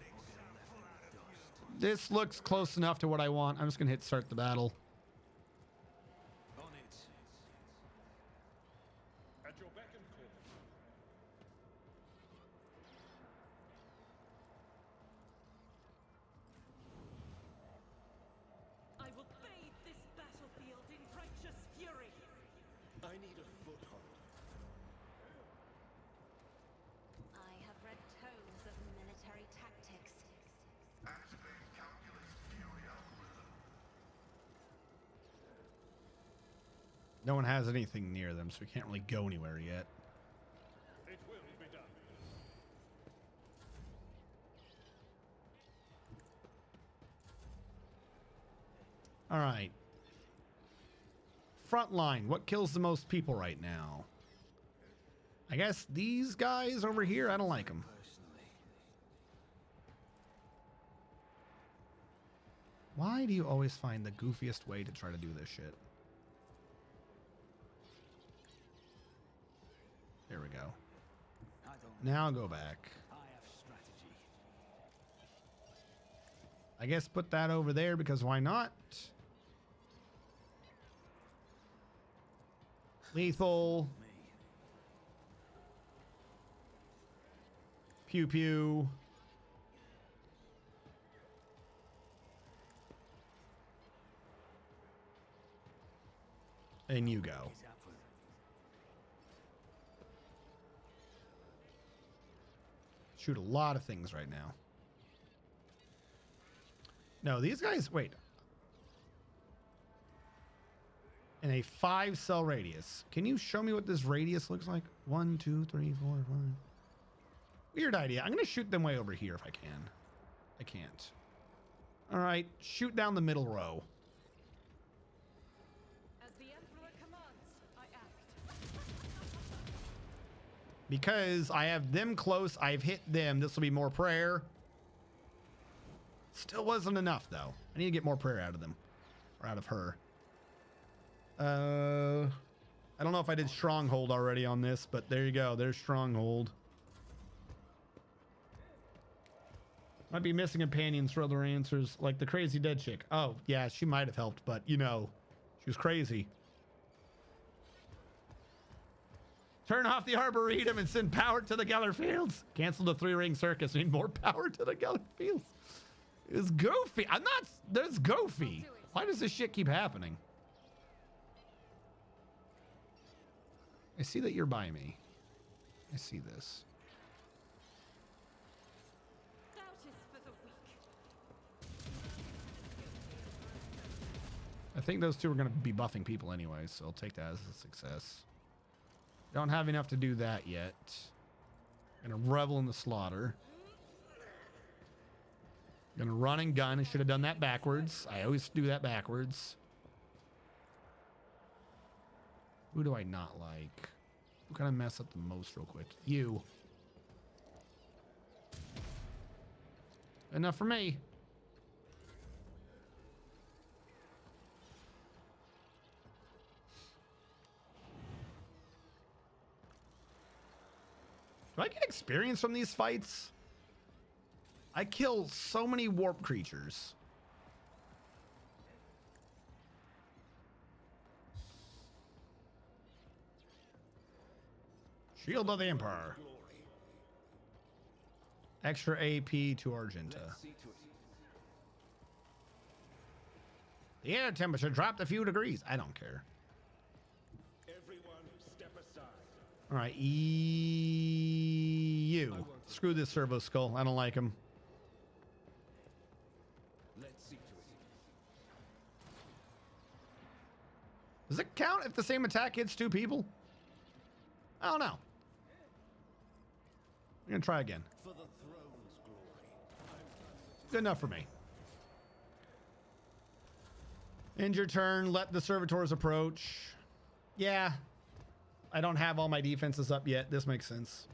This looks close enough to what I want. I'm just gonna hit start the battle. On it. At your beck and call. I will bathe this battlefield in righteous fury. I need a foothold. I have read tomes of military tactics. No one has anything near them, so we can't really go anywhere yet. It will be done. All right. Front line. What kills the most people right now? I guess these guys over here. I don't like them. Why do you always find the goofiest way to try to do this shit? There we go. Now go back. I guess put that over there because why not? Lethal. Pew pew. And you go. Shoot a lot of things right now. No, these guys, wait. In a 5-cell radius. Can you show me what this radius looks like? 1, 2, 3, 4, 5. Weird idea. I'm going to shoot them way over here if I can. I can't. All right. Shoot down the middle row. As the Emperor commands, I act. Because I have them close, I've hit them. This will be more prayer. Still wasn't enough, though. I need to get more prayer out of them. Or out of her. I don't know if I did Stronghold already on this, but there you go. There's Stronghold. Might be missing companions for other answers, like the crazy dead chick. Oh, yeah, she might have helped, but, you know, she was crazy. Turn off the Arboretum and send power to the Geller Fields. Cancel the 3-ring circus. Need more power to the Geller Fields. It's goofy. I'm not... There's goofy. Why does this shit keep happening? I see that you're by me. I see this. Doubt is for the weak. I think those two are going to be buffing people anyway, so I'll take that as a success. Don't have enough to do that yet. Gonna revel in the slaughter. Gonna run and gun. I should have done that backwards. I always do that backwards. Who do I not like? Who can I mess up the most real quick? You. Enough for me. Do I get experience from these fights? I kill so many warp creatures. Shield of the Emperor. Extra AP to Argenta. The air temperature dropped a few degrees. I don't care. Everyone, step aside. All right, you. Screw this servo skull. I don't like him. Let's see to it. Does it count if the same attack hits 2 people? I don't know. I'm gonna try again. For the throne's glory. Good enough for me. End your turn. Let the servitors approach. Yeah. I don't have all my defenses up yet. This makes sense.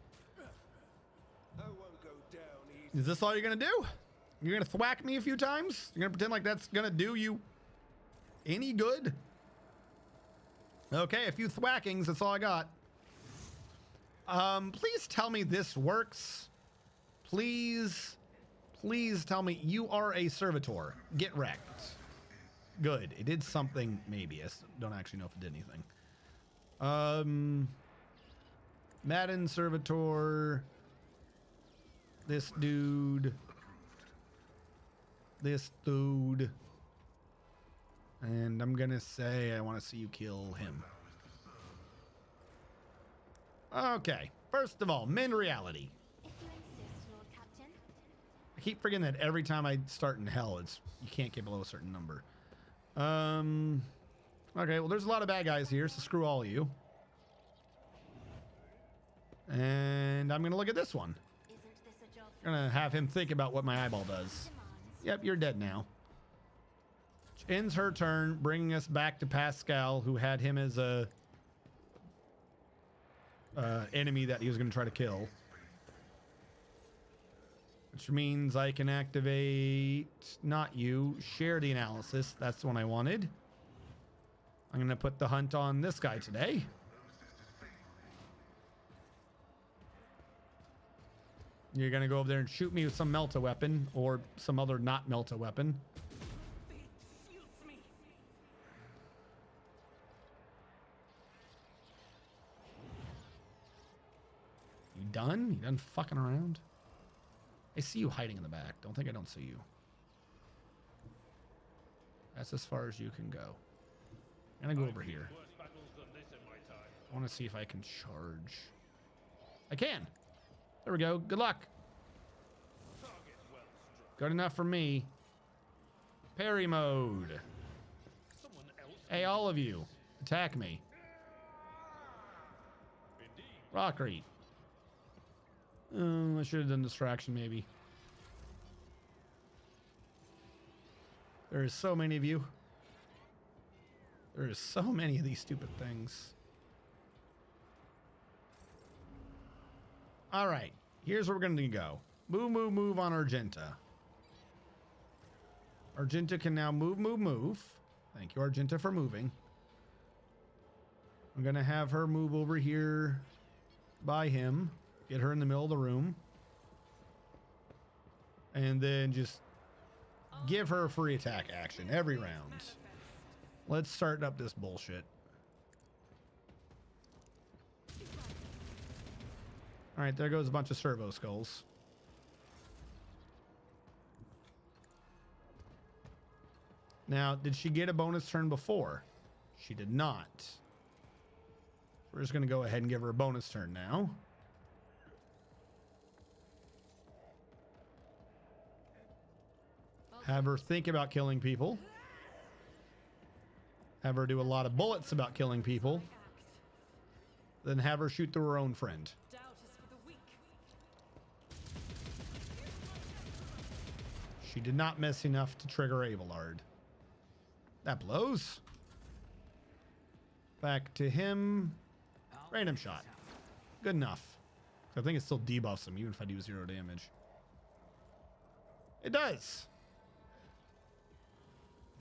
I won't go down easy. Is this all you're going to do? You're going to thwack me a few times? You're going to pretend like that's going to do you any good? Okay, a few thwackings. That's all I got. Please tell me this works. Please tell me you are a servitor. Get wrecked. Good. It did something, maybe. I don't actually know if it did anything. Madden servitor. This dude. This dude. And I'm gonna say I want to see you kill him. Okay. First of all, min reality. If you insist, Lord Captain. I keep forgetting that every time I start in hell, it's you can't get below a certain number. Okay, well, there's a lot of bad guys here, so screw all of you. And I'm gonna look at this one. Isn't this a job I'm gonna have him think about what my eyeball does. Yep, you're dead now. Which ends her turn, bringing us back to Pascal, who had him as a enemy that he was gonna try to kill. Which means I can activate, not you, share the analysis. That's the one I wanted. I'm going to put the hunt on this guy today. You're going to go over there and shoot me with some Melta weapon or some other not Melta weapon. You done? You done fucking around? I see you hiding in the back. Don't think I don't see you. That's as far as you can go. I'm gonna go over here. I want to see if I can charge. I can. There we go. Good luck. Good enough for me. Parry mode. Hey, all of you. Attack me. Rockery. I should have done distraction, maybe. There's so many of you. There's so many of these stupid things. All right. Here's where we're going to go. Move, move, move on Argenta. Argenta can now move, move, move. Thank you, Argenta, for moving. I'm going to have her move over here by him. Get her in the middle of the room. And then just give her free attack action every round. Let's start up this bullshit. All right, there goes a bunch of servo skulls. Now, did she get a bonus turn before? She did not. We're just going to go ahead and give her a bonus turn now. Have her think about killing people. Have her do a lot of bullets about killing people. Then have her shoot through her own friend. Doubt is for the weak. She did not miss enough to trigger Abelard. That blows. Back to him. Random shot. Good enough. I think it still debuffs him even if I do 0 damage. It does.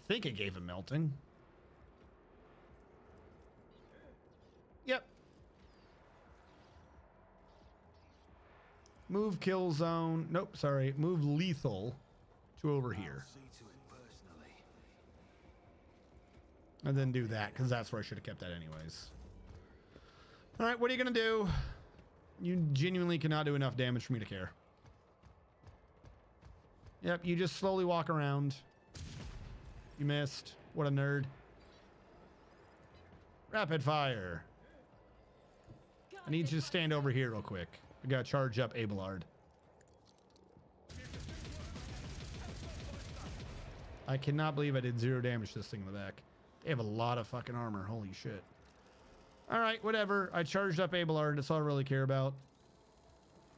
I think it gave him melting. Yep. Move kill zone. Nope, sorry. Move lethal to over here. And then do that, because that's where I should have kept that anyways. All right, what are you going to do? You genuinely cannot do enough damage for me to care. Yep, you just slowly walk around. You missed. What a nerd. Rapid fire. I need you to stand over here real quick. I gotta charge up Abelard. I cannot believe I did 0 damage to this thing in the back. They have a lot of fucking armor. Holy shit. All right, whatever. I charged up Abelard. That's all I really care about.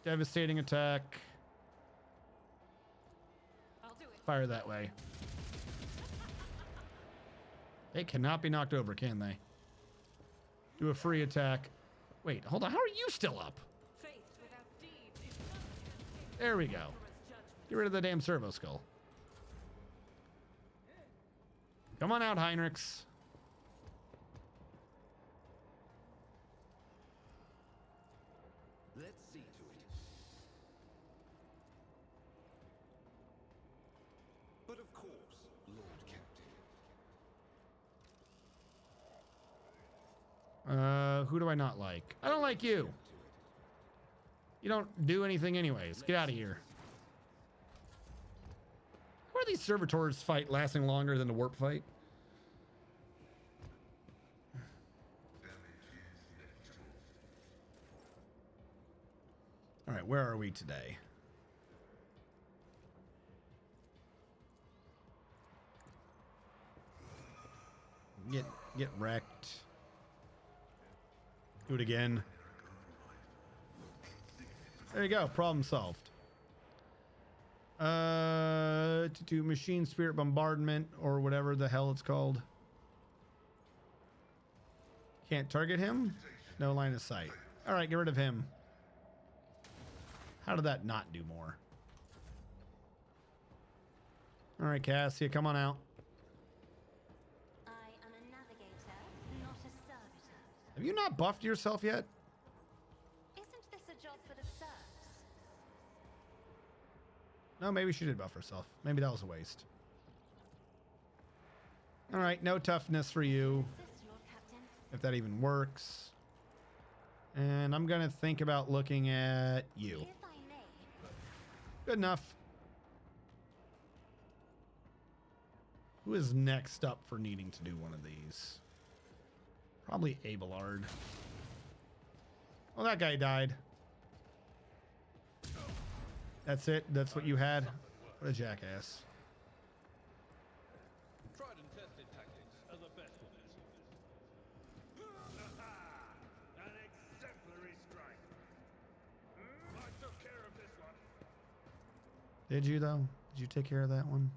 Devastating attack. I'll do it. Fire that way. They cannot be knocked over, can they? Do a free attack. Wait, hold on. How are you still up? Faith without deeds is nothing. There we go. Get rid of the damn servo skull. Come on out, Heinrichs. Let's see to it. But of course, Lord Captain. Who do I not like? I don't like you. You don't do anything anyways. Get out of here. How are these servitors fight lasting longer than the warp fight? All right, where are we today? Get wrecked. Do it again. There you go. Problem solved. To do machine spirit bombardment or whatever the hell it's called. Can't target him. No line of sight. All right, get rid of him. How did that not do more? All right, Cassia, come on out. I am a navigator, not a servitor. Have you not buffed yourself yet? Isn't this a job for the serfs? No, maybe she did buff herself. Maybe that was a waste. All right, no toughness for you. Assist, Lord Captain. If that even works. And I'm going to think about looking at you. If I may, Good enough. Who is next up for needing to do one of these? Probably Abelard. Oh, that guy died. That's it? That's what you had? What a jackass. Tried and tested tactics are the best ones. An exemplary strike. I took care of this one. Did you, though? Did you take care of that one?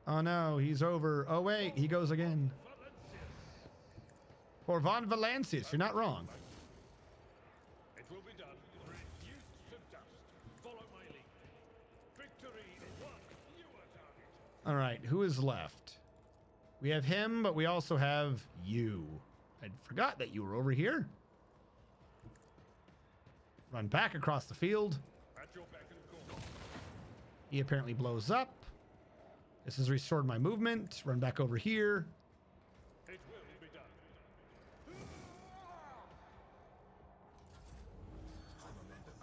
Oh, no. He's over. Oh, wait. He goes again. For Von Valancius. You're not wrong. It will be done. Reduced to dust. Follow my lead. Victory is won. You are target. All right. Who is left? We have him, but we also have you. I forgot that you were over here. Run back across the field. At your beck and call. He apparently blows up. This has restored my movement. Run back over here. It will be done.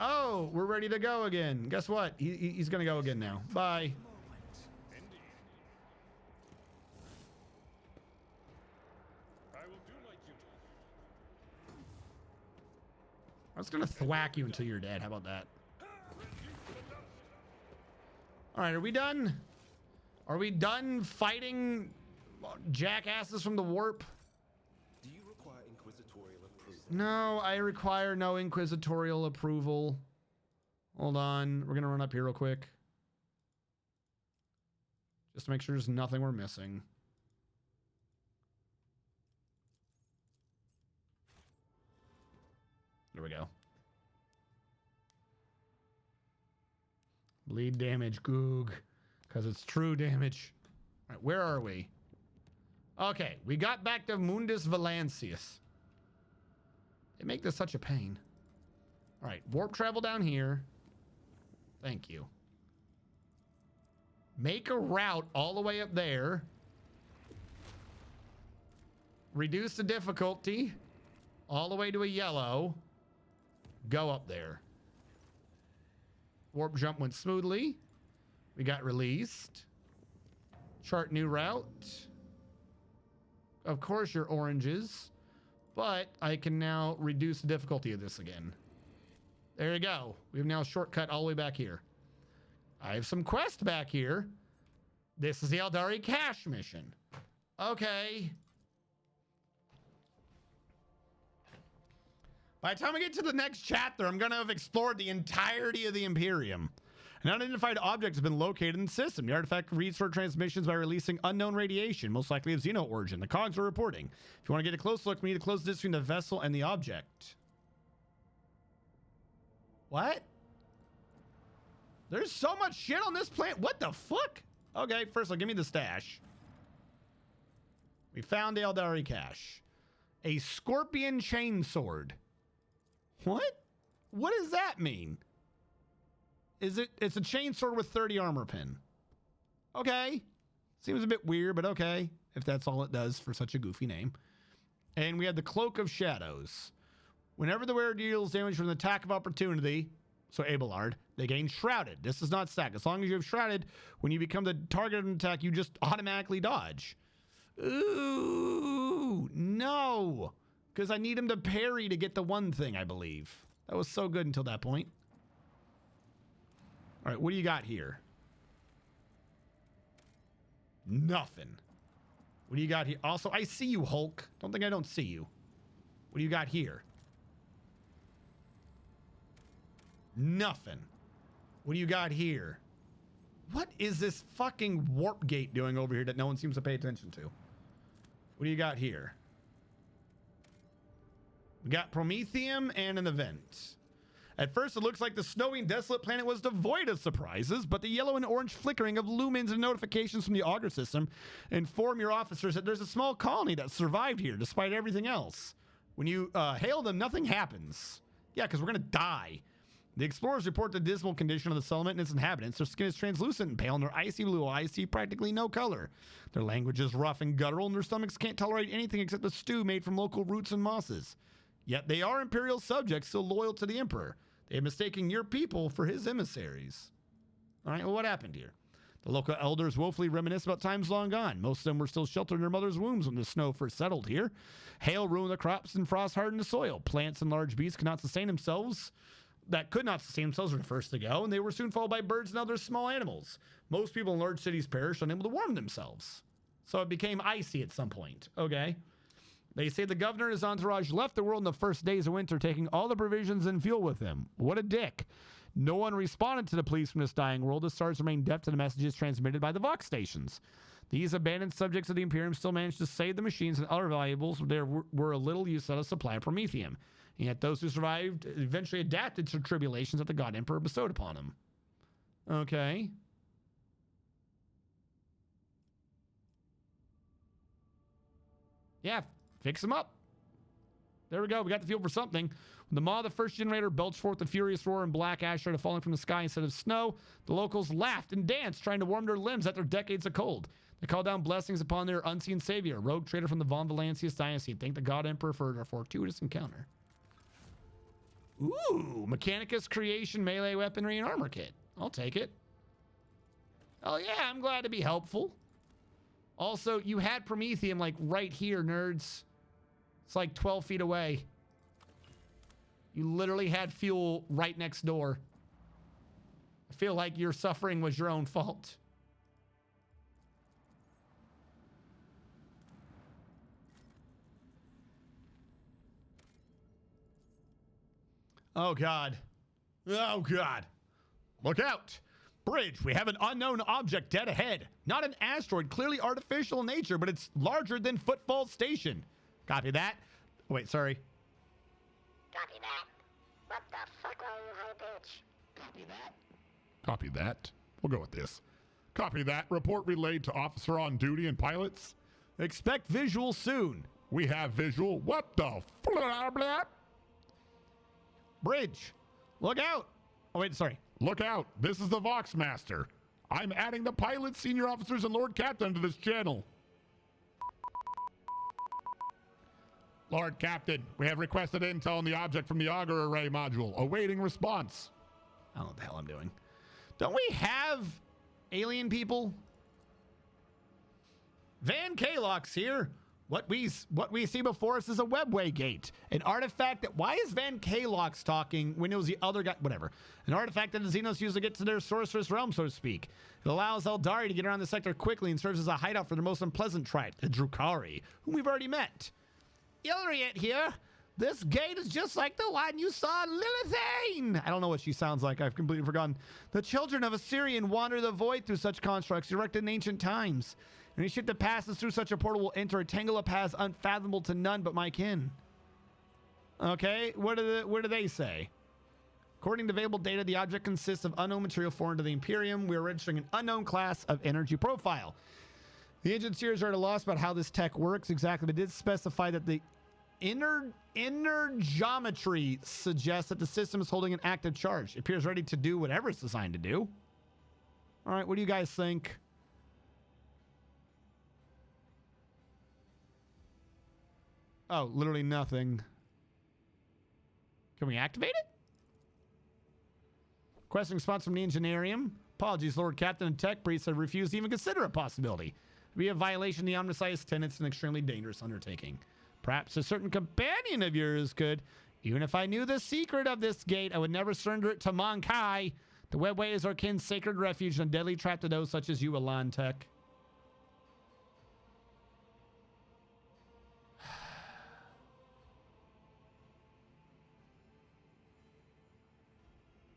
Oh, we're ready to go again. Guess what? He's going to go again now. Bye. Indeed. I will do my duty. I was going to thwack you until you're dead. How about that? All right, are we done? Are we done fighting jackasses from the warp? Do you require inquisitorial approval? No, I require no inquisitorial approval. Hold on. We're going to run up here real quick. Just to make sure there's nothing we're missing. There we go. Bleed damage, goog. Because it's true damage. All right, where are we? Okay, we got back to Mundus Valancius. They make this such a pain. All right, warp travel down here. Thank you. Make a route all the way up there. Reduce the difficulty all the way to a yellow. Go up there. Warp jump went smoothly. We got released. Chart new route. Of course, you're oranges, but I can now reduce the difficulty of this again. There you go. We've now shortcut all the way back here. I have some quest back here. This is the Eldari cache mission. Okay. By the time we get to the next chapter, I'm going to have explored the entirety of the Imperium. An unidentified object has been located in the system. The artifact reads for transmissions by releasing unknown radiation, most likely of Xeno origin. The cogs are reporting. If you want to get a close look, we need to close the distance between the vessel and the object. What? There's so much shit on this planet. What the fuck? Okay, first of all, give me the stash. We found the Eldari cache. A scorpion chainsword. What? What does that mean? It's a chainsword with 30 armor pin. Okay. Seems a bit weird, but okay. If that's all it does for such a goofy name. And we have the Cloak of Shadows. Whenever the wearer deals damage from an attack of opportunity, so Abelard, they gain Shrouded. This is not stacked. As long as you have Shrouded, when you become the target of an attack, you just automatically dodge. Ooh, no. Because I need him to parry to get the one thing, I believe. That was so good until that point. All right, what do you got here? Nothing. What do you got here? Also, I see you, Hulk. Don't think I don't see you. What do you got here? Nothing. What do you got here? What is this fucking warp gate doing over here that no one seems to pay attention to? What do you got here? We got Prometheum and an event. At first, it looks like the snowy and desolate planet was devoid of surprises, but the yellow and orange flickering of lumens and notifications from the auger system inform your officers that there's a small colony that survived here despite everything else. When you hail them, nothing happens. Yeah, because we're going to die. The explorers report the dismal condition of the settlement and its inhabitants. Their skin is translucent and pale, and their icy blue eyes see practically no color. Their language is rough and guttural, and their stomachs can't tolerate anything except a stew made from local roots and mosses. Yet they are imperial subjects, still loyal to the Emperor. They are mistaking your people for his emissaries. All right, well, what happened here? The local elders woefully reminisce about times long gone. Most of them were still sheltered in their mother's wombs when the snow first settled here. Hail ruined the crops and frost hardened the soil. Plants and large beasts could not sustain themselves. That could not sustain themselves were the first to go, and they were soon followed by birds and other small animals. Most people in large cities perished, unable to warm themselves. So it became icy at some point. Okay. They say the governor and his entourage left the world in the first days of winter, taking all the provisions and fuel with him. What a dick. No one responded to the police from this dying world. The stars remained deaf to the messages transmitted by the Vox stations. These abandoned subjects of the Imperium still managed to save the machines and other valuables. There were a little use out of supply of Prometheum. And yet those who survived eventually adapted to tribulations that the God Emperor bestowed upon them. Okay. Yeah, fix them up. There we go. We got the fuel for something. When the maw of the first generator belched forth a furious roar and black ash started falling from the sky instead of snow, the locals laughed and danced, trying to warm their limbs after decades of cold. They called down blessings upon their unseen savior, a rogue trader from the Von Valancius dynasty, and thanked the God Emperor for their fortuitous encounter. Ooh, Mechanicus creation, melee weaponry, and armor kit. I'll take it. Oh yeah, I'm glad to be helpful. Also, you had Prometheum like right here, nerds. It's like 12 feet away. You literally had fuel right next door. I feel like your suffering was your own fault. Oh, God. Oh, God. Look out. Bridge, we have an unknown object dead ahead. Not an asteroid, clearly artificial in nature, but it's larger than Footfall Station. Copy that. Oh, wait, sorry. Copy that. What the fuck are you, high pitch? Copy that. Copy that. We'll go with this. Copy that. Report relayed to officer on duty and pilots. Expect visual soon. We have visual. What the blah, blah. Bridge, look out. Oh, wait, sorry. Look out. This is the Vox Master. I'm adding the pilots, senior officers, and Lord Captain to this channel. Lord Captain, we have requested intel on the object from the auger array module. Awaiting response. I don't know what the hell I'm doing. Don't we have alien people? Van Kalox here. What we see before us is a webway gate, an artifact that, why is Van Kalox talking when it was the other guy, whatever. An artifact that the Xenos use to get to their sorceress realm, so to speak. It allows Eldari to get around the sector quickly and serves as a hideout for their most unpleasant tribe, the Drukari, whom we've already met. Ilriet here. This gate is just like the one you saw in Lilithane. I don't know what she sounds like. I've completely forgotten. The children of Assyrian wander the void through such constructs erected in ancient times. Any ship that passes through such a portal will enter a tangle of paths unfathomable to none but my kin. Okay, what do they say? According to available data, the object consists of unknown material foreign to the Imperium. We are registering an unknown class of energy profile. The engineers are at a loss about how this tech works exactly, but it did specify that the inner geometry suggests that the system is holding an active charge. It appears ready to do whatever it's designed to do. All right, what do you guys think? Oh, literally nothing. Can we activate it? Questing response from the Engineerium. Apologies, Lord Captain and Tech Priest have refused to even consider a possibility. It would be a violation of the Omniscience tenets, an extremely dangerous undertaking. Perhaps a certain companion of yours could. Even if I knew the secret of this gate, I would never surrender it to Monkai. The webway is our kin's sacred refuge and a deadly trap to those such as you, Elan Tech.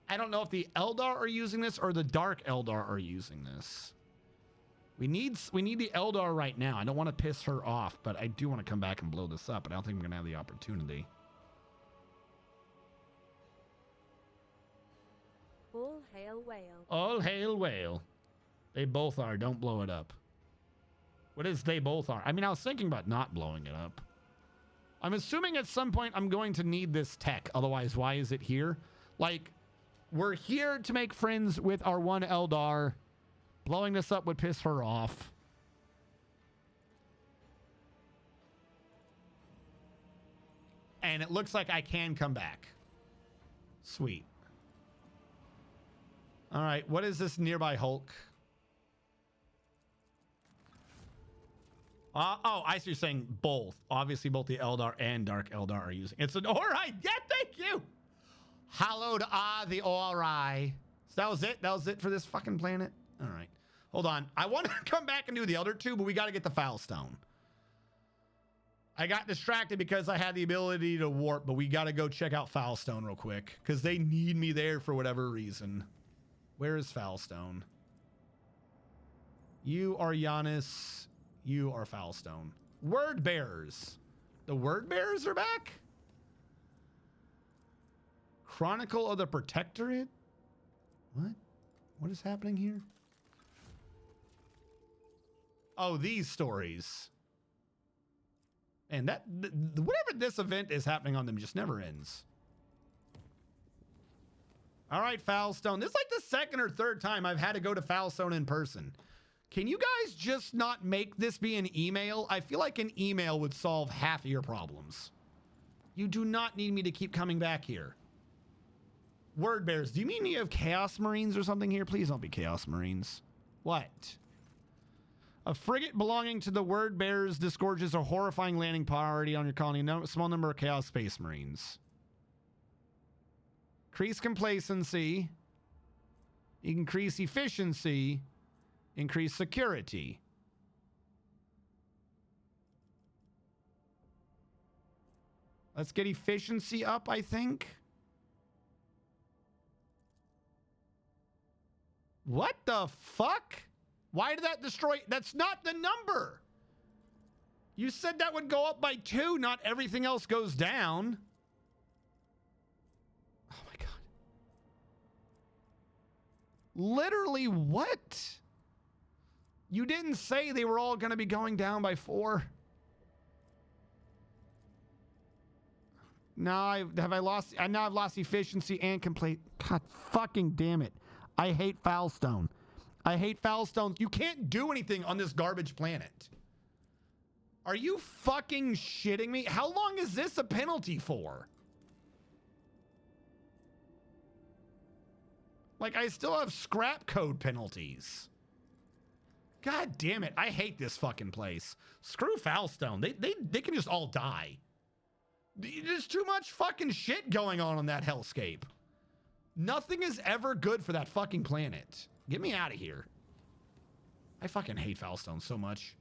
I don't know if the Eldar are using this or the Dark Eldar are using this. We need the Eldar right now. I don't want to piss her off, but I do want to come back and blow this up, but I don't think I'm going to have the opportunity. All hail whale. All hail whale. They both are. Don't blow it up. What is they both are? I mean, I was thinking about not blowing it up. I'm assuming at some point I'm going to need this tech. Otherwise, why is it here? Like, we're here to make friends with our one Eldar. Blowing this up would piss her off. And it looks like I can come back. Sweet. All right, what is this nearby Hulk? Oh, I see you're saying both. Obviously, both the Eldar and Dark Eldar are using it. It's an Ori. Yeah, thank you. Hallowed are the Ori. So that was it? That was it for this fucking planet? All right. Hold on. I want to come back and do the other two, but we got to get the Foul Stone. I got distracted because I had the ability to warp, but we got to go check out Foul Stone real quick because they need me there for whatever reason. Where is Foul Stone? You are Giannis. You are Foul Stone. Word Bearers. The Word Bearers are back? Chronicle of the Protectorate? What? What is happening here? Oh, these stories. And that, whatever this event is happening on them just never ends. All right, Foulstone. This is like the second or third time I've had to go to Foulstone in person. Can you guys just not make this be an email? I feel like an email would solve half of your problems. You do not need me to keep coming back here. Word Bears, do you mean you have Chaos Marines or something here? Please don't be Chaos Marines. What? A frigate belonging to the Word Bears disgorges a horrifying landing party on your colony. A small number of Chaos Space Marines. Increase complacency. Increase efficiency. Increase security. Let's get efficiency up, I think. What the fuck? Why did that destroy? That's not the number. You said that would go up by 2, not everything else goes down. Oh my God. Literally what? You didn't say they were all going to be going down by 4. Now I've lost efficiency and complete. God fucking damn it. I hate Foulstone. I hate Foulstone. You can't do anything on this garbage planet. Are you fucking shitting me? How long is this a penalty for? Like, I still have scrap code penalties. God damn it. I hate this fucking place. Screw Foulstone. They can just all die. There's too much fucking shit going on that hellscape. Nothing is ever good for that fucking planet. Get me out of here. I fucking hate Foulstone so much.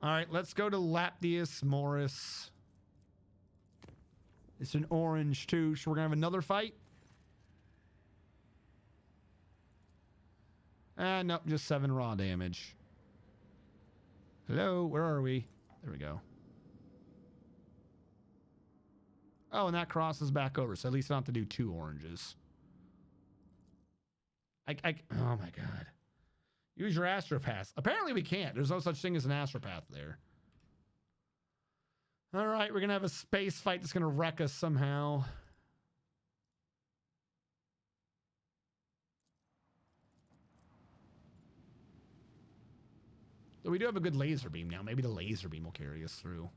All right, let's go to Lapdius Morris. It's an orange too, so we're gonna have another fight. Nope, just 7 raw damage. Hello, where are we? There we go. Oh, and that crosses back over, so at least I don't have to do 2 oranges. Oh my god. Use your astropath. Apparently we can't. There's no such thing as an astropath there. All right, we're gonna have a space fight that's gonna wreck us somehow. Though we do have a good laser beam now. Maybe the laser beam will carry us through.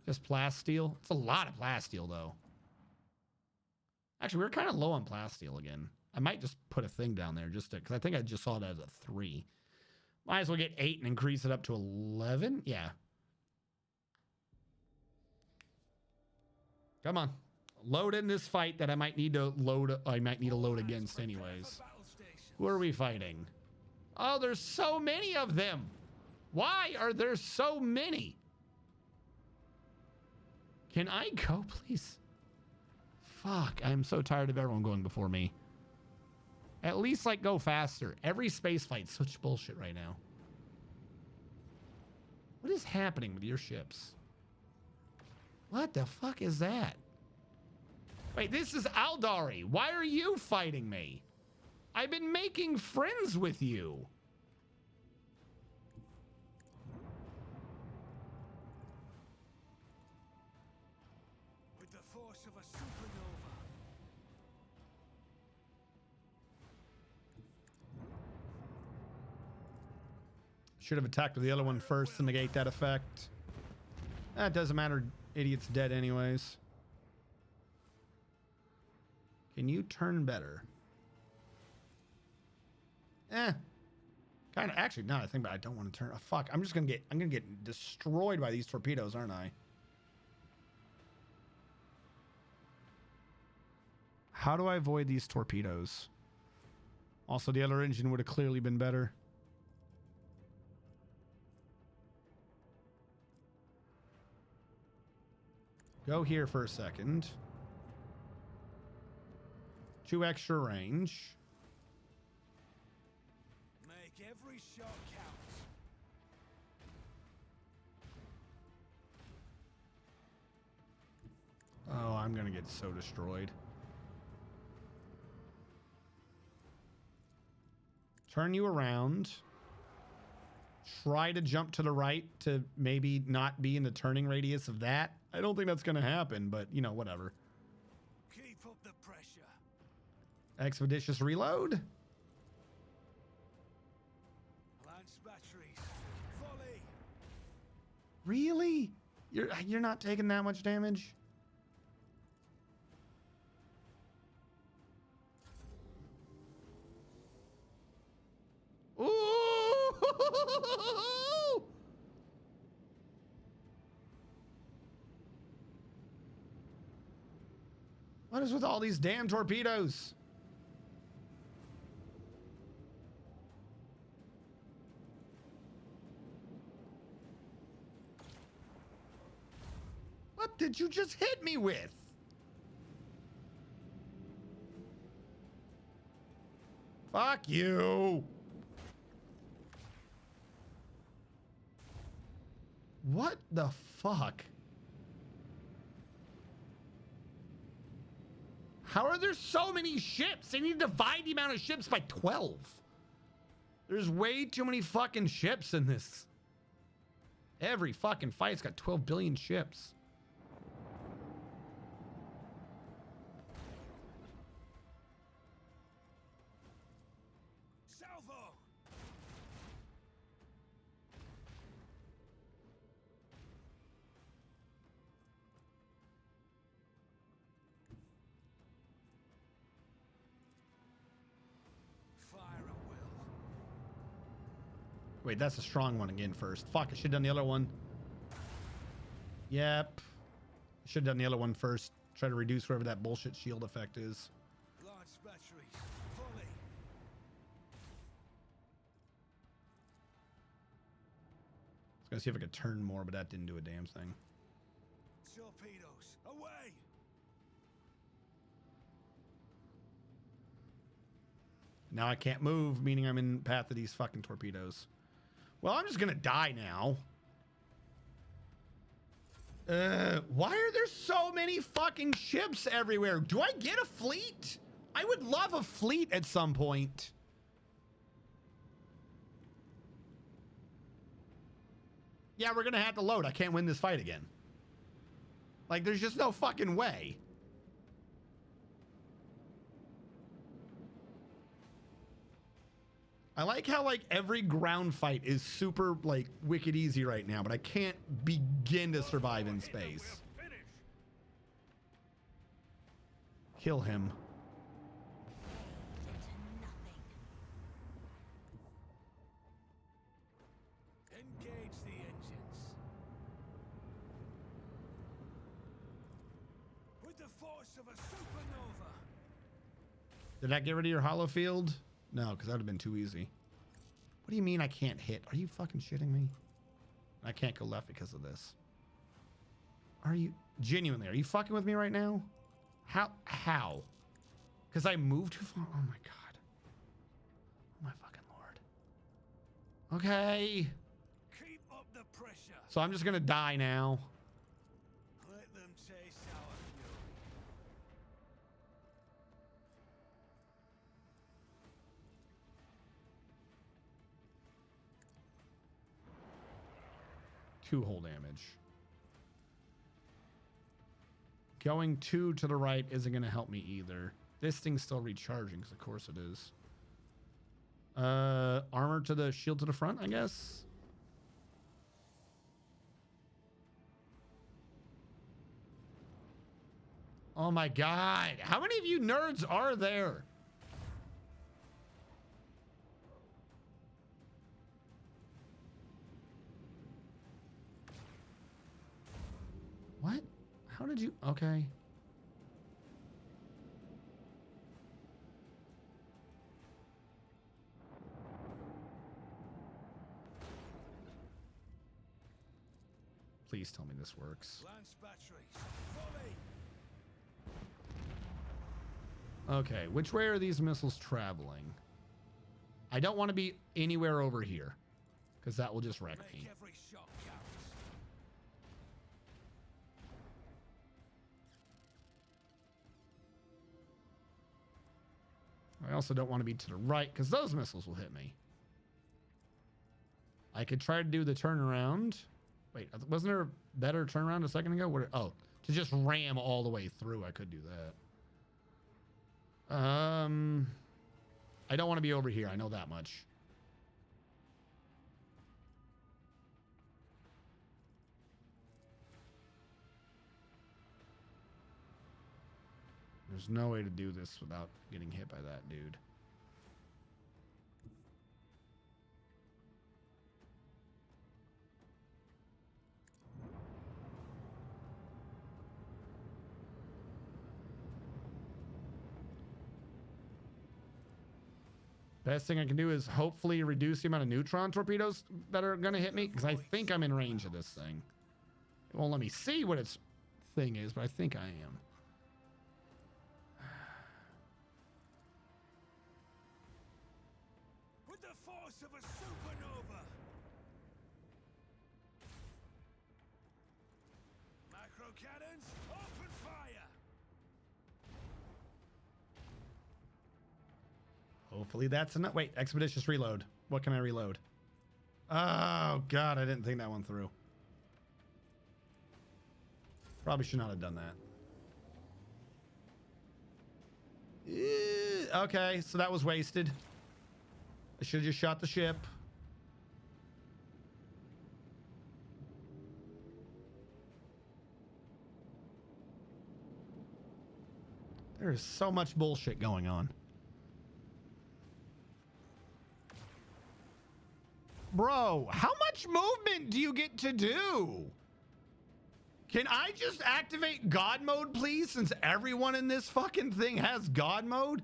Just plasteel? It's a lot of plasteel, though. Actually, we're kind of low on plasteel again. I might just put a thing down there just to, because I think I just saw it as a 3. Might as well get 8 and increase it up to 11. Yeah. Come on. Load in this fight that I might need to load. I might need to load against anyways. Who are we fighting? Oh, there's so many of them. Why are there so many? Can I go, please? Fuck, I'm so tired of everyone going before me. At least, like, go faster. Every space fight's such bullshit right now. What is happening with your ships? What the fuck is that? Wait, this is Aldari. Why are you fighting me? I've been making friends with you. With the force of a supernova. Should have attacked with the other one first to negate that effect. That doesn't matter. Idiot's dead anyways. Can you turn better? Kind of. Actually, no, I think, but I don't want to turn. Oh, fuck. I'm gonna get destroyed by these torpedoes, aren't I? How do I avoid these torpedoes? Also, the other engine would have clearly been better. Go here for a second. 2 extra range. Make every shot count. Oh, I'm gonna get so destroyed. Turn you around. Try to jump to the right to maybe not be in the turning radius of that. I don't think that's gonna happen, but you know, whatever. Keep up the pressure. Expeditious reload. Launch batteries. Volley. Really? You're not taking that much damage? Ooh! What is with all these damn torpedoes? What did you just hit me with? Fuck you. What the fuck? How are there so many ships? They need to divide the amount of ships by 12. There's way too many fucking ships in this. Every fucking fight's got 12 billion ships. Salvo. Wait, that's a strong one again first. Fuck, I should have done the other one. Yep. I should have done the other one first. Try to reduce whatever that bullshit shield effect is. Launch batteries. Volley. Gonna see if I could turn more, but that didn't do a damn thing. Torpedoes, away! Now I can't move, meaning I'm in path of these fucking torpedoes. Well, I'm just gonna die now. Why are there so many fucking ships everywhere? Do I get a fleet? I would love a fleet at some point. Yeah, we're gonna have to load. I can't win this fight again. Like, there's just no fucking way. I like how, like, every ground fight is super, like, wicked easy right now, but I can't begin to survive in space. Kill him. Engage the engines. With the force of a supernova. Did I get rid of your hollow field? No, because that would have been too easy. What do you mean I can't hit? Are you fucking shitting me? I can't go left because of this. Are you genuinely? Are you fucking with me right now? How? Because I moved too far? Oh my god. Oh my fucking lord. Okay. Keep up the pressure. So I'm just gonna die now. Let them chase our fury. Two hull damage. Going 2 to the right isn't going to help me either. This thing's still recharging, because of course it is. Armor to the shield to the front, I guess. Oh my god. How many of you nerds are there? What? How did you? Okay. Please tell me this works. Lance batteries, volley. Okay, which way are these missiles traveling? I don't want to be anywhere over here, because that will just wreck me. Every shot counts. I also don't want to be to the right, because those missiles will hit me. I could try to do the turnaround. Wait, wasn't there a better turnaround a second ago? Oh, to just ram all the way through. I could do that. I don't want to be over here. I know that much. There's no way to do this without getting hit by that dude. Best thing I can do is hopefully reduce the amount of neutron torpedoes that are going to hit me, because I think I'm in range of this thing. It won't let me see what its thing is, but I think I am. With the force of a supernova. Macro cannons, open fire. Hopefully that's enough. Wait, expeditious reload. What can I reload? Oh, God, I didn't think that one through. Probably should not have done that. Okay, so that was wasted. I should have just shot the ship. There is so much bullshit going on. Bro, how much movement do you get to do? Can I just activate God mode, please, since everyone in this fucking thing has God mode?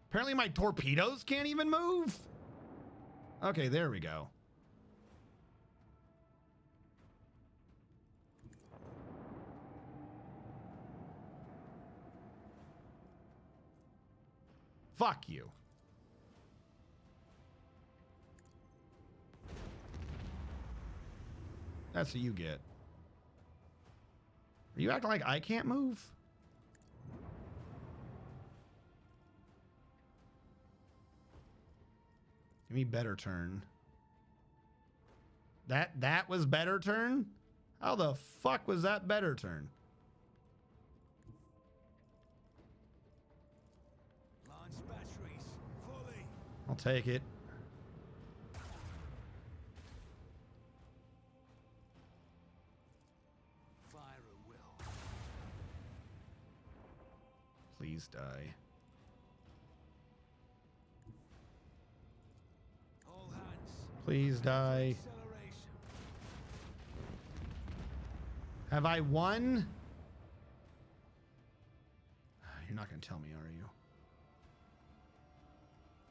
Apparently my torpedoes can't even move. Okay, there we go. Fuck you. That's what you get. Are you acting like I can't move? Give me better turn. That was better turn? How the fuck was that better turn? Launch batteries fully. I'll take it. Fire at will. Please die. All hands. Please die. Acceleration. Have I won? You're not going to tell me, are you?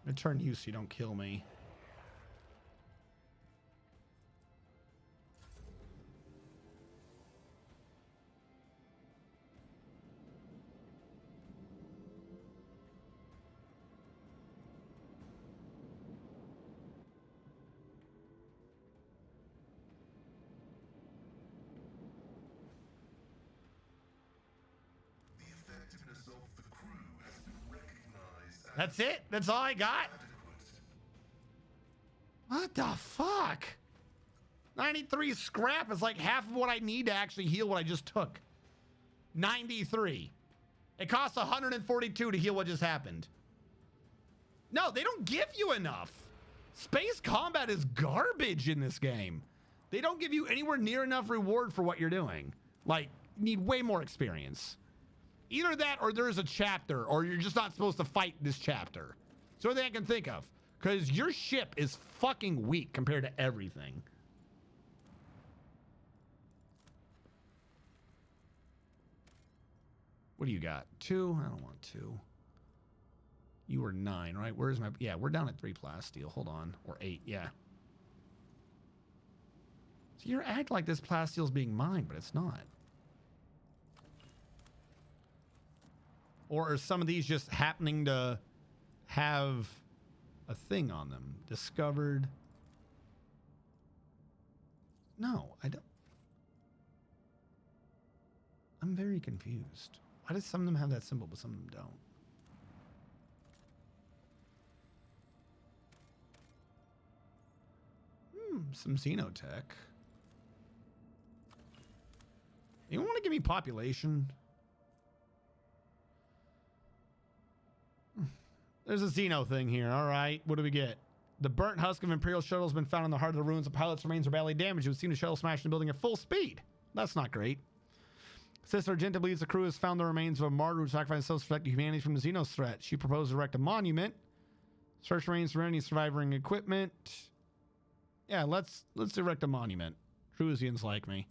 I'm going to turn you so you don't kill me. That's it? That's all I got? What the fuck? 93 scrap is like half of what I need to actually heal what I just took. 93. It costs 142 to heal what just happened. No, they don't give you enough. Space combat is garbage in this game. They don't give you anywhere near enough reward for what you're doing. Like, you need way more experience. Either that or there's a chapter, or you're just not supposed to fight this chapter. It's the only thing I can think of. Because your ship is fucking weak compared to everything. What do you got? 2? I don't want 2. You were 9, right? Where's my... Yeah, we're down at 3 plasteel. Hold on. Or 8, yeah. So you're acting like this plasteel's being mine, but it's not. Or are some of these just happening to have a thing on them? Discovered. No, I don't. I'm very confused. Why does some of them have that symbol, but some of them don't? Some xenotech. You want to give me population? There's a Xeno thing here. All right. What do we get? The burnt husk of Imperial shuttle has been found in the heart of the ruins. The pilot's remains are badly damaged. We've seen a shuttle smash in the building at full speed. That's not great. Sister Argenta believes the crew has found the remains of a martyr who sacrificed himself to protect humanity from the Xenos threat. She proposed to erect a monument. Search remains for any surviving equipment. Yeah, let's erect a monument. Trusians like me.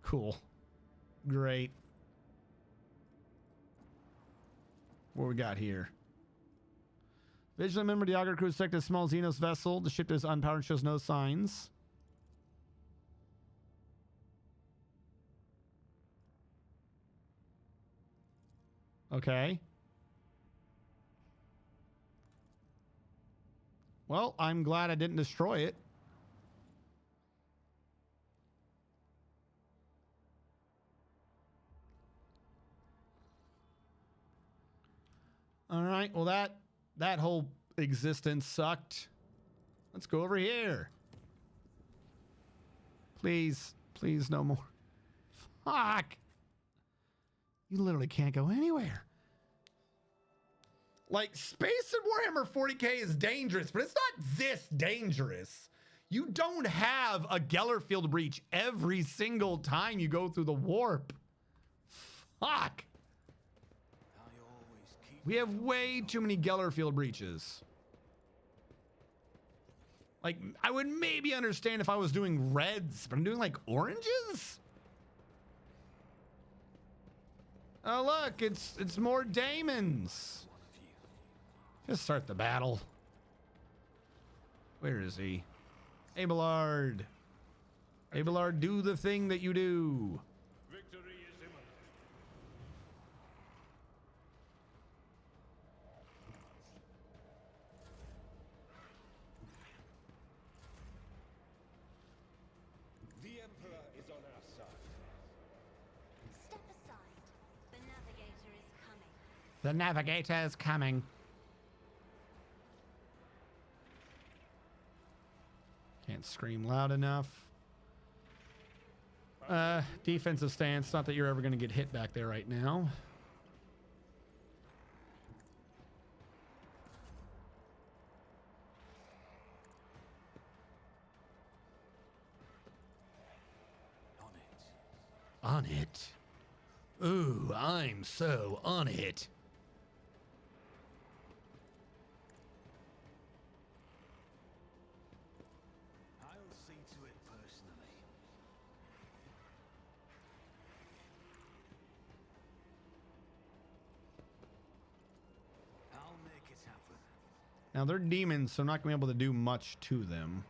Cool. Great. What we got here? Vigilant member of the Augur crew detected a small Xenos vessel. The ship is unpowered and shows no signs. Okay. Well, I'm glad I didn't destroy it. All right. Well, that whole existence sucked. Let's go over here. Please, please, no more. Fuck. You literally can't go anywhere. Like, space in Warhammer 40K is dangerous, but it's not this dangerous. You don't have a Gellerfield breach every single time you go through the warp. Fuck. We have way too many Gellerfield breaches. Like, I would maybe understand if I was doing reds, but I'm doing like oranges? Oh, look, it's more Daemons. Just start the battle. Where is he? Abelard. Abelard, do the thing that you do. Victory is imminent. The navigator is coming. Can't scream loud enough. Defensive stance. Not that you're ever going to get hit back there right now. On it. Ooh, I'm so on it. I'll see to it personally. I'll make it happen. Now they're demons, so I'm not going to be able to do much to them.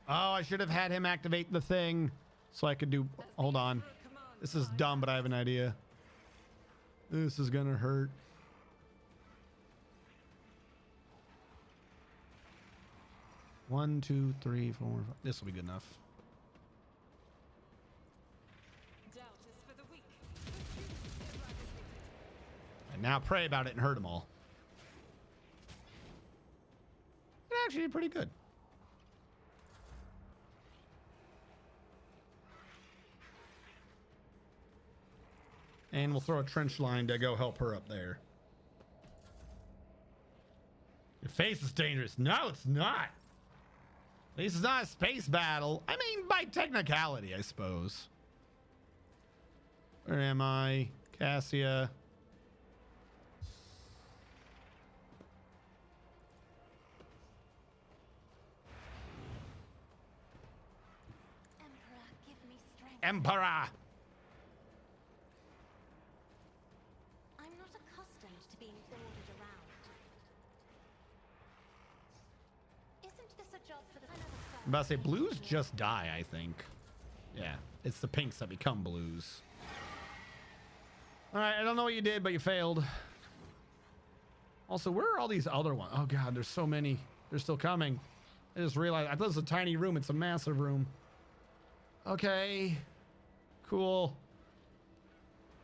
Oh, I should have had him activate the thing so I could do... Hold on. This is dumb, but I have an idea. This is going to hurt. One, two, three, four, five. This will be good enough. Doubt is for the weak. And now pray about it and hurt them all. It actually did pretty good. And we'll throw a trench line to go help her up there. Your face is dangerous. No, it's not. This is not a space battle. I mean, by technicality, I suppose. Where am I? Cassia. Emperor, give me strength. Emperor. I'm not accustomed to being ordered around. Isn't this a job for the... I'm about to say, blues just die, I think. Yeah, it's the pinks that become blues. All right, I don't know what you did, but you failed. Also, where are all these other ones? Oh, God, there's so many. They're still coming. I just realized, I thought it was a tiny room. It's a massive room. Okay. Cool.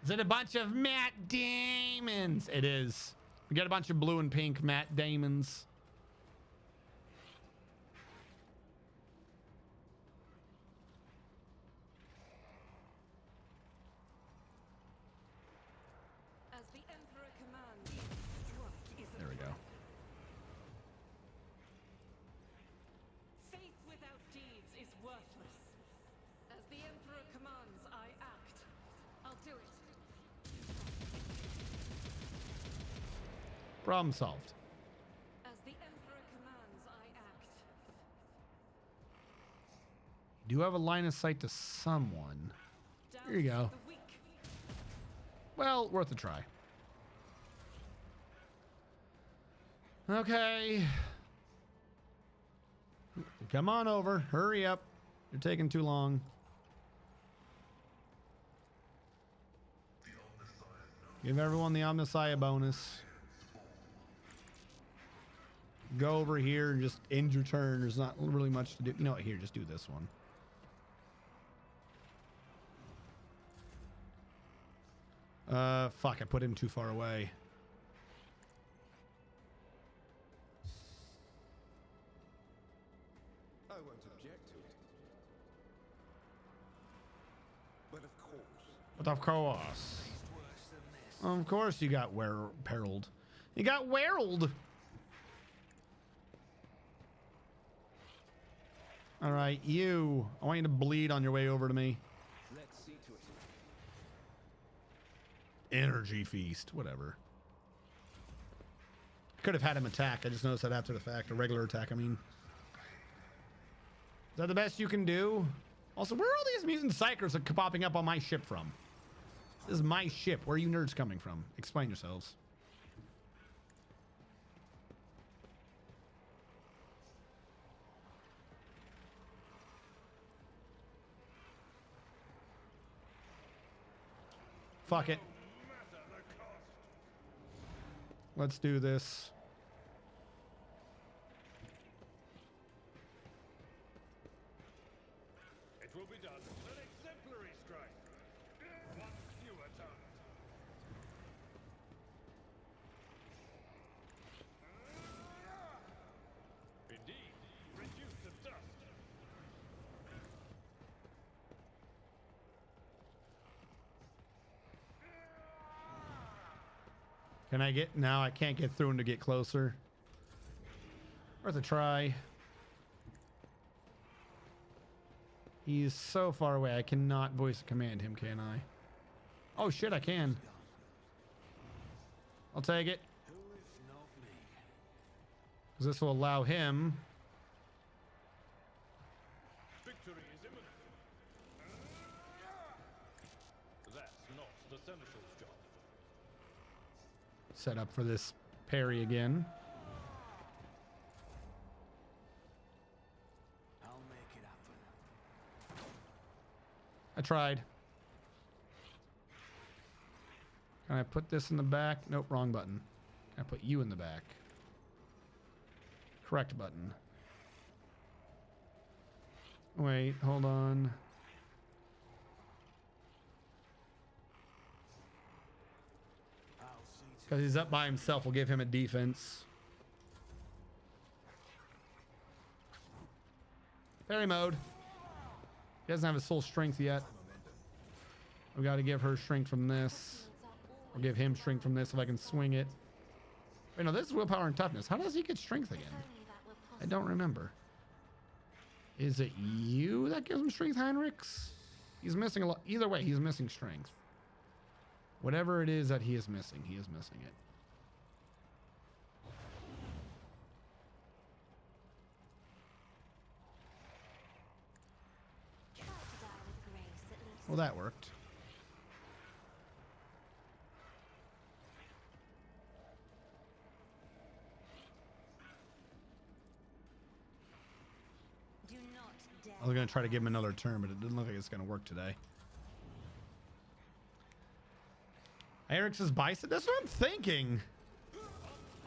Is it a bunch of Matt Damons? It is. We got a bunch of blue and pink Matt Damons. As the Emperor commands, strike is a There we go. faith without deeds is worthless. As the Emperor commands, I act. I'll do it. Problem solved. As the Emperor commands, I act. Do have a line of sight to someone. Doubt Here you go. the weak. Well, worth a try. Okay. Come on over. Hurry up. You're taking too long. Give everyone the Omnissiah bonus. Go over here and just end your turn. There's not really much to do. You know what? Here, just do this one. Fuck, I put him too far away. I won't object to it. But of course. But of course. Of course you got perilled. You got wereled. All right, you. I want you to bleed on your way over to me. Let's see to it. Energy feast, whatever. Could have had him attack. I just noticed that after the fact. A regular attack, I mean. Is that the best you can do? Also, where are all these mutant psychers that keep popping up on my ship from? This is my ship. Where are you nerds coming from? Explain yourselves. Fuck it. Let's do this. It will be done. An exemplary strike. One fewer target. Can I get... No, I can't get through him to get closer. Worth a try. He's so far away. I cannot voice command him, can I? Oh, shit, I can. I'll take it. Because this will allow him... Victory is imminent. That's not the Seneschal's job. Set up for this parry again. I'll make it happen. I tried. Can I put this in the back? Nope, wrong button. Can I put you in the back? Correct button. Wait, hold on. Because he's up by himself, we'll give him a defense. Parry mode. He doesn't have his full strength yet. We got to give her strength from this. Or give him strength from this if I can swing it. Wait, no, this is willpower and toughness. How does he get strength again? I don't remember. Is it you that gives him strength, Heinrichs? He's missing a lot. Either way, he's missing strength. Whatever it is that he is missing it. Well, that worked. I was going to try to give him another turn, but it didn't look like it's going to work today. Eric's bicep. That's what I'm thinking.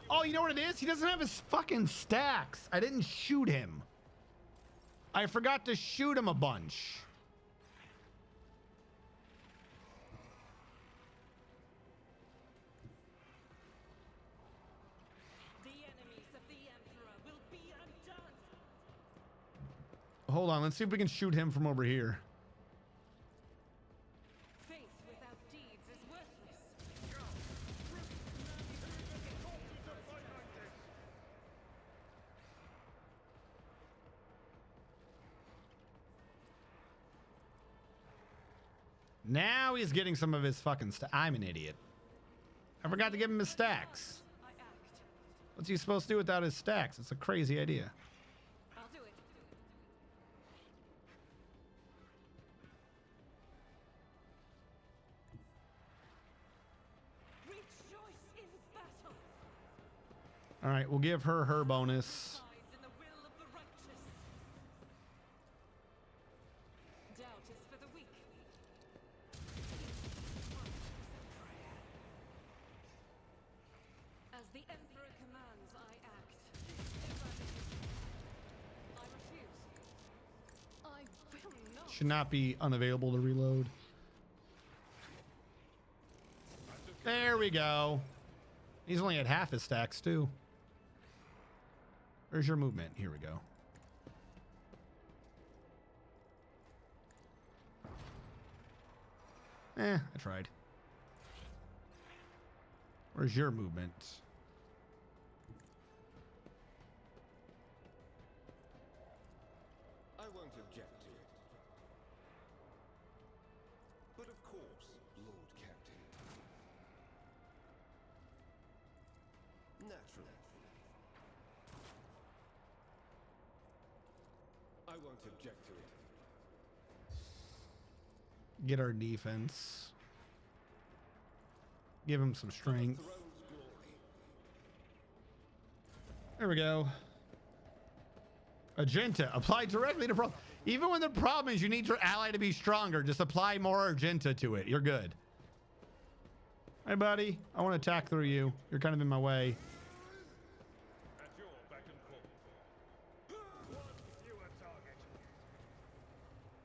Oh, you know what it is? He doesn't have his fucking stacks. I didn't shoot him. I forgot to shoot him a bunch. The enemies of the Emperor will be undone. Hold on. Let's see if we can shoot him from over here. Faith without deeds is worthless. Now he's getting some of his fucking I'm an idiot. I forgot to give him his stacks. I act. What's he supposed to do without his stacks? It's a crazy idea. I'll do it. Rejoice in battle. All right, we'll give her her bonus. Lies in the will of the righteous. Doubt is for the weak. As the Emperor commands, I act. I refuse. I will not. Should not be unavailable to reload. There we go. He's only at half his stacks too. Where's your movement? Here we go. I tried. Where's your movement? I won't object to it. But of course, Lord Captain. Naturally. I won't object to it. Get our defense. Give him some strength. Throne's glory. There we go. Argenta. Apply directly to problem. Even when the problem is you need your ally to be stronger, just apply more Argenta to it. You're good. Hey, buddy. I want to attack through you. You're kind of in my way. At your beck and call. One fewer target.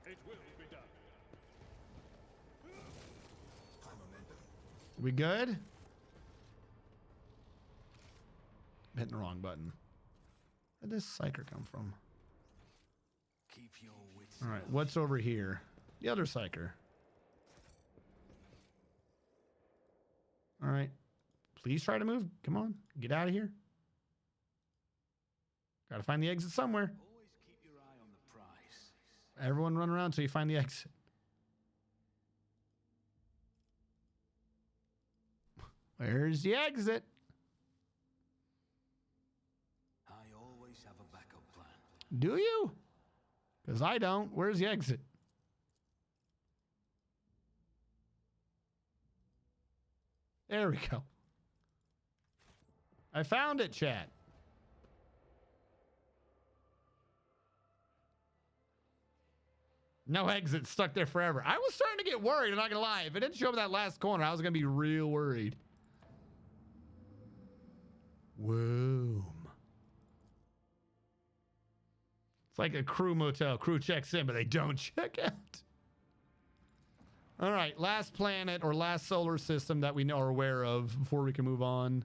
It will be done. We good? I'm hitting the wrong button. Where'd this psyker come from? Keep your wits. All right, what's over here? The other psyker. All right, Please try to move. Come on. Get out of here. Gotta find the exit somewhere. Always keep your eye on the prize. Everyone run around till you find the exit. Where's the exit? I always have a backup plan. Do you? Because I don't. Where's the exit? There we go. I found it, chat. No exit, stuck there forever. I was starting to get worried, I'm not gonna lie. If it didn't show up in that last corner, I was gonna be real worried. Whoa. It's like a crew motel. Crew checks in, but they don't check out. All right, last planet or last solar system that we are aware of before we can move on.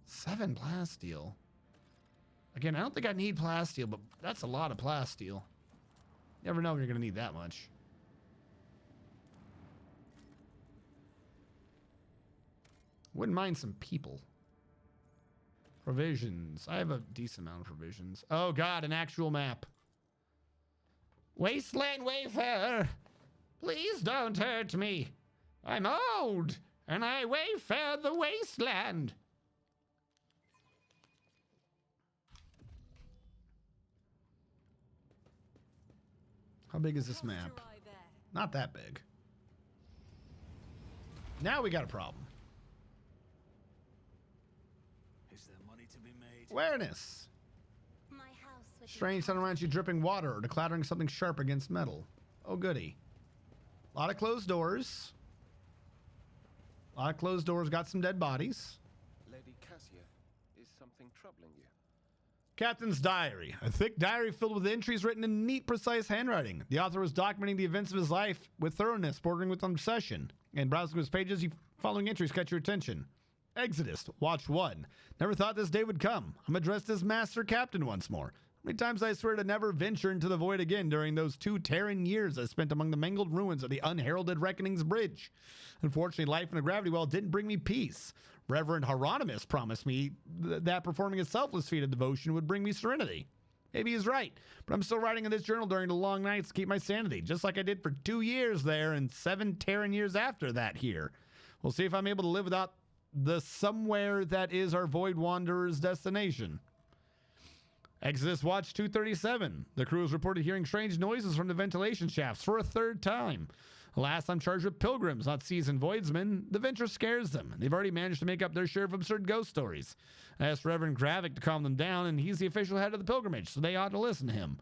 7 plasteel. Again, I don't think I need plasteel, but that's a lot of plasteel. Never know when you're going to need that much. Wouldn't mind some people. Provisions. I have a decent amount of provisions. Oh, God, an actual map. Wasteland Wayfarer, please don't hurt me. I'm old, and I wayfare the wasteland. How big is this map? Not that big. Now we got a problem. Is there money to be made? Awareness. My house would be Strange sound around you dripping water or declattering something sharp against metal. Oh, goody. A lot of closed doors. A lot of closed doors. Got some dead bodies. Lady Cassia, is something troubling you? Captain's diary. A thick diary filled with entries written in neat, precise handwriting. The author was documenting the events of his life with thoroughness, bordering with obsession. And browsing his pages, the following entries catch your attention. Exodus, Watch 1. Never thought this day would come. I'm addressed as Master Captain once more. How many times I swear to never venture into the void again during those 2 Terran years I spent among the mangled ruins of the unheralded Reckoning's Bridge. Unfortunately, life in a gravity well didn't bring me peace. Reverend Hieronymus promised me that performing a selfless feat of devotion would bring me serenity. Maybe he's right, but I'm still writing in this journal during the long nights to keep my sanity, just like I did for 2 years there and 7 Terran years after that here. We'll see if I'm able to live without the somewhere that is our Void Wanderer's destination. Exodus Watch 237. The crew is reported hearing strange noises from the ventilation shafts for a 3rd time. Alas, I'm charged with pilgrims, not seasoned voidsmen. The venture scares them. They've already managed to make up their share of absurd ghost stories. I asked Reverend Gravik to calm them down, and he's the official head of the pilgrimage, so they ought to listen to him.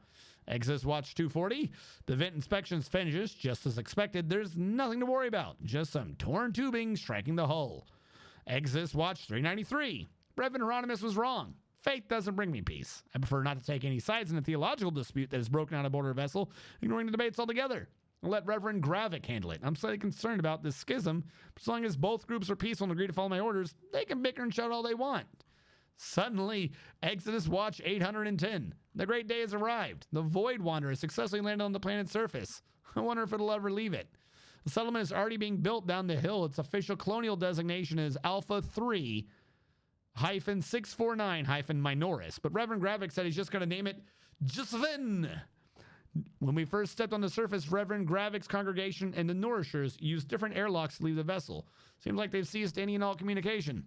Exodus Watch 240. The vent inspections finishes, just as expected. There's nothing to worry about. Just some torn tubing striking the hull. Exodus Watch 393. Reverend Hieronymus was wrong. Faith doesn't bring me peace. I prefer not to take any sides in a theological dispute that has broken out aboard our vessel, ignoring the debates altogether. I'll let Reverend Gravik handle it. I'm slightly concerned about this schism, but as long as both groups are peaceful and agree to follow my orders, they can bicker and shout all they want. Suddenly, Exodus Watch 810. The great day has arrived. The Void Wanderer successfully landed on the planet's surface. I wonder if it'll ever leave it. The settlement is already being built down the hill. Its official colonial designation is Alpha 3-649-Minoris, but Reverend Gravik said he's just going to name it Josephine. When we first stepped on the surface, Reverend Gravik's congregation and the Nourishers used different airlocks to leave the vessel. Seems like they've ceased any and all communication.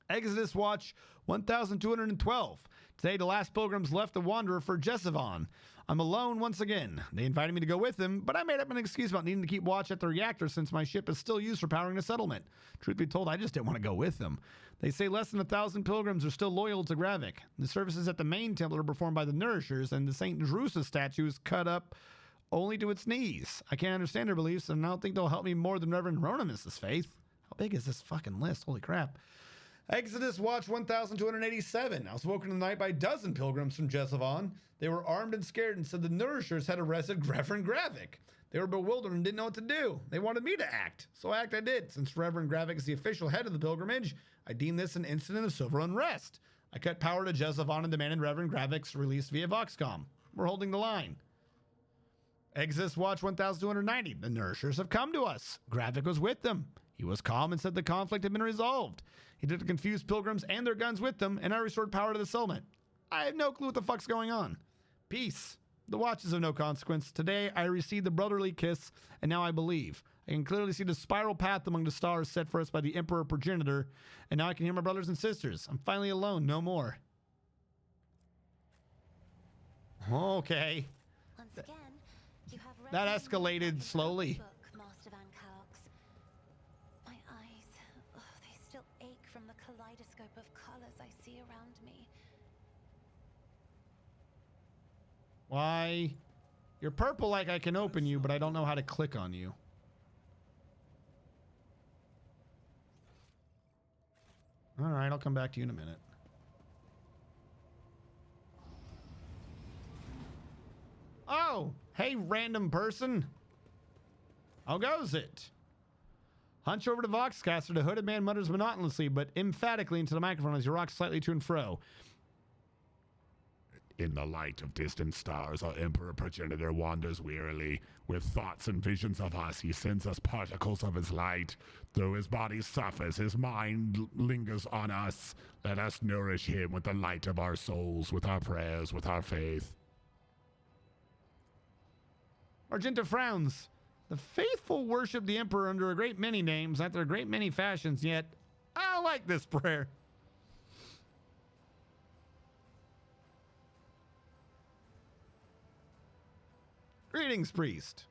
Exodus Watch 1212. Today, the last pilgrims left the Wanderer for Jesavon. I'm alone once again. They invited me to go with them, but I made up an excuse about needing to keep watch at the reactor since my ship is still used for powering the settlement. Truth be told, I just didn't want to go with them. They say less than 1,000 pilgrims are still loyal to Gravik. The services at the main temple are performed by the Nourishers, and the St. Drusus statue is cut up only to its knees. I can't understand their beliefs, and I don't think they'll help me more than Reverend Hieronymus' faith. How big is this fucking list? Holy crap. Exodus Watch 1287. I was woken in the night by a dozen pilgrims from Jesavon. They were armed and scared and said the Nourishers had arrested Reverend Gravik. They were bewildered and didn't know what to do. They wanted me to act, so I did. Since Reverend Gravik is the official head of the pilgrimage, I deem this an incident of civil unrest. I cut power to Jesavon and demanded Reverend Gravik's release via Voxcom. We're holding the line. Exodus Watch 1290. The Nourishers have come to us. Gravik was with them. He was calm and said the conflict had been resolved. He took the confused pilgrims and their guns with them, and I restored power to the settlement. I have no clue what the fuck's going on. Peace. The watch is of no consequence. Today I received the brotherly kiss, and now I believe. I can clearly see the spiral path among the stars set for us by the Emperor Progenitor, and now I can hear my brothers and sisters. I'm finally alone, no more. Okay. Once again, you have read That the escalated slowly. book, Master Van Kalks. My eyes, they still ache from the kaleidoscope of colors I see around me. Why? You're purple like I can open you, but I don't know how to click on you. All right, I'll come back to you in a minute. Oh, hey, random person. How goes it? Hunch over to Voxcaster. The hooded man mutters monotonously, but emphatically into the microphone as he rocks slightly to and fro. In the light of distant stars, our Emperor Progenitor wanders wearily. With thoughts and visions of us, he sends us particles of his light. Though his body suffers, his mind lingers on us. Let us nourish him with the light of our souls, with our prayers, with our faith. Argenta frowns. The faithful worship the Emperor under a great many names, after a great many fashions, yet I like this prayer. Greetings, priest.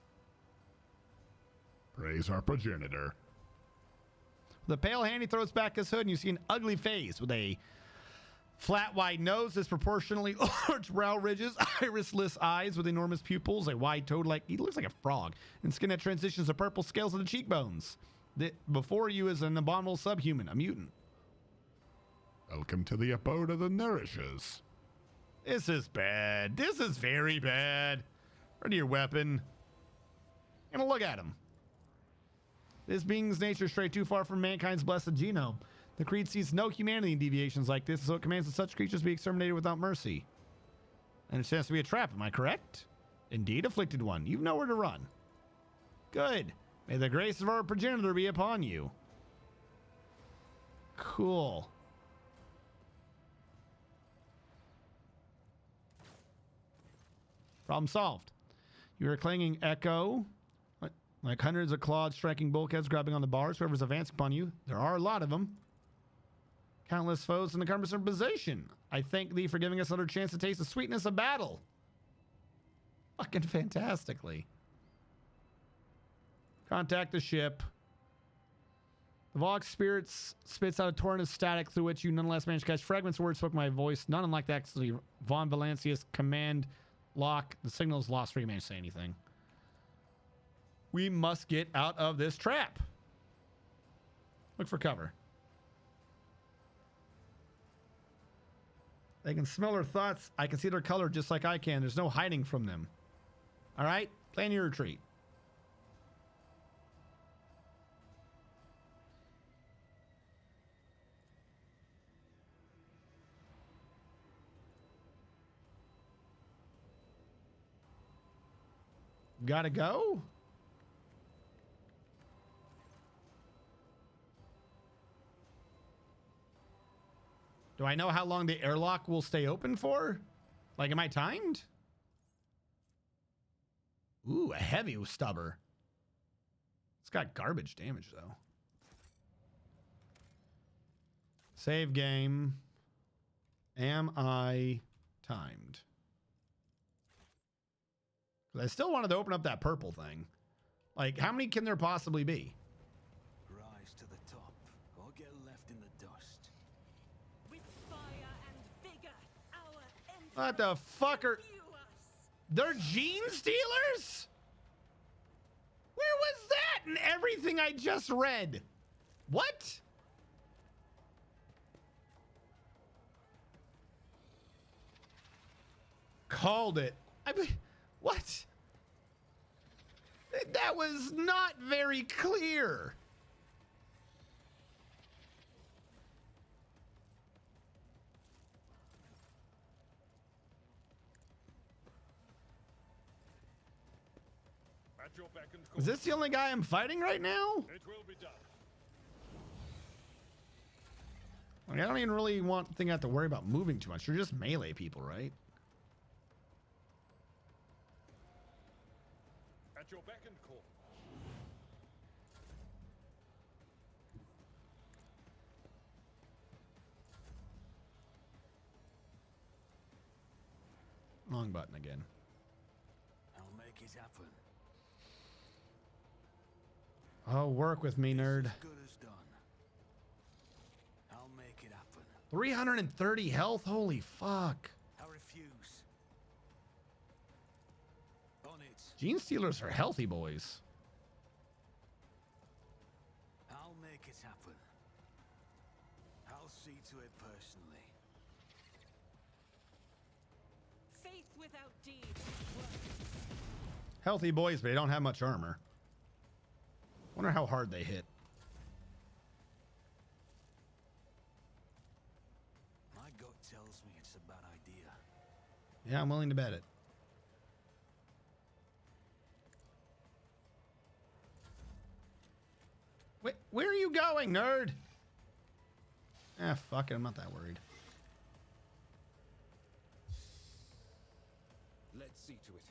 Praise our Progenitor. The pale hand, he throws back his hood, and you see an ugly face with a flat, wide nose, disproportionately large brow ridges, irisless eyes with enormous pupils, a wide toad like he looks like a frog, and skin that transitions to purple scales of the cheekbones. Before you is an abominable subhuman, a mutant. Welcome to the abode of the Nourishers. This is bad. This is very bad. Ready your weapon. And look at him. This being's nature strayed too far from mankind's blessed genome. The creed sees no humanity in deviations like this, so it commands that such creatures be exterminated without mercy. And it stands to be a trap, am I correct? Indeed, afflicted one. You've nowhere to run. Good. May the grace of our Progenitor be upon you. Cool. Problem solved. You are clanging echo, like hundreds of clawed striking bulkheads grabbing on the bars. Whoever's advancing upon you, there are a lot of them. Countless foes in a cumbersome position. I thank thee for giving us another chance to taste the sweetness of battle. Fucking fantastically. Contact the ship. The Vox Spirit spits out a torrent of static through which you nonetheless manage to catch fragments of words spoken by voice. None unlike the actually Von Valancius command lock. The signal is lost before you manage to say anything. We must get out of this trap. Look for cover. They can smell our thoughts. I can see their color just like I can. There's no hiding from them. All right? Plan your retreat. Gotta go? Do I know how long the airlock will stay open for? Like, am I timed? Ooh, a heavy stubber. It's got garbage damage, though. Save game. Am I timed? I still wanted to open up that purple thing. Like, how many can there possibly be? Rise to the top, or get left in the dust. With fire and vigor, our Empress What the fuck are... will view us. They're gene stealers? Where was that in everything I just read? What? Called it. I mean, what? That was not very clear. At your beck and call. Is this the only guy I'm fighting right now? It will be done. I mean, I don't even really think I have to worry about moving too much. You're just melee people, right? At your beck and call. Wrong button again. I'll make it happen. Oh, work with me, nerd. As good as done. I'll make it happen. 330 health? Holy fuck. I refuse. On it. Gene Stealers are healthy boys. I'll make it happen. I'll see to it personally. Faith without deed is worthless. Healthy boys, but they don't have much armor. Wonder how hard they hit. My gut tells me it's a bad idea. Yeah, I'm willing to bet it. Wait, where are you going, nerd? Ah, fuck it. I'm not that worried. Let's see to it.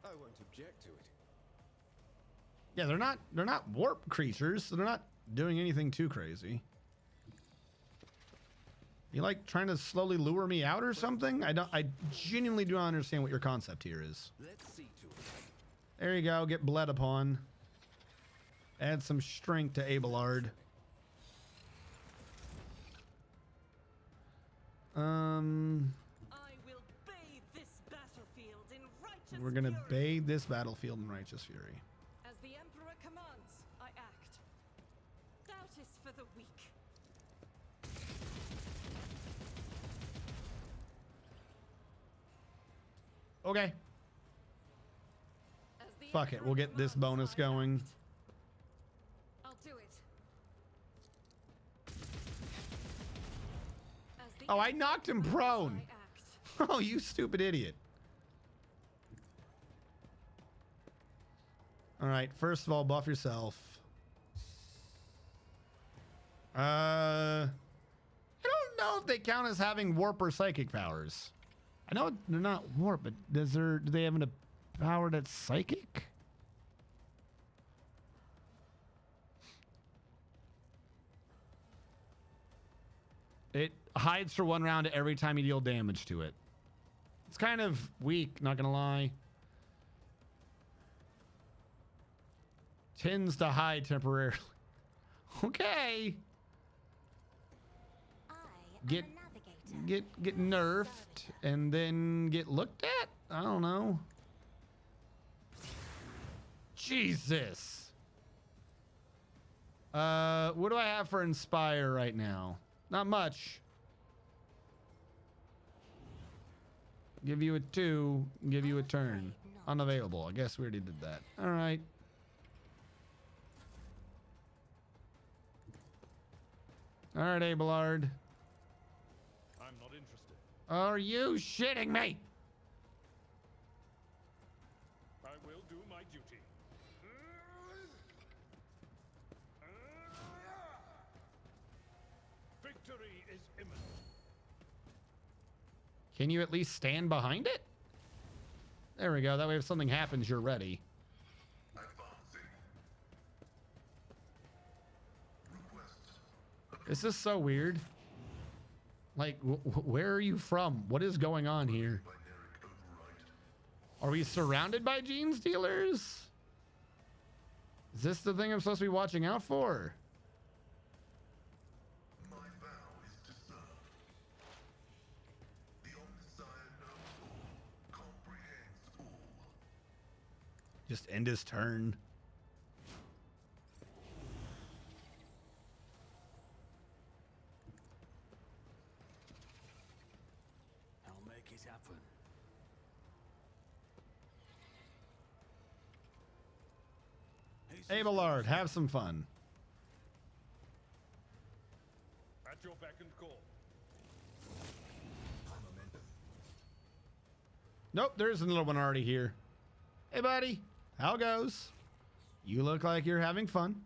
I won't object to it. Yeah, they're not warp creatures, so they're not doing anything too crazy. You like trying to slowly lure me out or something? I genuinely do not understand what your concept here is. Let's see to it. There you go, get bled upon. Add some strength to Abelard. I will bathe this battlefield in righteous We're gonna fury. bathe this battlefield in righteous fury. As the Emperor commands, I act. Doubt is for the weak. Okay. As the Fuck it, Emperor we'll get this commands, bonus I going. act. I'll do it. As the Oh, I Emperor knocked him commands, prone. I act. Oh, you stupid idiot. All right, first of all, buff yourself. I don't know if they count as having warp or psychic powers. I know they're not warp, but do they have a power that's psychic? It hides for 1 round every time you deal damage to it. It's kind of weak, not gonna lie. Tends to hide temporarily. Okay. Get nerfed and then get looked at? I don't know. Jesus. What do I have for Inspire right now? Not much. Give you a 2, give you a turn. Unavailable. I guess we already did that. All right. All right, Abelard. I'm not interested. Are you shitting me? I will do my duty. Victory is imminent. Can you at least stand behind it? There we go. That way if something happens, you're ready. This is so weird. Like, where are you from? What is going on here? Are we surrounded by gene stealers? Is this the thing I'm supposed to be watching out for? My vow is to serve. The Omnissiah knows all, comprehends all. Just end his turn. I'll make it happen. Abelard, have some fun. At your beck and call. Nope, there's another one already here. Hey, buddy. How goes? You look like you're having fun.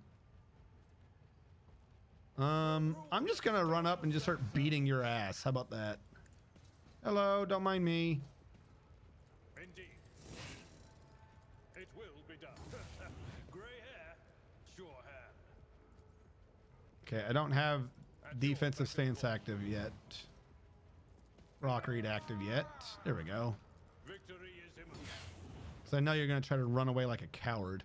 I'm just gonna run up and just start beating your ass. How about that? Hello, don't mind me. Indeed. It will be done. Gray hair, sure hand. Okay, I don't have defensive stance active yet. Rock read active yet. There we go. Victory is imminent. Because I know you're gonna try to run away like a coward.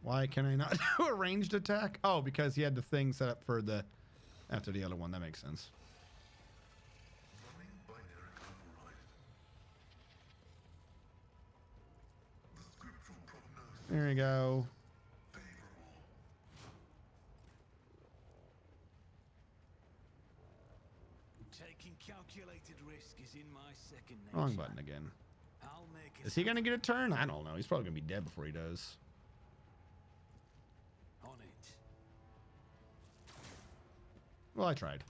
Why can I not do a ranged attack? Oh, because he had the thing set up for the after the other one. That makes sense. There we go. Taking calculated risk is in my second nature. Wrong button again. I'll make it. Is he gonna get a turn? I don't know. He's probably gonna be dead before he does. On it. Well, I tried.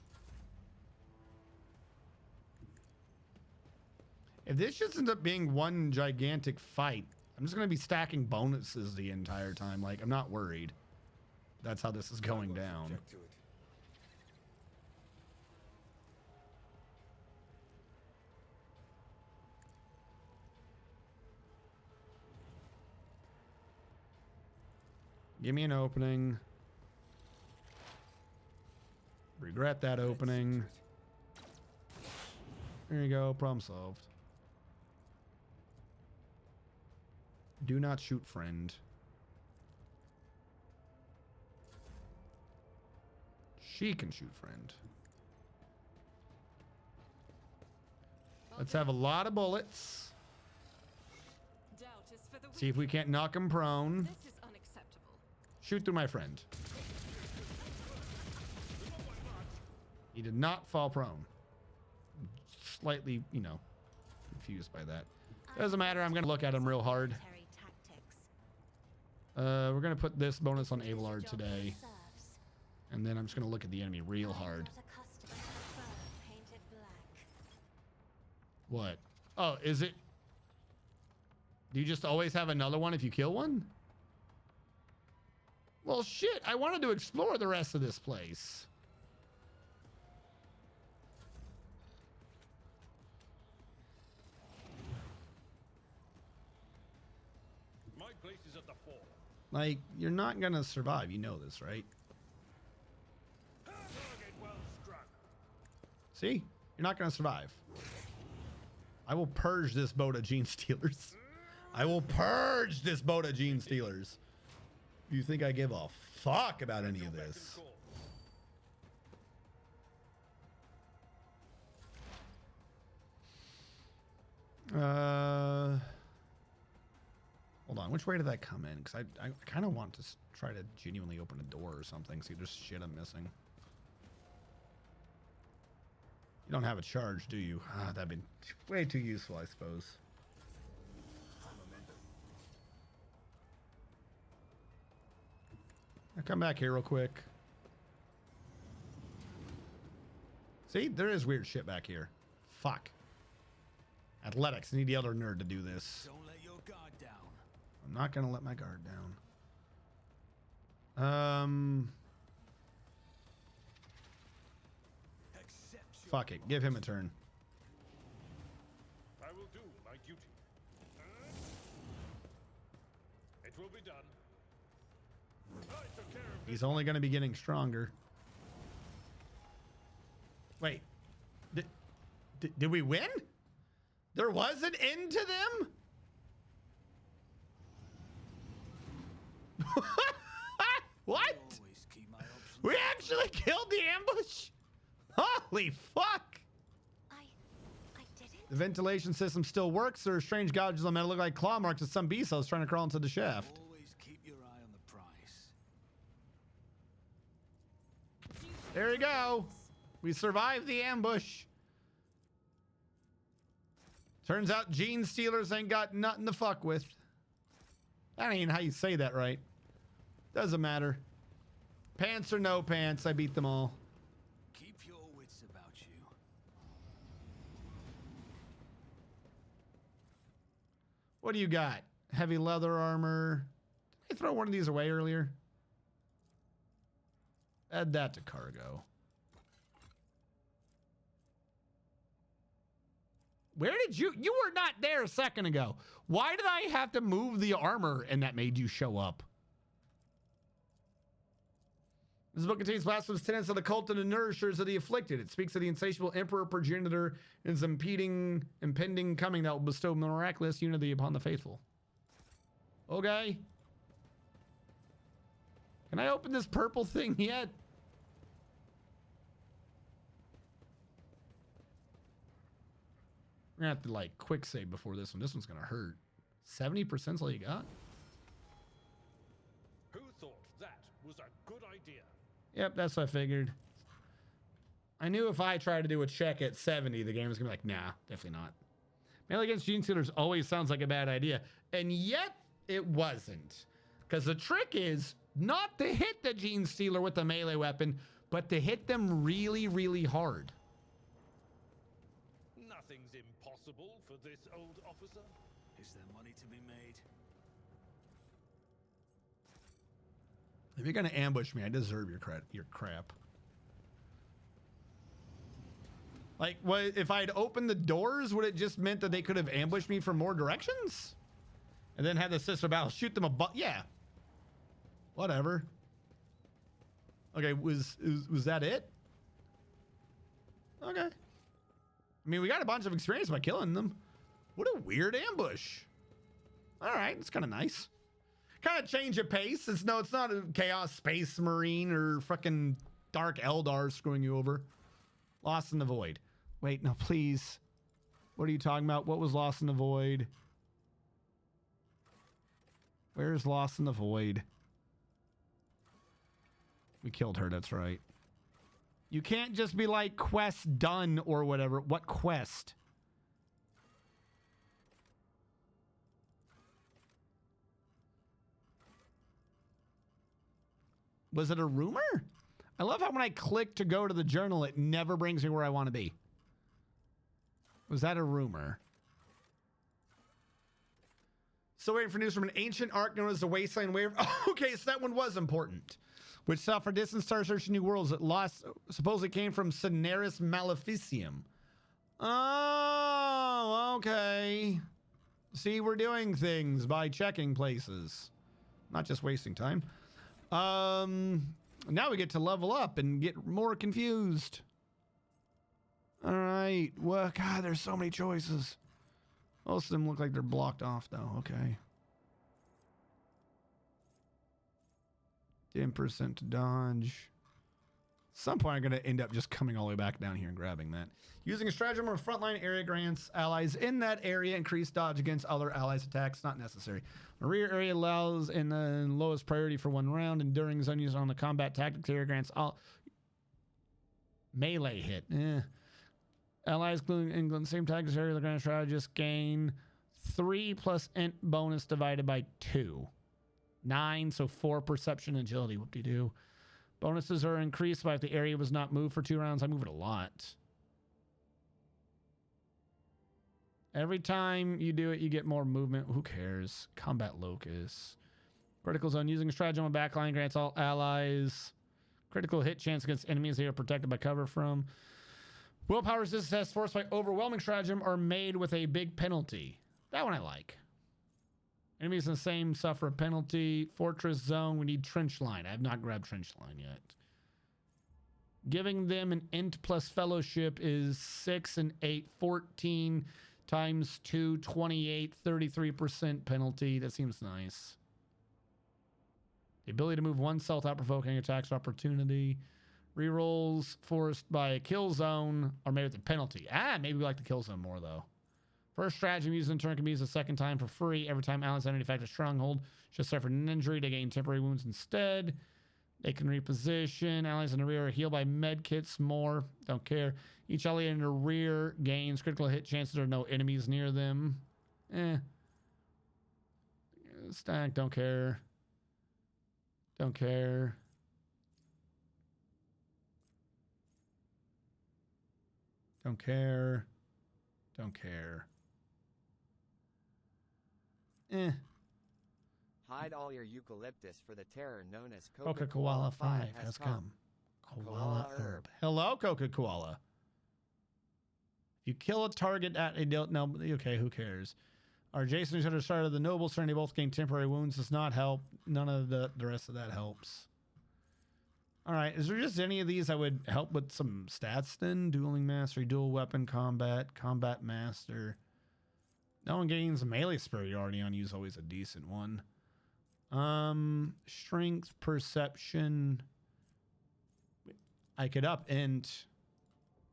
If this just ends up being one gigantic fight, I'm just going to be stacking bonuses the entire time. Like, I'm not worried. That's how this is going down. Give me an opening. Regret that opening. There you go. Problem solved. Do not shoot, friend. She can shoot, friend. Let's have a lot of bullets. Doubt is for the See if we can't knock him prone. This is unacceptable. Shoot through my friend. He did not fall prone. Slightly, you know, confused by that. Doesn't matter. I'm going to look at him real hard. We're going to put this bonus on Avelard today. And then I'm just going to look at the enemy real hard. What? Oh, is it? Do you just always have another one if you kill one? Well, shit. I wanted to explore the rest of this place. My place is at the fore. Like, you're not going to survive. You know this, right? Target well struck. See? You're not going to survive. I will purge this boat of Gene Stealers. I will purge this boat of Gene Stealers. You think I give a fuck about any of this? Hold on. Which way did that come in? Because I kind of want to try to genuinely open a door or something. See, there's shit I'm missing. You don't have a charge, do you? Ah, that'd be way too useful, I suppose. I'll come back here real quick. See, there is weird shit back here. Fuck. Athletics. I need the other nerd to do this. Don't let your guard down. I'm not gonna let my guard down. Fuck it. Give him a turn. I will do my duty. It will be done. I took care of He's only gonna be getting stronger. Wait. Did we win? There was an end to them? What? We actually killed the ambush? Holy fuck! I didn't. The ventilation system still works. There are strange gouges on metal, look like claw marks of some beasties trying to crawl into the shaft. Always keep your eye on the prize. There we go. We survived the ambush. Turns out Gene Stealers ain't got nothing to fuck with. That ain't how you say that right. Doesn't matter. Pants or no pants, I beat them all. Keep your wits about you. What do you got? Heavy leather armor. Did I throw one of these away earlier? Add that to cargo. Where did you were not there a second ago. Why did I have to move the armor and that made you show up? This book contains blasphemous tenets of the cult and the nourishers of the afflicted. It speaks of the insatiable emperor progenitor and his impending coming that will bestow miraculous unity upon the faithful. Okay. Can I open this purple thing yet? We're gonna have to like quick save before this one. This one's gonna hurt. 70%'s all you got? Who thought that was a good idea? Yep, that's what I figured. I knew if I tried to do a check at 70, the game was gonna be like, nah, definitely not. Melee against Gene Stealers always sounds like a bad idea. And yet it wasn't. Because the trick is not to hit the Gene Stealer with the melee weapon, but to hit them really, really hard. Nothing's impossible for this old officer. Is there money to be made? If you're gonna ambush me, I deserve your crap. Like, what if I'd opened the doors? Would it just meant that they could have ambushed me from more directions, and then had the sister battle shoot them yeah, whatever. Okay, was that it? Okay. I mean, we got a bunch of experience by killing them. What a weird ambush. All right, it's kind of nice. Kind of change of pace. It's not a Chaos Space Marine or fucking Dark Eldar screwing you over. Lost in the Void. Wait, no, please. What are you talking about? What was Lost in the Void? Where's Lost in the Void? We killed her, that's right. You can't just be like, quest done or whatever. What quest? Was it a rumor? I love how when I click to go to the journal, it never brings me where I want to be. Was that a rumor? So waiting for news from an ancient ark known as the Wasteland Wave. Oh, okay, so that one was important. Which sought for distant star searching new worlds that lost supposedly came from Cineris Maleficium. Oh, okay. See, we're doing things by checking places. Not just wasting time. Now we get to level up and get more confused. All right. Well, God, there's so many choices. Most of them look like they're blocked off, though. Okay. 10% to dodge. At some point, I'm going to end up just coming all the way back down here and grabbing that. Using a stratagem or frontline area grants allies in that area increased dodge against other allies' attacks. Not necessary. A rear area allows in the lowest priority for 1 round. Enduring zone used on the combat tactics area grants all melee hit. Allies including England, same tactics area, the grand strategist gain 3 plus int bonus divided by 2. 9, so 4 perception agility. Whoop-de-doo. Bonuses are increased by if the area was not moved for 2 rounds. I move it a lot. Every time you do it, you get more movement. Who cares? Combat locus. Critical zone. Using a stratagem on backline grants all allies critical hit chance against enemies they are protected by cover from. Willpower resistance tests forced by overwhelming stratagem are made with a big penalty. That one I like. Enemies in the same suffer a penalty. Fortress zone. We need trench line. I have not grabbed trench line yet. Giving them an int plus fellowship is 6 and 8, 14 times 2, 28, 33% penalty. That seems nice. The ability to move 1 cell without provoking attacks opportunity. Rerolls forced by a kill zone are made with a penalty. Maybe we like the kill zone more, though. First stratagem used in turn can be used a second time for free. Every time allies identify a stronghold, just suffer an injury to gain temporary wounds instead. They can reposition. Allies in the rear are healed by medkits more. Don't care. Each ally in the rear gains critical hit chances. There are no enemies near them. Stack. Don't care. Don't care. Don't care. Don't care. Hide all your eucalyptus, for the terror known as Coca Koala 5 has come. Koala herb. Hello, Coca Koala. If you kill a target at a no, okay, who cares? Our Jason should have started the noble turn. They both gain temporary wounds. Does not help. None of the rest of that helps. All right, is there just any of these that would help with some stats then? Dueling mastery, dual weapon combat, combat master. No one gains melee superiority on you is always a decent one. Strength, perception. I could up int.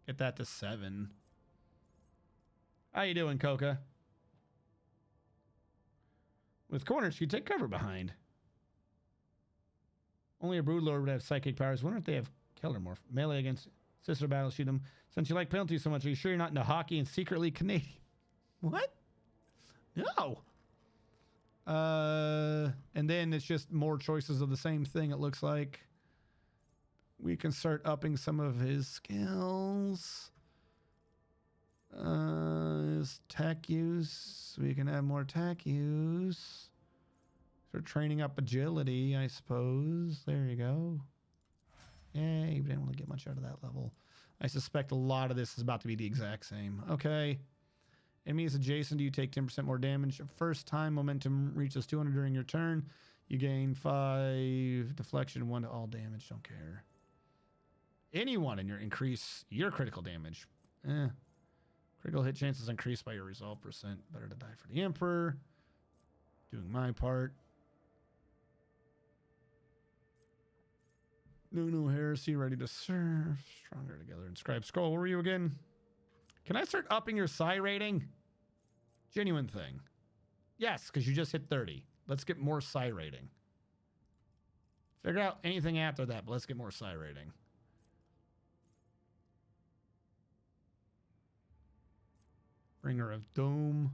Get that to 7. How you doing, Coca? With corners, you take cover behind. Only a Broodlord would have psychic powers. Wonder if they have killer morph. Melee against sister battle, shoot them. Since you like penalties so much, are you sure you're not into hockey and secretly Canadian? What? No. And then it's just more choices of the same thing, it looks like. We can start upping some of his skills. His tech use. We can have more tech use. Start training up agility, I suppose. There you go. Yay, we didn't really get much out of that level. I suspect a lot of this is about to be the exact same. Okay. Enemies adjacent to you take 10% more damage. First time momentum reaches 200 during your turn. You gain 5 deflection, 1 to all damage. Don't care. Anyone in your increase your critical damage. Critical hit chances increased by your resolve percent. Better to die for the Emperor. Doing my part. No heresy, ready to serve. Stronger together. Inscribed scroll. Where were you again? Can I start upping your psi rating? Genuine thing. Yes, because you just hit 30. Let's get more psi rating. Figure out anything after that, but let's get more psi rating. Bringer of Doom.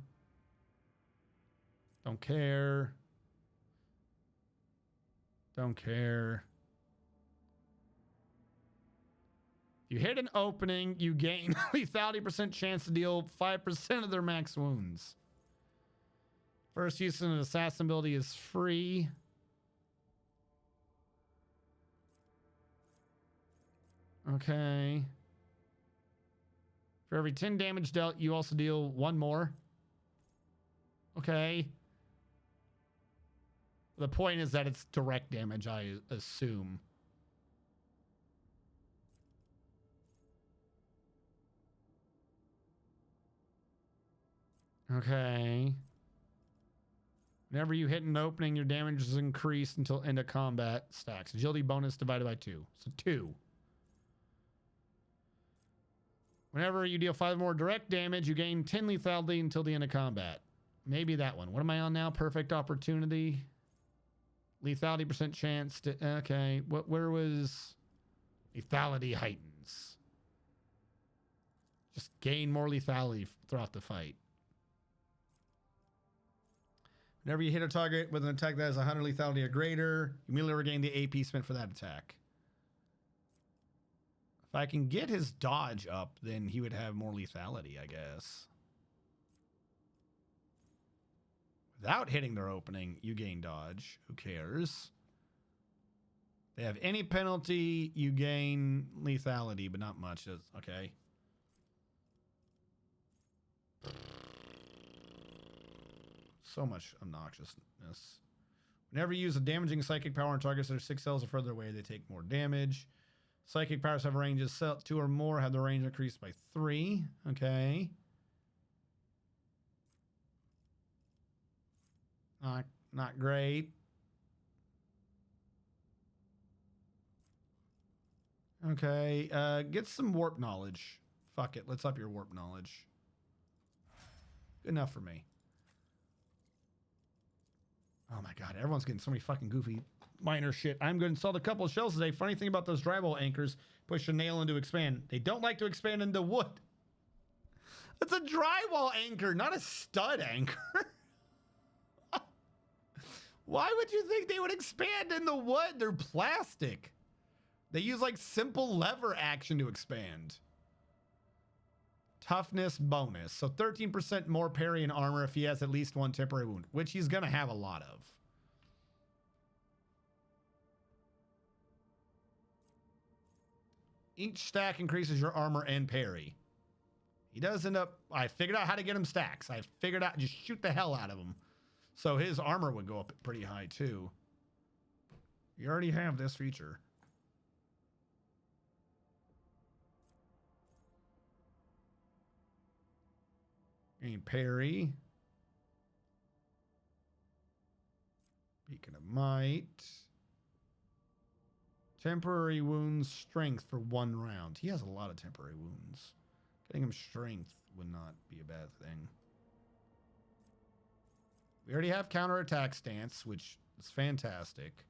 Don't care. Don't care. You hit an opening, you gain lethality percent chance to deal 5% of their max wounds. First use of an assassin ability is free. Okay. For every 10 damage dealt, you also deal 1 more. Okay. The point is that it's direct damage, I assume. Okay. Whenever you hit an opening, your damage is increased until end of combat stacks. Agility bonus divided by 2. So 2. Whenever you deal 5 more direct damage, you gain 10 lethality until the end of combat. Maybe that one. What am I on now? Perfect opportunity. Lethality percent chance to... Okay. Where was... Lethality heightens. Just gain more lethality throughout the fight. Whenever you hit a target with an attack that has 100 lethality or greater, you immediately regain the AP spent for that attack. If I can get his dodge up, then he would have more lethality, I guess. Without hitting their opening, you gain dodge. Who cares? They have any penalty, you gain lethality, but not much. Okay. So much obnoxiousness. Whenever you use a damaging psychic power on targets that are 6 cells or further away, they take more damage. Psychic powers have ranges 2 or more, have the range increased by 3. Okay. Not great. Okay. Get some warp knowledge. Fuck it. Let's up your warp knowledge. Good enough for me. Oh my god, everyone's getting so many fucking goofy minor shit. I'm going to install a couple of shells today. Funny thing about those drywall anchors, push a nail into expand. They don't like to expand into wood. It's a drywall anchor, not a stud anchor. Why would you think they would expand into wood? They're plastic. They use like simple lever action to expand. Toughness bonus. So 13% more parry and armor if he has at least one temporary wound, which he's going to have a lot of. Each stack increases your armor and parry. He does end up... I figured out how to get him stacks. I figured out just shoot the hell out of him. So his armor would go up pretty high too. You already have this feature. Gain parry. Beacon of Might. Temporary wounds strength for 1 round. He has a lot of temporary wounds. Getting him strength would not be a bad thing. We already have counterattack stance, which is fantastic.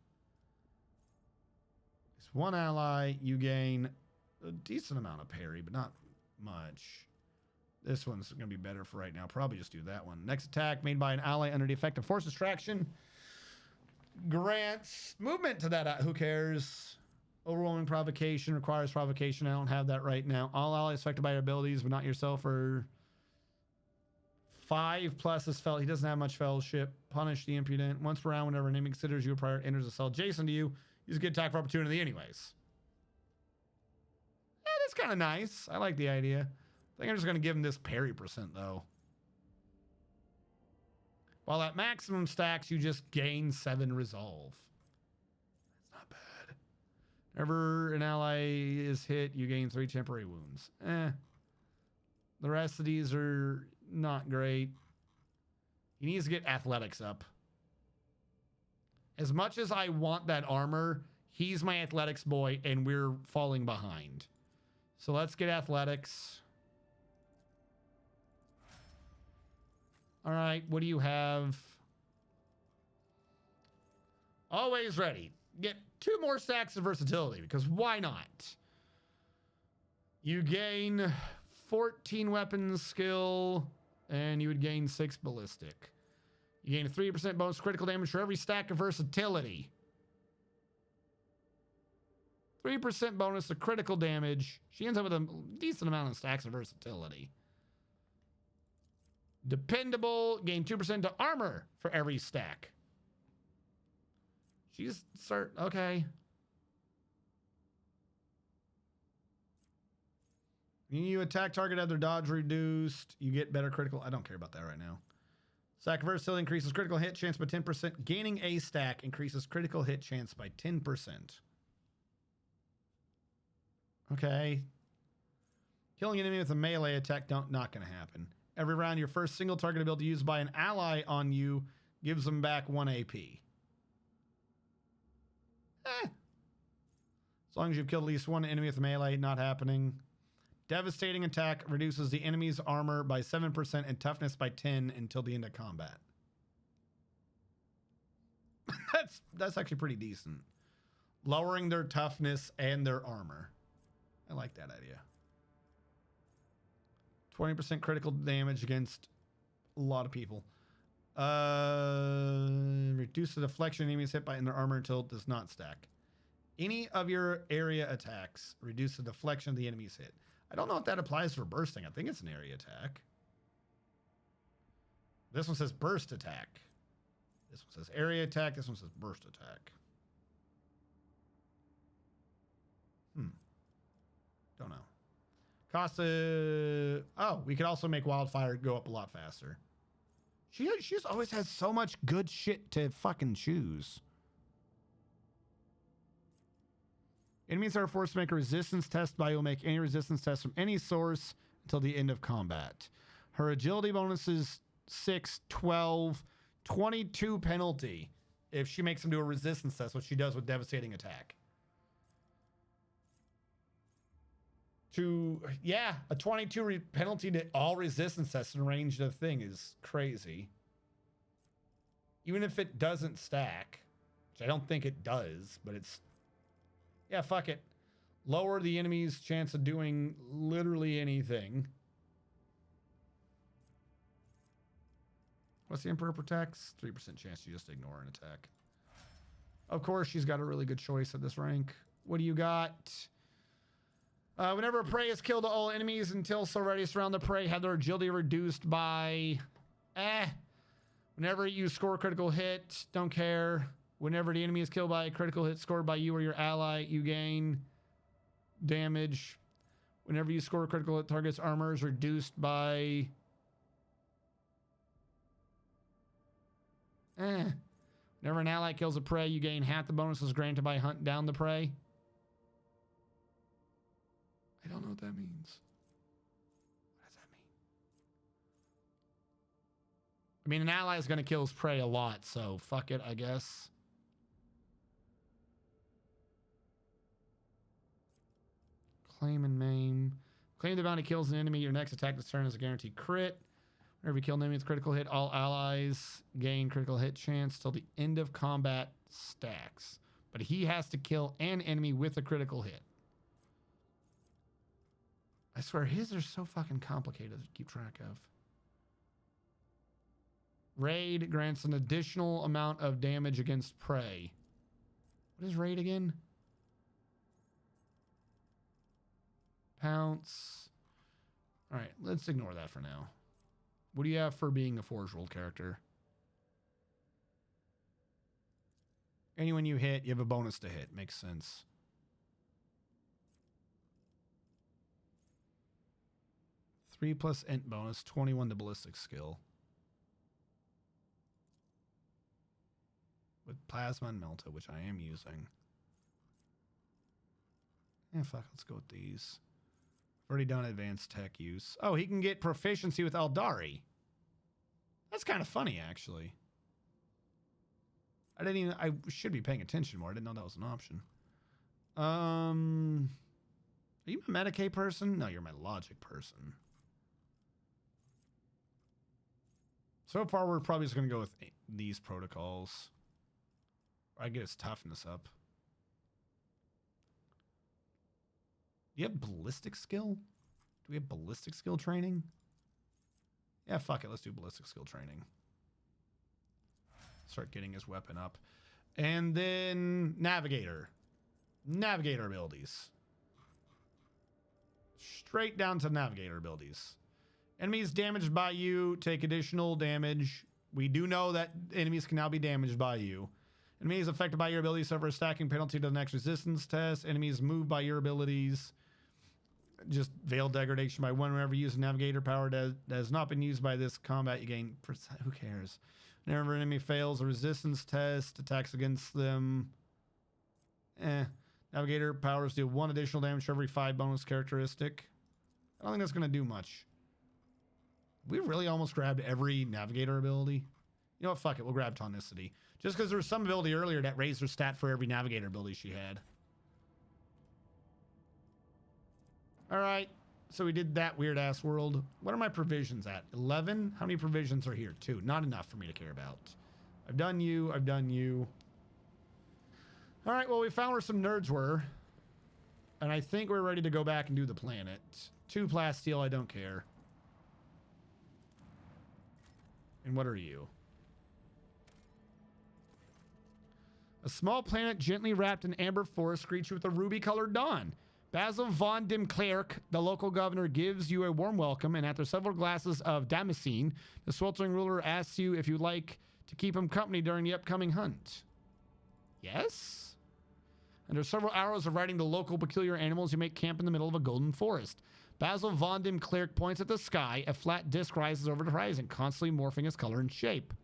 It's 1 ally. You gain a decent amount of parry, but not much. This one's going to be better for right now. Probably just do that one. Next attack made by an ally under the effect of force distraction grants movement to that. Who cares? Overwhelming provocation requires provocation. I don't have that right now. All allies affected by your abilities, but not yourself, are 5+ his fell. He doesn't have much fellowship. Punish the impudent. Once per round, whenever an enemy considers you a prior enters a cell adjacent to you, use a good attack for opportunity anyways. Yeah, that's kind of nice. I like the idea. I think I'm just going to give him this parry percent, though. While at maximum stacks, you just gain 7 resolve. That's not bad. Whenever an ally is hit, you gain 3 temporary wounds. The rest of these are not great. He needs to get athletics up. As much as I want that armor, he's my athletics boy, and we're falling behind. So let's get athletics. All right, what do you have? Always ready. Get 2 more stacks of versatility, because why not? You gain 14 weapons skill, and you would gain 6 ballistic. You gain a 3% bonus critical damage for every stack of versatility. 3% bonus to critical damage. She ends up with a decent amount of stacks of versatility. Dependable, gain 2% to armor for every stack. She's okay. You attack target, have their dodge reduced. You get better critical. I don't care about that right now. Stack versatility increases critical hit chance by 10%. Gaining a stack increases critical hit chance by 10%. Okay. Killing an enemy with a melee attack, not going to happen. Every round, your first single target ability used by an ally on you gives them back 1 AP. As long as you've killed at least 1 enemy with a melee, not happening. Devastating attack reduces the enemy's armor by 7% and toughness by 10 until the end of combat. That's actually pretty decent. Lowering their toughness and their armor. I like that idea. 20% critical damage against a lot of people. Reduce the deflection enemies hit by in their armor until it does not stack. Any of your area attacks reduce the deflection of the enemy's hit. I don't know if that applies for bursting. I think it's an area attack. This one says burst attack. This one says area attack. This one says burst attack. Don't know. Cassia. Oh, we could also make wildfire go up a lot faster. She just always has so much good shit to fucking choose. Enemies are forced to make a resistance test, but you'll make any resistance test from any source until the end of combat. Her agility bonus is 6, 12, 22 penalty if she makes them do a resistance test, which she does with devastating attack. A 22 penalty to all resistance tests in ranged of thing is crazy. Even if it doesn't stack, which I don't think it does, but it's... Yeah, fuck it. Lower the enemy's chance of doing literally anything. What's the Emperor protects? 3% chance to just ignore an attack. Of course, she's got a really good choice at this rank. What do you got? Whenever a prey is killed, all enemies until so ready to surround the prey have their agility reduced by... Whenever you score a critical hit, don't care. Whenever the enemy is killed by a critical hit scored by you or your ally, you gain damage. Whenever you score a critical hit, target's armor is reduced by... Whenever an ally kills a prey, you gain half the bonuses granted by hunting down the prey. I don't know what that means. What does that mean? I mean, an ally is going to kill his prey a lot, so fuck it, I guess. Claim and maim. Claim the bounty kills an enemy. Your next attack this turn is a guaranteed crit. Whenever you kill an enemy with critical hit, all allies gain critical hit chance till the end of combat stacks. But he has to kill an enemy with a critical hit. I swear, his are so fucking complicated to keep track of. Raid grants an additional amount of damage against prey. What is raid again? Pounce. All right, let's ignore that for now. What do you have for being a Forge World character? Anyone you hit, you have a bonus to hit. Makes sense. Three plus int bonus, 21 to ballistic skill. With plasma and melta, which I am using. Yeah, fuck, let's go with these. Already done advanced tech use. Oh, he can get proficiency with Eldari. That's kind of funny, actually. I should be paying attention more. I didn't know that was an option. Are you my Medicaid person? No, you're my logic person. So far, we're probably just going to go with these protocols. I get his toughness up. Do you have ballistic skill? Do we have ballistic skill training? Yeah, fuck it. Let's do ballistic skill training. Start getting his weapon up. And then Navigator. Navigator abilities. Straight down to Navigator abilities. Enemies damaged by you take additional damage. We do know that enemies can now be damaged by you. Enemies affected by your abilities suffer a stacking penalty to the next resistance test. Enemies moved by your abilities just veil degradation by one whenever you use a navigator power that has not been used by this combat. You gain... Who cares? Whenever an enemy fails a resistance test, attacks against them. Navigator powers deal 1 additional damage for every 5 bonus characteristic. I don't think that's going to do much. We really almost grabbed every navigator ability. You know what? Fuck it. We'll grab tonicity. Just because there was some ability earlier that raised her stat for every navigator ability she had. All right. So we did that weird ass world. What are my provisions at? 11? How many provisions are here? 2. Not enough for me to care about. I've done you. I've done you. All right. Well, we found where some nerds were. And I think we're ready to go back and do the planet. 2 plasteel. I don't care. And what are you? A small planet gently wrapped in amber forest greets you with a ruby-colored dawn. Basil von dem Klerk, the local governor, gives you a warm welcome, and after several glasses of Damascene, the sweltering ruler asks you if you'd like to keep him company during the upcoming hunt. Yes? Under several hours of riding the local peculiar animals, you make camp in the middle of a golden forest. Basil von dem Klerk points at the sky. A flat disc rises over the horizon, constantly morphing its color and shape.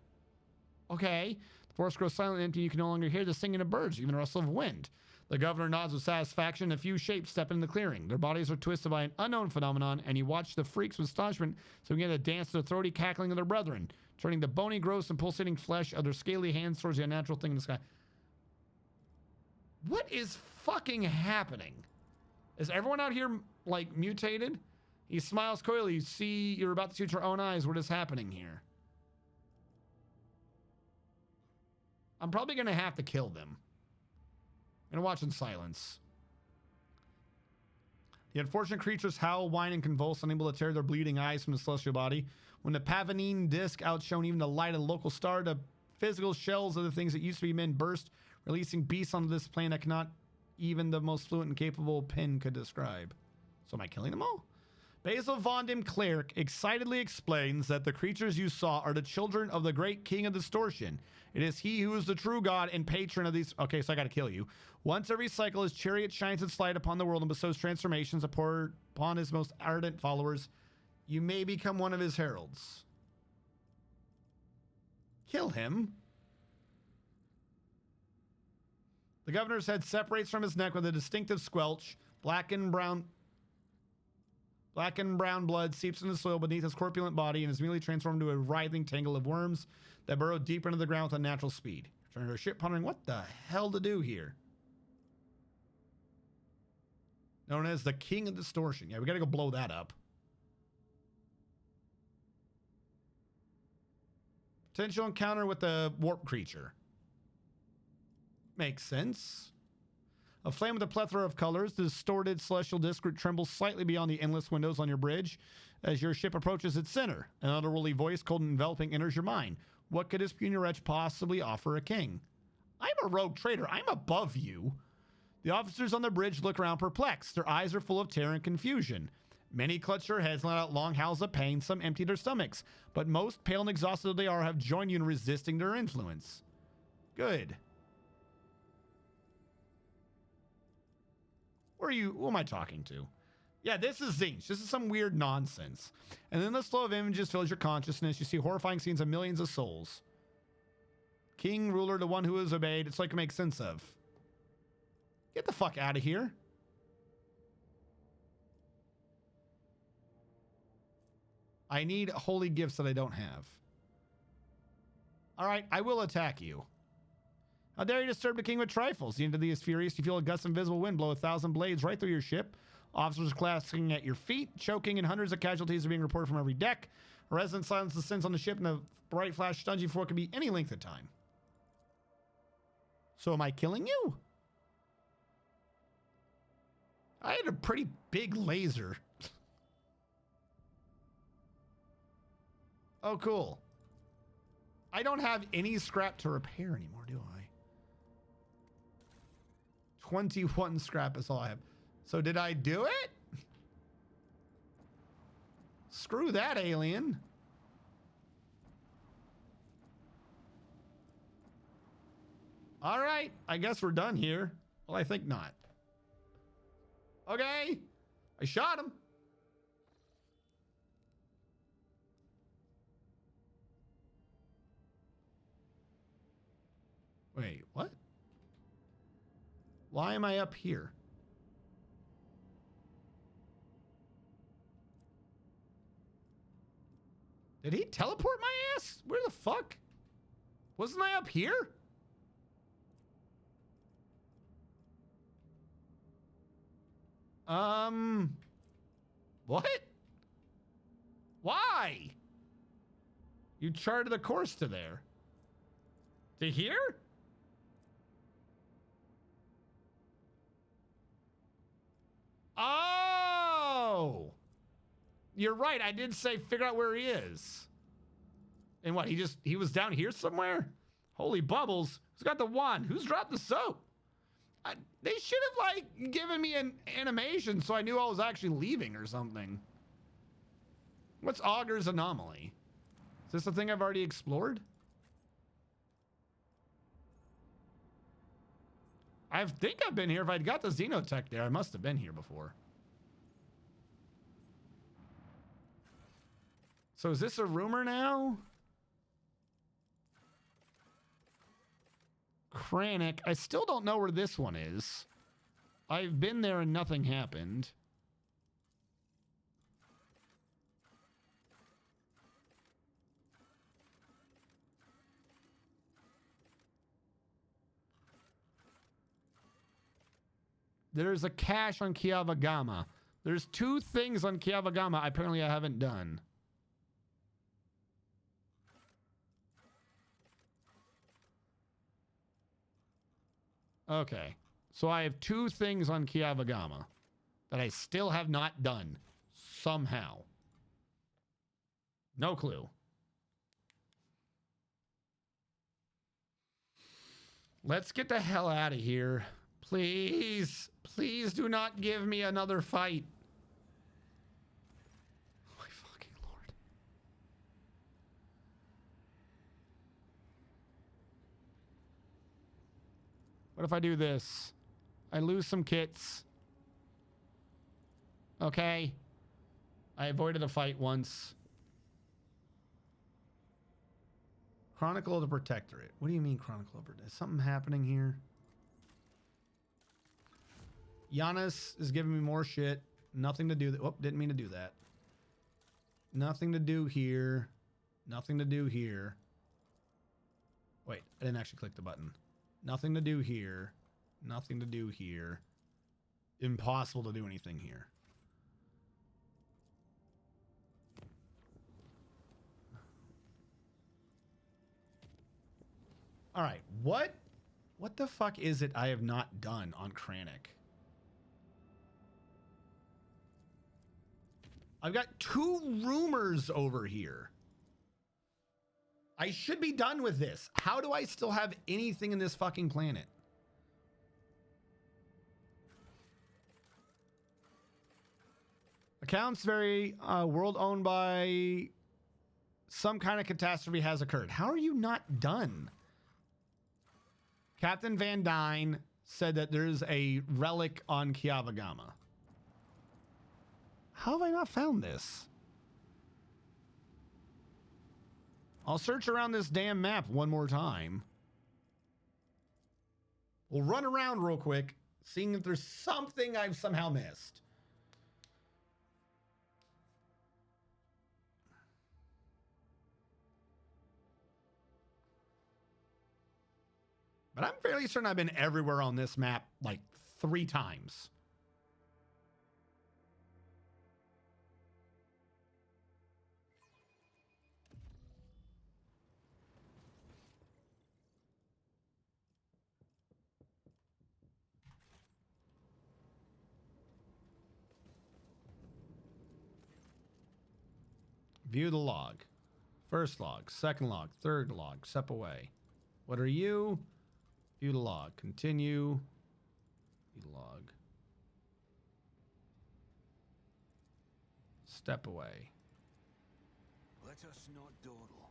Okay. The forest grows silent and empty. You can no longer hear the singing of birds, even the rustle of wind. The governor nods with satisfaction. A few shapes step into the clearing. Their bodies are twisted by an unknown phenomenon, and you watch the freaks with astonishment so begin to dance to the throaty cackling of their brethren, turning the bony, gross, and pulsating flesh of their scaly hands towards the unnatural thing in the sky. What is fucking happening? Is everyone out here, like, mutated? He smiles coyly. You see, you're about to see with your own eyes what is happening here. I'm probably going to have to kill them. I'm going to watch in silence. The unfortunate creatures howl, whine, and convulse, unable to tear their bleeding eyes from the celestial body. When the Pavanine disc outshone even the light of the local star, the physical shells of the things that used to be men burst, releasing beasts onto this planet that cannot even the most fluent and capable pen could describe. So am I killing them all? Basil von dem Klerk excitedly explains that the creatures you saw are the children of the great king of distortion. It is he who is the true god and patron of these... Okay, so I gotta kill you. Once every cycle, his chariot shines its light upon the world and bestows transformations upon his most ardent followers. You may become one of his heralds. Kill him. The governor's head separates from his neck with a distinctive squelch. Black and brown blood seeps into the soil beneath his corpulent body and is immediately transformed into a writhing tangle of worms that burrow deeper into the ground with unnatural speed. Return to her ship, pondering what the hell to do here. Known as the King of Distortion. Yeah, we gotta go blow that up. Potential encounter with the warp creature. Makes sense. A flame with a plethora of colors, the distorted celestial disk trembles slightly beyond the endless windows on your bridge as your ship approaches its center. An otherworldly voice, cold and enveloping, enters your mind. What could this puny wretch possibly offer a king? I'm a rogue trader. I'm above you. The officers on the bridge look around perplexed. Their eyes are full of terror and confusion. Many clutch their heads and let out long howls of pain. Some empty their stomachs. But most, pale and exhausted though they are, have joined you in resisting their influence. Good. Who am I talking to? Yeah, this is Zinch. This is some weird nonsense. And then the flow of images fills your consciousness. You see horrifying scenes of millions of souls. King, ruler, the one who is obeyed. It's like to make sense of. Get the fuck out of here. I need holy gifts that I don't have. All right, I will attack you. How dare you disturb the king with trifles? The entity is furious. You feel a gust of invisible wind blow 1,000 blades right through your ship. Officers clasping at your feet, choking, and hundreds of casualties are being reported from every deck. A resonant silence descends on the ship, and a bright flash stuns you for what could be any length of time. So am I killing you? I had a pretty big laser. Oh, cool. I don't have any scrap to repair anymore, do I? 21 scrap is all I have. So did I do it? Screw that, alien. All right, I guess we're done here. Well, I think not. Okay, I shot him. Wait, what? Why am I up here? Did he teleport my ass? Where the fuck? Wasn't I up here? What? Why? You charted the course to there. To here? Oh! You're right. I did say figure out where he is. And what, he was down here somewhere? Holy bubbles. Who's got the wand? Who's dropped the soap? They should have, like, given me an animation so I knew I was actually leaving or something. What's Augur's anomaly? Is this the thing I've already explored? I think I've been here. If I'd got the Xenotech there, I must have been here before. So is this a rumor now? Kranich. I still don't know where this one is. I've been there and nothing happened. There's a cache on Kiavagama. There's 2 things on Kiavagama apparently I haven't done. Okay. So I have 2 things on Kiavagama that I still have not done. Somehow. No clue. Let's get the hell out of here. Please. Please do not give me another fight. What if I do this? I lose some kits. Okay. I avoided a fight once. Chronicle of the Protectorate. What do you mean Chronicle of the Protectorate? Is something happening here? Giannis is giving me more shit. Nothing to do. Oh, didn't mean to do that. Nothing to do here. Nothing to do here. Wait, I didn't actually click the button. Nothing to do here. Nothing to do here. Impossible to do anything here. All right, what the fuck is it I have not done on Kranich? I've got 2 rumors over here. I should be done with this. How do I still have anything in this fucking planet? Accounts vary. World owned by some kind of catastrophe has occurred. How are you not done? Captain Van Dyne said that there's a relic on Kiavagama. How have I not found this? I'll search around this damn map one more time. We'll run around real quick, seeing if there's something I've somehow missed. But I'm fairly certain I've been everywhere on this map like 3 times. View the log. First log, second log, third log, step away. What are you? View the log. Continue. View the log. Step away. Let us not dawdle.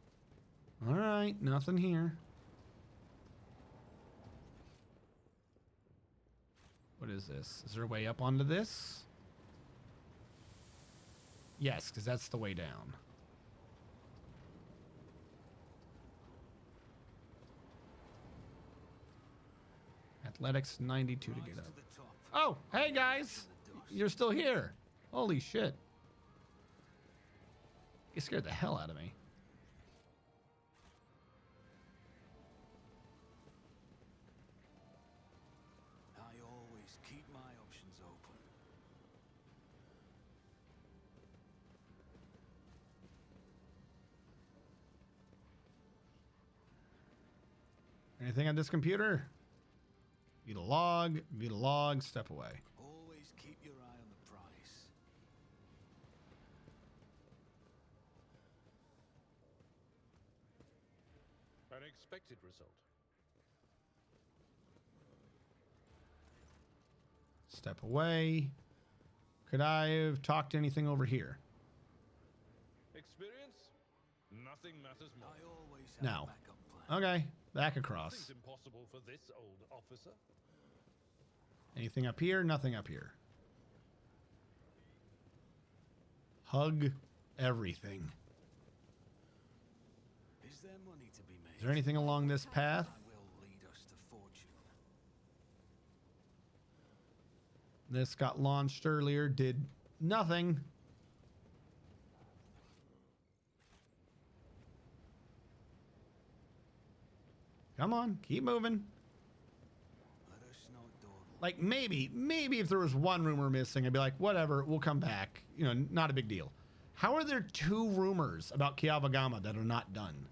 All right, nothing here. What is this? Is there a way up onto this? Yes, because that's the way down. Athletics 92 to get up. Oh, hey guys. You're still here. Holy shit. You scared the hell out of me. I always keep my options open. Anything on this computer? View the log, step away. Always keep your eye on the price. An expected result. Step away. Could I have talked to anything over here? Experience? Nothing matters more. I always have No. a backup plan. Okay, back across. Nothing's impossible for this old officer. Anything up here? Nothing up here. Hug everything. Is there money to be made? Is there anything along this path? I will lead us to fortune. This got launched earlier, did nothing. Come on, keep moving. Let us not dawdle. Like maybe if there was one rumor missing, I'd be like, whatever, we'll come back. You know, not a big deal. How are there 2 rumors about Kiavagama that are not done?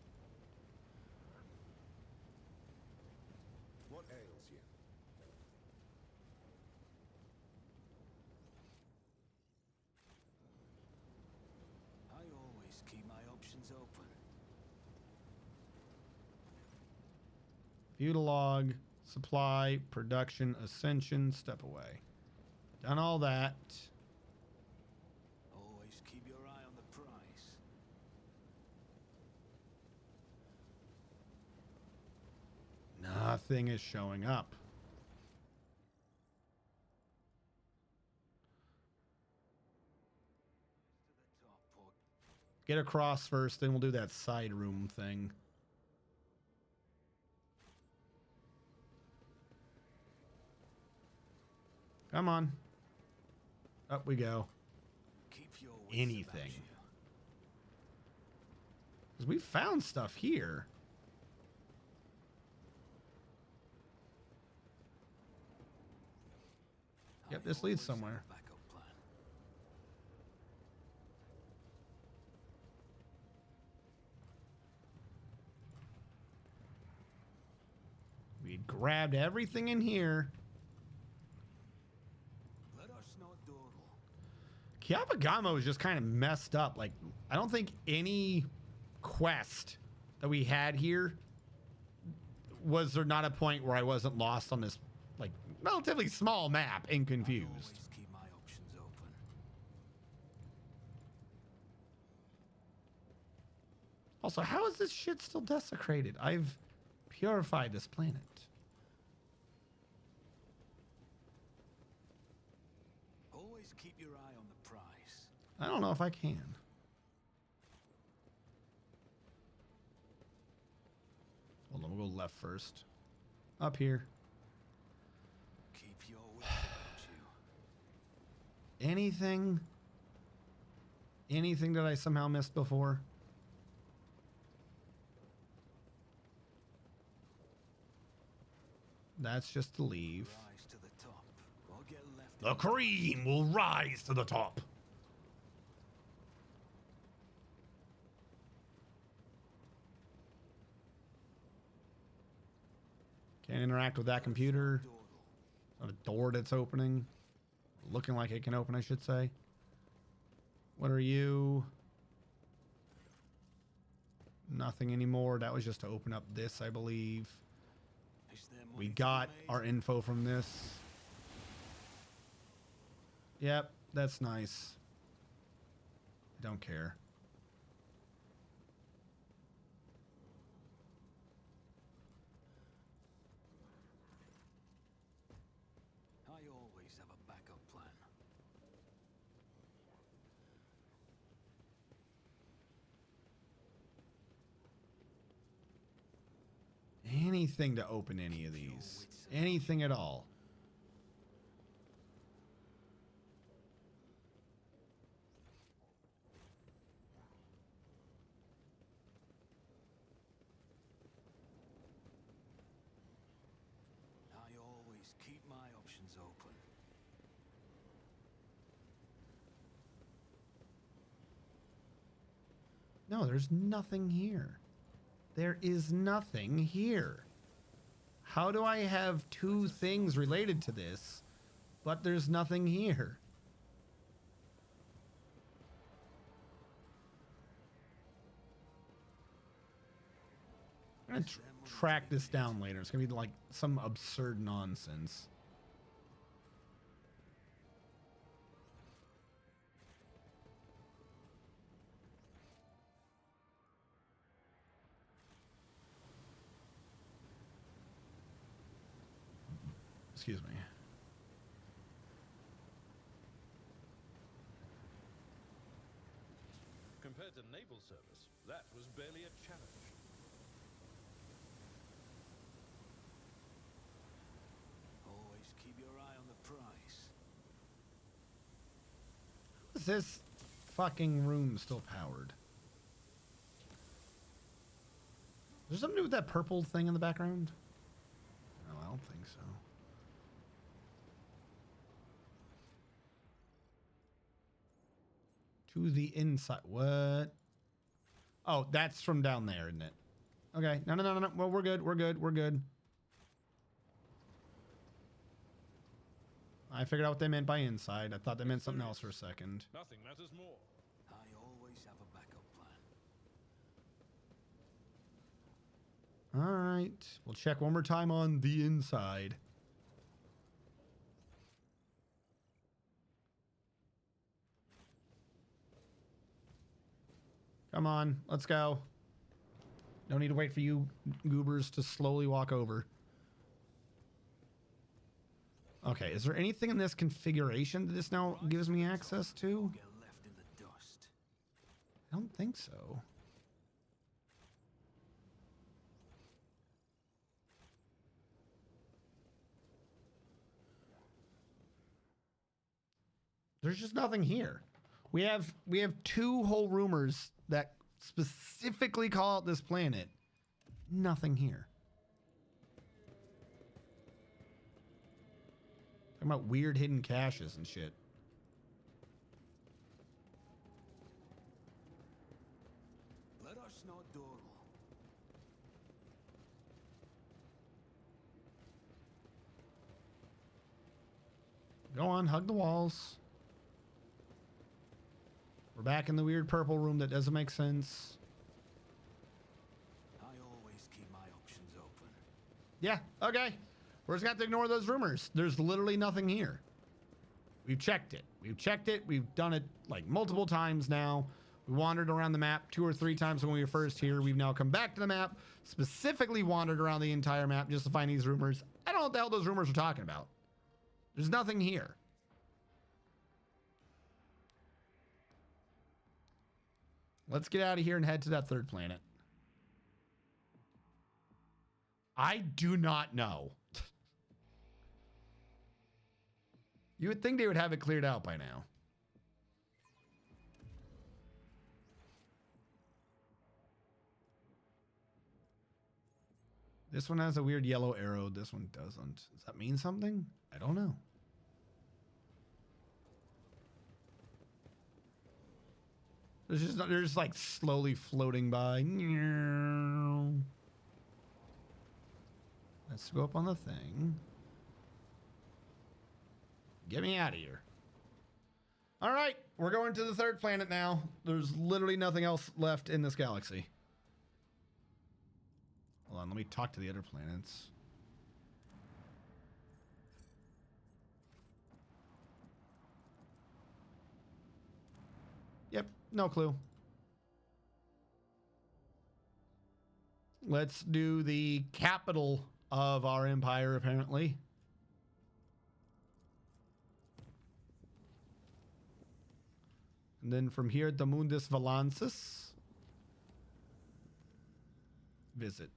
What ails you? I always keep my options open. View the log, supply, production, ascension, step away. Done all that. Always keep your eye on the price. Nothing is showing up. Get across first, then we'll do that side room thing. Come on. Up we go. Keep your wits about Anything. you. Because we found stuff here. Yep, this leads somewhere. Backup plan. We grabbed everything in here. Let us not dawdle. Kiabagamo is just kind of messed up. Like, I don't think any quest that we had here was there not a point where I wasn't lost on this, like, relatively small map and confused. Always keep my options open. Also, how is this shit still desecrated? I've purified this planet. Always keep your eye on the prize. I don't know if I can. Hold on, we'll go left first. Up here. Keep your wits about you. Anything? Anything that I somehow missed before? That's just to leave. Rise to the top, or get left. The cream will rise to the top. Can't interact with that computer. Not a door that's opening. Looking like it can open, I should say. What are you? Nothing anymore. That was just to open up this, I believe. We got our info from this. Yep, that's nice. I don't care. I always have a backup plan. Anything to open any of these. Anything at all. I always keep my options open. No, there's nothing here. There is nothing here. How do I have two things related to this, but there's nothing here? I'm gonna track this down later. It's gonna be like some absurd nonsense. Excuse me. Compared to naval service, that was barely a challenge. Always keep your eye on the prize. Is this fucking room still powered? Is there something to do with that purple thing in the background? No, I don't think so. To the inside. What? Oh, that's from down there, isn't it? Okay. No. Well, we're good. We're good. I figured out what they meant by inside. I thought they meant something else for a second. Nothing matters more. I always have a backup plan. All right. We'll check one more time on the inside. Come on, let's go. No need to wait for you goobers to slowly walk over. Okay, is there anything in this configuration that this now gives me access to? Get left in the dust. I don't think so. There's just nothing here. We have 2 whole rumors that specifically call out this planet. Nothing here. Talking about weird hidden caches and shit. Let us not dawdle. Go on, hug the walls. We're back in the weird purple room that doesn't make sense. I always keep my options open. Yeah, okay. We're just going to have to ignore those rumors. There's literally nothing here. We've checked it. We've checked it. We've done it like multiple times now. We wandered around the map 2 or 3 times when we were first here. We've now come back to the map, specifically wandered around the entire map just to find these rumors. I don't know what the hell those rumors are talking about. There's nothing here. Let's get out of here and head to that 3rd planet. I do not know. You would think they would have it cleared out by now. This one has a weird yellow arrow. This one doesn't. Does that mean something? I don't know. They're just like slowly floating by. Let's go up on the thing. Get me out of here. All right, we're going to the 3rd planet now. There's literally nothing else left in this galaxy. Hold on, let me talk to the other planets. Yep, no clue. Let's do the capital of our empire, apparently. And then from here, the Mundus Valansis. Visit.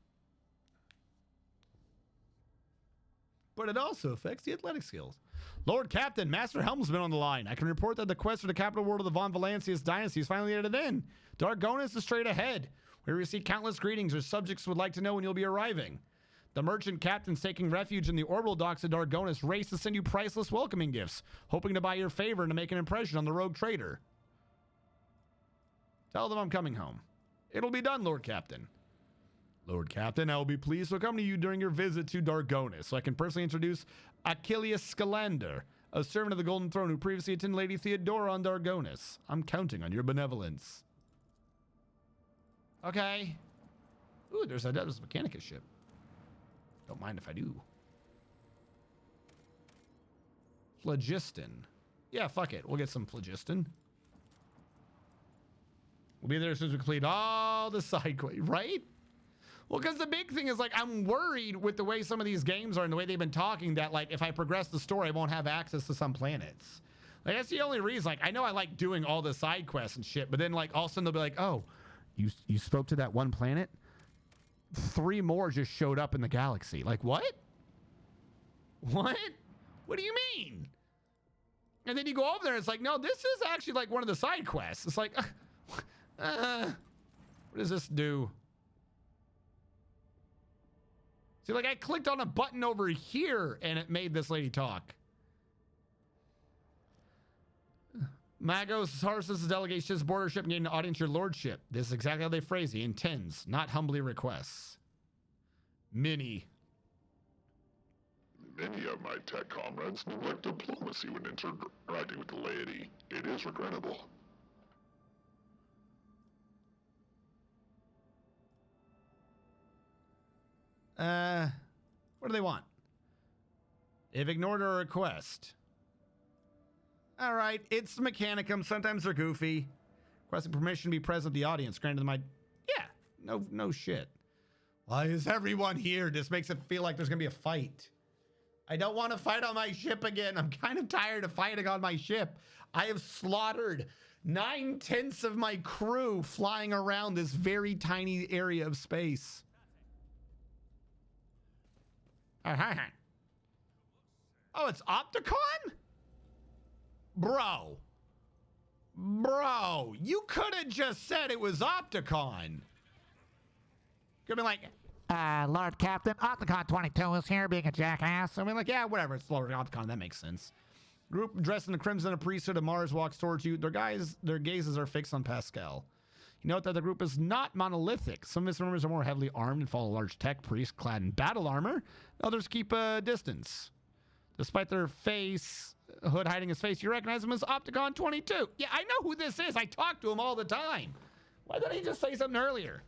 But it also affects the athletic skills. Lord Captain, Master Helmsman on the line. I can report that the quest for the capital world of the Von Valancius dynasty is finally at an end. Dargonus is straight ahead. We receive countless greetings. Our subjects would like to know when you'll be arriving. The merchant captains taking refuge in the orbital docks of Dargonus race to send you priceless welcoming gifts, hoping to buy your favor and to make an impression on the rogue trader. Tell them I'm coming home. It'll be done, Lord Captain. Lord Captain, I will be pleased to accompany you during your visit to Dargonus, so I can personally introduce Achilles Scalander, a servant of the Golden Throne who previously attended Lady Theodora on Dargonus. I'm counting on your benevolence. Okay. Ooh, there's a Mechanicus ship. Don't mind if I do. Phlogiston. Yeah, fuck it. We'll get some phlogiston. We'll be there as soon as we complete all the side quests, right? Well, because the big thing is, like, I'm worried with the way some of these games are and the way they've been talking that, like, if I progress the story, I won't have access to some planets. Like, that's the only reason. Like, I know I like doing all the side quests and shit, but then, like, all of a sudden they'll be like, oh, you spoke to that one planet? 3 more just showed up in the galaxy. Like, what? What? What do you mean? And then you go over there, and it's like, no, this is actually, like, one of the side quests. It's like, what does this do? See, like, I clicked on a button over here, and it made this lady talk. Magos Sarsis' delegation to his border ship and gain an audience your lordship. This is exactly how they phrase it. He intends, not humbly requests. Many of my tech comrades neglect diplomacy when interacting with the laity. It is regrettable. What do they want? They've ignored our request. All right, it's the Mechanicum. Sometimes they're goofy. Requesting permission to be present at the audience. Granted them yeah, no shit. Why is everyone here? This makes it feel like there's gonna be a fight. I don't want to fight on my ship again. I'm kind of tired of fighting on my ship. I have slaughtered 9/10 of my crew flying around this very tiny area of space. Oh, it's Opticon? Bro, you could have just said it was Opticon. Could have been like, Lord Captain, Opticon 22 is here being a jackass. I mean, like, yeah, whatever, it's Lord Opticon, that makes sense. Group dressed in the crimson and priesthood of Mars walks towards you. Their gazes are fixed on Pascal. You note that the group is not monolithic. Some of its members are more heavily armed and follow a large tech priest clad in battle armor. Others keep a distance. Despite their hood hiding his face, you recognize him as Opticon 22. Yeah, I know who this is. I talk to him all the time. Why didn't he just say something earlier?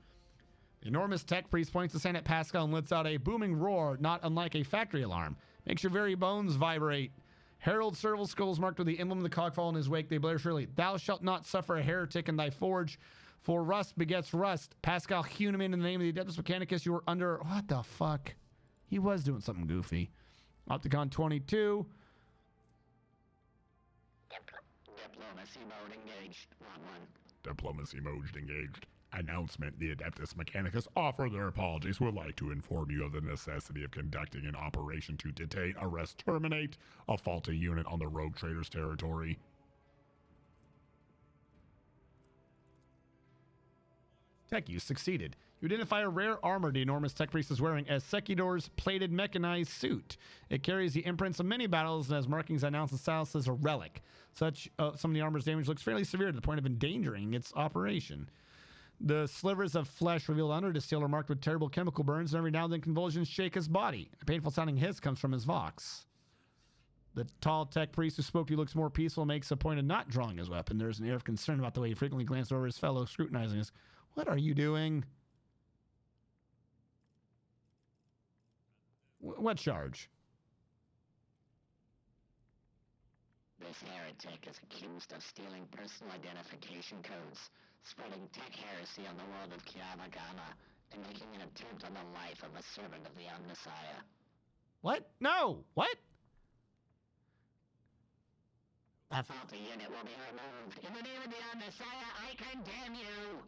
The enormous tech priest points his hand at Pascal and lets out a booming roar, not unlike a factory alarm. Makes your very bones vibrate. Herald serval skulls marked with the emblem of the cogfall in his wake. They blare shrilly. Thou shalt not suffer a heretic in thy forge, for rust begets rust. Pascal hewn him in the name of the Adeptus Mechanicus. You were under... What the fuck? He was doing something goofy. Opticon 22. Diplomacy mode engaged. Diplomacy mode engaged. Announcement. The Adeptus Mechanicus offer their apologies. Would like to inform you of the necessity of conducting an operation to detain, arrest, terminate a faulty unit on the Rogue Traders territory. Tech, you succeeded. You identify a rare armor the enormous tech priest is wearing as Sekidor's plated mechanized suit. It carries the imprints of many battles and has markings that announce the status as a relic. Some of the armor's damage looks fairly severe to the point of endangering its operation. The slivers of flesh revealed under the steel are marked with terrible chemical burns, and every now and then convulsions shake his body. A painful sounding hiss comes from his vox. The tall tech priest who spoke to you looks more peaceful and makes a point of not drawing his weapon. There's an air of concern about the way he frequently glances over his fellow, scrutinizing us. What are you doing? What charge? This heretic is accused of stealing personal identification codes, spreading tech heresy on the world of Kiavagama, and making an attempt on the life of a servant of the Omnissiah. What? No! What? The faulty unit will be removed. In the name of the Omnissiah, I condemn you!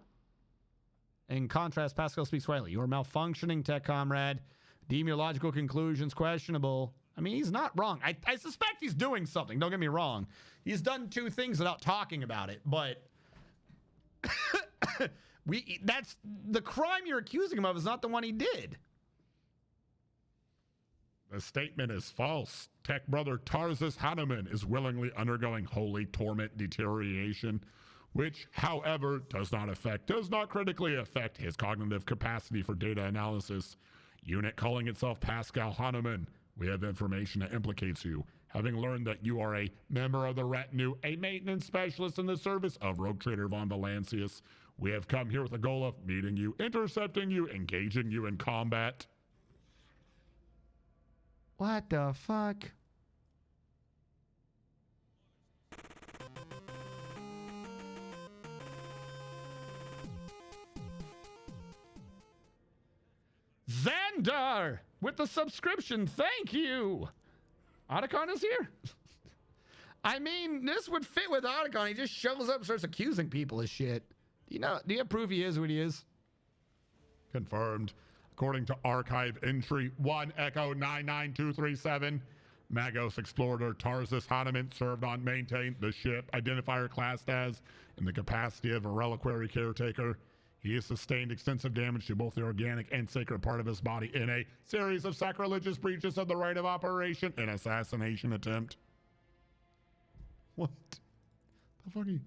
In contrast, Pascal speaks quietly. You are malfunctioning, tech comrade. Deem your logical conclusions questionable. I mean, he's not wrong. I suspect he's doing something. Don't get me wrong. He's done two things without talking about it, but that's the crime you're accusing him of is not the one he did. The statement is false. Tech brother Tarzus Hanuman is willingly undergoing holy torment deterioration, which, however, does not critically affect his cognitive capacity for data analysis. Unit calling itself Pascal Hanuman. We have information that implicates you. Having learned that you are a member of the retinue, a maintenance specialist in the service of Rogue Trader von Valancius, we have come here with the goal of meeting you, intercepting you, engaging you in combat. What the fuck? Xandar with the subscription. Thank you. Otacon is here. I mean, this would fit with Otacon. He just shows up and starts accusing people of shit. Do you have proof he is what he is? Confirmed. According to archive entry 1 Echo 99237, Magos Explorer Tarzus Hanuman served on maintain the ship identifier classed as in the capacity of a reliquary caretaker. He has sustained extensive damage to both the organic and sacred part of his body in a series of sacrilegious breaches of the right of operation and assassination attempt. What the fuck are you?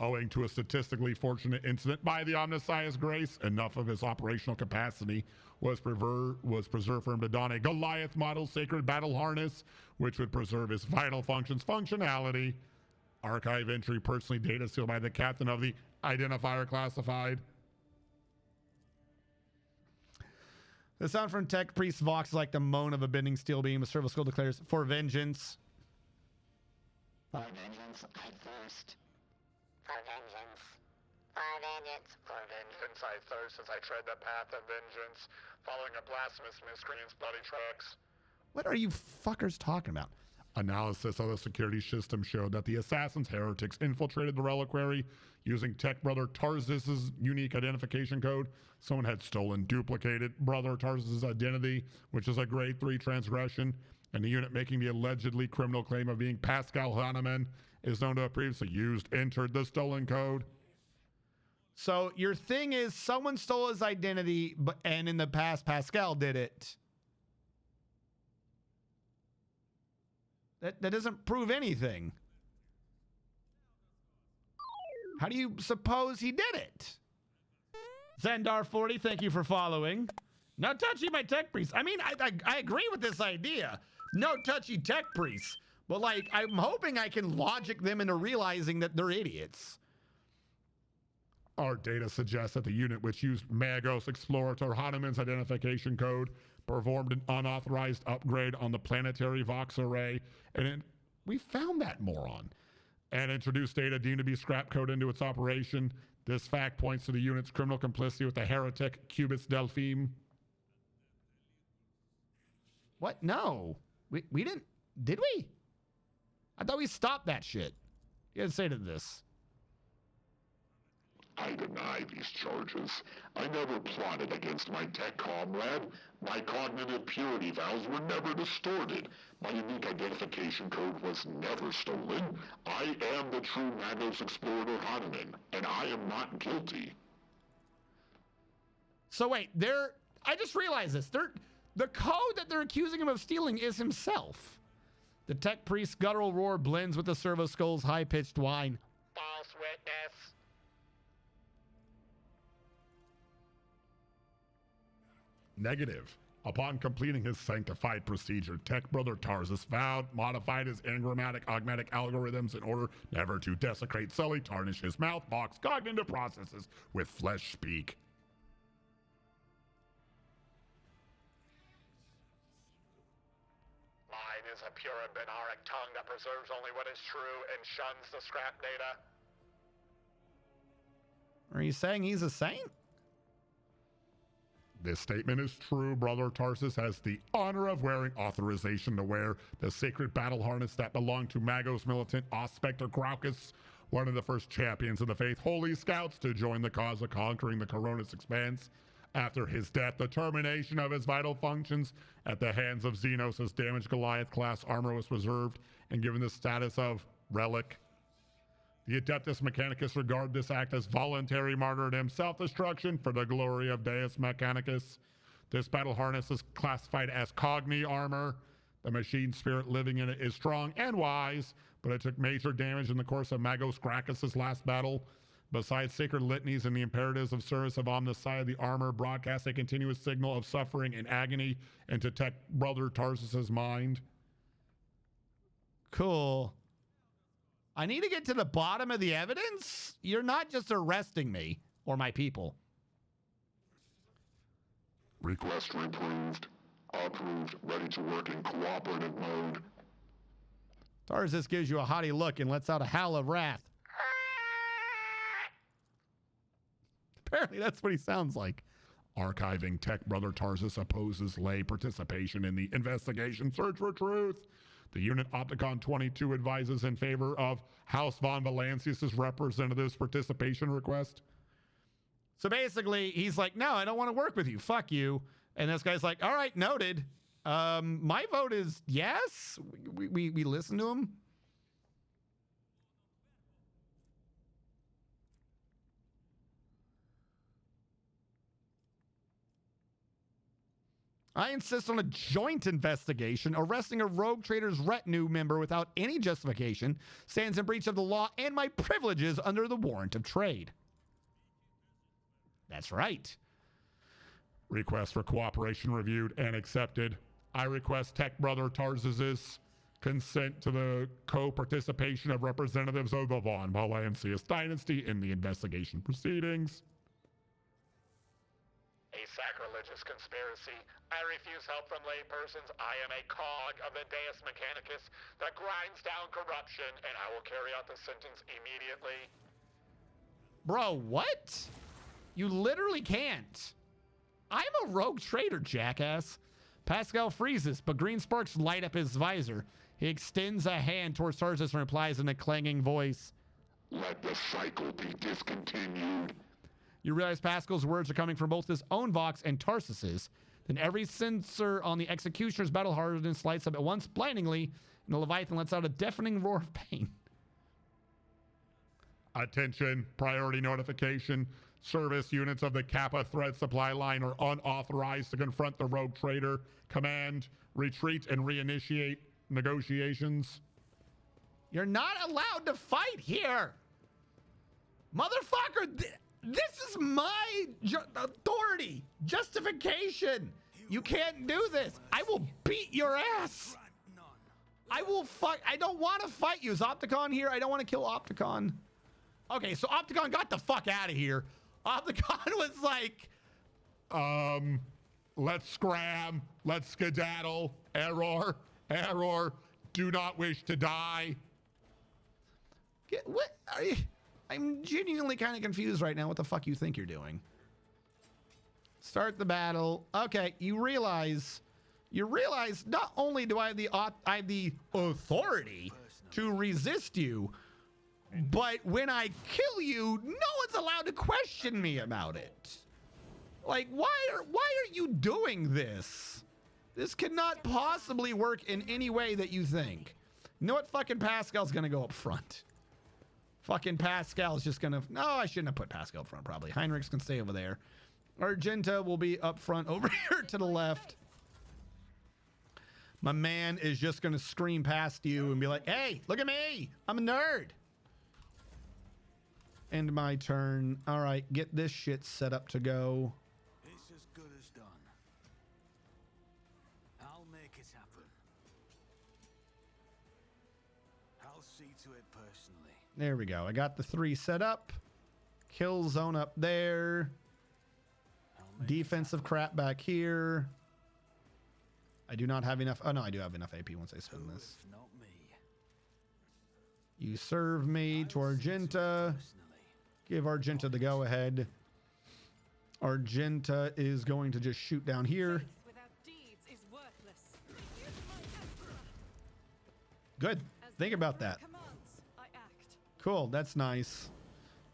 Owing to a statistically fortunate incident by the Omnissiah's grace, enough of his operational capacity was preserved for him to don a Goliath model sacred battle harness, which would preserve his vital functionality. Archive entry personally data sealed by the captain of the identifier classified. The sound from Tech Priest Vox is like the moan of a bending steel beam. The serval skull declares, for vengeance. For vengeance, I thirst. For vengeance. For vengeance. For vengeance, I thirst as I tread the path of vengeance, following a blasphemous miscreant's bloody tracks. What are you fuckers talking about? Analysis of the security system showed that the assassin's heretics infiltrated the reliquary using Tech Brother Tarzis's unique identification code. Someone had stolen duplicated Brother Tarzis's identity, which is a grade 3 transgression, and the unit making the allegedly criminal claim of being Pascal Hahnemann is known to have previously entered the stolen code. So your thing is someone stole his identity, and in the past, Pascal did it. That doesn't prove anything. How do you suppose he did it? Zendar40, thank you for following. No touchy my tech priest. I mean, I agree with this idea. No touchy tech priests. But, like, I'm hoping I can logic them into realizing that they're idiots. Our data suggests that the unit, which used Magos Explorator Hahnemann's identification code, performed an unauthorized upgrade on the planetary Vox array, and we found that moron, and introduced data deemed to be scrap code into its operation. This fact points to the unit's criminal complicity with the heretic Cubits Delphine. What? No. We didn't. Did we? I thought we stopped that shit. You had to say to this. I deny these charges. I never plotted against my tech comrade. My cognitive purity vows were never distorted. My unique identification code was never stolen. I am the true Magos Explorator Hahnemann, and I am not guilty. So wait, I just realized this. The code that they're accusing him of stealing is himself. The tech priest's guttural roar blends with the Servo Skull's high-pitched whine. False witness. Negative. Upon completing his sanctified procedure, Tech Brother Tarzis vowed, modified his engrammatic augmetic algorithms in order never to desecrate, sully, tarnish his mouth, box, cognitive processes with flesh speak. Mine is a pure and benaric tongue that preserves only what is true and shuns the scrap data. Are you saying he's a saint? This statement is true. Brother Tarsus has the honor of wearing authorization to wear the sacred battle harness that belonged to Magos militant Ospector Graucus, one of the first champions of the faith Holy Scouts to join the cause of conquering the Coronis Expanse. After his death, the termination of his vital functions at the hands of Xenos' damaged Goliath-class armor was reserved and given the status of relic. The Adeptus Mechanicus regard this act as voluntary martyrdom, self-destruction for the glory of Deus Mechanicus. This battle harness is classified as Cogni armor. The machine spirit living in it is strong and wise, but it took major damage in the course of Magos Gracchus' last battle. Besides sacred litanies and the imperatives of service of Omnissiah, the armor broadcasts a continuous signal of suffering and agony into Tech Brother Tarsus' mind. Cool. I need to get to the bottom of the evidence. You're not just arresting me or my people. Request reproved. Approved. Ready to work in cooperative mode. Tarsus gives you a haughty look and lets out a howl of wrath. Apparently that's what he sounds like. Archiving Tech Brother Tarsus opposes lay participation in the investigation search for truth. The unit Opticon 22 advises in favor of House von Valancius' representative's participation request. So basically, he's like, no, I don't want to work with you. Fuck you. And this guy's like, all right, noted. My vote is yes. We listen to him. I insist on a joint investigation. Arresting a rogue trader's retinue member without any justification stands in breach of the law and my privileges under the warrant of trade. That's right. Request for cooperation reviewed and accepted. I request Tech Brother Tarsus' consent to the co-participation of representatives of the von Valancius dynasty in the investigation proceedings. A sacrilegious conspiracy. I refuse help from laypersons. I am a cog of the Deus Mechanicus that grinds down corruption, and I will carry out the sentence immediately. Bro, what? You literally can't. I'm a rogue trader, jackass. Pascal freezes, but green sparks light up his visor. He extends a hand towards Tarsus and replies in a clanging voice. Let the cycle be discontinued. You realize Pascal's words are coming from both his own vox and Tarsus's. Then every sensor on the executioner's battle hardness lights up at once blindingly, and the Leviathan lets out a deafening roar of pain. Attention, priority notification. Service units of the Kappa threat supply line are unauthorized to confront the rogue trader. Command, retreat and reinitiate negotiations. You're not allowed to fight here. Motherfucker, this is my authority, justification. You can't do this. I will beat your ass. I will fuck. I don't want to fight you. Is Opticon here? I don't want to kill Opticon. Okay, so Opticon got the fuck out of here. Opticon was like, let's scram. Let's skedaddle. Error. Do not wish to die. What are you? I'm genuinely kind of confused right now what the fuck you think you're doing. Start the battle. Okay, you realize not only do I have the authority to resist you, but when I kill you, no one's allowed to question me about it. Like, why are you doing this? This cannot possibly work in any way that you think. You know what? Fucking Pascal's gonna go up front. Fucking Pascal's just gonna... No, I shouldn't have put Pascal up front, probably. Heinrichs can stay over there. Argenta will be up front over here to the left. My man is just gonna scream past you and be like, hey, look at me! I'm a nerd! End my turn. All right, get this shit set up to go. It's as good as done. I'll make it happen. I'll see to it personally. There we go. I got the 3 set up. Kill zone up there. Defensive crap back here. I do not have enough. Oh, no, I do have enough AP once I spend this. Not me. You serve me to Argenta. Give Argenta the go-ahead. Argenta is going to just shoot down here. Good. Think about that. Cool. That's nice.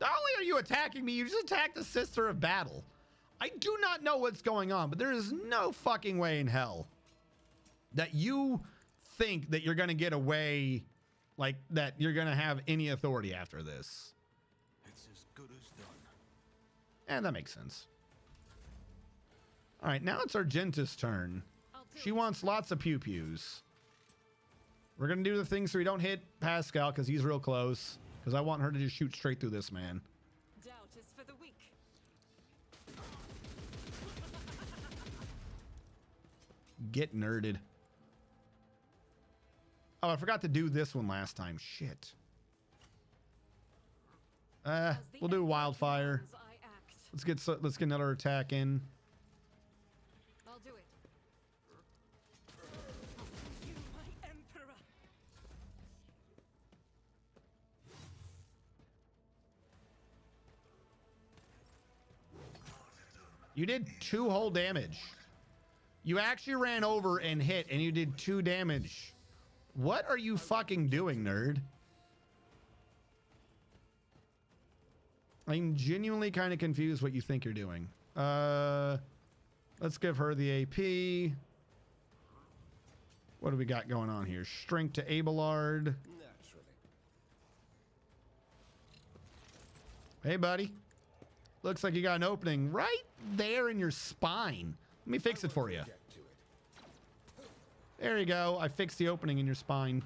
Not only are you attacking me, you just attacked the Sister of Battle. I do not know what's going on, but there is no fucking way in hell that you think that you're going to get away, like that you're going to have any authority after this. It's as good as done. And that makes sense. All right, now it's Argenta's turn. She wants lots of pew-pews. We're going to do the thing so we don't hit Pascal because he's real close. Because I want her to just shoot straight through this man. Doubt is for the weak. Get nerded. Oh, I forgot to do this one last time. Shit. We'll do wildfire. Let's get another attack in. I'll do it. You, my emperor. You did 2 whole damage. You actually ran over and hit, and you did 2 damage. What are you fucking doing, nerd? I'm genuinely kind of confused what you think you're doing. Let's give her the AP. What do we got going on here? Strength to Abelard. Naturally. Hey, buddy. Looks like you got an opening right there in your spine. Let me fix it for you. There you go. I fixed the opening in your spine.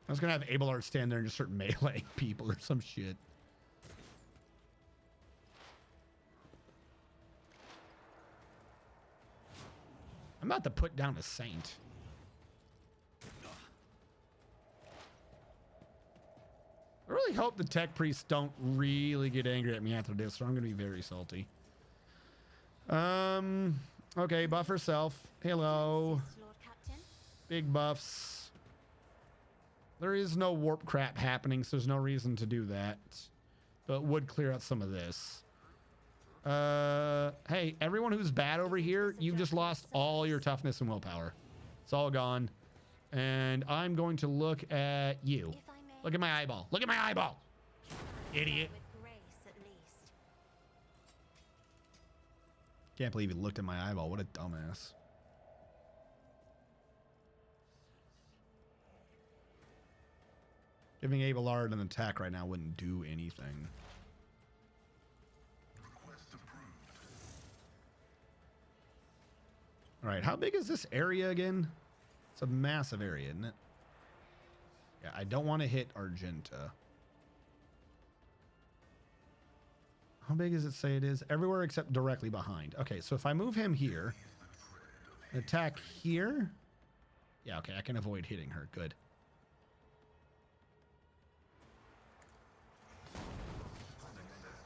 I was going to have Abelard stand there and just start meleeing people or some shit. I'm about to put down a saint. I really hope the tech priests don't really get angry at me after this, or I'm going to be very salty. Okay, buff herself. Hello. Big buffs. There is no warp crap happening, so there's no reason to do that. But it would clear out some of this. Hey, everyone who's bad over here, you've just lost all your toughness and willpower. It's all gone. And I'm going to look at you. Look at my eyeball. Look at my eyeball. Idiot. Can't believe he looked at my eyeball. What a dumbass. Giving Abelard an attack right now wouldn't do anything. All right, how big is this area again? It's a massive area, isn't it? Yeah, I don't want to hit Argenta. How big does it say it is? Everywhere except directly behind. Okay, so if I move him here, attack here. Yeah, okay, I can avoid hitting her. Good.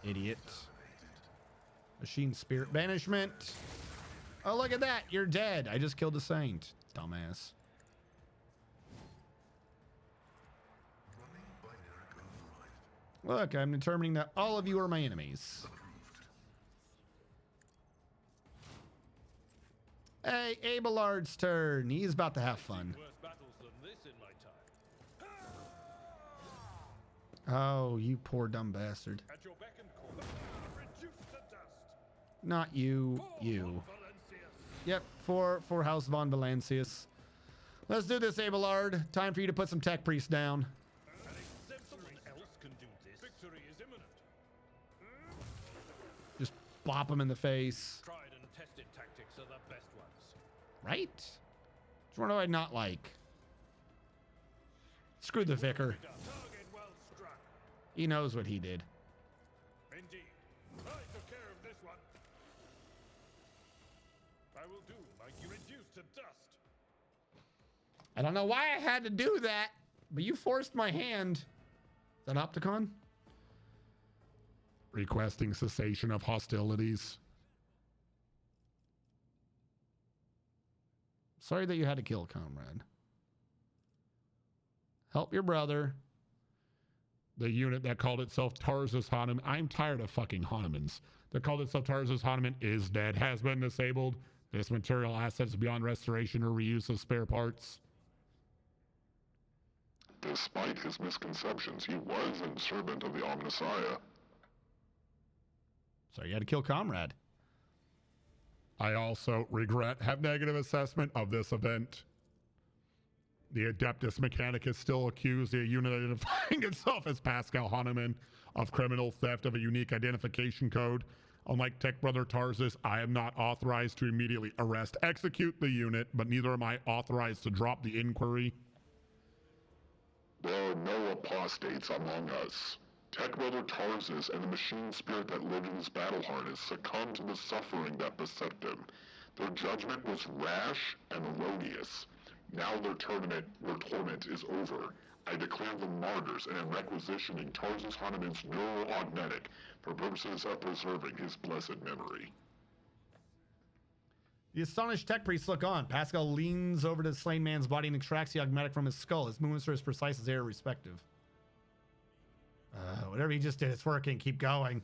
Idiot. Machine spirit banishment. Oh, look at that. You're dead. I just killed a saint. Dumbass. Look, I'm determining that all of you are my enemies. Hey, Abelard's turn. He's about to have fun. Oh, you poor dumb bastard. Not you, you. Yep, for House von Valancius. Let's do this, Abelard. Time for you to put some tech priests down. Just bop him in the face. Tried and tested tactics are the best ones. Right? Which one do I not like? Screw the vicar. He knows what he did. Indeed. I took care of this one. I will do like you reduced to dust. I don't know why I had to do that, but you forced my hand. Is that Opticon? Requesting cessation of hostilities. Sorry that you had to kill a comrade. Help your brother. The unit that called itself Tarzus Hahnemann. I'm tired of fucking Hahnemans. That called itself Tarzus Hahnemann is dead, has been disabled. This material asset is beyond restoration or reuse of spare parts. Despite his misconceptions, he was a servant of the Omnissiah. So you had to kill comrade. I also have negative assessment of this event. The Adeptus Mechanicus still accused the unit identifying itself as Pascal Hahnemann of criminal theft of a unique identification code. Unlike Tech Brother Tarzus, I am not authorized to immediately arrest, execute the unit, but neither am I authorized to drop the inquiry. There are no apostates among us. Tech Brother Tarzus and the machine spirit that lived in his battle harness succumbed to the suffering that beset them. Their judgment was rash and erroneous. Now their torment is over. I declare them martyrs and am requisitioning Tarzus Hahnemann's neural augmetic for purposes of preserving his blessed memory. The astonished tech priests look on. Pascal leans over to the slain man's body and extracts the augmetic from his skull. His movements are as precise as they are respective. Whatever he just did, it's working. Keep going.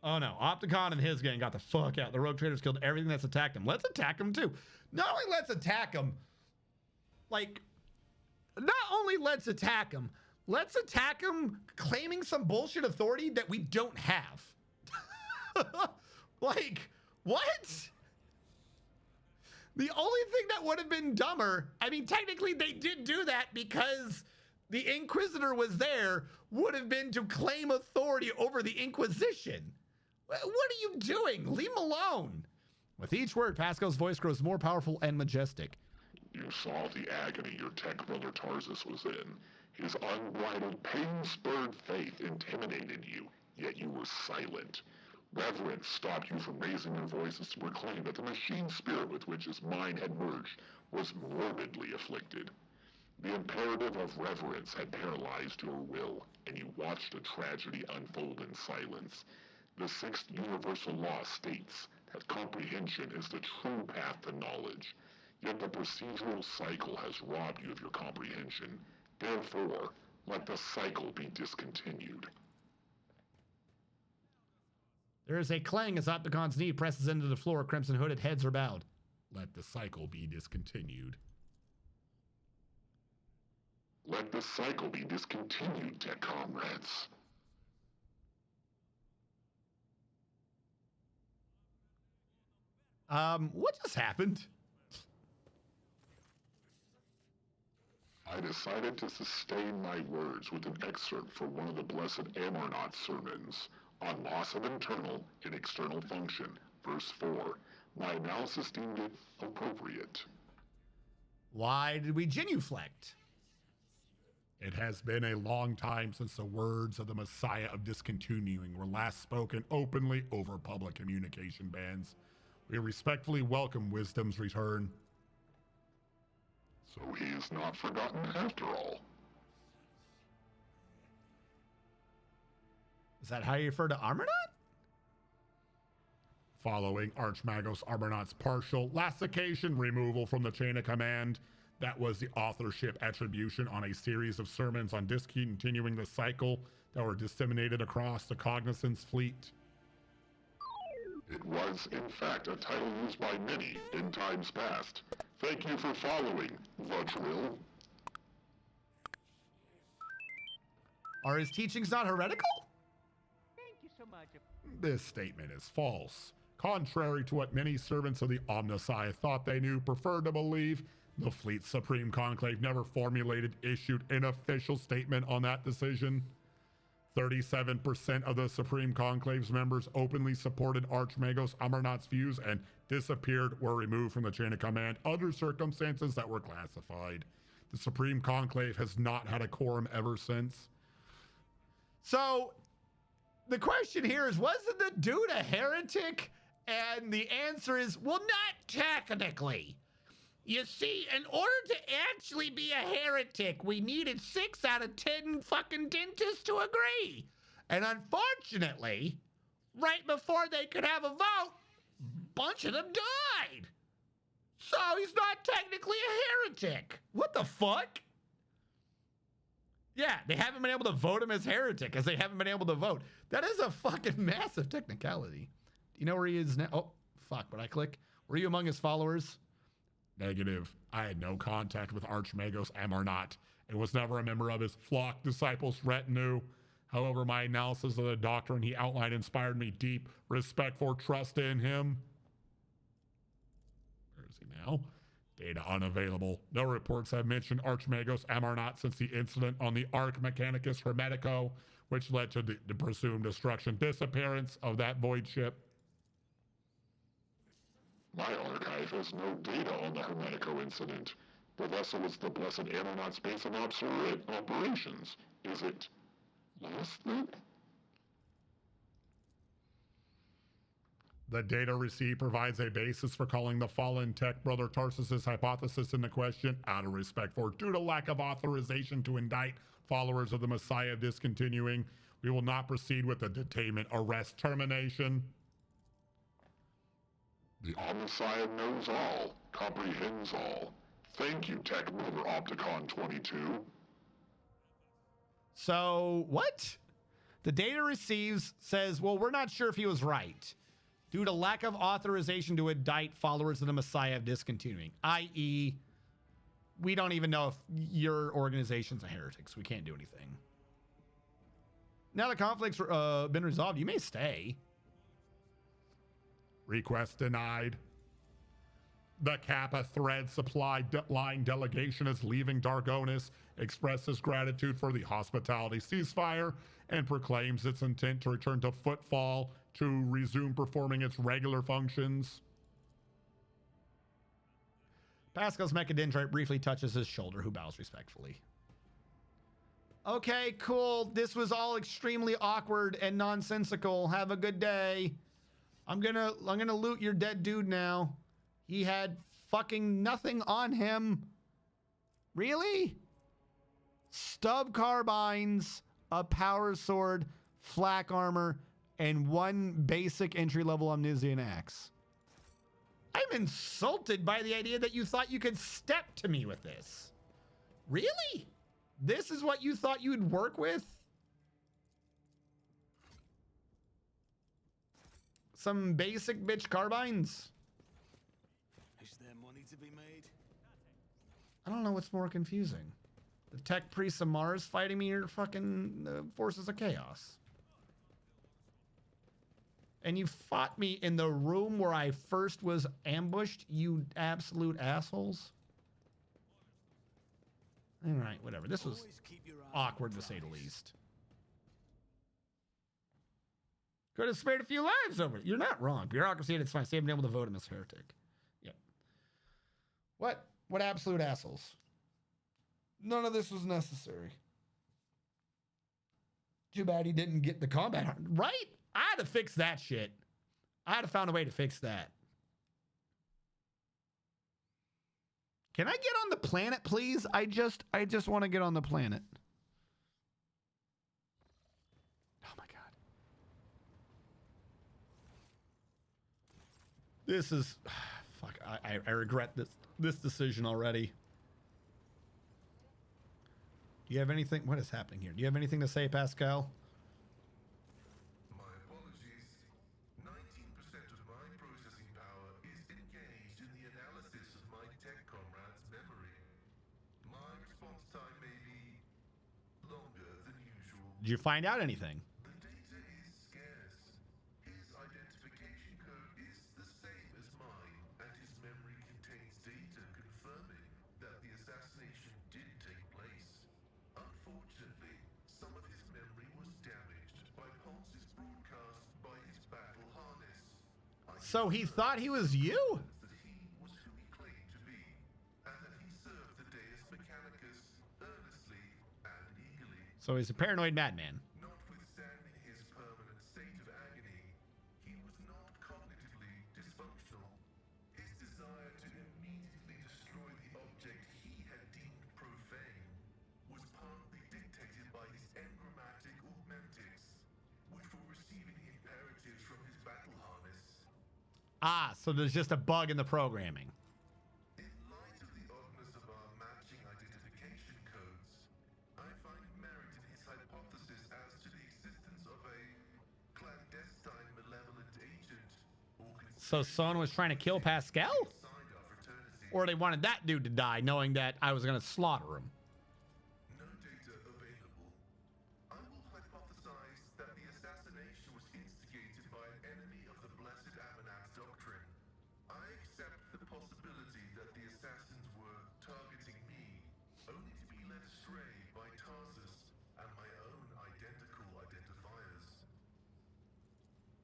Oh no, Opticon and his gang got the fuck out. The rogue traders killed everything that's attacked him. Let's attack him too. Not only let's attack him, let's attack him claiming some bullshit authority that we don't have. Like, what? The only thing that would have been dumber, I mean, technically they did do that because the Inquisitor was there, would have been to claim authority over the Inquisition. What are you doing? Leave him alone. With each word, Pascal's voice grows more powerful and majestic. You saw the agony your tech brother Tarzus was in. His unbridled, pain-spurred faith intimidated you, yet you were silent. Reverence stopped you from raising your voices to proclaim that the machine spirit with which his mind had merged was morbidly afflicted. The imperative of reverence had paralyzed your will, and you watched a tragedy unfold in silence. The sixth universal law states that comprehension is the true path to knowledge, yet the procedural cycle has robbed you of your comprehension. Therefore, let the cycle be discontinued. There is a clang as Opticon's knee presses into the floor. Crimson hooded heads are bowed. Let the cycle be discontinued. Let the cycle be discontinued, tech comrades. What just happened? I decided to sustain my words with an excerpt from one of the Blessed Amarnot sermons on loss of internal and external function, verse 4. My analysis deemed it appropriate. Why did we genuflect? It has been a long time since the words of the Messiah of Discontinuing were last spoken openly over public communication bans. We respectfully welcome Wisdom's return. So he is not forgotten after all. Is that how you refer to Armornaut? Following Archmagos Armornaut's partial lassication removal from the chain of command, that was the authorship attribution on a series of sermons on discontinuing the cycle that were disseminated across the Cognizance fleet. It was, in fact, a title used by many in times past. Thank you for following, the drill. Are his teachings not heretical? Thank you so much. This statement is false. Contrary to what many servants of the Omnissiah thought they knew, preferred to believe, the Fleet's Supreme Conclave never issued an official statement on that decision. 37% of the Supreme Conclave's members openly supported Archmagos Amarnot's views and disappeared or removed from the chain of command under circumstances that were classified. The Supreme Conclave has not had a quorum ever since. So, the question here is, wasn't the dude a heretic? And the answer is, well, not technically. You see, in order to actually be a heretic, we needed 6 out of 10 fucking dentists to agree. And unfortunately, right before they could have a vote, a bunch of them died. So he's not technically a heretic. What the fuck? Yeah, they haven't been able to vote him as heretic because they haven't been able to vote. That is a fucking massive technicality. Do you know where he is now? Oh, fuck, but I click. Were you among his followers? Negative. I had no contact with Archmagos Amarnot and was never a member of his flock disciples retinue. However, my analysis of the doctrine he outlined inspired me deep respect for trust in him. Where is he now? Data unavailable. No reports have mentioned Archmagos Amarnot since the incident on the Arc Mechanicus Hermetico, which led to the presumed destruction, disappearance of that void ship. My archive has no data on the Hermetico incident. The vessel was the Blessed Amarnot's base of operations. Is it lost then? The data received provides a basis for calling the fallen tech brother Tarsus's hypothesis into question out of respect for, due to lack of authorization to indict followers of the Messiah discontinuing, we will not proceed with the detainment, arrest, termination. The Omnissiah knows all, comprehends all. Thank you, Tech Brother Opticon 22. So, what? The data receives says, well, we're not sure if he was right. Due to lack of authorization to indict followers of the Messiah of discontinuing, i.e., we don't even know if your organization's a heretic, so we can't do anything. Now the conflict's been resolved, you may stay. Request denied. The Kappa Thread Supply Line delegation is leaving Dargonis, expresses gratitude for the hospitality ceasefire, and proclaims its intent to return to Footfall to resume performing its regular functions. Pascal's Mechadendrite briefly touches his shoulder, who bows respectfully. Okay, cool. This was all extremely awkward and nonsensical. Have a good day. I'm gonna loot your dead dude now. He had fucking nothing on him. Really? Stub carbines, a power sword, flak armor, and 1 basic entry-level Omnissian axe. I'm insulted by the idea that you thought you could step to me with this. Really? This is what you thought you'd work with? Some basic bitch carbines. Is there money to be made? I don't know what's more confusing. The tech priests of Mars fighting me or fucking forces of chaos. And you fought me in the room where I first was ambushed, you absolute assholes. All right, whatever. This was awkward to say the least. Could have spared a few lives over it. You're not wrong. Bureaucracy at its finest. They haven't been able to vote him as heretic. Yep. What? What absolute assholes? None of this was necessary. Too bad he didn't get the combat. Right? I had to fix that shit. I had to found a way to fix that. Can I get on the planet, please? I just want to get on the planet. Oh my god. This is fuck. I regret this decision already. Do you have anything? What is happening here? Do you have anything to say, Pascal? My apologies. 19% of my processing power is engaged in the analysis of my tech comrade's memory. My response time may be longer than usual. Did you find out anything? The data is scarce. His identification code is the same as mine, and his memory contains data confirming that the assassination did take place. Unfortunately, some of his memory was damaged by pulses broadcast by his battle harness. So he thought he was you? That he was who he claimed to be, and that he served the Deus Mechanicus earnestly and eagerly. So he's a paranoid madman. Notwithstanding his permanent state of agony, he was not cognitively dysfunctional. His desire to immediately destroy the object he had deemed profane was partly dictated by his engrammatic augmentics, which were receiving imperatives from his battle harness. Ah, so there's just a bug in the programming. In light of the oddness of our matching identification codes, I find merit in his hypothesis as to the existence of a clandestine malevolent agent or So someone was trying to kill Pascal? inside our fraternity. Or they wanted that dude to die, knowing that I was going to slaughter him. No data available. I will hypothesize that the assassination was instigated by an enemy of the Blessed Amanat's doctrine. I accept the possibility that the assassins were targeting me, only to be led astray by Tarsus and my own identical identifiers.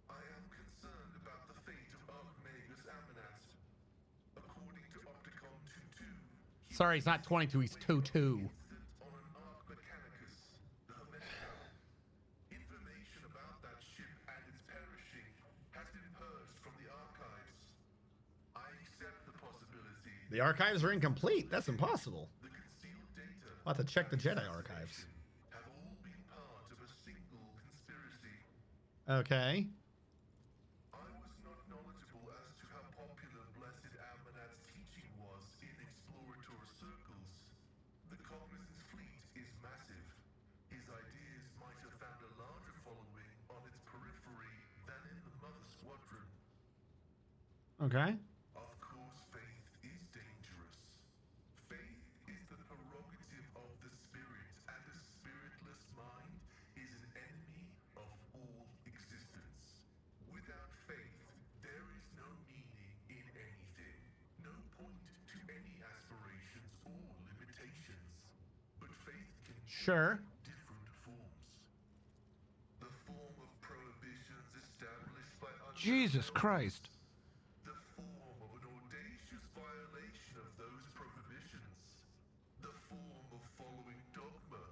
I am concerned about the fate of Archmagus Amanat. According to Opticon 22, Sorry, he's not 22, he's 22. on an Arch Mechanicus, the Hermetica. Information about that ship and its perishing has been purged from the archives. I accept the possibility The archives are incomplete. That's impossible. the concealed data I'll have to check the Jedi archives. have all been part of a single conspiracy. Okay. I was not knowledgeable as to how popular Blessed Amanat's teaching was in exploratory circles. The Cognizance fleet is massive. His ideas might have found a larger following on its periphery than in the Mother Squadron. Okay. Of course, faith is dangerous. Faith is the prerogative of the spirit, and a spiritless mind is an enemy of all existence. Without faith, there is no meaning in anything, no point to any aspirations or limitations. But faith can Sure. take different forms. The form of prohibitions established by Jesus Christ. the form of an audacious violation of those prohibitions, the form of following dogma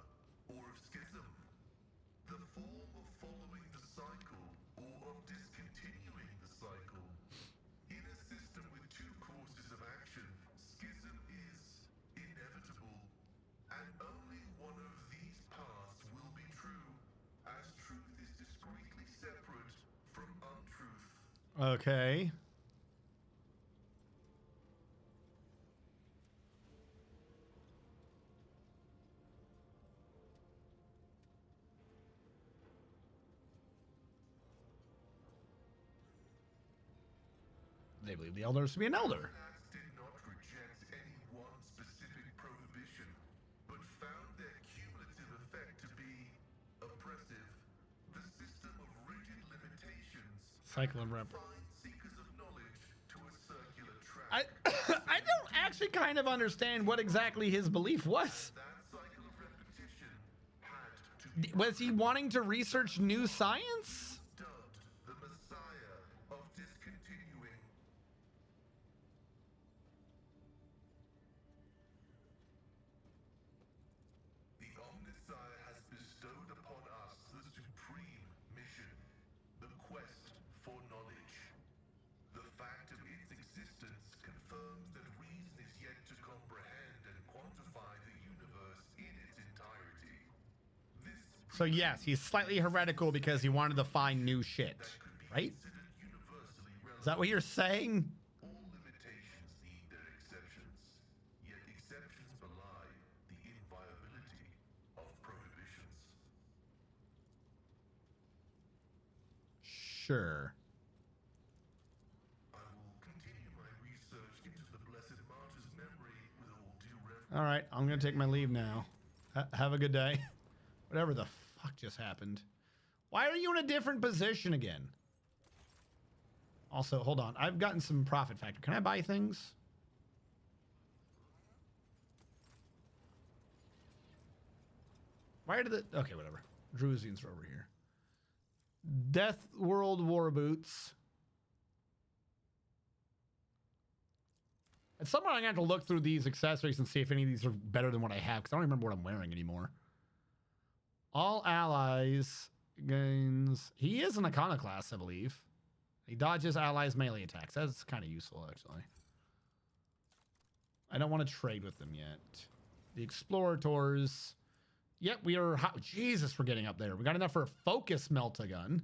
or of schism, the form of following the cycle or of discontinuing the cycle. In a system with two courses of action, schism is inevitable, and only one of these paths will be true, as truth is discretely separate from untruth. Okay. They believe the elder is to be an elder. Did not reject any one specific prohibition, but found their cumulative effect to be oppressive. The system of rigid limitations Cycle of Empress. seekers of knowledge to a circular track. I don't actually kind of understand what exactly his belief was. Was he wanting to research new science? Dubbed the Messiah of discontinuing. The Omnissiah has bestowed upon us the supreme mission, the quest for knowledge. The fact of its existence confirms that reason is yet to comprehend and quantify the universe in its entirety. So yes, he's slightly heretical because he wanted to find new shit, right? Is that what you're saying? All limitations need their exceptions, yet exceptions belie the inviolability of prohibitions. Sure. I will continue my research into the Blessed Martyr's memory with all due reverence. All right, I'm gonna take my leave now. Have a good day. Whatever the fuck just happened. Why are you in a different position again? Also, hold on. I've gotten some profit factor. Can I buy things? Why did it? Okay, whatever. Drusians are over here. Death World War Boots. At some point, I'm gonna have to look through these accessories and see if any of these are better than what I have, because I don't remember what I'm wearing anymore. All allies gains. He is an iconoclast, I believe. He dodges allies' melee attacks. That's kind of useful, actually. I don't want to trade with them yet. The Explorators. Yep, we are. Jesus, we're getting up there. We got enough for a focus melt-a-gun.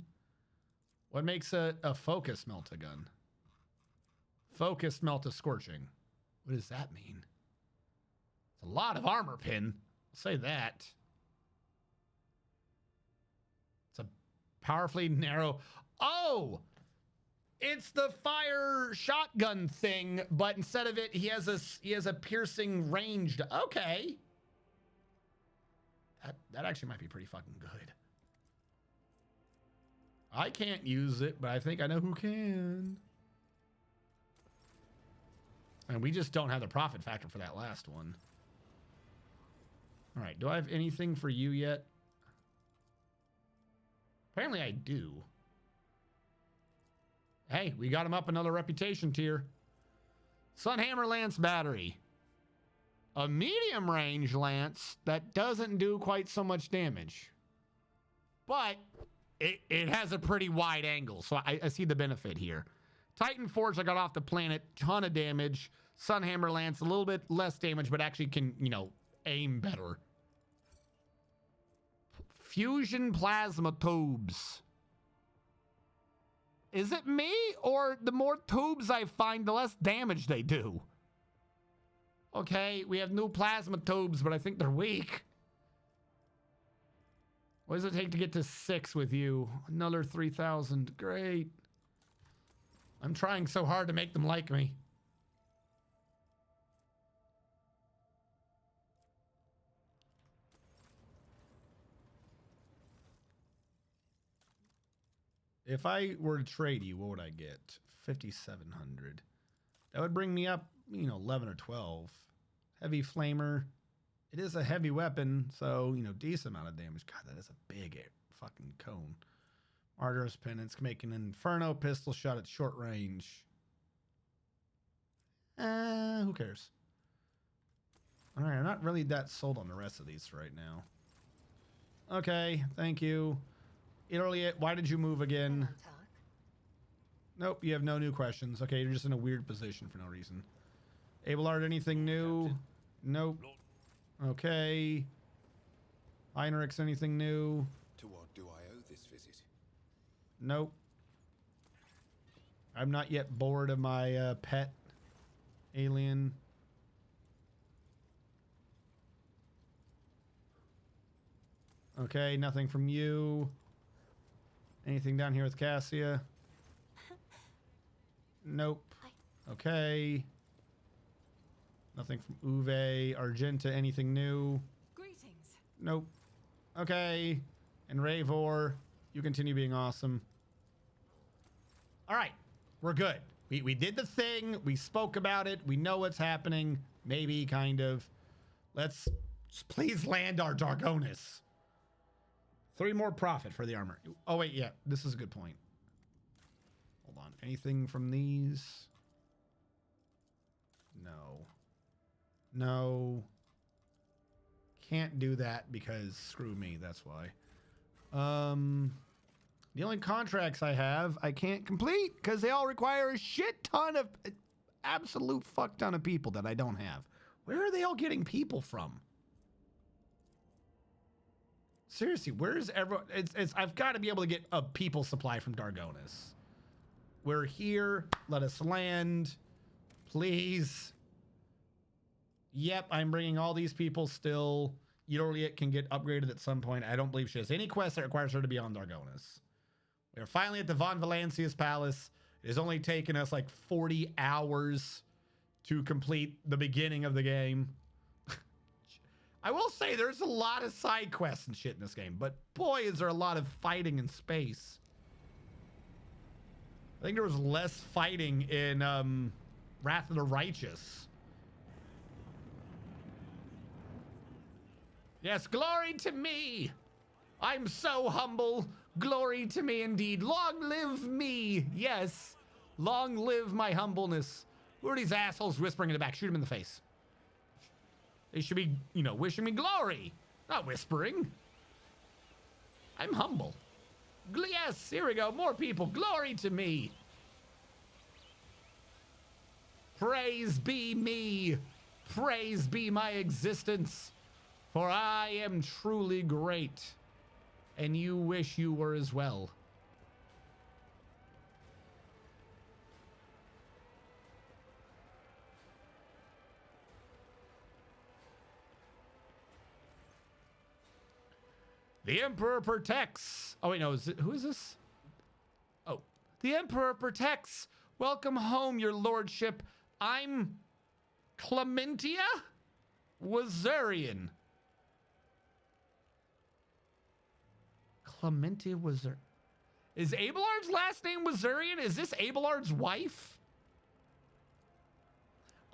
What makes a focus melt-a-gun? Focus melt-a-scorching. What does that mean? It's a lot of armor pin. I'll say that. It's a powerfully narrow. Oh! It's the fire shotgun thing, but instead of it, he has a piercing ranged. Okay. That actually might be pretty fucking good. I can't use it, but I think I know who can. And we just don't have the profit factor for that last one. All right, do I have anything for you yet? Apparently I do. Hey, we got him up another reputation tier. Sunhammer Lance Battery. A medium range lance that doesn't do quite so much damage. But it has a pretty wide angle, so I see the benefit here. Titan Forge, I got off the planet, ton of damage. Sunhammer Lance, a little bit less damage, but actually can, you know, aim better. Fusion Plasma Tubes. Is it me, or the more tubes I find, the less damage they do? Okay, we have new plasma tubes, but I think they're weak. What does it take to get to 6 with you? Another 3,000. Great. I'm trying so hard to make them like me. If I were to trade you, what would I get? 5,700. That would bring me up, you know, 11 or 12. Heavy flamer. It is a heavy weapon, so, you know, decent amount of damage. God, that is a big fucking cone. Martyr's Penance can make an Inferno pistol shot at short range. Who cares? All right, I'm not really that sold on the rest of these right now. Okay, thank you. Italy, why did you move again? Nope, you have no new questions. Okay, you're just in a weird position for no reason. Abelard, anything new? Nope. Okay. Heinrichs, anything new? To what do I owe this visit? Nope. I'm not yet bored of my pet alien. Okay, nothing from you. Anything down here with Cassia? Nope. I Okay. Nothing from Uve, Argenta, anything new? Greetings. Nope. Okay. And Ravor, you continue being awesome. All right. We're good. We did the thing. We spoke about it. We know what's happening. Maybe, kind of. Let's just please land our Dargonis. 3 more profit for the armor. Oh, wait, yeah. This is a good point. Hold on. Anything from these? No. No. Can't do that because screw me. That's why. The only contracts I have, I can't complete because they all require a shit ton of absolute fuck ton of people that I don't have. Where are they all getting people from? Seriously, where's everyone? I've got to be able to get a people supply from Dargonis. We're here. Let us land. Please. Yep, I'm bringing all these people still. Euriet can get upgraded at some point. I don't believe she has any quest that requires her to be on Dargonis. We're finally at the Von Valancius Palace. It has only taken us like 40 hours to complete the beginning of the game. I will say there's a lot of side quests and shit in this game, but boy, is there a lot of fighting in space. I think there was less fighting in Wrath of the Righteous. Yes, glory to me. I'm so humble. Glory to me indeed. Long live me. Yes. Long live my humbleness. Who are these assholes whispering in the back? Shoot them in the face. They should be, you know, wishing me glory, not whispering. I'm humble. Yes, here we go. More people. Glory to me. Praise be me. Praise be my existence. For I am truly great. And you wish you were as well. The Emperor protects. Oh, wait, no. Who is this? Oh, the Emperor protects. Welcome home, your lordship. I'm Clementia Wazarian. Clementia Wazarian. Is Abelard's last name Wazarian? Is this Abelard's wife?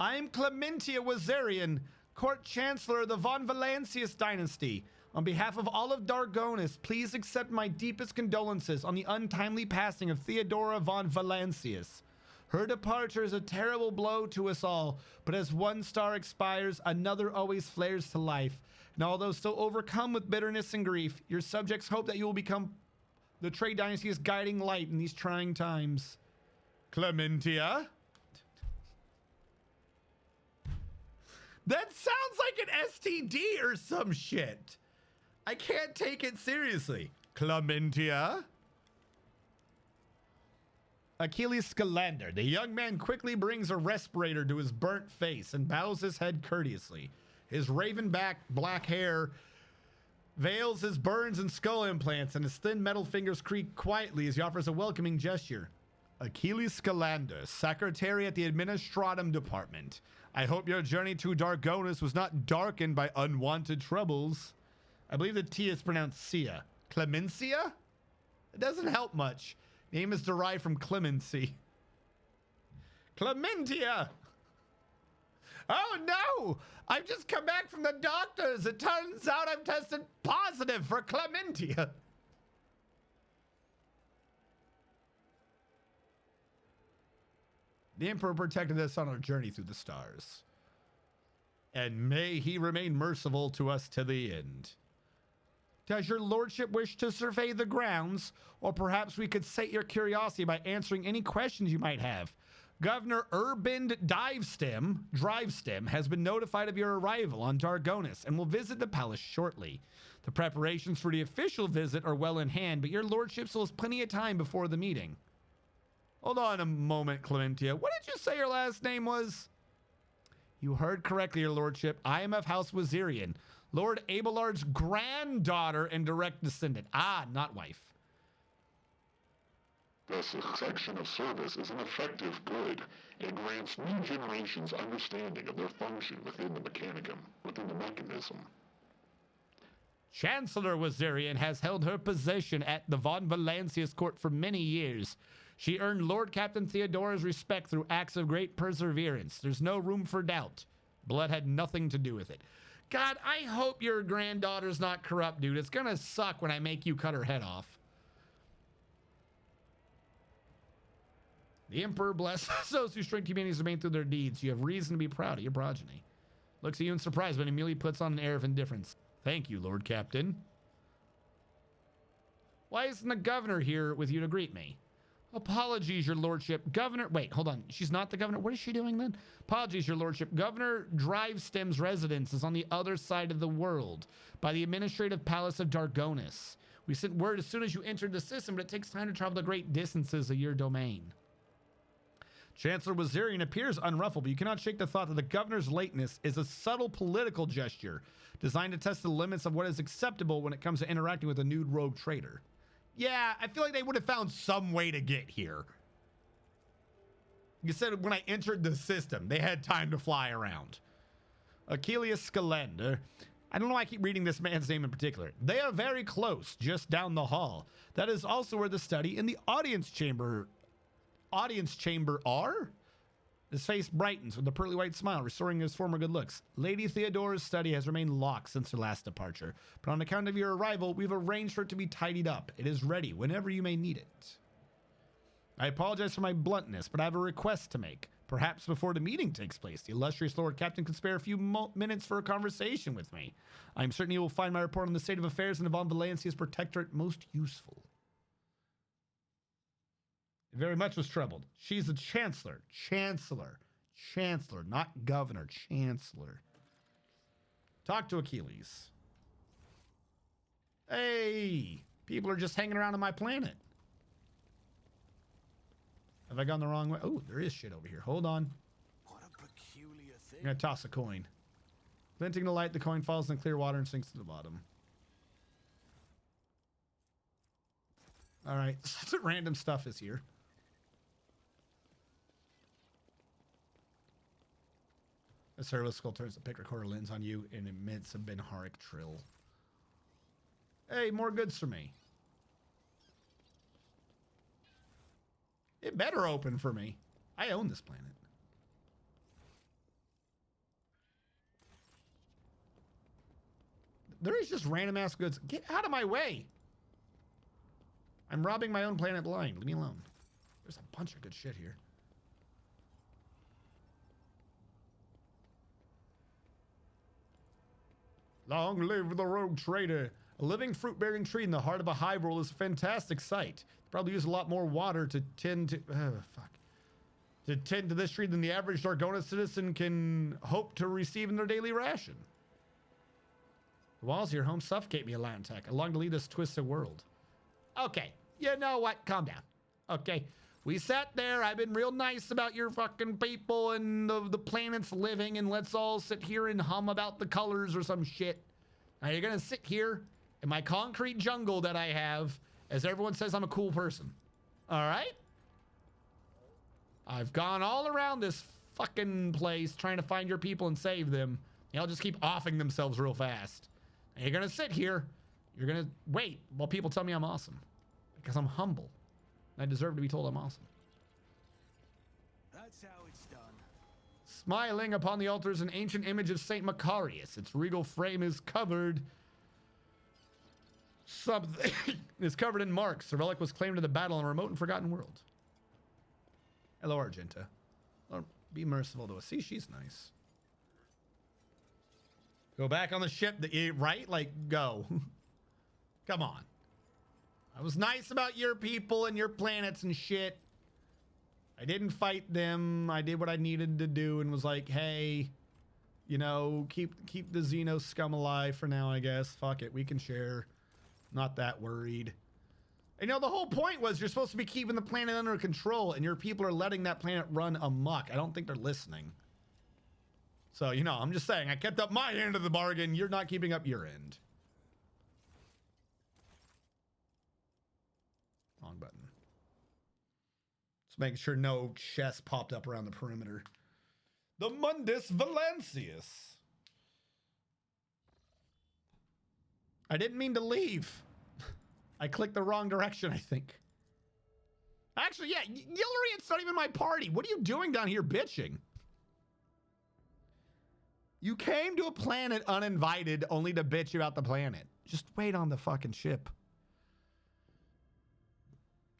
I'm Clementia Wazarian, Court Chancellor of the Von Valancius dynasty. On behalf of all of Dargonis, please accept my deepest condolences on the untimely passing of Theodora von Valancius. Her departure is a terrible blow to us all, but as one star expires, another always flares to life. And although still overcome with bitterness and grief, your subjects hope that you will become the Trade Dynasty's guiding light in these trying times. Clementia? That sounds like an STD or some shit. I can't take it seriously. Clementia? Achilles Scalander. The young man quickly brings a respirator to his burnt face and bows his head courteously. His raven-back black hair veils his burns and skull implants, and his thin metal fingers creak quietly as he offers a welcoming gesture. Achilles Scalander, secretary at the Administratum Department. I hope your journey to Dargonis was not darkened by unwanted troubles. I believe the T is pronounced Cia. Clemencia? It doesn't help much. Name is derived from clemency. Clementia! Oh no! I've just come back from the doctors. It turns out I've tested positive for Clementia. The Emperor protected us on our journey through the stars. And may he remain merciful to us to the end. Does your lordship wish to survey the grounds? Or perhaps we could sate your curiosity by answering any questions you might have. Governor Urbind Drivestem has been notified of your arrival on Dargonis and will visit the palace shortly. The preparations for the official visit are well in hand, but your lordship still has plenty of time before the meeting. Hold on a moment, Clementia. What did you say your last name was? You heard correctly, your lordship. I am of House Wazirian, Lord Abelard's granddaughter and direct descendant. Ah, not wife. The section of service is an effective good and grants new generations understanding of their function within the mechanism. Chancellor Wazirian has held her position at the Von Valancius court for many years. She earned Lord Captain Theodora's respect through acts of great perseverance. There's no room for doubt. Blood had nothing to do with it. God, I hope your granddaughter's not corrupt, dude. It's gonna suck when I make you cut her head off. The Emperor blesses those who strengthen humanity's remain through their deeds. You have reason to be proud of your progeny. Looks at you in surprise, but immediately puts on an air of indifference. Thank you, Lord Captain. Why isn't the governor here with you to greet me? Apologies, your lordship. Governor... Wait, hold on. She's not the governor? What is she doing then? Apologies, your lordship. Governor Drivestem's residence is on the other side of the world, by the administrative palace of Dargonis. We sent word as soon as you entered the system, but it takes time to travel the great distances of your domain. Chancellor Wazirian appears unruffled, but you cannot shake the thought that the governor's lateness is a subtle political gesture designed to test the limits of what is acceptable when it comes to interacting with a nude rogue trader. Yeah, I feel like they would have found some way to get here. You said when I entered the system, they had time to fly around. Achilles Scalender. I don't know why I keep reading this man's name in particular. They are very close, just down the hall. That is also where the study and the audience chamber are? His face brightens with a pearly white smile, restoring his former good looks. Lady Theodora's study has remained locked since her last departure, but on account of your arrival, we've arranged for it to be tidied up. It is ready whenever you may need it. I apologize for my bluntness, but I have a request to make. Perhaps before the meeting takes place, the illustrious Lord Captain could spare a few minutes for a conversation with me. I am certain you will find my report on the state of affairs in the Von Valancius Protectorate most useful. Very much was troubled. She's a chancellor, not governor, chancellor. Talk to Achilles. Hey, people are just hanging around on my planet. Have I gone the wrong way? Oh, there is shit over here. Hold on. What a peculiar thing. I'm gonna toss a coin. Glinting the light, the coin falls in clear water and sinks to the bottom. All right, random stuff is here. A servo skull turns the pick recorder lens on you and emits a Benharic trill. Hey, more goods for me. It better open for me. I own this planet. There is just random ass goods. Get out of my way. I'm robbing my own planet blind. Leave me alone. There's a bunch of good shit here. Long live the rogue trader. A living fruit-bearing tree in the heart of a hive world is a fantastic sight. Probably use a lot more water to tend to... to tend to this tree than the average Dargona citizen can hope to receive in their daily ration. The walls of your home suffocate me, Atlantic. I long to lead this twisted world. Okay, you know what? Calm down. Okay, we sat there. I've been real nice about your fucking people and the planet's living, and let's all sit here and hum about the colors or some shit. Now you're gonna sit here in my concrete jungle that I have as everyone says I'm a cool person. All right? I've gone all around this fucking place trying to find your people and save them. They'll just keep offing themselves real fast. And you're gonna sit here. You're gonna wait while people tell me I'm awesome. Because I'm humble. I deserve to be told I'm awesome. That's how it's done. Smiling upon the altar is an ancient image of Saint Macarius. Its regal frame is covered... Something is covered in marks. The relic was claimed in the battle in a remote and forgotten world. Hello, Argenta. Oh, be merciful to us. See, she's nice. Go back on the ship, right? Like, go. Come on. I was nice about your people and your planets and shit. I didn't fight them. I did what I needed to do and was like, hey, you know, keep the Xeno scum alive for now, I guess. Fuck it. We can share. Not that worried. You know, the whole point was you're supposed to be keeping the planet under control, and your people are letting that planet run amok. I don't think they're listening. So, you know, I'm just saying, I kept up my end of the bargain. You're not keeping up your end. Wrong button. Just making sure no chests popped up around the perimeter. The Mundus Valancius. I didn't mean to leave. I clicked the wrong direction, I think. Actually, yeah, Yillarian's not even my party. What are you doing down here bitching? You came to a planet uninvited only to bitch about the planet. Just wait on the fucking ship.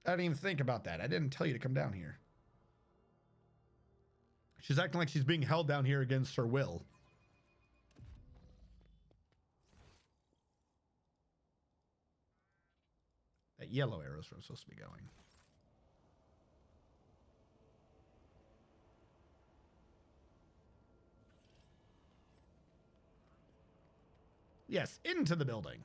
I didn't even think about that. I didn't tell you to come down here. She's acting like she's being held down here against her will. That yellow arrow's where I'm supposed to be going. Yes, into the building.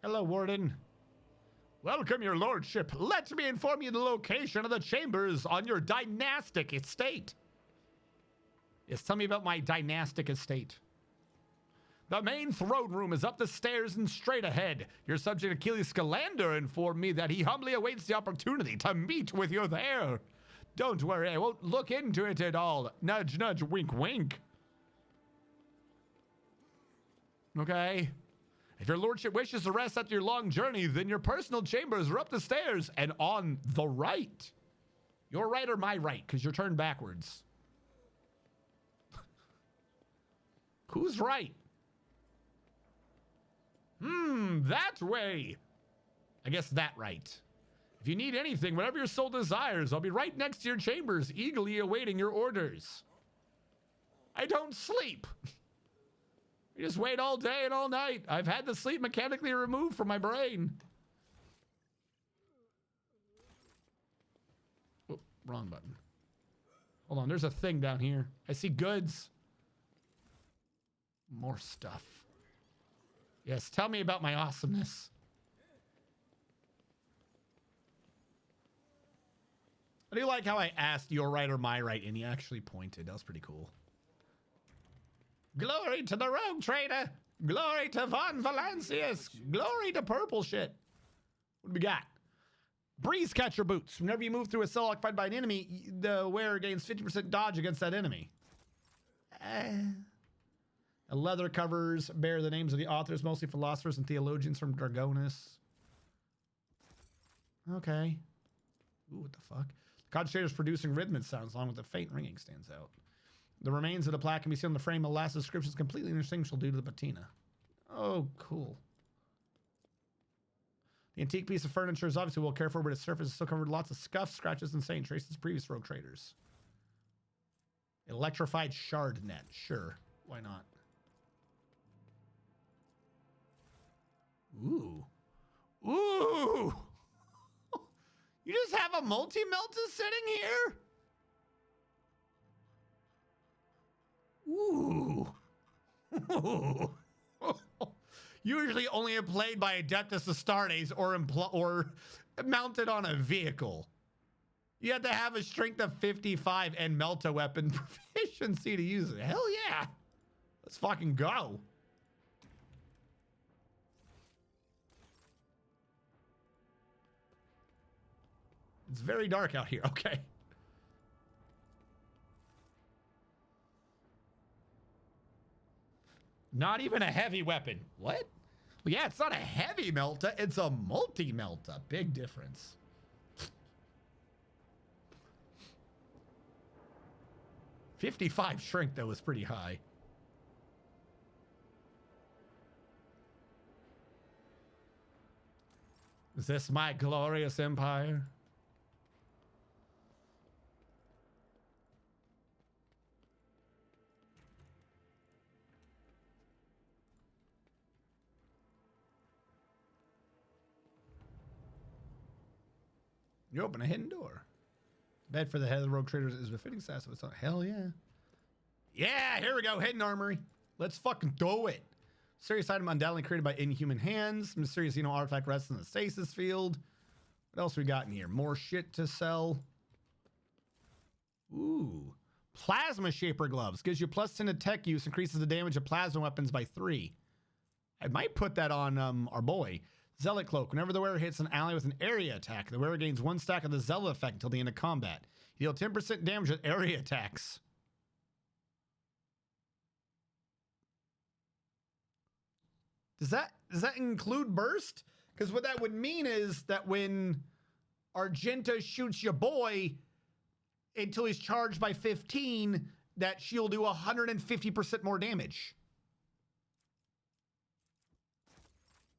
Hello, Warden. Welcome, your lordship. Let me inform you the location of the chambers on your dynastic estate. Yes, tell me about my dynastic estate. The main throne room is up the stairs and straight ahead. Your subject Achilles Scalander informed me that he humbly awaits the opportunity to meet with you there. Don't worry, I won't look into it at all. Nudge, nudge, wink, wink. Okay. If your lordship wishes to rest after your long journey, then your personal chambers are up the stairs and on the right. Your right or my right, because you're turned backwards. Who's right? That way. I guess that right. If you need anything, whatever your soul desires, I'll be right next to your chambers, eagerly awaiting your orders. I don't sleep. You just wait all day and all night. I've had the sleep mechanically removed from my brain. Oh, wrong button. Hold on, there's a thing down here. I see goods. More stuff. Yes, tell me about my awesomeness. I do like how I asked your right or my right, and he actually pointed. That was pretty cool. Glory to the rogue trader. Glory to Von Valancius. Glory to purple shit. What do we got? Breeze catcher boots. Whenever you move through a cell occupied by an enemy, the wearer gains 50% dodge against that enemy. Leather covers bear the names of the authors, mostly philosophers and theologians from Dragonis. Okay. Ooh, what the fuck? The concentrator's producing rhythmic sounds along with the faint ringing stands out. The remains of the plaque can be seen on the frame. The last description is completely indistinguishable due to the patina. Oh, cool. The antique piece of furniture is obviously well cared for, but its surface is still covered with lots of scuffs, scratches, and stain traces of previous rogue traders. Electrified shard net. Sure. Why not? Ooh. Ooh! You just have a multi-melta sitting here? Ooh. Usually only played by Adeptus Astartes or mounted on a vehicle. You have to have a strength of 55 and melta weapon proficiency to use it. Hell yeah. Let's fucking go. It's very dark out here. Okay. Not even a heavy weapon. What? Well, yeah, it's not a heavy melta. It's a multi-melta. Big difference. $55 shrink, though, is pretty high. Is this my glorious empire? You open a hidden door. Bed for the head of the rogue traders is befitting size of its own. Hell yeah. Yeah, here we go. Hidden armory. Let's fucking do it. Mysterious item undoubtedly created by inhuman hands. Mysterious artifact rests in the stasis field. What else we got in here? More shit to sell. Ooh. Plasma Shaper Gloves. Gives you +10 to tech use. Increases the damage of plasma weapons by 3. I might put that on our boy. Zealot Cloak. Whenever the wearer hits an ally with an area attack, the wearer gains 1 stack of the Zealot effect until the end of combat. You deal 10% damage with area attacks. Does that include burst? Because what that would mean is that when Argenta shoots your boy until he's charged by 15, that she'll do 150% more damage.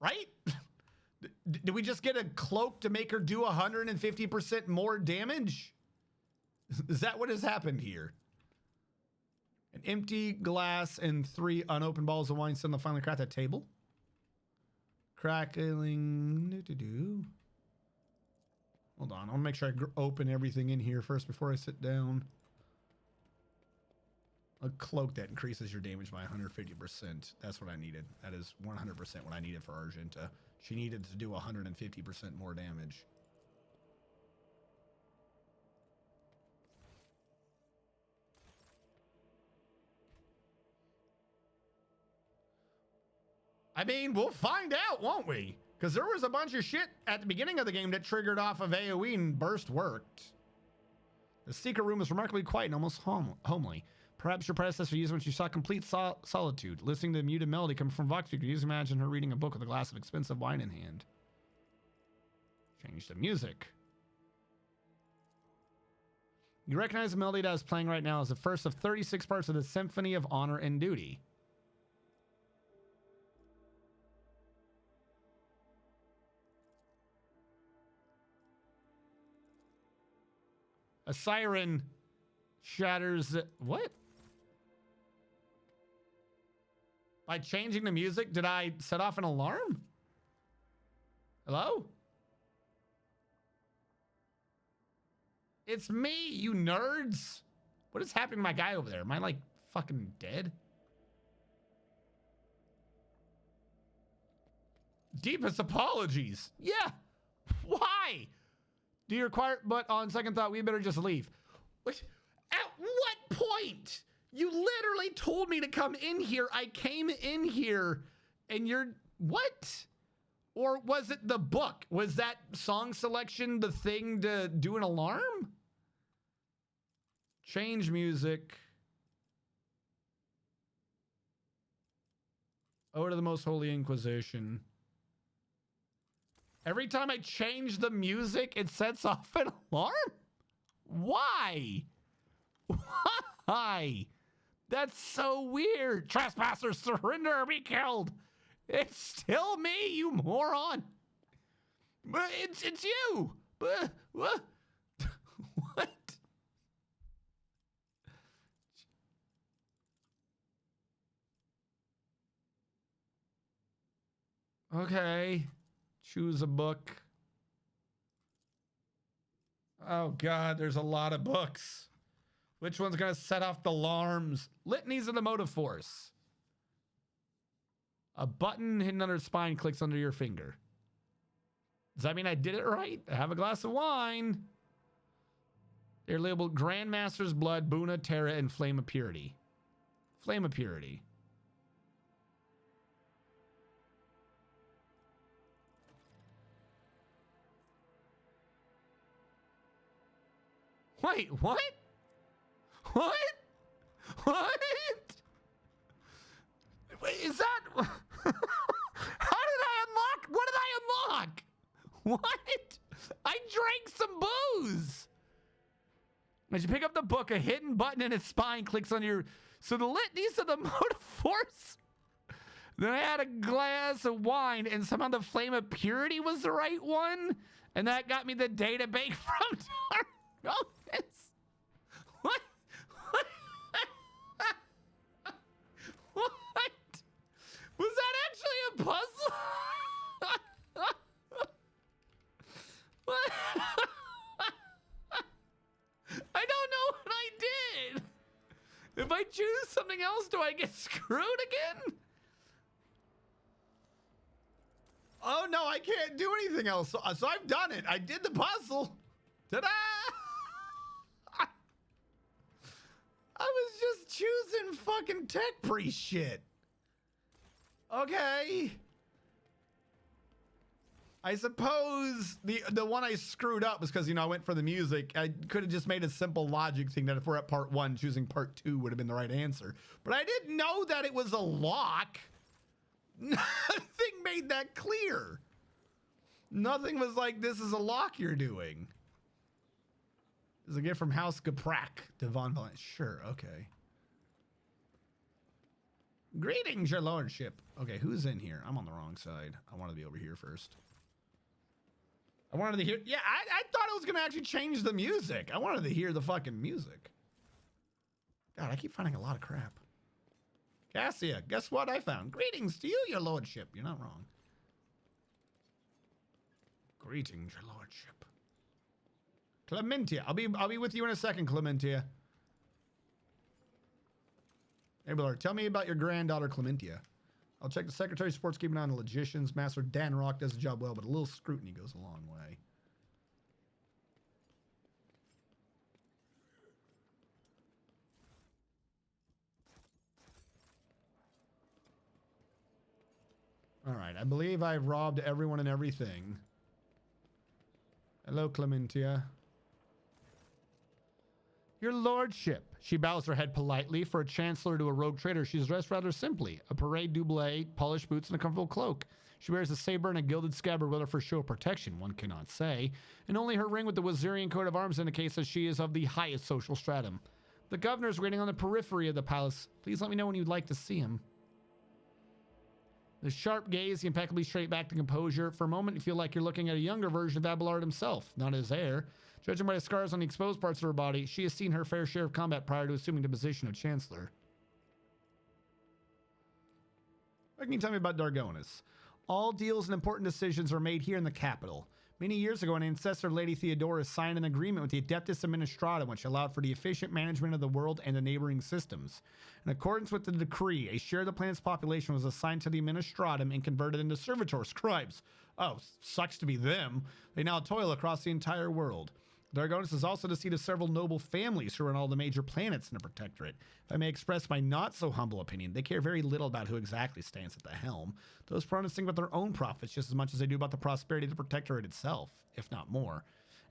Right? Did we just get a cloak to make her do 150% more damage? Is that what has happened here? An empty glass and 3 unopened balls of wine suddenly finally cracked that table. Crackling. Hold on. I want to make sure I open everything in here first before I sit down. A cloak that increases your damage by 150%. That's what I needed. That is 100% what I needed for Argenta. She needed to do 150% more damage. I mean, we'll find out, won't we? Because there was a bunch of shit at the beginning of the game that triggered off of AoE and burst worked. The secret room is remarkably quiet and almost homely. Perhaps your predecessor used when she saw complete solitude. Listening to the muted melody coming from Vox, you could easily imagine her reading a book with a glass of expensive wine in hand. Change the music. You recognize the melody that is playing right now as the first of 36 parts of the Symphony of Honor and Duty. A siren shatters. What? By changing the music, did I set off an alarm? Hello? It's me, you nerds. What is happening to my guy over there? Am I like fucking dead? Deepest apologies. Yeah. Why? Do you require, but on second thought, we better just leave. At what point? You literally told me to come in here. I came in here and you're, what? Or was it the book? Was that song selection the thing to do an alarm? Change music. Over to the Most Holy Inquisition. Every time I change the music, it sets off an alarm? Why? Why? That's so weird. Trespassers, surrender or be killed. It's still me, you moron. But it's you. But what? What? Okay. Choose a book. Oh God, there's a lot of books. Which one's gonna set off the alarms? Litanies of the Motive Force. A button hidden under the spine clicks under your finger. Does that mean I did it right? I have a glass of wine. They're labeled Grandmaster's Blood, Buna, Terra, and Flame of Purity. Flame of Purity. Wait, what? What? What? Wait, is that... How did I unlock? What did I unlock? What? I drank some booze. As you pick up the book, a hidden button in its spine clicks on your... So the litanies of the Motive Force. Then I had a glass of wine, and somehow the Flame of Purity was the right one. And that got me the data bank from Dark. What? What? What? Was that actually a puzzle? What? I don't know what I did. If I choose something else, do I get screwed again? Oh, no, I can't do anything else. So I've done it. I did the puzzle. Ta-da! I was just choosing fucking tech priest shit. Okay. I suppose the one I screwed up was because, you know, I went for the music. I could have just made a simple logic thing that if we're at part 1, choosing part 2 would have been the right answer. But I didn't know that it was a lock. Nothing made that clear. Nothing was like, this is a lock you're doing. This is a gift from House Gaprak to Von Valence. Sure, okay. Greetings, your lordship. Okay, who's in here? I'm on the wrong side. I wanted to be over here first. I wanted to hear... Yeah, I thought it was going to actually change the music. I wanted to hear the fucking music. God, I keep finding a lot of crap. Cassia, guess what I found? Greetings to you, your lordship. You're not wrong. Greetings, your lordship. Clementia. I'll be with you in a second, Clementia. Hey, Lord, tell me about your granddaughter, Clementia. I'll check the Secretary of Sports, keeping an eye on the logicians. Master Dan Rock does the job well, but a little scrutiny goes a long way. All right, I believe I've robbed everyone and everything. Hello, Clementia. Your lordship. She bows her head politely. For a chancellor to a rogue trader, she's dressed rather simply. A parade doublet, polished boots, and a comfortable cloak. She wears a saber and a gilded scabbard, whether for show or protection, one cannot say. And only her ring with the Wazirian coat of arms indicates that she is of the highest social stratum. The governor is waiting on the periphery of the palace. Please let me know when you'd like to see him. The sharp gaze, the impeccably straight back to composure. For a moment, you feel like you're looking at a younger version of Abelard himself, not his heir. Judging by the scars on the exposed parts of her body, she has seen her fair share of combat prior to assuming the position of Chancellor. What can you tell me about Dargonis? All deals and important decisions are made here in the capital. Many years ago, an ancestor, Lady Theodora, signed an agreement with the Adeptus Administratum, which allowed for the efficient management of the world and the neighboring systems. In accordance with the decree, a share of the planet's population was assigned to the Administratum and converted into servitor scribes. Oh, sucks to be them. They now toil across the entire world. Dargonis is also the seat of several noble families who run all the major planets in the Protectorate. If I may express my not-so-humble opinion, they care very little about who exactly stands at the helm. Those proponents think about their own profits just as much as they do about the prosperity of the Protectorate itself, if not more.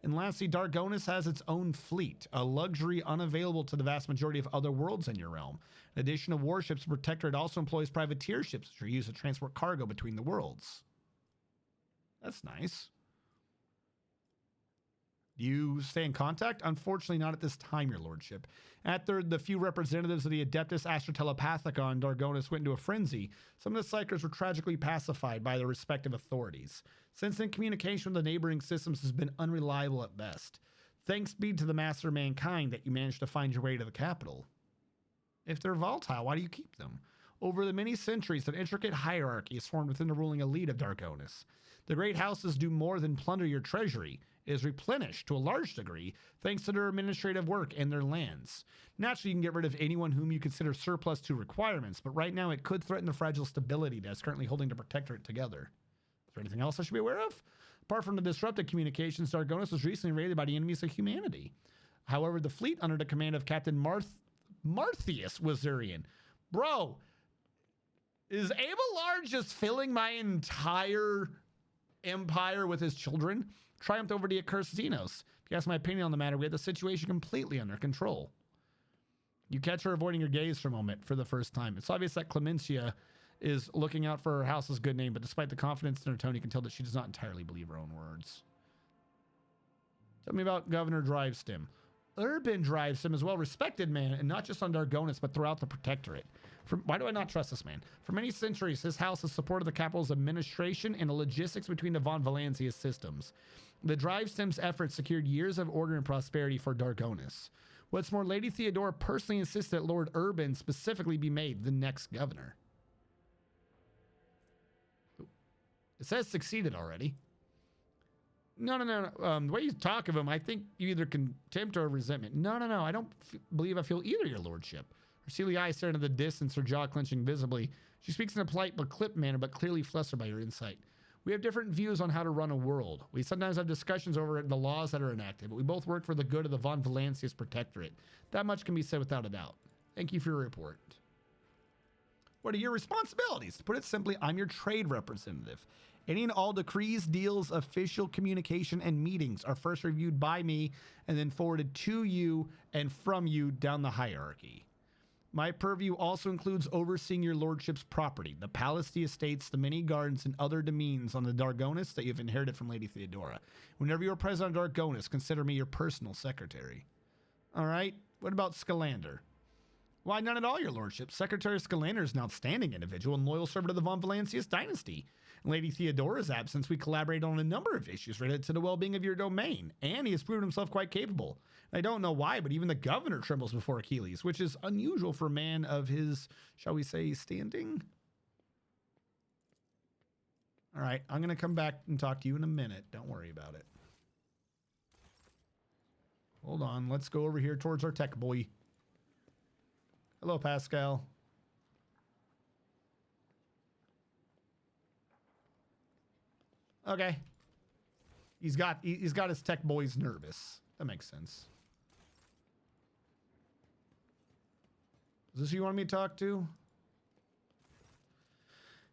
And lastly, Dargonis has its own fleet, a luxury unavailable to the vast majority of other worlds in your realm. In addition to warships, the Protectorate also employs privateer ships, which are used to transport cargo between the worlds. That's nice. You stay in contact? Unfortunately, not at this time, your lordship. After the few representatives of the Adeptus Astra-Telepathicon on Dargonis went into a frenzy, some of the Psychers were tragically pacified by their respective authorities. Since then, communication with the neighboring systems has been unreliable at best. Thanks be to the Master of Mankind that you managed to find your way to the capital. If they're volatile, why do you keep them? Over the many centuries, an intricate hierarchy is formed within the ruling elite of Dargonis. The great houses do more than plunder your treasury. It is replenished to a large degree thanks to their administrative work and their lands. Naturally, you can get rid of anyone whom you consider surplus to requirements, but right now it could threaten the fragile stability that's currently holding the Protectorate together. Is there anything else I should be aware of? Apart from the disrupted communications, Dargonis was recently raided by the enemies of humanity. However, the fleet under the command of Captain Marthius Wazirian. Bro, is Abelard just filling my entire empire with his children? Triumphed over the accursed Xenos. If you ask my opinion on the matter, we have the situation completely under control. You catch her avoiding your gaze for a moment for the first time. It's obvious that Clementia is looking out for her house's good name, but despite the confidence in her tone, you can tell that she does not entirely believe her own words. Tell me about Governor Drivestim. Urban Drivestim is a well-respected man, and not just on Dargonis, but throughout the Protectorate. Why do I not trust this man? For many centuries, his house has supported the capital's administration and the logistics between the Von Valencia systems. The Drivestim's efforts secured years of order and prosperity for Dargonis. What's more, Lady Theodora personally insisted that Lord Urban specifically be made the next governor. It says succeeded already. No. The way you talk of him, I think you either contempt or resentment. No. I don't believe I feel either, your lordship. Her steely eyes stare into the distance, her jaw clenching visibly. She speaks in a polite but clipped manner, but clearly flustered by her insight. We have different views on how to run a world. We sometimes have discussions over the laws that are enacted, but we both work for the good of the Von Valancius Protectorate. That much can be said without a doubt. Thank you for your report. What are your responsibilities? To put it simply, I'm your trade representative. Any and all decrees, deals, official communication, and meetings are first reviewed by me and then forwarded to you and from you down the hierarchy. My purview also includes overseeing your lordship's property, the palace, the estates, the many gardens, and other domains on the Dargonis that you've inherited from Lady Theodora. Whenever you are present on Dargonis, consider me your personal secretary. All right, what about Scalander? Why, none at all, your lordship. Secretary Scalander is an outstanding individual and loyal servant of the Von Valancius dynasty. In Lady Theodora's absence, we collaborated on a number of issues related to the well-being of your domain, and he has proven himself quite capable. I don't know why, but even the governor trembles before Achilles, which is unusual for a man of his, shall we say, standing. All right, I'm going to come back and talk to you in a minute. Don't worry about it. Hold on, let's go over here towards our tech boy. Hello, Pascal. Okay. He's got his tech boys nervous. That makes sense. Is this who you want me to talk to?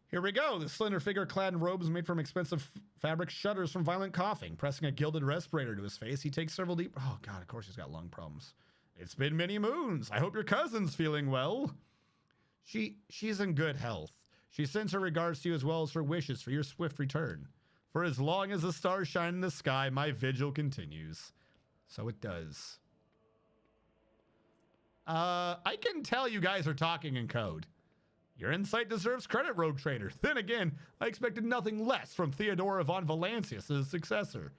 Here we go. The slender figure clad in robes made from expensive fabric shudders from violent coughing. Pressing a gilded respirator to his face, he takes several deep... Oh, God, of course he's got lung problems. It's been many moons. I hope your cousin's feeling well. She's in good health. She sends her regards to you as well as her wishes for your swift return. For as long as the stars shine in the sky, my vigil continues. So it does. I can tell you guys are talking in code. Your insight deserves credit, Rogue Trader. Then again, I expected nothing less from Theodora von Valancius as successor.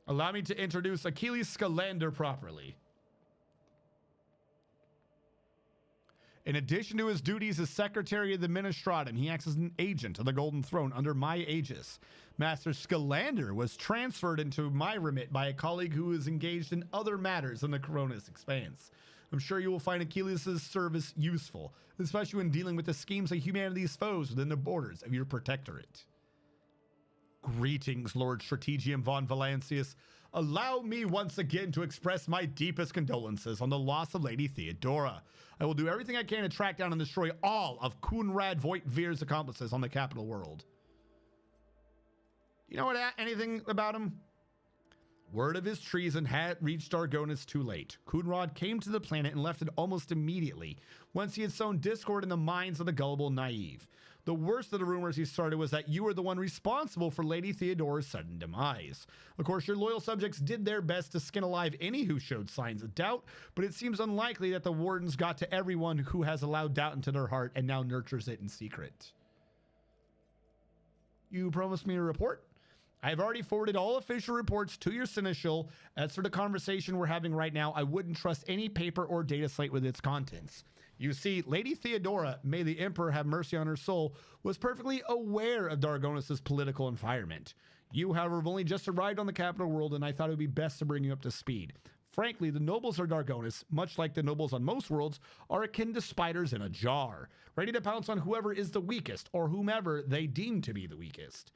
Allow me to introduce Achilles Scalander properly. In addition to his duties as Secretary of the Ministratum, he acts as an agent of the Golden Throne under my aegis. Master Scalander was transferred into my remit by a colleague who is engaged in other matters in the Coronis Expanse. I'm sure you will find Achilles' service useful, especially when dealing with the schemes of humanity's foes within the borders of your protectorate. Greetings, Lord Strategium von Valancius. Allow me once again to express my deepest condolences on the loss of Lady Theodora. I will do everything I can to track down and destroy all of Kunrad Voigt-Veer's accomplices on the capital world. You know anything about him? Word of his treason had reached Dargonis too late. Kunrad came to the planet and left it almost immediately, once he had sown discord in the minds of the gullible naive. The worst of the rumors he started was that you were the one responsible for Lady Theodora's sudden demise. Of course, your loyal subjects did their best to skin alive any who showed signs of doubt, but it seems unlikely that the wardens got to everyone who has allowed doubt into their heart and now nurtures it in secret. You promised me a report? I've already forwarded all official reports to your seneschal. As for the conversation we're having right now, I wouldn't trust any paper or data slate with its contents. You see, Lady Theodora, may the Emperor have mercy on her soul, was perfectly aware of Dargonis' political environment. You, however, have only just arrived on the capital world, and I thought it would be best to bring you up to speed. Frankly, the nobles of Dargonis, much like the nobles on most worlds, are akin to spiders in a jar, ready to pounce on whoever is the weakest, or whomever they deem to be the weakest.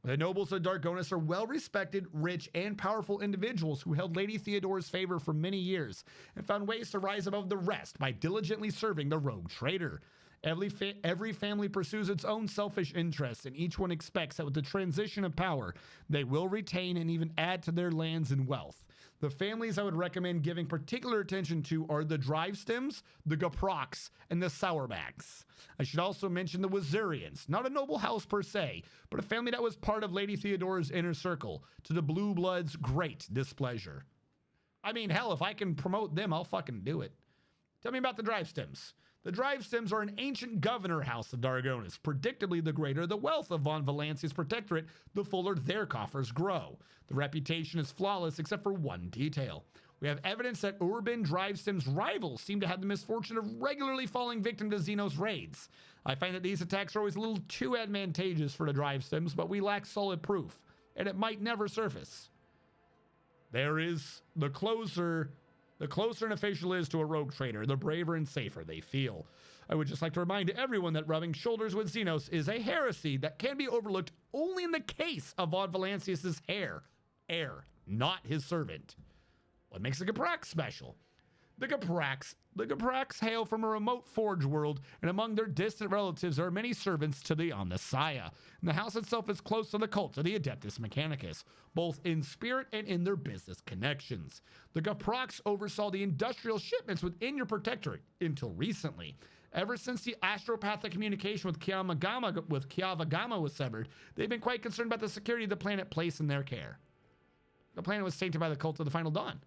The nobles of Dargonis are well-respected, rich, and powerful individuals who held Lady Theodora's favor for many years and found ways to rise above the rest by diligently serving the rogue trader. Every family pursues its own selfish interests, and each one expects that with the transition of power, they will retain and even add to their lands and wealth. The families I would recommend giving particular attention to are the Drivestems, the Gaproks, and the Sauerbachs. I should also mention the Wazirians, not a noble house per se, but a family that was part of Lady Theodora's inner circle, to the Blue Bloods' great displeasure. I mean, hell, if I can promote them, I'll fucking do it. Tell me about the Drivestems. The Drivestems are an ancient governor house of Dargonis. Predictably, the greater the wealth of Von Valancius' protectorate, the fuller their coffers grow. The reputation is flawless except for one detail. We have evidence that Urban Drivestem's rivals seem to have the misfortune of regularly falling victim to Xenos raids. I find that these attacks are always a little too advantageous for the Drivestems, but we lack solid proof, and it might never surface. There is the closer The closer an official is to a rogue trader, the braver and safer they feel. I would just like to remind everyone that rubbing shoulders with Xenos is a heresy that can be overlooked only in the case of Von Valancius's heir, not his servant. What makes the Caprax special? The Caprax hail from a remote forge world, and among their distant relatives are many servants to the Omnissiah. And the house itself is close to the cult of the Adeptus Mechanicus, both in spirit and in their business connections. The Caprax oversaw the industrial shipments within your protectorate until recently. Ever since the astropathic communication with Kiavagama was severed, they've been quite concerned about the security of the planet placed in their care. The planet was tainted by the cult of the Final Dawn.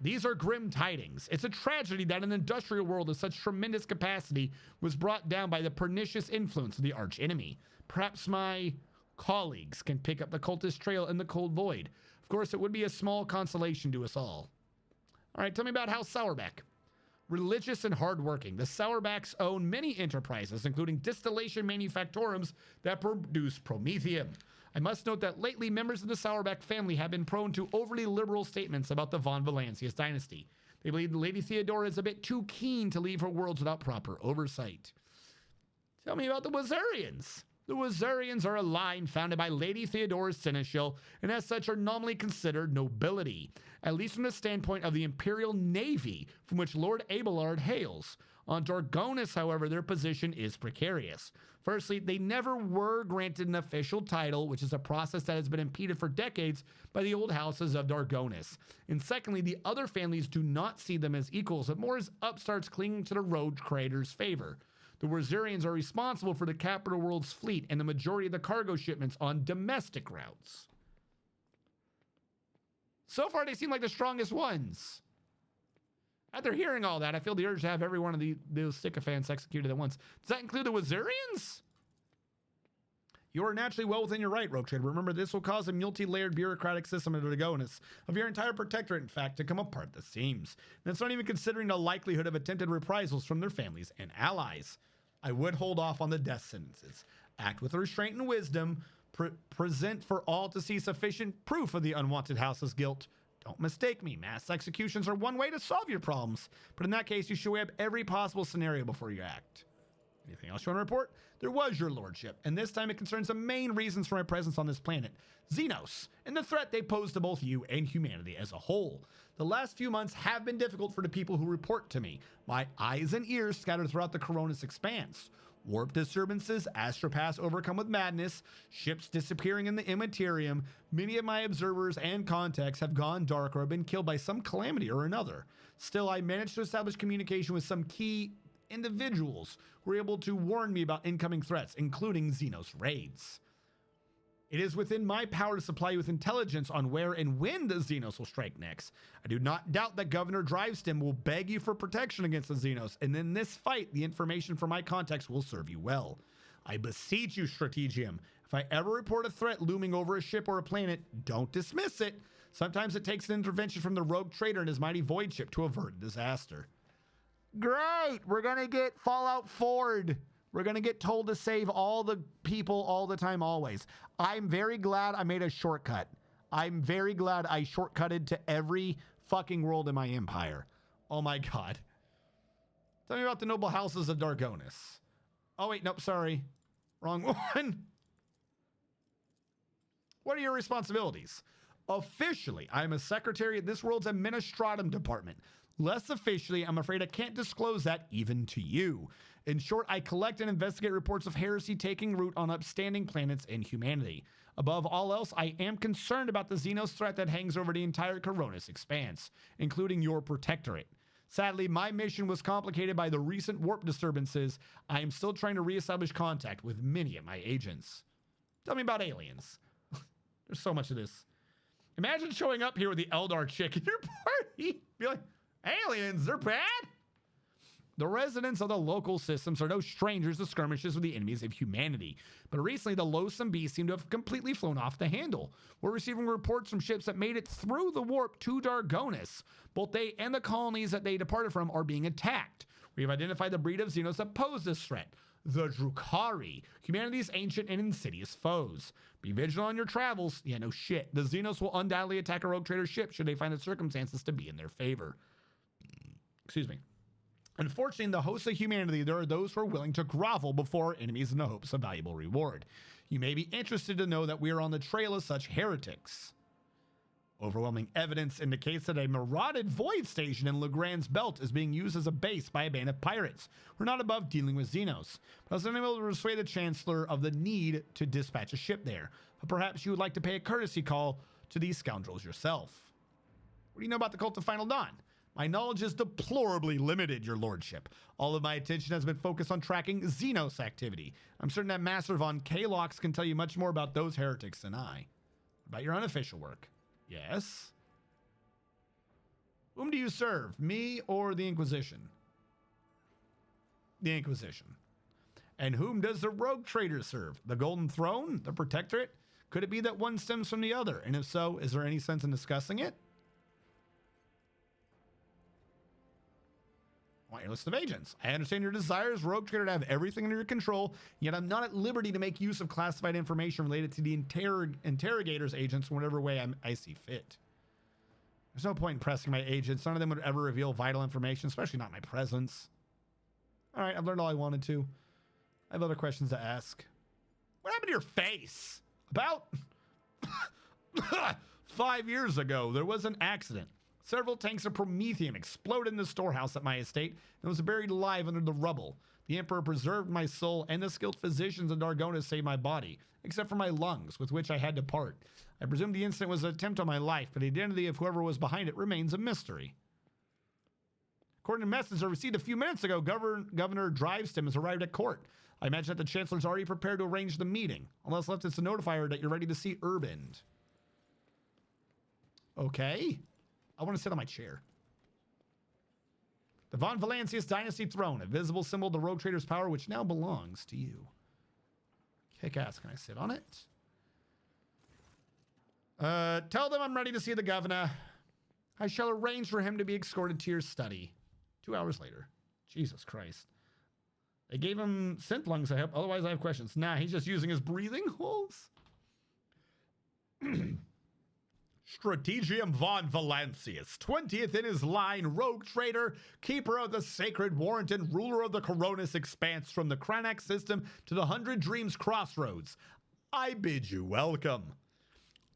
These are grim tidings. It's a tragedy that an industrial world of such tremendous capacity was brought down by the pernicious influence of the archenemy. Perhaps my colleagues can pick up the cultist trail in the cold void. Of course, it would be a small consolation to us all. All right, tell me about House Sauerbeck. Religious and hardworking, the Sauerbacks own many enterprises, including distillation manufactorums that produce promethium. I must note that lately, members of the Sauerbeck family have been prone to overly liberal statements about the Von Valancius dynasty. They believe Lady Theodora is a bit too keen to leave her worlds without proper oversight. Tell me about the Wazarians. The Wazarians are a line founded by Lady Theodora's seneschal, and as such are nominally considered nobility, at least from the standpoint of the Imperial Navy, from which Lord Abelard hails. On Dargonis, however, their position is precarious. Firstly, they never were granted an official title, which is a process that has been impeded for decades by the old houses of Dargonis. And secondly, the other families do not see them as equals, but more as upstarts clinging to the road trader's favor. The Wazarians are responsible for the capital world's fleet and the majority of the cargo shipments on domestic routes. So far, they seem like the strongest ones. After hearing all that, I feel the urge to have every one of those sycophants executed at once. Does that include the Wazarians? You are naturally well within your right, Rogue Trader. Remember, this will cause a multi-layered bureaucratic system of the Dragonis of your entire protectorate, in fact, to come apart at the seams. And it's not even considering the likelihood of attempted reprisals from their families and allies. I would hold off on the death sentences. Act with restraint and wisdom. Present for all to see sufficient proof of the unwanted house's guilt. Don't mistake me. Mass executions are one way to solve your problems. But in that case, you should weigh up every possible scenario before you act. Anything else you want to report? There was, your lordship, and this time it concerns the main reasons for my presence on this planet, Xenos, and the threat they pose to both you and humanity as a whole. The last few months have been difficult for the people who report to me. My eyes and ears scattered throughout the Coronis expanse. Warp disturbances, astropaths overcome with madness, ships disappearing in the immaterium. Many of my observers and contacts have gone dark or have been killed by some calamity or another. Still, I managed to establish communication with some key individuals who were able to warn me about incoming threats, including Xenos raids. It is within my power to supply you with intelligence on where and when the Xenos will strike next. I do not doubt that Governor Drivestem will beg you for protection against the Xenos, and in this fight, the information from my contacts will serve you well. I beseech you, Strategium, if I ever report a threat looming over a ship or a planet, don't dismiss it. Sometimes it takes an intervention from the rogue trader and his mighty void ship to avert a disaster. Great! We're gonna get Fallout Ford. We're going to get told to save all the people all the time, always. I'm very glad I made a shortcut. I'm very glad I shortcutted to every fucking world in my empire. Oh my god. Tell me about the noble houses of Dargonis. Oh wait, nope, sorry. Wrong one. What are your responsibilities? Officially, I'm a secretary at this world's administratum department. Less officially, I'm afraid I can't disclose that even to you. In short, I collect and investigate reports of heresy taking root on upstanding planets and humanity. Above all else, I am concerned about the Xenos threat that hangs over the entire Coronis expanse, including your protectorate. Sadly, my mission was complicated by the recent warp disturbances. I am still trying to reestablish contact with many of my agents. Tell me about aliens. There's so much of this. Imagine showing up here with the Eldar chick in your party. Be like, aliens, they're bad? The residents of the local systems are no strangers to skirmishes with the enemies of humanity. But recently, the loathsome beasts seem to have completely flown off the handle. We're receiving reports from ships that made it through the warp to Dargonis. Both they and the colonies that they departed from are being attacked. We have identified the breed of Xenos that pose this threat. the Drukhari, humanity's ancient and insidious foes. Be vigilant on your travels. Yeah, no shit. The Xenos will undoubtedly attack a rogue trader's ship should they find the circumstances to be in their favor. Excuse me. Unfortunately, in the hosts of humanity, there are those who are willing to grovel before our enemies in the hopes of valuable reward. You may be interested to know that we are on the trail of such heretics. Overwhelming evidence indicates that a marauded void station in Legrand's Belt is being used as a base by a band of pirates. We're not above dealing with Xenos, but I was unable to persuade the Chancellor of the need to dispatch a ship there. But perhaps you would like to pay a courtesy call to these scoundrels yourself. What do you know about the Cult of Final Dawn? My knowledge is deplorably limited, your lordship. All of my attention has been focused on tracking Xenos activity. I'm certain that Master Von Kalox can tell you much more about those heretics than I. What about your unofficial work? Yes. Whom do you serve, me or the Inquisition? The Inquisition. And whom does the rogue trader serve? The Golden Throne? The Protectorate? Could it be that one stems from the other? And if so, is there any sense in discussing it? I want your list of agents. I understand your desires, rogue trader, to have everything under your control, yet I'm not at liberty to make use of classified information related to the interrogator's agents in whatever way I see fit. There's no point in pressing my agents. None of them would ever reveal vital information, especially not my presence. All right, I've learned all I wanted to. I have other questions to ask. What happened to your face? About 5 years ago, there was an accident. Several tanks of promethium exploded in the storehouse at my estate and was buried alive under the rubble. The Emperor preserved my soul, and the skilled physicians of Dargonis saved my body, except for my lungs, with which I had to part. I presume the incident was an attempt on my life, but the identity of whoever was behind it remains a mystery. According to a message I received a few minutes ago, Governor Drivestem has arrived at court. I imagine that the Chancellor's already prepared to arrange the meeting, unless left is to notify her that you're ready to see Urband. Okay. I want to sit on my chair. The Von Valancius Dynasty Throne, a visible symbol of the rogue trader's power, which now belongs to you. Kick ass. Can I sit on it? Tell them I'm ready to see the governor. I shall arrange for him to be escorted to your study. 2 hours later. Jesus Christ. They gave him synth lungs, I hope. Otherwise, I have questions. Nah, he's just using his breathing holes. Strategium von Valancius, 20th in his line, rogue trader, keeper of the sacred warrant, and ruler of the Coronis expanse from the Kranax system to the 100 Dreams crossroads. I bid you welcome.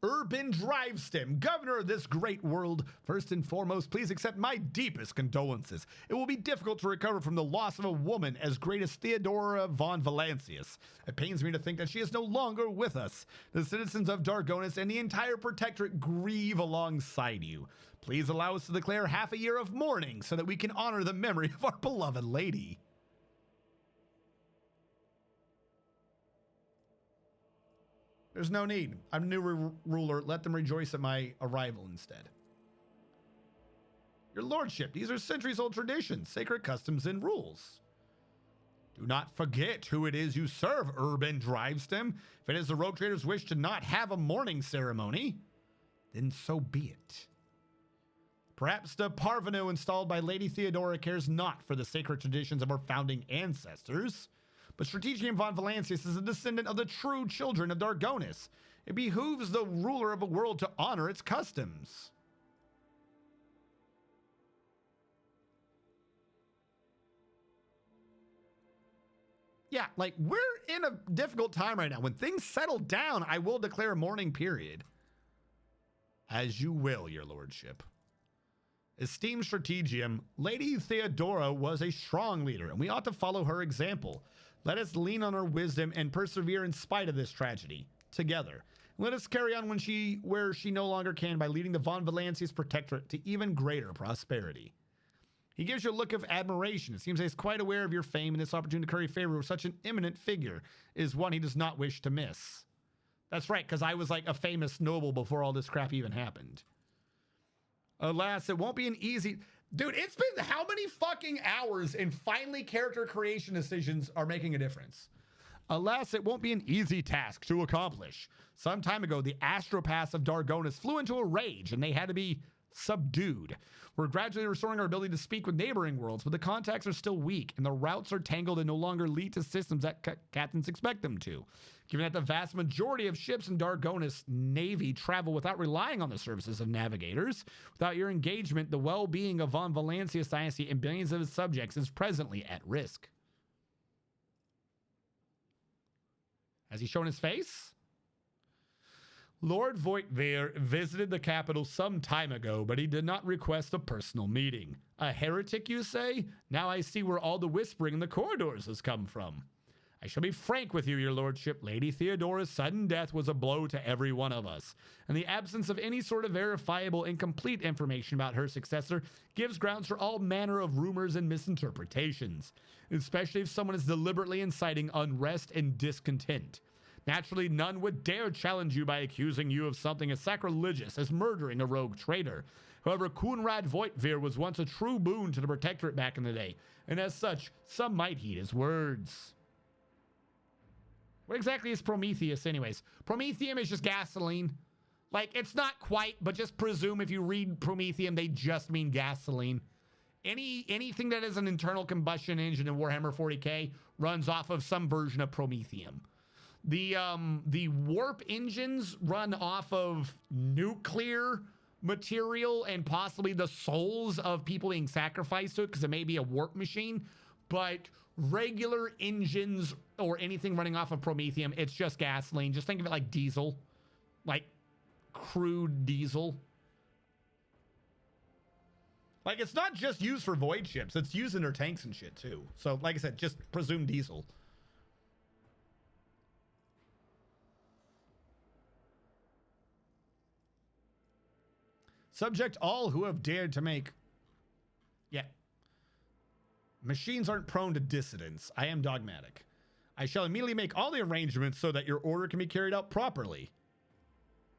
Urband Drivestem, governor of this great world. First and foremost, please accept my deepest condolences. It will be difficult to recover from the loss of a woman as great as Theodora von Valancius. It pains me to think that she is no longer with us. The citizens of Dargonis and the entire Protectorate grieve alongside you. Please allow us to declare half a year of mourning so that we can honor the memory of our beloved lady. There's no need. I'm a new ruler. Let them rejoice at my arrival instead. Your lordship, these are centuries-old traditions, sacred customs, and rules. Do not forget who it is you serve, Urband Drivestem. If it is the rogue trader's wish to not have a mourning ceremony, then so be it. Perhaps the parvenu installed by Lady Theodora cares not for the sacred traditions of our founding ancestors. But Strategium von Valancius is a descendant of the true children of Dargonis. It behooves the ruler of a world to honor its customs. Yeah, like, we're in a difficult time right now. When things settle down, I will declare a mourning period. As you will, your lordship. Esteemed Strategium, Lady Theodora was a strong leader, and we ought to follow her example. Let us lean on her wisdom and persevere in spite of this tragedy, together. Let us carry on where she no longer can by leading the Von Valancius Protectorate to even greater prosperity. He gives you a look of admiration. It seems that he's quite aware of your fame, and this opportunity to curry favor with such an eminent figure is one he does not wish to miss. That's right, because I was like a famous noble before all this crap even happened. Alas, it won't be an easy... Dude, it's been how many fucking hours, and finally character creation decisions are making a difference. Alas, it won't be an easy task to accomplish. Some time ago, the astropaths of Dargonis flew into a rage, and they had to be subdued. We're gradually restoring our ability to speak with neighboring worlds, but the contacts are still weak, and the routes are tangled and no longer lead to systems that captains expect them to. Given that the vast majority of ships in Dargonis Navy travel without relying on the services of navigators, without your engagement, the well-being of Von Valancius Dynasty and billions of its subjects is presently at risk. Has he shown his face? Lord Voitvir visited the capital some time ago, but he did not request a personal meeting. A heretic, you say? Now I see where all the whispering in the corridors has come from. I shall be frank with you, your lordship. Lady Theodora's sudden death was a blow to every one of us, and the absence of any sort of verifiable and complete information about her successor gives grounds for all manner of rumors and misinterpretations, especially if someone is deliberately inciting unrest and discontent. Naturally, none would dare challenge you by accusing you of something as sacrilegious as murdering a rogue traitor. However, Kunrad Voitvir was once a true boon to the Protectorate back in the day, and as such, some might heed his words. What exactly is Prometheus anyways? Promethium is just gasoline. Like, it's not quite, but just presume if you read Promethium, they just mean gasoline. Anything that is an internal combustion engine in Warhammer 40K runs off of some version of Promethium. The warp engines run off of nuclear material and possibly the souls of people being sacrificed to it because it may be a warp machine, but regular engines or anything running off of Promethium, it's just gasoline. Just think of it like diesel, like crude diesel. Like, it's not just used for void ships, it's used in their tanks and shit too. So like I said, just presume diesel. Subject all who have dared to make... Yeah. Machines aren't prone to dissidence. I am dogmatic. I shall immediately make all the arrangements so that your order can be carried out properly.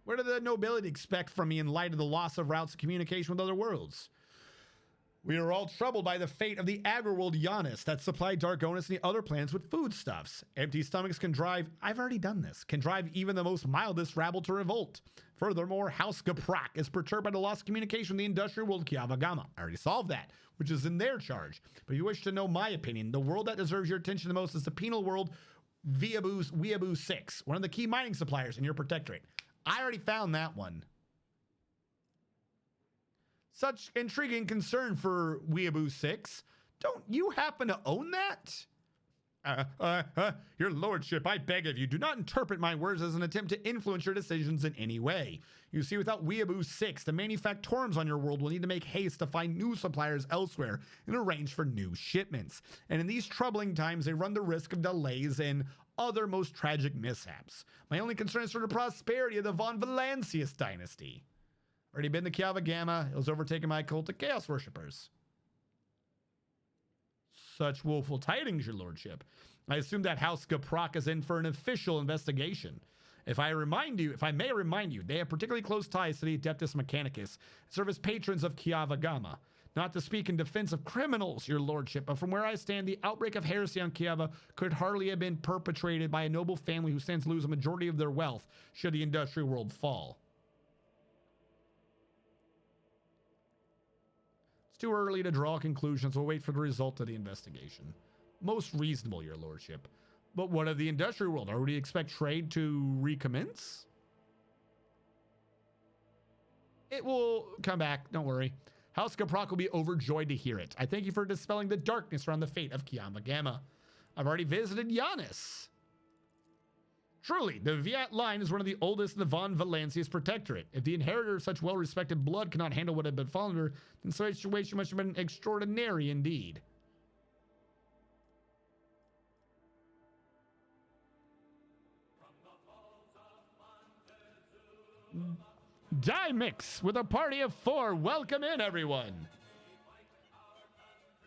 What do the nobility expect from me in light of the loss of routes of communication with other worlds? We are all troubled by the fate of the agri-world Giannis that supplied Dargonis and the other planets with foodstuffs. Empty stomachs can drive, I've already done this, can drive even the most mildest rabble to revolt. Furthermore, House Gaprak is perturbed by the lost of communication with the industrial world Kiavagama. I already solved that, which is in their charge. But if you wish to know my opinion, the world that deserves your attention the most is the penal world Weeaboo 6, one of the key mining suppliers in your protectorate. I already found that one. Such intriguing concern for Weeaboo 6. Don't you happen to own that? Your lordship, I beg of you, do not interpret my words as an attempt to influence your decisions in any way. You see, without Weeaboo 6, the manufactorums on your world will need to make haste to find new suppliers elsewhere and arrange for new shipments. And in these troubling times, they run the risk of delays and other most tragic mishaps. My only concern is for the prosperity of the Von Valancius dynasty. Already been to Kiavagama. It was overtaken by a cult of chaos worshippers. Such woeful tidings, your lordship. I assume that House Gaprak is in for an official investigation. If I may remind you, they have particularly close ties to the Adeptus Mechanicus, serve as patrons of Kiavagama. Not to speak in defense of criminals, your lordship, but from where I stand, the outbreak of heresy on Kiava could hardly have been perpetrated by a noble family who stands to lose a majority of their wealth should the industrial world fall. It's too early to draw conclusions. We'll wait for the result of the investigation. Most reasonable, your lordship. But what of the industrial world? Are we to expect trade to recommence? It will come back, don't worry. House Gaprak will be overjoyed to hear it. I thank you for dispelling the darkness around the fate of Kiavagama. I've already visited Giannis. Truly, the Viat line is one of the oldest in the Von Valancius Protectorate. If the inheritor of such well-respected blood cannot handle what had befallen her, then such situation must have been extraordinary indeed. Die Mix with a party of 4. Welcome in, everyone.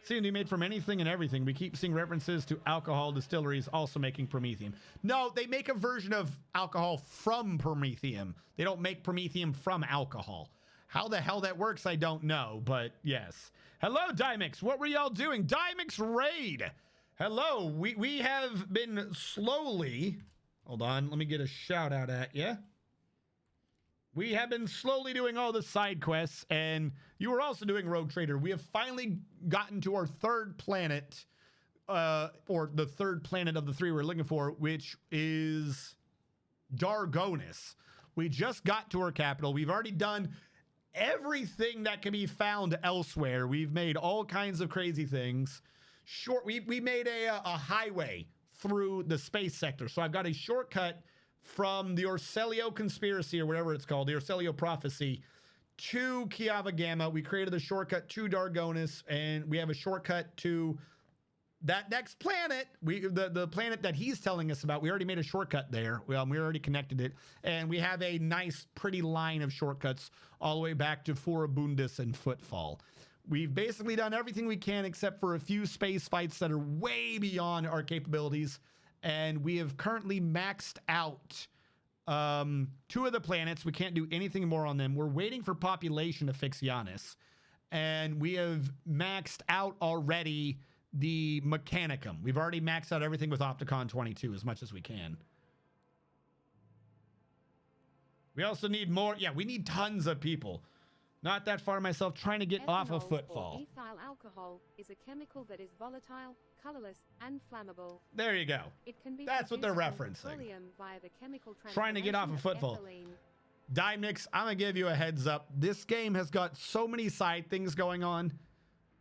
Seem to be made from anything and everything. We keep seeing references to alcohol distilleries also making promethium. No, they make a version of alcohol from promethium. They don't make promethium from alcohol. How the hell that works, I don't know, but yes. Hello, Dimix. What were y'all doing? Dimix Raid. Hello. We have been slowly... Hold on. Let me get a shout out at you. We have been slowly doing all the side quests, and you were also doing Rogue Trader. We have finally gotten to our third planet, or the third planet of the three we're looking for, which is Dargonis. We just got to our capital. We've already done everything that can be found elsewhere. We've made all kinds of crazy things. We made a highway through the space sector. So I've got a shortcut from the Orselio conspiracy, or whatever it's called, the Orselio prophecy, to Kiava Gamma. We created a shortcut to Dargonis, and we have a shortcut to that next planet, the planet that he's telling us about. We already made a shortcut there. We already connected it, and we have a nice, pretty line of shortcuts all the way back to Forabundus and Footfall. We've basically done everything we can except for a few space fights that are way beyond our capabilities, and we have currently maxed out 2 of the planets. We can't do anything more on them. We're waiting for population to fix Giannis, and we have maxed out already the Mechanicum. We've already maxed out everything with Opticon 22 as much as we can. We also need more. Yeah, we need tons of people. Not that far myself, trying to get off of Footfall. Or ethyl alcohol is a chemical that is volatile, colorless, and flammable. There you go. It can be That's what they're produced from referencing. petroleum via the chemical Trying to get off of transformation Footfall. ethylene. Dimix, I'm gonna give you a heads up. This game has got so many side things going on.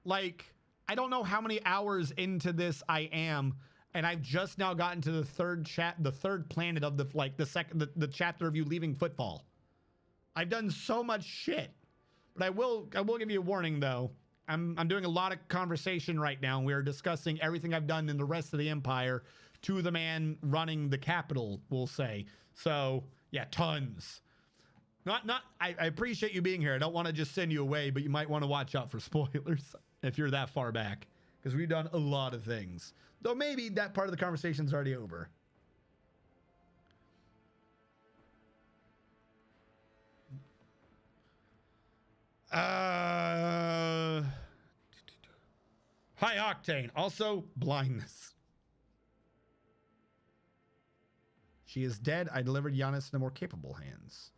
Like, I don't know how many hours into this I am, and I've just now gotten to the third planet of the chapter of you leaving Footfall. I've done so much shit. But I will give you a warning though. I'm doing a lot of conversation right now. We are discussing everything I've done in the rest of the Empire to the man running the capital, we'll say. So yeah, tons. I appreciate you being here. I don't want to just send you away, but you might want to watch out for spoilers if you're that far back, because we've done a lot of things. Though maybe that part of the conversation's already over. High octane. Also, blindness. She is dead. I delivered Giannis into more capable hands.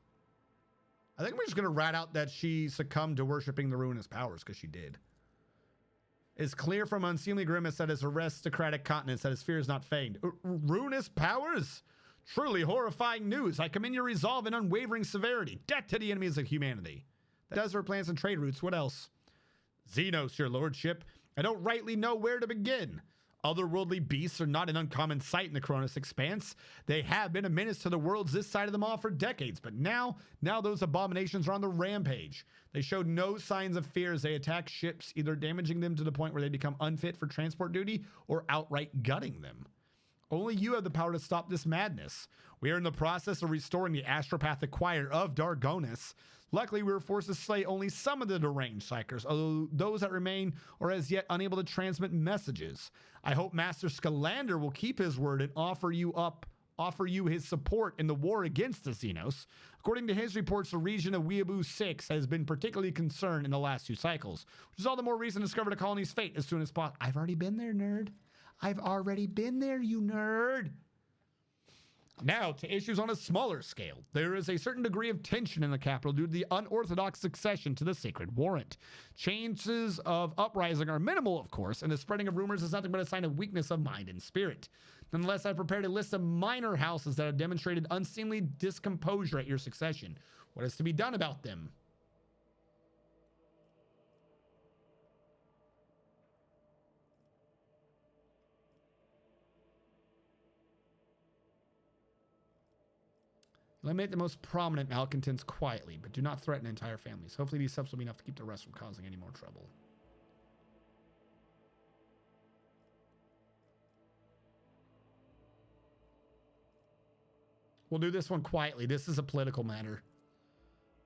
I think we're just going to rat out that she succumbed to worshiping the ruinous powers, because she did. It's clear from unseemly grimace that his aristocratic countenance that his fear is not feigned. Ruinous powers? Truly horrifying news. I commend your resolve and unwavering severity. Death to the enemies of humanity. That does our plans and trade routes. What else? Xenos, your lordship. I don't rightly know where to begin. Otherworldly beasts are not an uncommon sight in the Cronus expanse. They have been a menace to the worlds this side of the Maw for decades, but now those abominations are on the rampage. They showed no signs of fear as they attack ships, either damaging them to the point where they become unfit for transport duty or outright gutting them. Only you have the power to stop this madness. We are in the process of restoring the astropathic choir of Dargonis. Luckily, we were forced to slay only some of the deranged psychers, although those that remain are as yet unable to transmit messages. I hope Master Scalander will keep his word and offer you his support in the war against the Xenos. According to his reports, the region of Weeaboo 6 has been particularly concerned in the last 2 cycles, which is all the more reason to discover the colony's fate as soon as possible. I've already been there, nerd. I've already been there, you nerd. Now to issues on a smaller scale. There is a certain degree of tension in the capital due to the unorthodox succession to the Sacred Warrant. Chances of uprising are minimal, of course, and the spreading of rumors is nothing but a sign of weakness of mind and spirit. Nonetheless, I've prepared a list of minor houses that have demonstrated unseemly discomposure at your succession. What is to be done about them? Eliminate the most prominent malcontents quietly, but do not threaten entire families. Hopefully these subs will be enough to keep the rest from causing any more trouble. We'll do this one quietly. This is a political matter.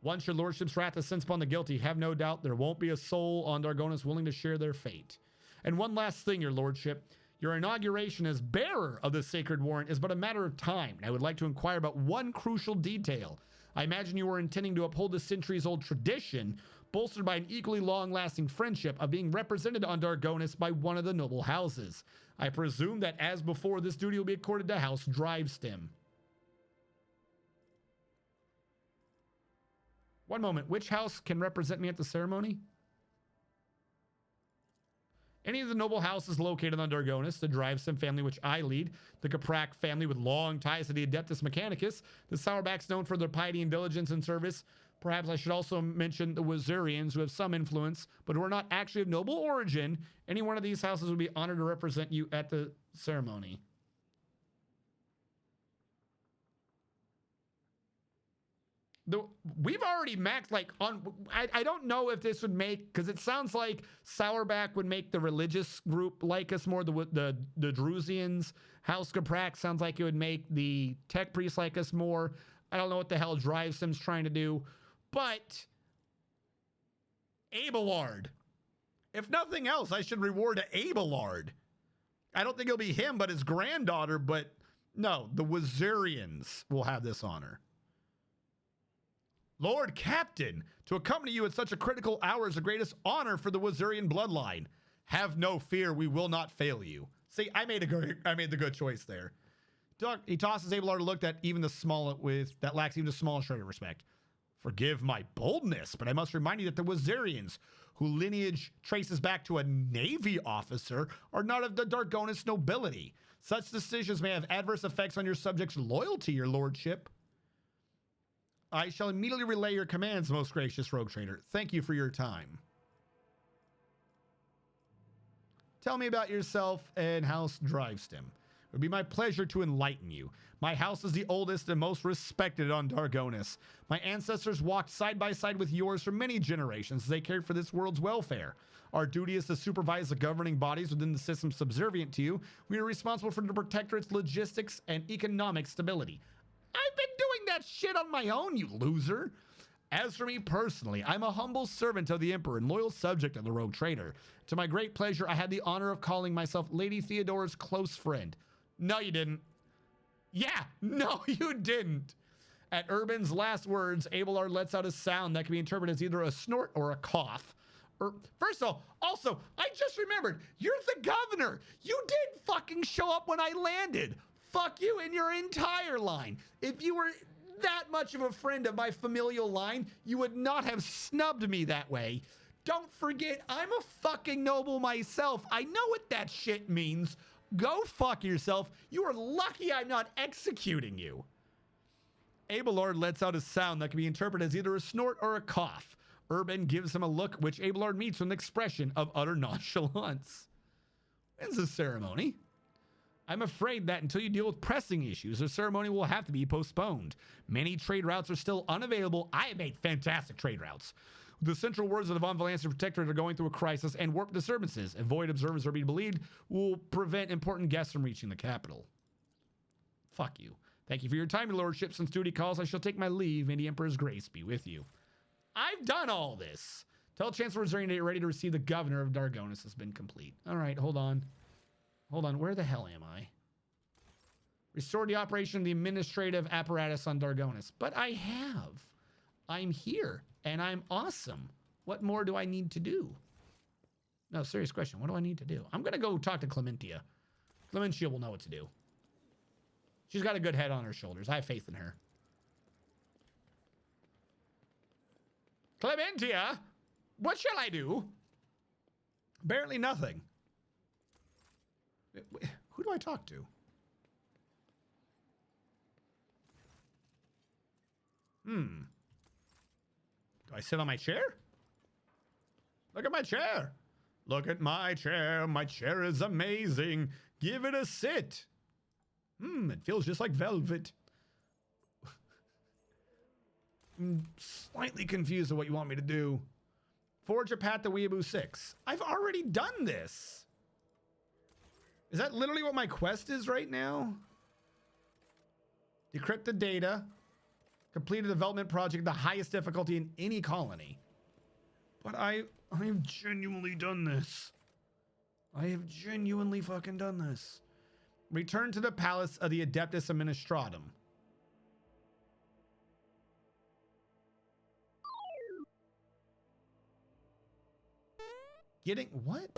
Once your lordship's wrath descends upon the guilty, have no doubt there won't be a soul on Dargonis willing to share their fate. And one last thing, your lordship. Your inauguration as bearer of the Sacred Warrant is but a matter of time, and I would like to inquire about one crucial detail. I imagine you were intending to uphold the centuries-old tradition, bolstered by an equally long-lasting friendship, of being represented on Dargonis by one of the noble houses. I presume that, as before, this duty will be accorded to House Drivestem. One moment. Which house can represent me at the ceremony? Any of the noble houses located on Dargonis, the Drivesim family, which I lead, the Caprak family with long ties to the Adeptus Mechanicus, the Sourbacks known for their piety and diligence in service. Perhaps I should also mention the Wazirians, who have some influence, but who are not actually of noble origin. Any one of these houses would be honored to represent you at the ceremony. We've already maxed, like, on... I don't know if this would make... Because it sounds like Sourback would make the religious group like us more. The Drusians. House Caprak sounds like it would make the tech priests like us more. I don't know what the hell Drivesim's trying to do. But... Abelard. If nothing else, I should reward Abelard. I don't think it'll be him, but his granddaughter. But no, the Wazirians will have this honor. Lord Captain, to accompany you at such a critical hour is the greatest honor for the Wazirian bloodline. Have no fear, we will not fail you. See, I made the good choice there. He tosses Abelard a look that lacks even the smallest shred of respect. Forgive my boldness, but I must remind you that the Wazirians, whose lineage traces back to a Navy officer, are not of the Dargonis nobility. Such decisions may have adverse effects on your subjects' loyalty, your lordship. I shall immediately relay your commands, most gracious rogue trader. Thank you for your time. Tell me about yourself and House Drivestim. It would be my pleasure to enlighten you. My house is the oldest and most respected on Dargonis. My ancestors walked side by side with yours for many generations as they cared for this world's welfare. Our duty is to supervise the governing bodies within the system subservient to you. We are responsible for the protectorate's logistics and economic stability. I've been doing that shit on my own, you loser. As for me personally, I'm a humble servant of the Emperor and loyal subject of the rogue trader. To my great pleasure, I had the honor of calling myself Lady Theodora's close friend. No, you didn't. Yeah, no, you didn't. At Urban's last words, Abelard lets out a sound that can be interpreted as either a snort or a cough. First of all, also, I just remembered, you're the governor. You did fucking show up when I landed. Fuck you and your entire line. If you were that much of a friend of my familial line, you would not have snubbed me that way. Don't forget, I'm a fucking noble myself. I know what that shit means. Go fuck yourself. You are lucky I'm not executing you. Abelard lets out a sound that can be interpreted as either a snort or a cough. Urban gives him a look which Abelard meets with an expression of utter nonchalance. When's the ceremony? I'm afraid that until you deal with pressing issues, the ceremony will have to be postponed. Many trade routes are still unavailable. I have made fantastic trade routes. The central wards of the Von Valancia Protectorate are going through a crisis, and warp disturbances, if void observers are being believed, will prevent important guests from reaching the capital. Fuck you. Thank you for your time, your lordship. Since duty calls, I shall take my leave. May the Emperor's grace be with you. I've done all this. Tell Chancellor Zarian that you're ready to receive the governor of Dargonis has been complete. All right, hold on. Hold on, where the hell am I? Restore the operation of the administrative apparatus on Dargonis. But I have. I'm here, and I'm awesome. What more do I need to do? No, serious question. What do I need to do? I'm going to go talk to Clementia. Clementia will know what to do. She's got a good head on her shoulders. I have faith in her. Clementia, what shall I do? Apparently nothing. Who do I talk to? Do I sit on my chair? Look at my chair. Look at my chair. My chair is amazing. Give it a sit. It feels just like velvet. I'm slightly confused of what you want me to do. Forge a path to Weeaboo 6. I've already done this. Is that literally what my quest is right now? Decrypt the data. Complete a development project, the highest difficulty in any colony. But I've genuinely done this. I have genuinely fucking done this. Return to the palace of the Adeptus Administratum. Getting what?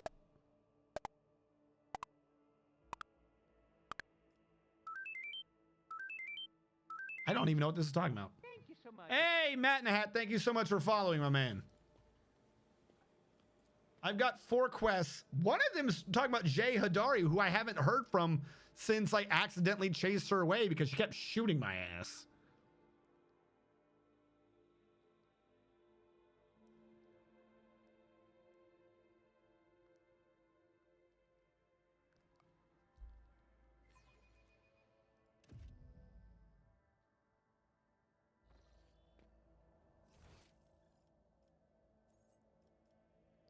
I don't even know what this is talking about. Thank you so much. Hey, Matt in a Hat, thank you so much for following, my man. I've got 4 quests. One of them's talking about Jay Hadari, who I haven't heard from since I accidentally chased her away because she kept shooting my ass.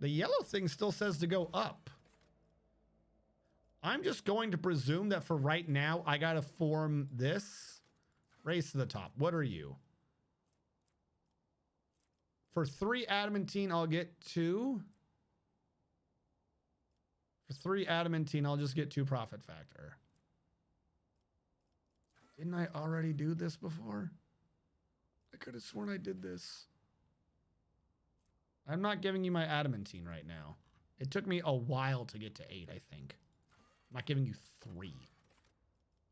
The yellow thing still says to go up. I'm just going to presume that for right now, I got to form this. Race to the top. What are you? For 3 adamantine, I'll get 2. For 3 adamantine, I'll just get 2 profit factor. Didn't I already do this before? I could have sworn I did this. I'm not giving you my adamantine right now. It took me a while to get to 8, I think. I'm not giving you 3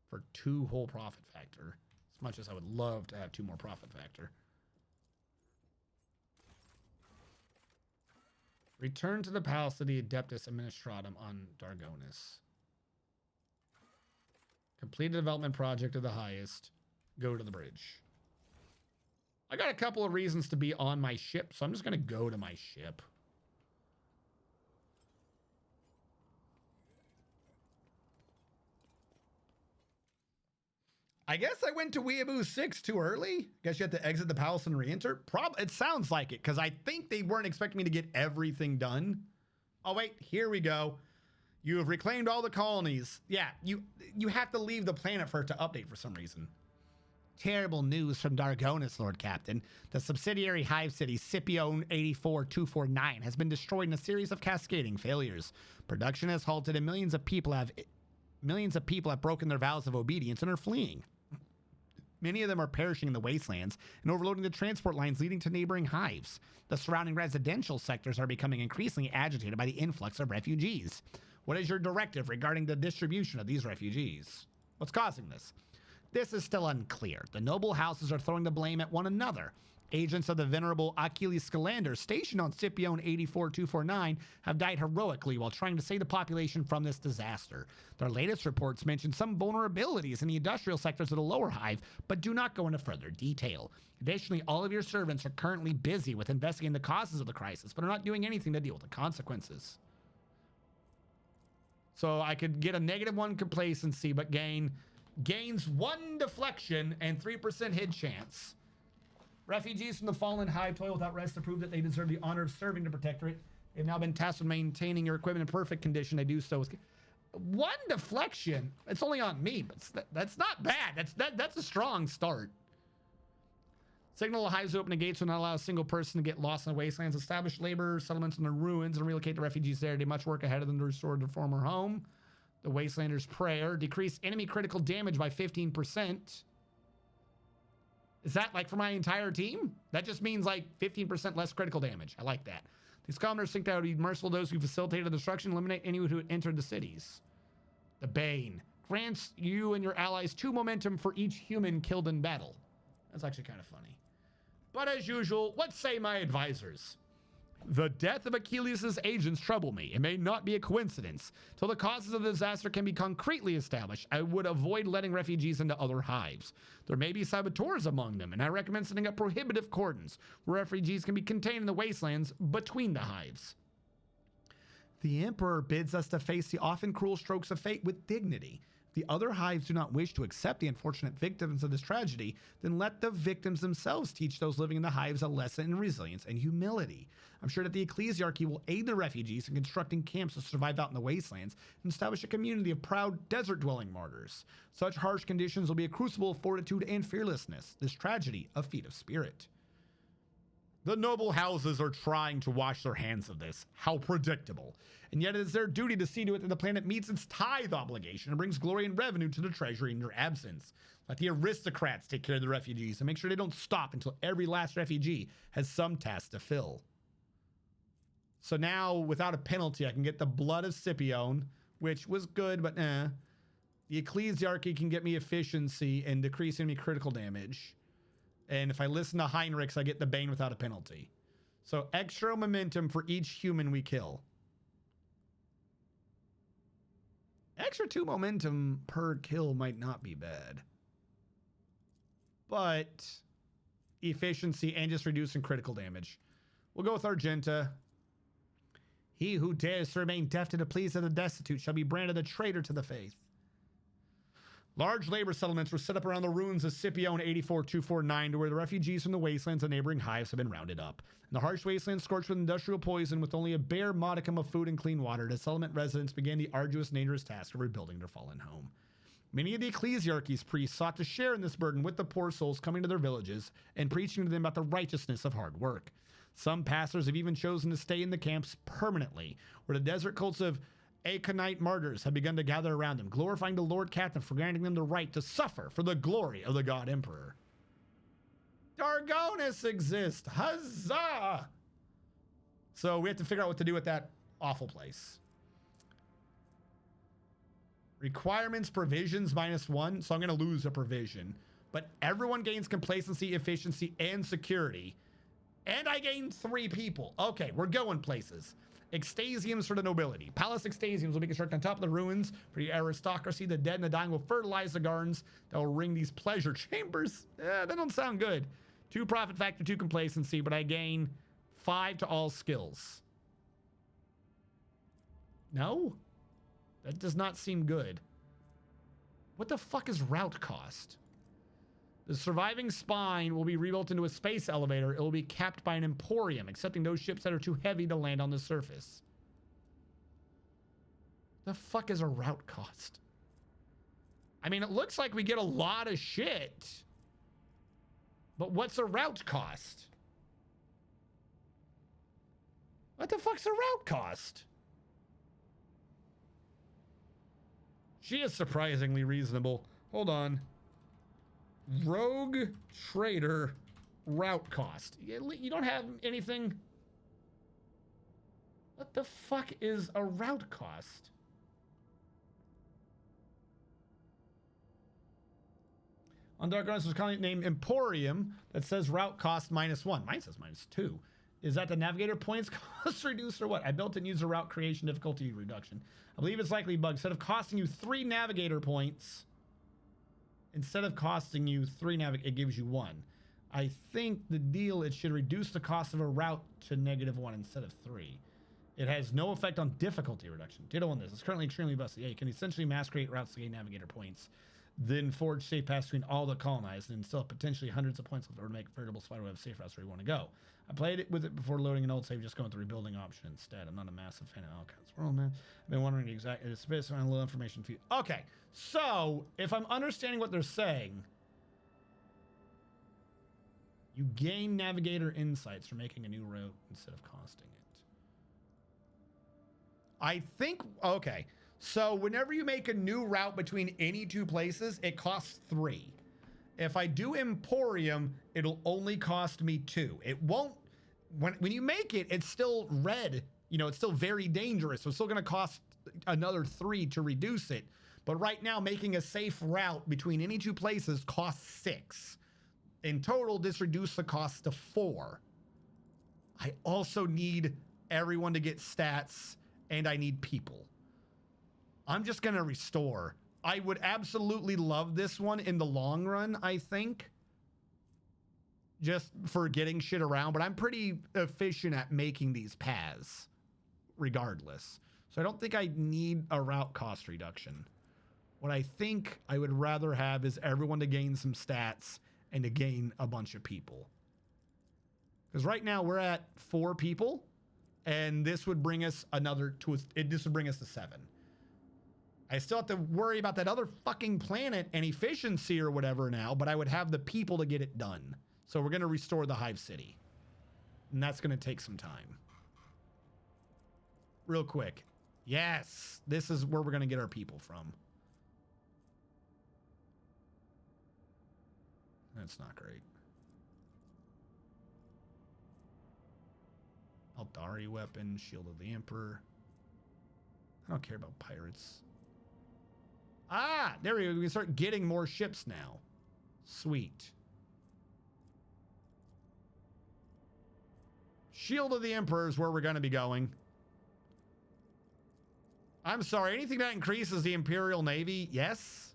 for 2 whole profit factor. As much as I would love to have 2 more profit factor. Return to the Palace of the Adeptus Administratum on Dargonis. Complete a development project of the highest. Go to the bridge. I got a couple of reasons to be on my ship, so I'm just going to go to my ship. I guess I went to Weeaboo 6 too early. Guess you have to exit the palace and re-enter. It sounds like it, because I think they weren't expecting me to get everything done. Oh, wait, here we go. You have reclaimed all the colonies. Yeah, you have to leave the planet for it to update for some reason. Terrible news from Dargonis, Lord Captain. The subsidiary hive city Scipione 84249 has been destroyed in a series of cascading failures. Production has halted and millions of people have broken their vows of obedience and are fleeing. Many of them are perishing in the wastelands and overloading the transport lines leading to neighboring hives. The surrounding residential sectors are becoming increasingly agitated by the influx of refugees. What is your directive regarding the distribution of these refugees? What's causing this? This is still unclear. The noble houses are throwing the blame at one another. Agents of the venerable Achilles Scalander stationed on Scipione 84249 have died heroically while trying to save the population from this disaster. Their latest reports mention some vulnerabilities in the industrial sectors of the lower hive, but do not go into further detail. Additionally, all of your servants are currently busy with investigating the causes of the crisis, but are not doing anything to deal with the consequences. So I could get a -1 complacency, but gains 1 deflection and 3% hit chance. Refugees from the fallen hive toil without rest to prove that they deserve the honor of serving the protectorate. They've now been tasked with maintaining your equipment in perfect condition. They do so with 1 deflection. It's only on me, but that's not bad. That's a strong start. Signal the hives open the gates will not allow a single person to get lost in the wastelands. Establish labor settlements in the ruins and relocate the refugees there. They much work ahead of them to restore their former home. The Wastelander's Prayer. Decrease enemy critical damage by 15%. Is that like for my entire team? That just means like 15% less critical damage. I like that. These commoners think that would be merciful to those who facilitated the destruction, eliminate anyone who entered the cities. The Bane. Grants you and your allies 2 momentum for each human killed in battle. That's actually kind of funny. But as usual, what say my advisors? The death of Achilles' agents trouble me. It may not be a coincidence. Till the causes of the disaster can be concretely established, I would avoid letting refugees into other hives. There may be saboteurs among them, and I recommend setting up prohibitive cordons where refugees can be contained in the wastelands between the hives. The Emperor bids us to face the often cruel strokes of fate with dignity. If the other hives do not wish to accept the unfortunate victims of this tragedy, then let the victims themselves teach those living in the hives a lesson in resilience and humility. I'm sure that the ecclesiarchy will aid the refugees in constructing camps to survive out in the wastelands and establish a community of proud desert-dwelling martyrs. Such harsh conditions will be a crucible of fortitude and fearlessness, this tragedy a feat of spirit. The noble houses are trying to wash their hands of this. How predictable. And yet it is their duty to see to it that the planet meets its tithe obligation and brings glory and revenue to the treasury in your absence. Let the aristocrats take care of the refugees and make sure they don't stop until every last refugee has some task to fill. So now, without a penalty, I can get the blood of Scipione, which was good, but The ecclesiarchy can get me efficiency and decrease enemy critical damage. And if I listen to Heinrichs, I get the Bane without a penalty. So extra momentum for each human we kill. Extra 2 momentum per kill might not be bad. But efficiency and just reducing critical damage. We'll go with Argenta. He who dares to remain deaf to the pleas of the destitute shall be branded a traitor to the faith. Large labor settlements were set up around the ruins of Scipio in 84-249 to where the refugees from the wastelands and neighboring hives have been rounded up. In the harsh wasteland scorched with industrial poison with only a bare modicum of food and clean water, the settlement residents began the arduous and dangerous task of rebuilding their fallen home. Many of the ecclesiarchy's priests sought to share in this burden with the poor souls coming to their villages and preaching to them about the righteousness of hard work. Some pastors have even chosen to stay in the camps permanently, where the desert cults of Aconite martyrs have begun to gather around them, glorifying the Lord Captain for granting them the right to suffer for the glory of the God Emperor. Dargonis exists! Huzzah! So we have to figure out what to do with that awful place. Requirements, provisions, -1. So I'm going to lose a provision. But everyone gains complacency, efficiency, and security. And I gain 3 people. Okay, we're going places. Extasiums for the nobility. Palace extasiums will be constructed on top of the ruins for the aristocracy. The dead and the dying will fertilize the gardens that will ring these pleasure chambers. That don't sound good. 2 profit factor, 2 complacency, but I gain 5 to all skills. No? That does not seem good. What the fuck is route cost? The surviving spine will be rebuilt into a space elevator. It will be capped by an emporium, accepting those ships that are too heavy to land on the surface. The fuck is a route cost? I mean, it looks like we get a lot of shit. But what's a route cost? What the fuck's a route cost? She is surprisingly reasonable. Hold on. Rogue trader route cost. You don't have anything. What the fuck is a route cost? On Dark Runs, there's a colony named Emporium that says route cost -1. Mine says -2. Is that the navigator points cost reduced or what? I built in user route creation difficulty reduction. I believe it's likely bugged. Instead of costing you 3 navigator points, it gives you 1. I think the deal, it should reduce the cost of a route to -1 instead of 3. It has no effect on difficulty reduction. Ditto on this. It's currently extremely busted. Yeah, you can essentially mass create routes to gain navigator points, then forge safe paths between all the colonized, and still have potentially hundreds of points left over to make veritable spiderweb safe routes where you want to go. I played it with it before loading an old save, just going with the rebuilding option instead. I'm not a massive fan of Alcatraz World, man. I've been wondering exactly. It's based on a little information feed. Okay, so if I'm understanding what they're saying, you gain navigator insights for making a new route instead of costing it. I think, okay, so whenever you make a new route between any 2 places, it costs 3. If I do Emporium, it'll only cost me 2. It won't, when you make it, it's still red. You know, it's still very dangerous. So it's still going to cost another 3 to reduce it. But right now, making a safe route between any 2 places costs 6. In total, this reduced the cost to 4. I also need everyone to get stats, and I need people. I'm just going to restore. I would absolutely love this one in the long run, I think. Just for getting shit around. But I'm pretty efficient at making these paths, regardless. So I don't think I need a route cost reduction. What I think I would rather have is everyone to gain some stats and to gain a bunch of people. Because right now we're at 4 people. And this would bring us this would bring us to 7. I still have to worry about that other fucking planet and efficiency or whatever now, but I would have the people to get it done. So we're going to restore the Hive City. And that's going to take some time. Real quick. Yes, this is where we're going to get our people from. That's not great. Aldari weapon, Shield of the Emperor. I don't care about pirates. Ah, there we go. We can start getting more ships now. Sweet. Shield of the Emperor is where we're going to be going. I'm sorry, anything that increases the Imperial Navy, yes.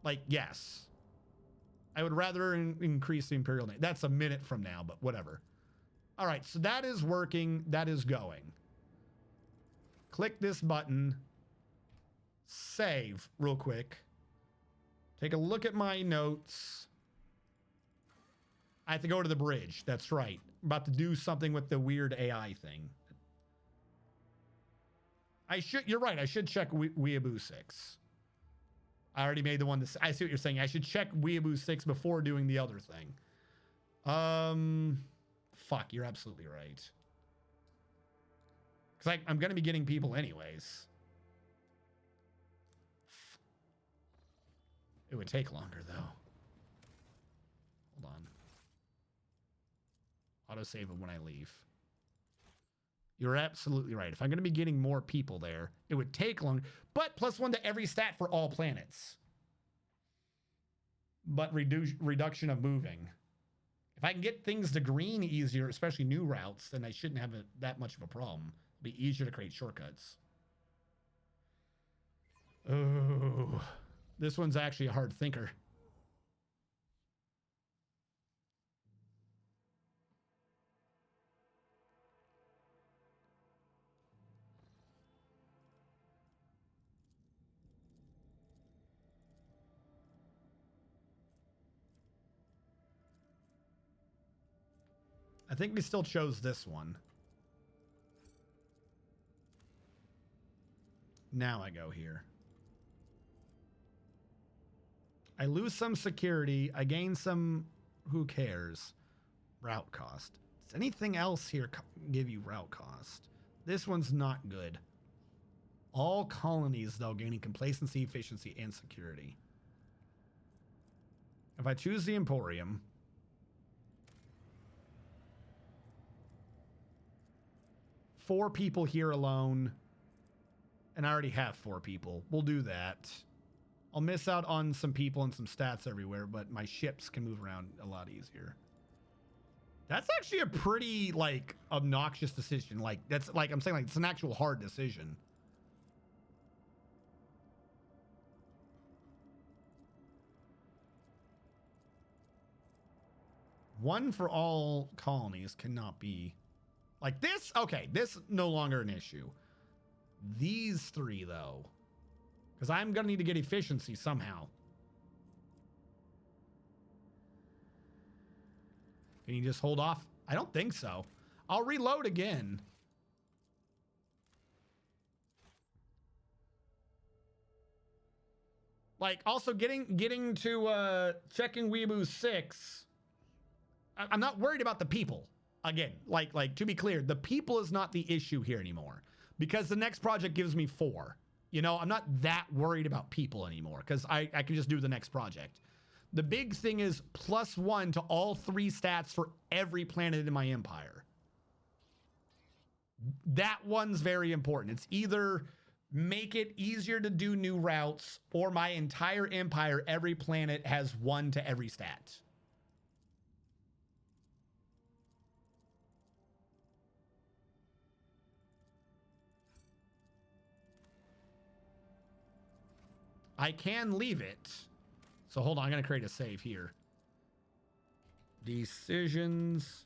Like, yes. I would rather increase the Imperial Navy. That's a minute from now, but whatever. All right, so that is working. That is going. Click this button. Save real quick. Take a look at my notes. I have to go to the bridge. That's right. I'm about to do something with the weird AI thing. You're right. I should check Weeaboo 6. I already made the one I see what you're saying. I should check Weeaboo 6 before doing the other thing. Fuck, you're absolutely right. Because I'm going to be getting people anyways. It would take longer, though. Hold on. Autosave it when I leave. You're absolutely right. If I'm going to be getting more people there, it would take longer. But +1 to every stat for all planets. But reduction of moving. If I can get things to green easier, especially new routes, then I shouldn't have that much of a problem. It'll be easier to create shortcuts. Oh, this one's actually a hard thinker. I think we still chose this one. Now I go here. I lose some security. I gain some, who cares? Route cost. Does anything else here give you route cost? This one's not good. All colonies, though, gaining complacency, efficiency, and security. If I choose the Emporium... 4 people here alone. And I already have 4 people. We'll do that. I'll miss out on some people and some stats everywhere, but my ships can move around a lot easier. That's actually a pretty, like, obnoxious decision. Like, that's, like, I'm saying, like, it's an actual hard decision. One for all colonies cannot be... Like this, okay, this no longer an issue. These 3, though. Because I'm going to need to get efficiency somehow. Can you just hold off? I don't think so. I'll reload again. Like, also getting to checking Weeaboo 6. I'm not worried about the people. Again, like to be clear, the people is not the issue here anymore because the next project gives me 4. You know, I'm not that worried about people anymore because I can just do the next project. The big thing is +1 to all 3 stats for every planet in my empire. That one's very important. It's either make it easier to do new routes or my entire empire, every planet has 1 to every stat. I can leave it. So hold on, I'm going to create a save here. Decisions.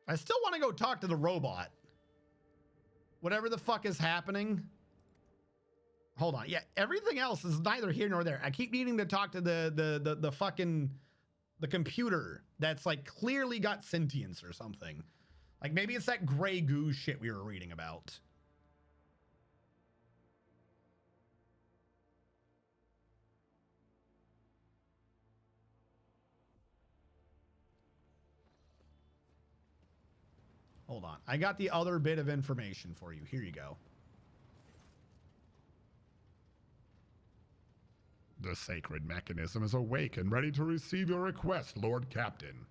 I still want to go talk to the robot. Whatever the fuck is happening. Hold on. Yeah, everything else is neither here nor there. I keep needing to talk to the fucking... the computer that's like clearly got sentience or something. Like maybe it's that gray goo shit we were reading about. Hold on. I got the other bit of information for you. Here you go. The sacred mechanism is awake and ready to receive your request, Lord Captain.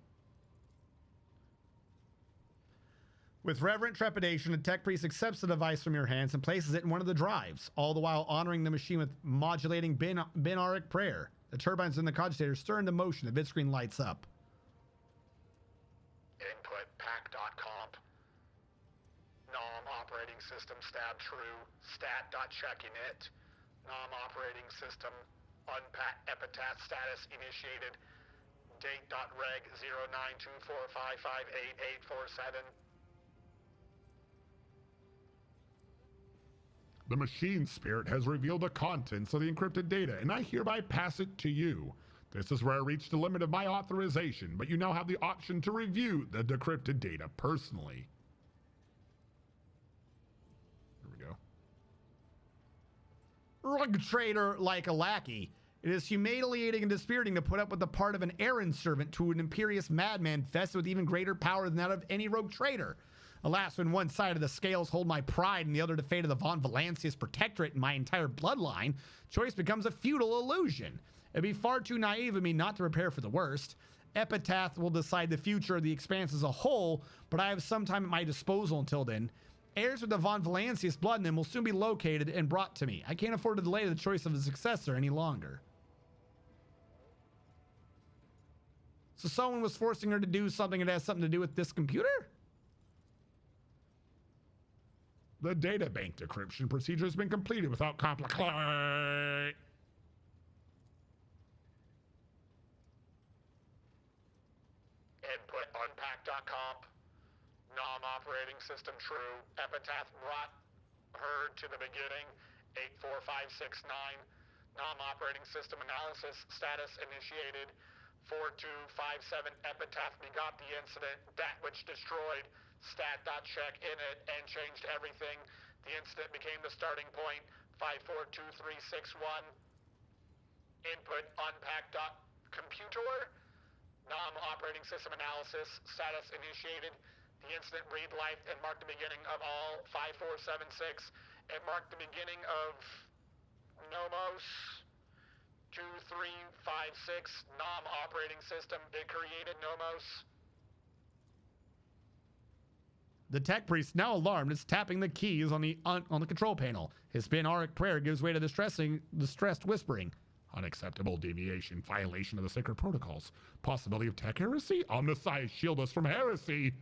With reverent trepidation, the tech priest accepts the device from your hands and places it in one of the drives, all the while honoring the machine with modulating binaric prayer. The turbines in the cogitator stir into motion. The vidscreen lights up. Input pack.comp. NOM operating system stat true. Stat.checking it. NOM operating system unpack epitaph status initiated. Date.reg 0924558847. The machine spirit has revealed the contents of the encrypted data, and I hereby pass it to you. This is where I reached the limit of my authorization, but you now have the option to review the decrypted data personally. Here we go. Rug trader like a lackey. It is humiliating and dispiriting to put up with the part of an errand servant to an imperious madman vested with even greater power than that of any rogue trader. Alas, when one side of the scales hold my pride and the other the fate of the von Valancius Protectorate and my entire bloodline, choice becomes a futile illusion. It'd be far too naive of me not to prepare for the worst. Epitaph will decide the future of the Expanse as a whole, but I have some time at my disposal until then. Heirs with the von Valancius blood in them will soon be located and brought to me. I can't afford to delay the choice of a successor any longer. So someone was forcing her to do something that has something to do with this computer? The data bank decryption procedure has been completed without complication. Input unpack.comp. NOM operating system true. Epitaph brought her to the beginning. 84569. NOM operating system analysis status initiated. 4257 Epitaph begot the incident, that which destroyed. Stat.check in it and changed everything. The incident became the starting point. 542361. Input unpack.computer. NOM operating system analysis status initiated. The incident breathed life and marked the beginning of all. 5476. It marked the beginning of Nomos 2356. NOM operating system. It created Nomos. The tech priest, now alarmed, is tapping the keys on the control panel. His binaric prayer gives way to distressed whispering. Unacceptable deviation, violation of the sacred protocols, possibility of tech heresy. Omniscience, shield us from heresy. A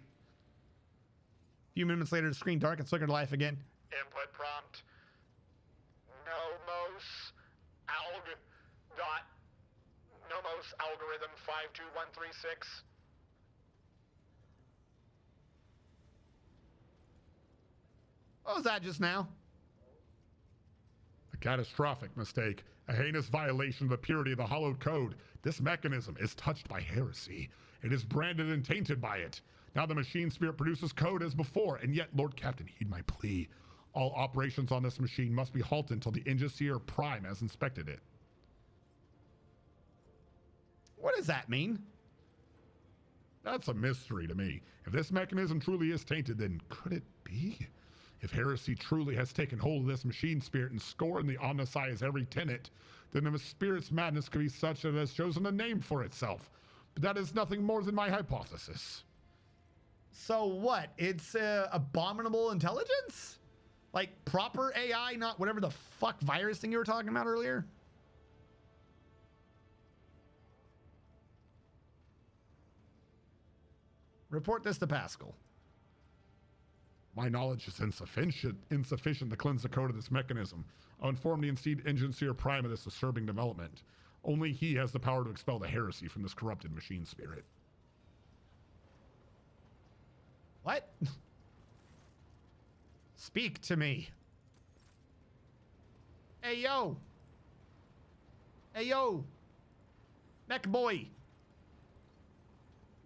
few minutes later, the screen darkens, flickering to life again. Input prompt. Nomos algorithm 52136. What was that just now? A catastrophic mistake, a heinous violation of the purity of the hallowed code. This mechanism is touched by heresy. It is branded and tainted by it. Now the machine spirit produces code as before, and yet, Lord Captain, heed my plea. All operations on this machine must be halted until the Engineer Prime has inspected it. What does that mean? That's a mystery to me. If this mechanism truly is tainted, then could it be? If heresy truly has taken hold of this machine spirit and scorned the Omniscience every tenet, then the spirit's madness could be such that it has chosen a name for itself. But that is nothing more than my hypothesis. So what? It's abominable intelligence? Like proper AI, not whatever the fuck virus thing you were talking about earlier? Report this to Pascal. My knowledge is insufficient to cleanse the code of this mechanism. I'll inform the Instead Engineer Prime of this disturbing development. Only he has the power to expel the heresy from this corrupted machine spirit. What? Speak to me. Hey, yo. Hey, yo. Mech boy.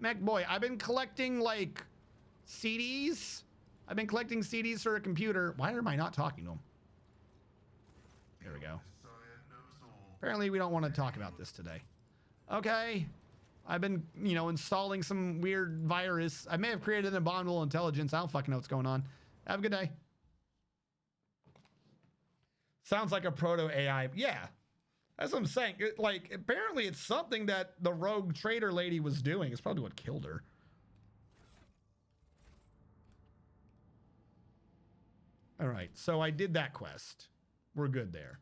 Mech boy, I've been collecting, like, CDs. I've been collecting CDs for a computer. Why am I not talking to him? There we go. Apparently we don't want to talk about this today. Okay. I've been, installing some weird virus. I may have created an abominable intelligence. I don't fucking know what's going on. Have a good day. Sounds like a proto-AI. Yeah. That's what I'm saying. Apparently it's something that the rogue trader lady was doing. It's probably what killed her. All right, so I did that quest. We're good there.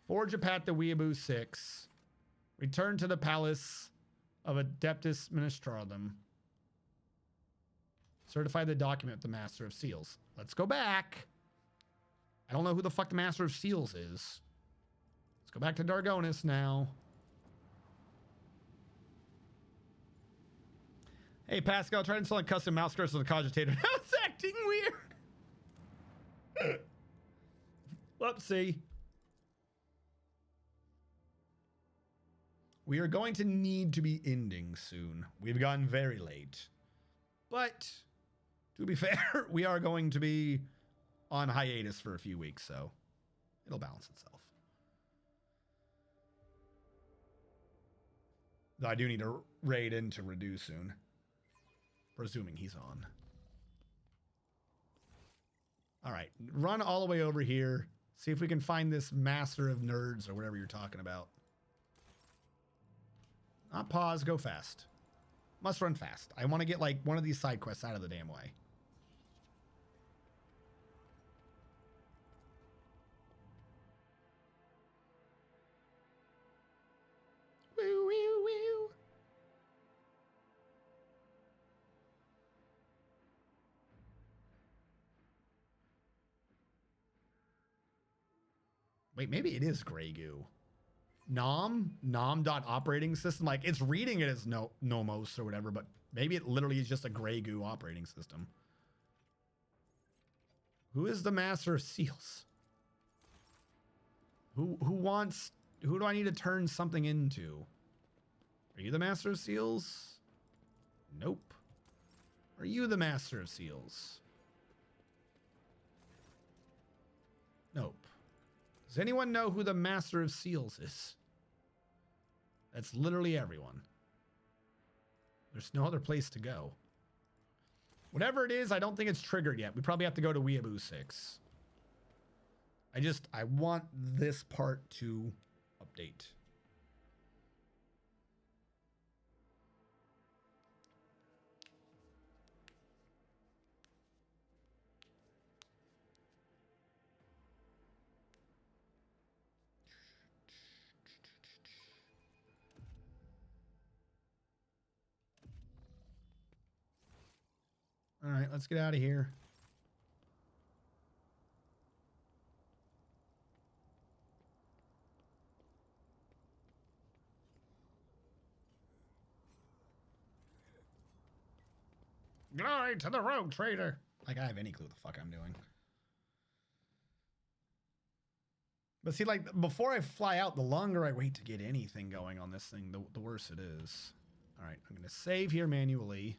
Forge a path to Weeaboo 6. Return to the Palace of Adeptus Ministratum. Certify the document with the Master of Seals. Let's go back. I don't know who the fuck the Master of Seals is. Let's go back to Dargonis now. Hey, Pascal, try installing custom mouse cursor on the cogitator. Now it's acting weird. Whoopsie. We are going to need to be ending soon. We've gotten very late. But, to be fair, we are going to be on hiatus for a few weeks, so it'll balance itself. Though I do need to raid into Redu soon. Presuming he's on. All right, run all the way over here. See if we can find this Master of Nerds or whatever you're talking about. Not pause, go fast. Must run fast. I want to get like one of these side quests out of the damn way. Woo, woo, woo. Wait, maybe it is Grey Goo. Nom.operating system. Like, it's reading it as Nomos or whatever, but maybe it literally is just a Grey Goo operating system. Who is the Master of Seals? Who do I need to turn something into? Are you the Master of Seals? Nope. Are you the Master of Seals? Nope. Does anyone know who the Master of Seals is? That's literally everyone. There's no other place to go. Whatever it is, I don't think it's triggered yet. We probably have to go to Weeaboo 6. I want this part to update. All right, let's get out of here. Glory to the rogue trader. Like, I have any clue what the fuck I'm doing. But see, like, before I fly out, the longer I wait to get anything going on this thing, the worse it is. All right, I'm going to save here manually.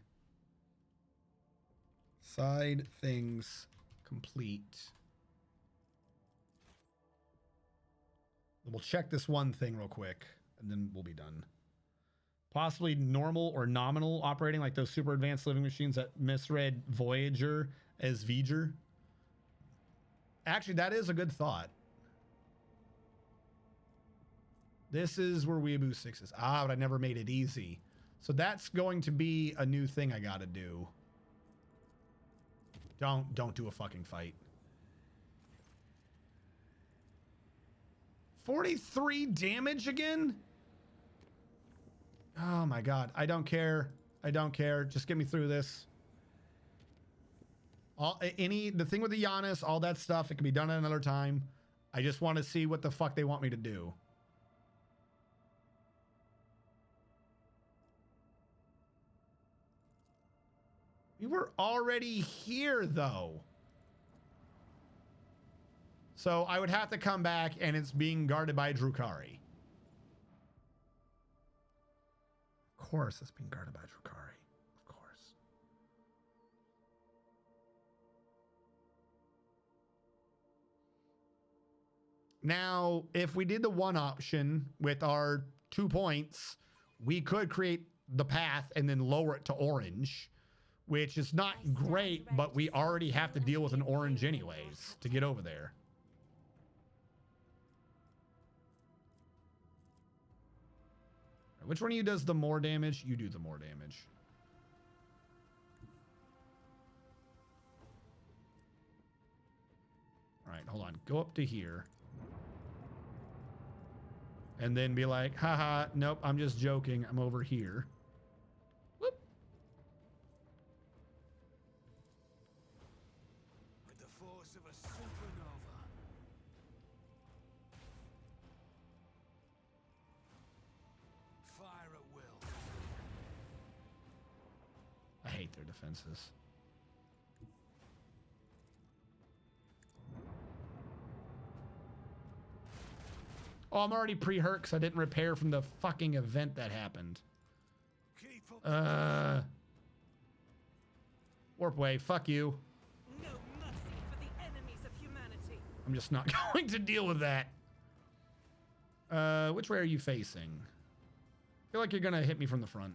Side things complete. We'll check this one thing real quick, and then we'll be done. Possibly normal or nominal operating, like those super advanced living machines that misread Voyager as V'ger. Actually, that is a good thought. This is where Weeaboo 6 is. Ah, but I never made it easy. So that's going to be a new thing I gotta do. Don't do a fucking fight. 43 damage again? Oh my god. I don't care. I don't care. Just get me through this. The thing with the Giannis, all that stuff, it can be done at another time. I just want to see what the fuck they want me to do. We were already here, though. So I would have to come back, and it's being guarded by Drukhari. Of course, it's being guarded by Drukhari. Of course. Now, if we did the one option with our 2 points, we could create the path and then lower it to orange. Which is not great, but we already have to deal with an orange anyways to get over there. Which one of you does the more damage? You do the more damage. right, hold on. Go up to here. And then be like, haha, nope, I'm just joking. I'm over here. Whoop. With the force of a supernova. Fire at will. I hate their defenses. Oh, I'm already pre-hurt because I didn't repair from the fucking event that happened. Warp wave, fuck you. No mercy for the enemies of humanity. I'm just not going to deal with that. Which way are you facing? I feel like you're gonna hit me from the front.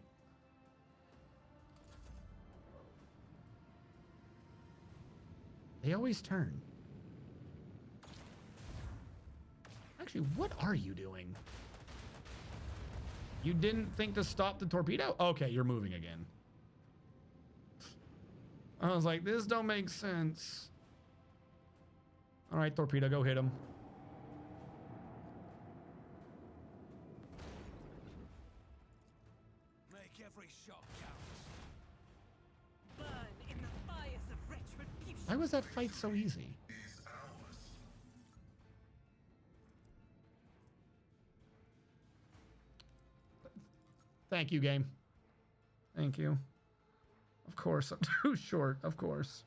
They always turn. Actually, what are you doing? You didn't think to stop the torpedo? Okay, you're moving again. I was like, this don't make sense. All right, torpedo, go hit him. Make every shot count. Burn in the fires of retribution. Why was that fight so easy? Thank you, game. Thank you. Of course, I'm too short. Of course.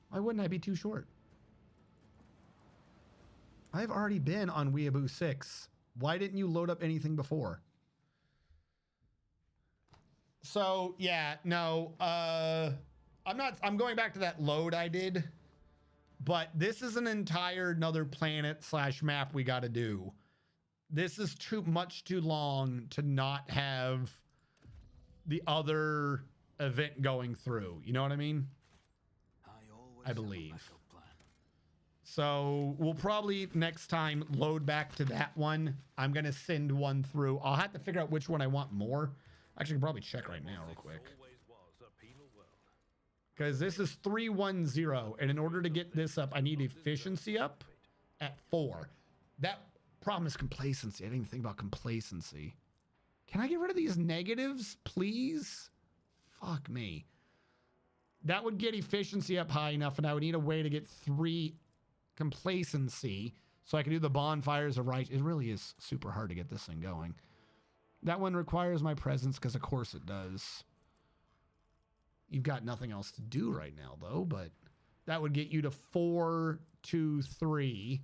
Why wouldn't I be too short? I've already been on Weeaboo 6. Why didn't you load up anything before? So, yeah, no. I'm going back to that load I did. But this is an entire another planet / map we got to do. This is much too long to not have the other event going through. You know what I mean? I believe. So we'll probably next time load back to that one. I'm going to send one through. I'll have to figure out which one I want more. Actually, I can probably check right now real quick. Because this is 310. And in order to get this up, I need efficiency up at 4. That problem is complacency. I didn't even think about complacency. Can I get rid of these negatives, please? Fuck me. That would get efficiency up high enough, and I would need a way to get 3 complacency so I can do the bonfires of right. It really is super hard to get this thing going. That one requires my presence because, of course, it does. You've got nothing else to do right now, though, but that would get you to 4, 2, 3.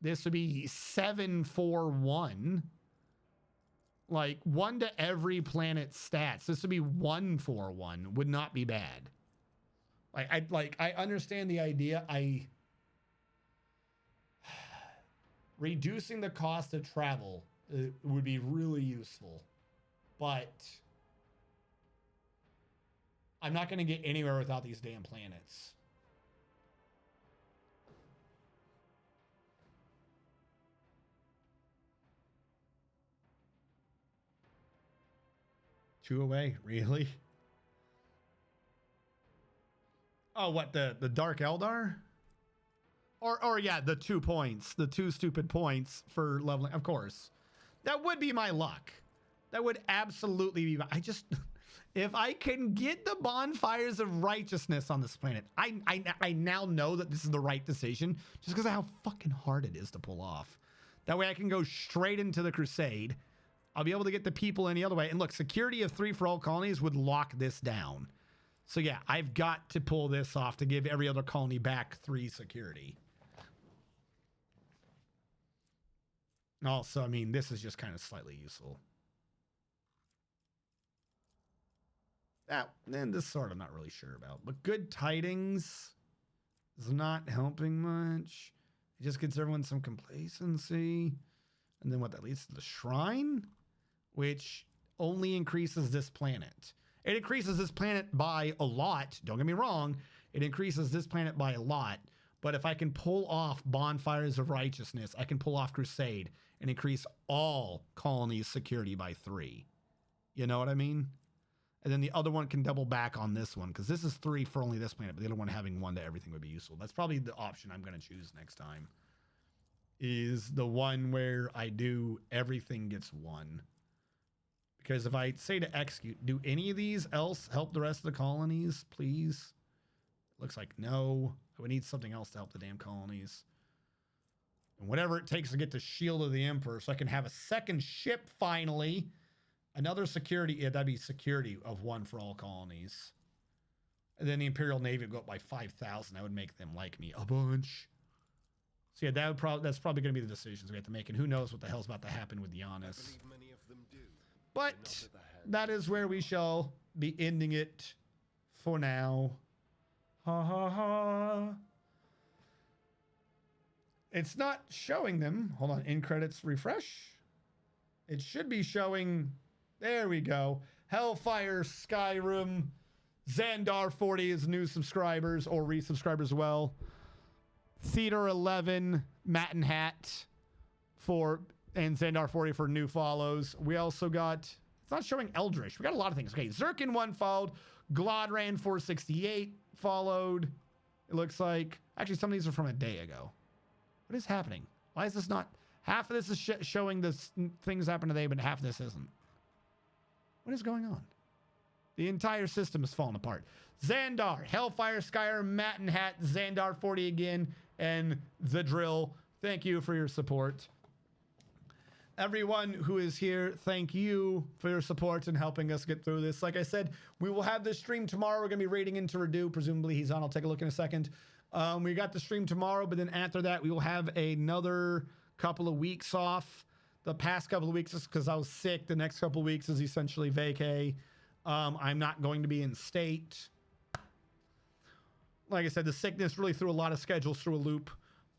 This would be 7, 4, 1. Like 1 to every planet's stats. This would be 1, 4, 1. Would not be bad. I understand the idea. Reducing the cost of travel would be really useful, but I'm not going to get anywhere without these damn planets. Two away, really? Oh, what, the Dark Eldar? Or yeah, the 2 points, the 2 stupid points for leveling. Of course, that would be my luck. That would absolutely be. If I can get the bonfires of righteousness on this planet, I now know that this is the right decision just because of how fucking hard it is to pull off. That way I can go straight into the crusade. I'll be able to get the people any other way. And look, security of 3 for all colonies would lock this down. So yeah, I've got to pull this off to give every other colony back 3 security. Also, I mean, this is just kind of slightly useful. That, and this sort I'm not really sure about. But good tidings is not helping much. It just gives everyone some complacency. And then what that leads to the shrine, which only increases this planet. It increases this planet by a lot. Don't get me wrong. It increases this planet by a lot. But if I can pull off bonfires of righteousness, I can pull off crusade and increase all colonies' security by 3. You know what I mean? And then the other one can double back on this one, because this is 3 for only this planet, but the other one having 1 to everything would be useful. That's probably the option I'm going to choose next time, is the one where I do everything gets 1. Because if I say to execute, do any of these else help the rest of the colonies, please? Looks like no. I would need something else to help the damn colonies. And whatever it takes to get the Shield of the Emperor so I can have a second ship finally. Another security, yeah, that'd be security of 1 for all colonies. And then the Imperial Navy would go up by 5,000. That would make them like me a bunch. So yeah, that's probably going to be the decisions we have to make. And who knows what the hell's about to happen with Giannis. But that is where we shall be ending it for now. Ha ha ha. It's not showing them. Hold on, in credits refresh. It should be showing. There we go. Hellfire, Skyrim, Xandar 40 is new subscribers or resubscribers as well. Theater 11, Matt and Hat and Xandar 40 for new follows. We also got, it's not showing Eldritch. We got a lot of things. Okay, Zirkin 1 followed. Glodran 468 followed. It looks like, actually some of these are from a day ago. What is happening? Why is this not, half of this is showing this things happen today, but half of this isn't. What is going on? The entire system is falling apart. Xandar, Hellfire, Skyrim, Matt and Hat, Xandar 40 again, and The Drill. Thank you for your support. Everyone who is here, thank you for your support and helping us get through this. Like I said, we will have this stream tomorrow. We're going to be raiding into Redu. Presumably he's on. I'll take a look in a second. We got the stream tomorrow, but then after that, we will have another couple of weeks off. The past couple of weeks is because I was sick. The next couple of weeks is essentially vacay. I'm not going to be in state. Like I said, the sickness really threw a lot of schedules through a loop.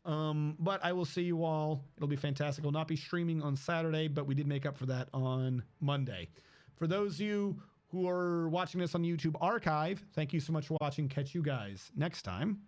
But I will see you all. It'll be fantastic. I'll not be streaming on Saturday, but we did make up for that on Monday. For those of you who are watching this on YouTube archive, thank you so much for watching. Catch you guys next time.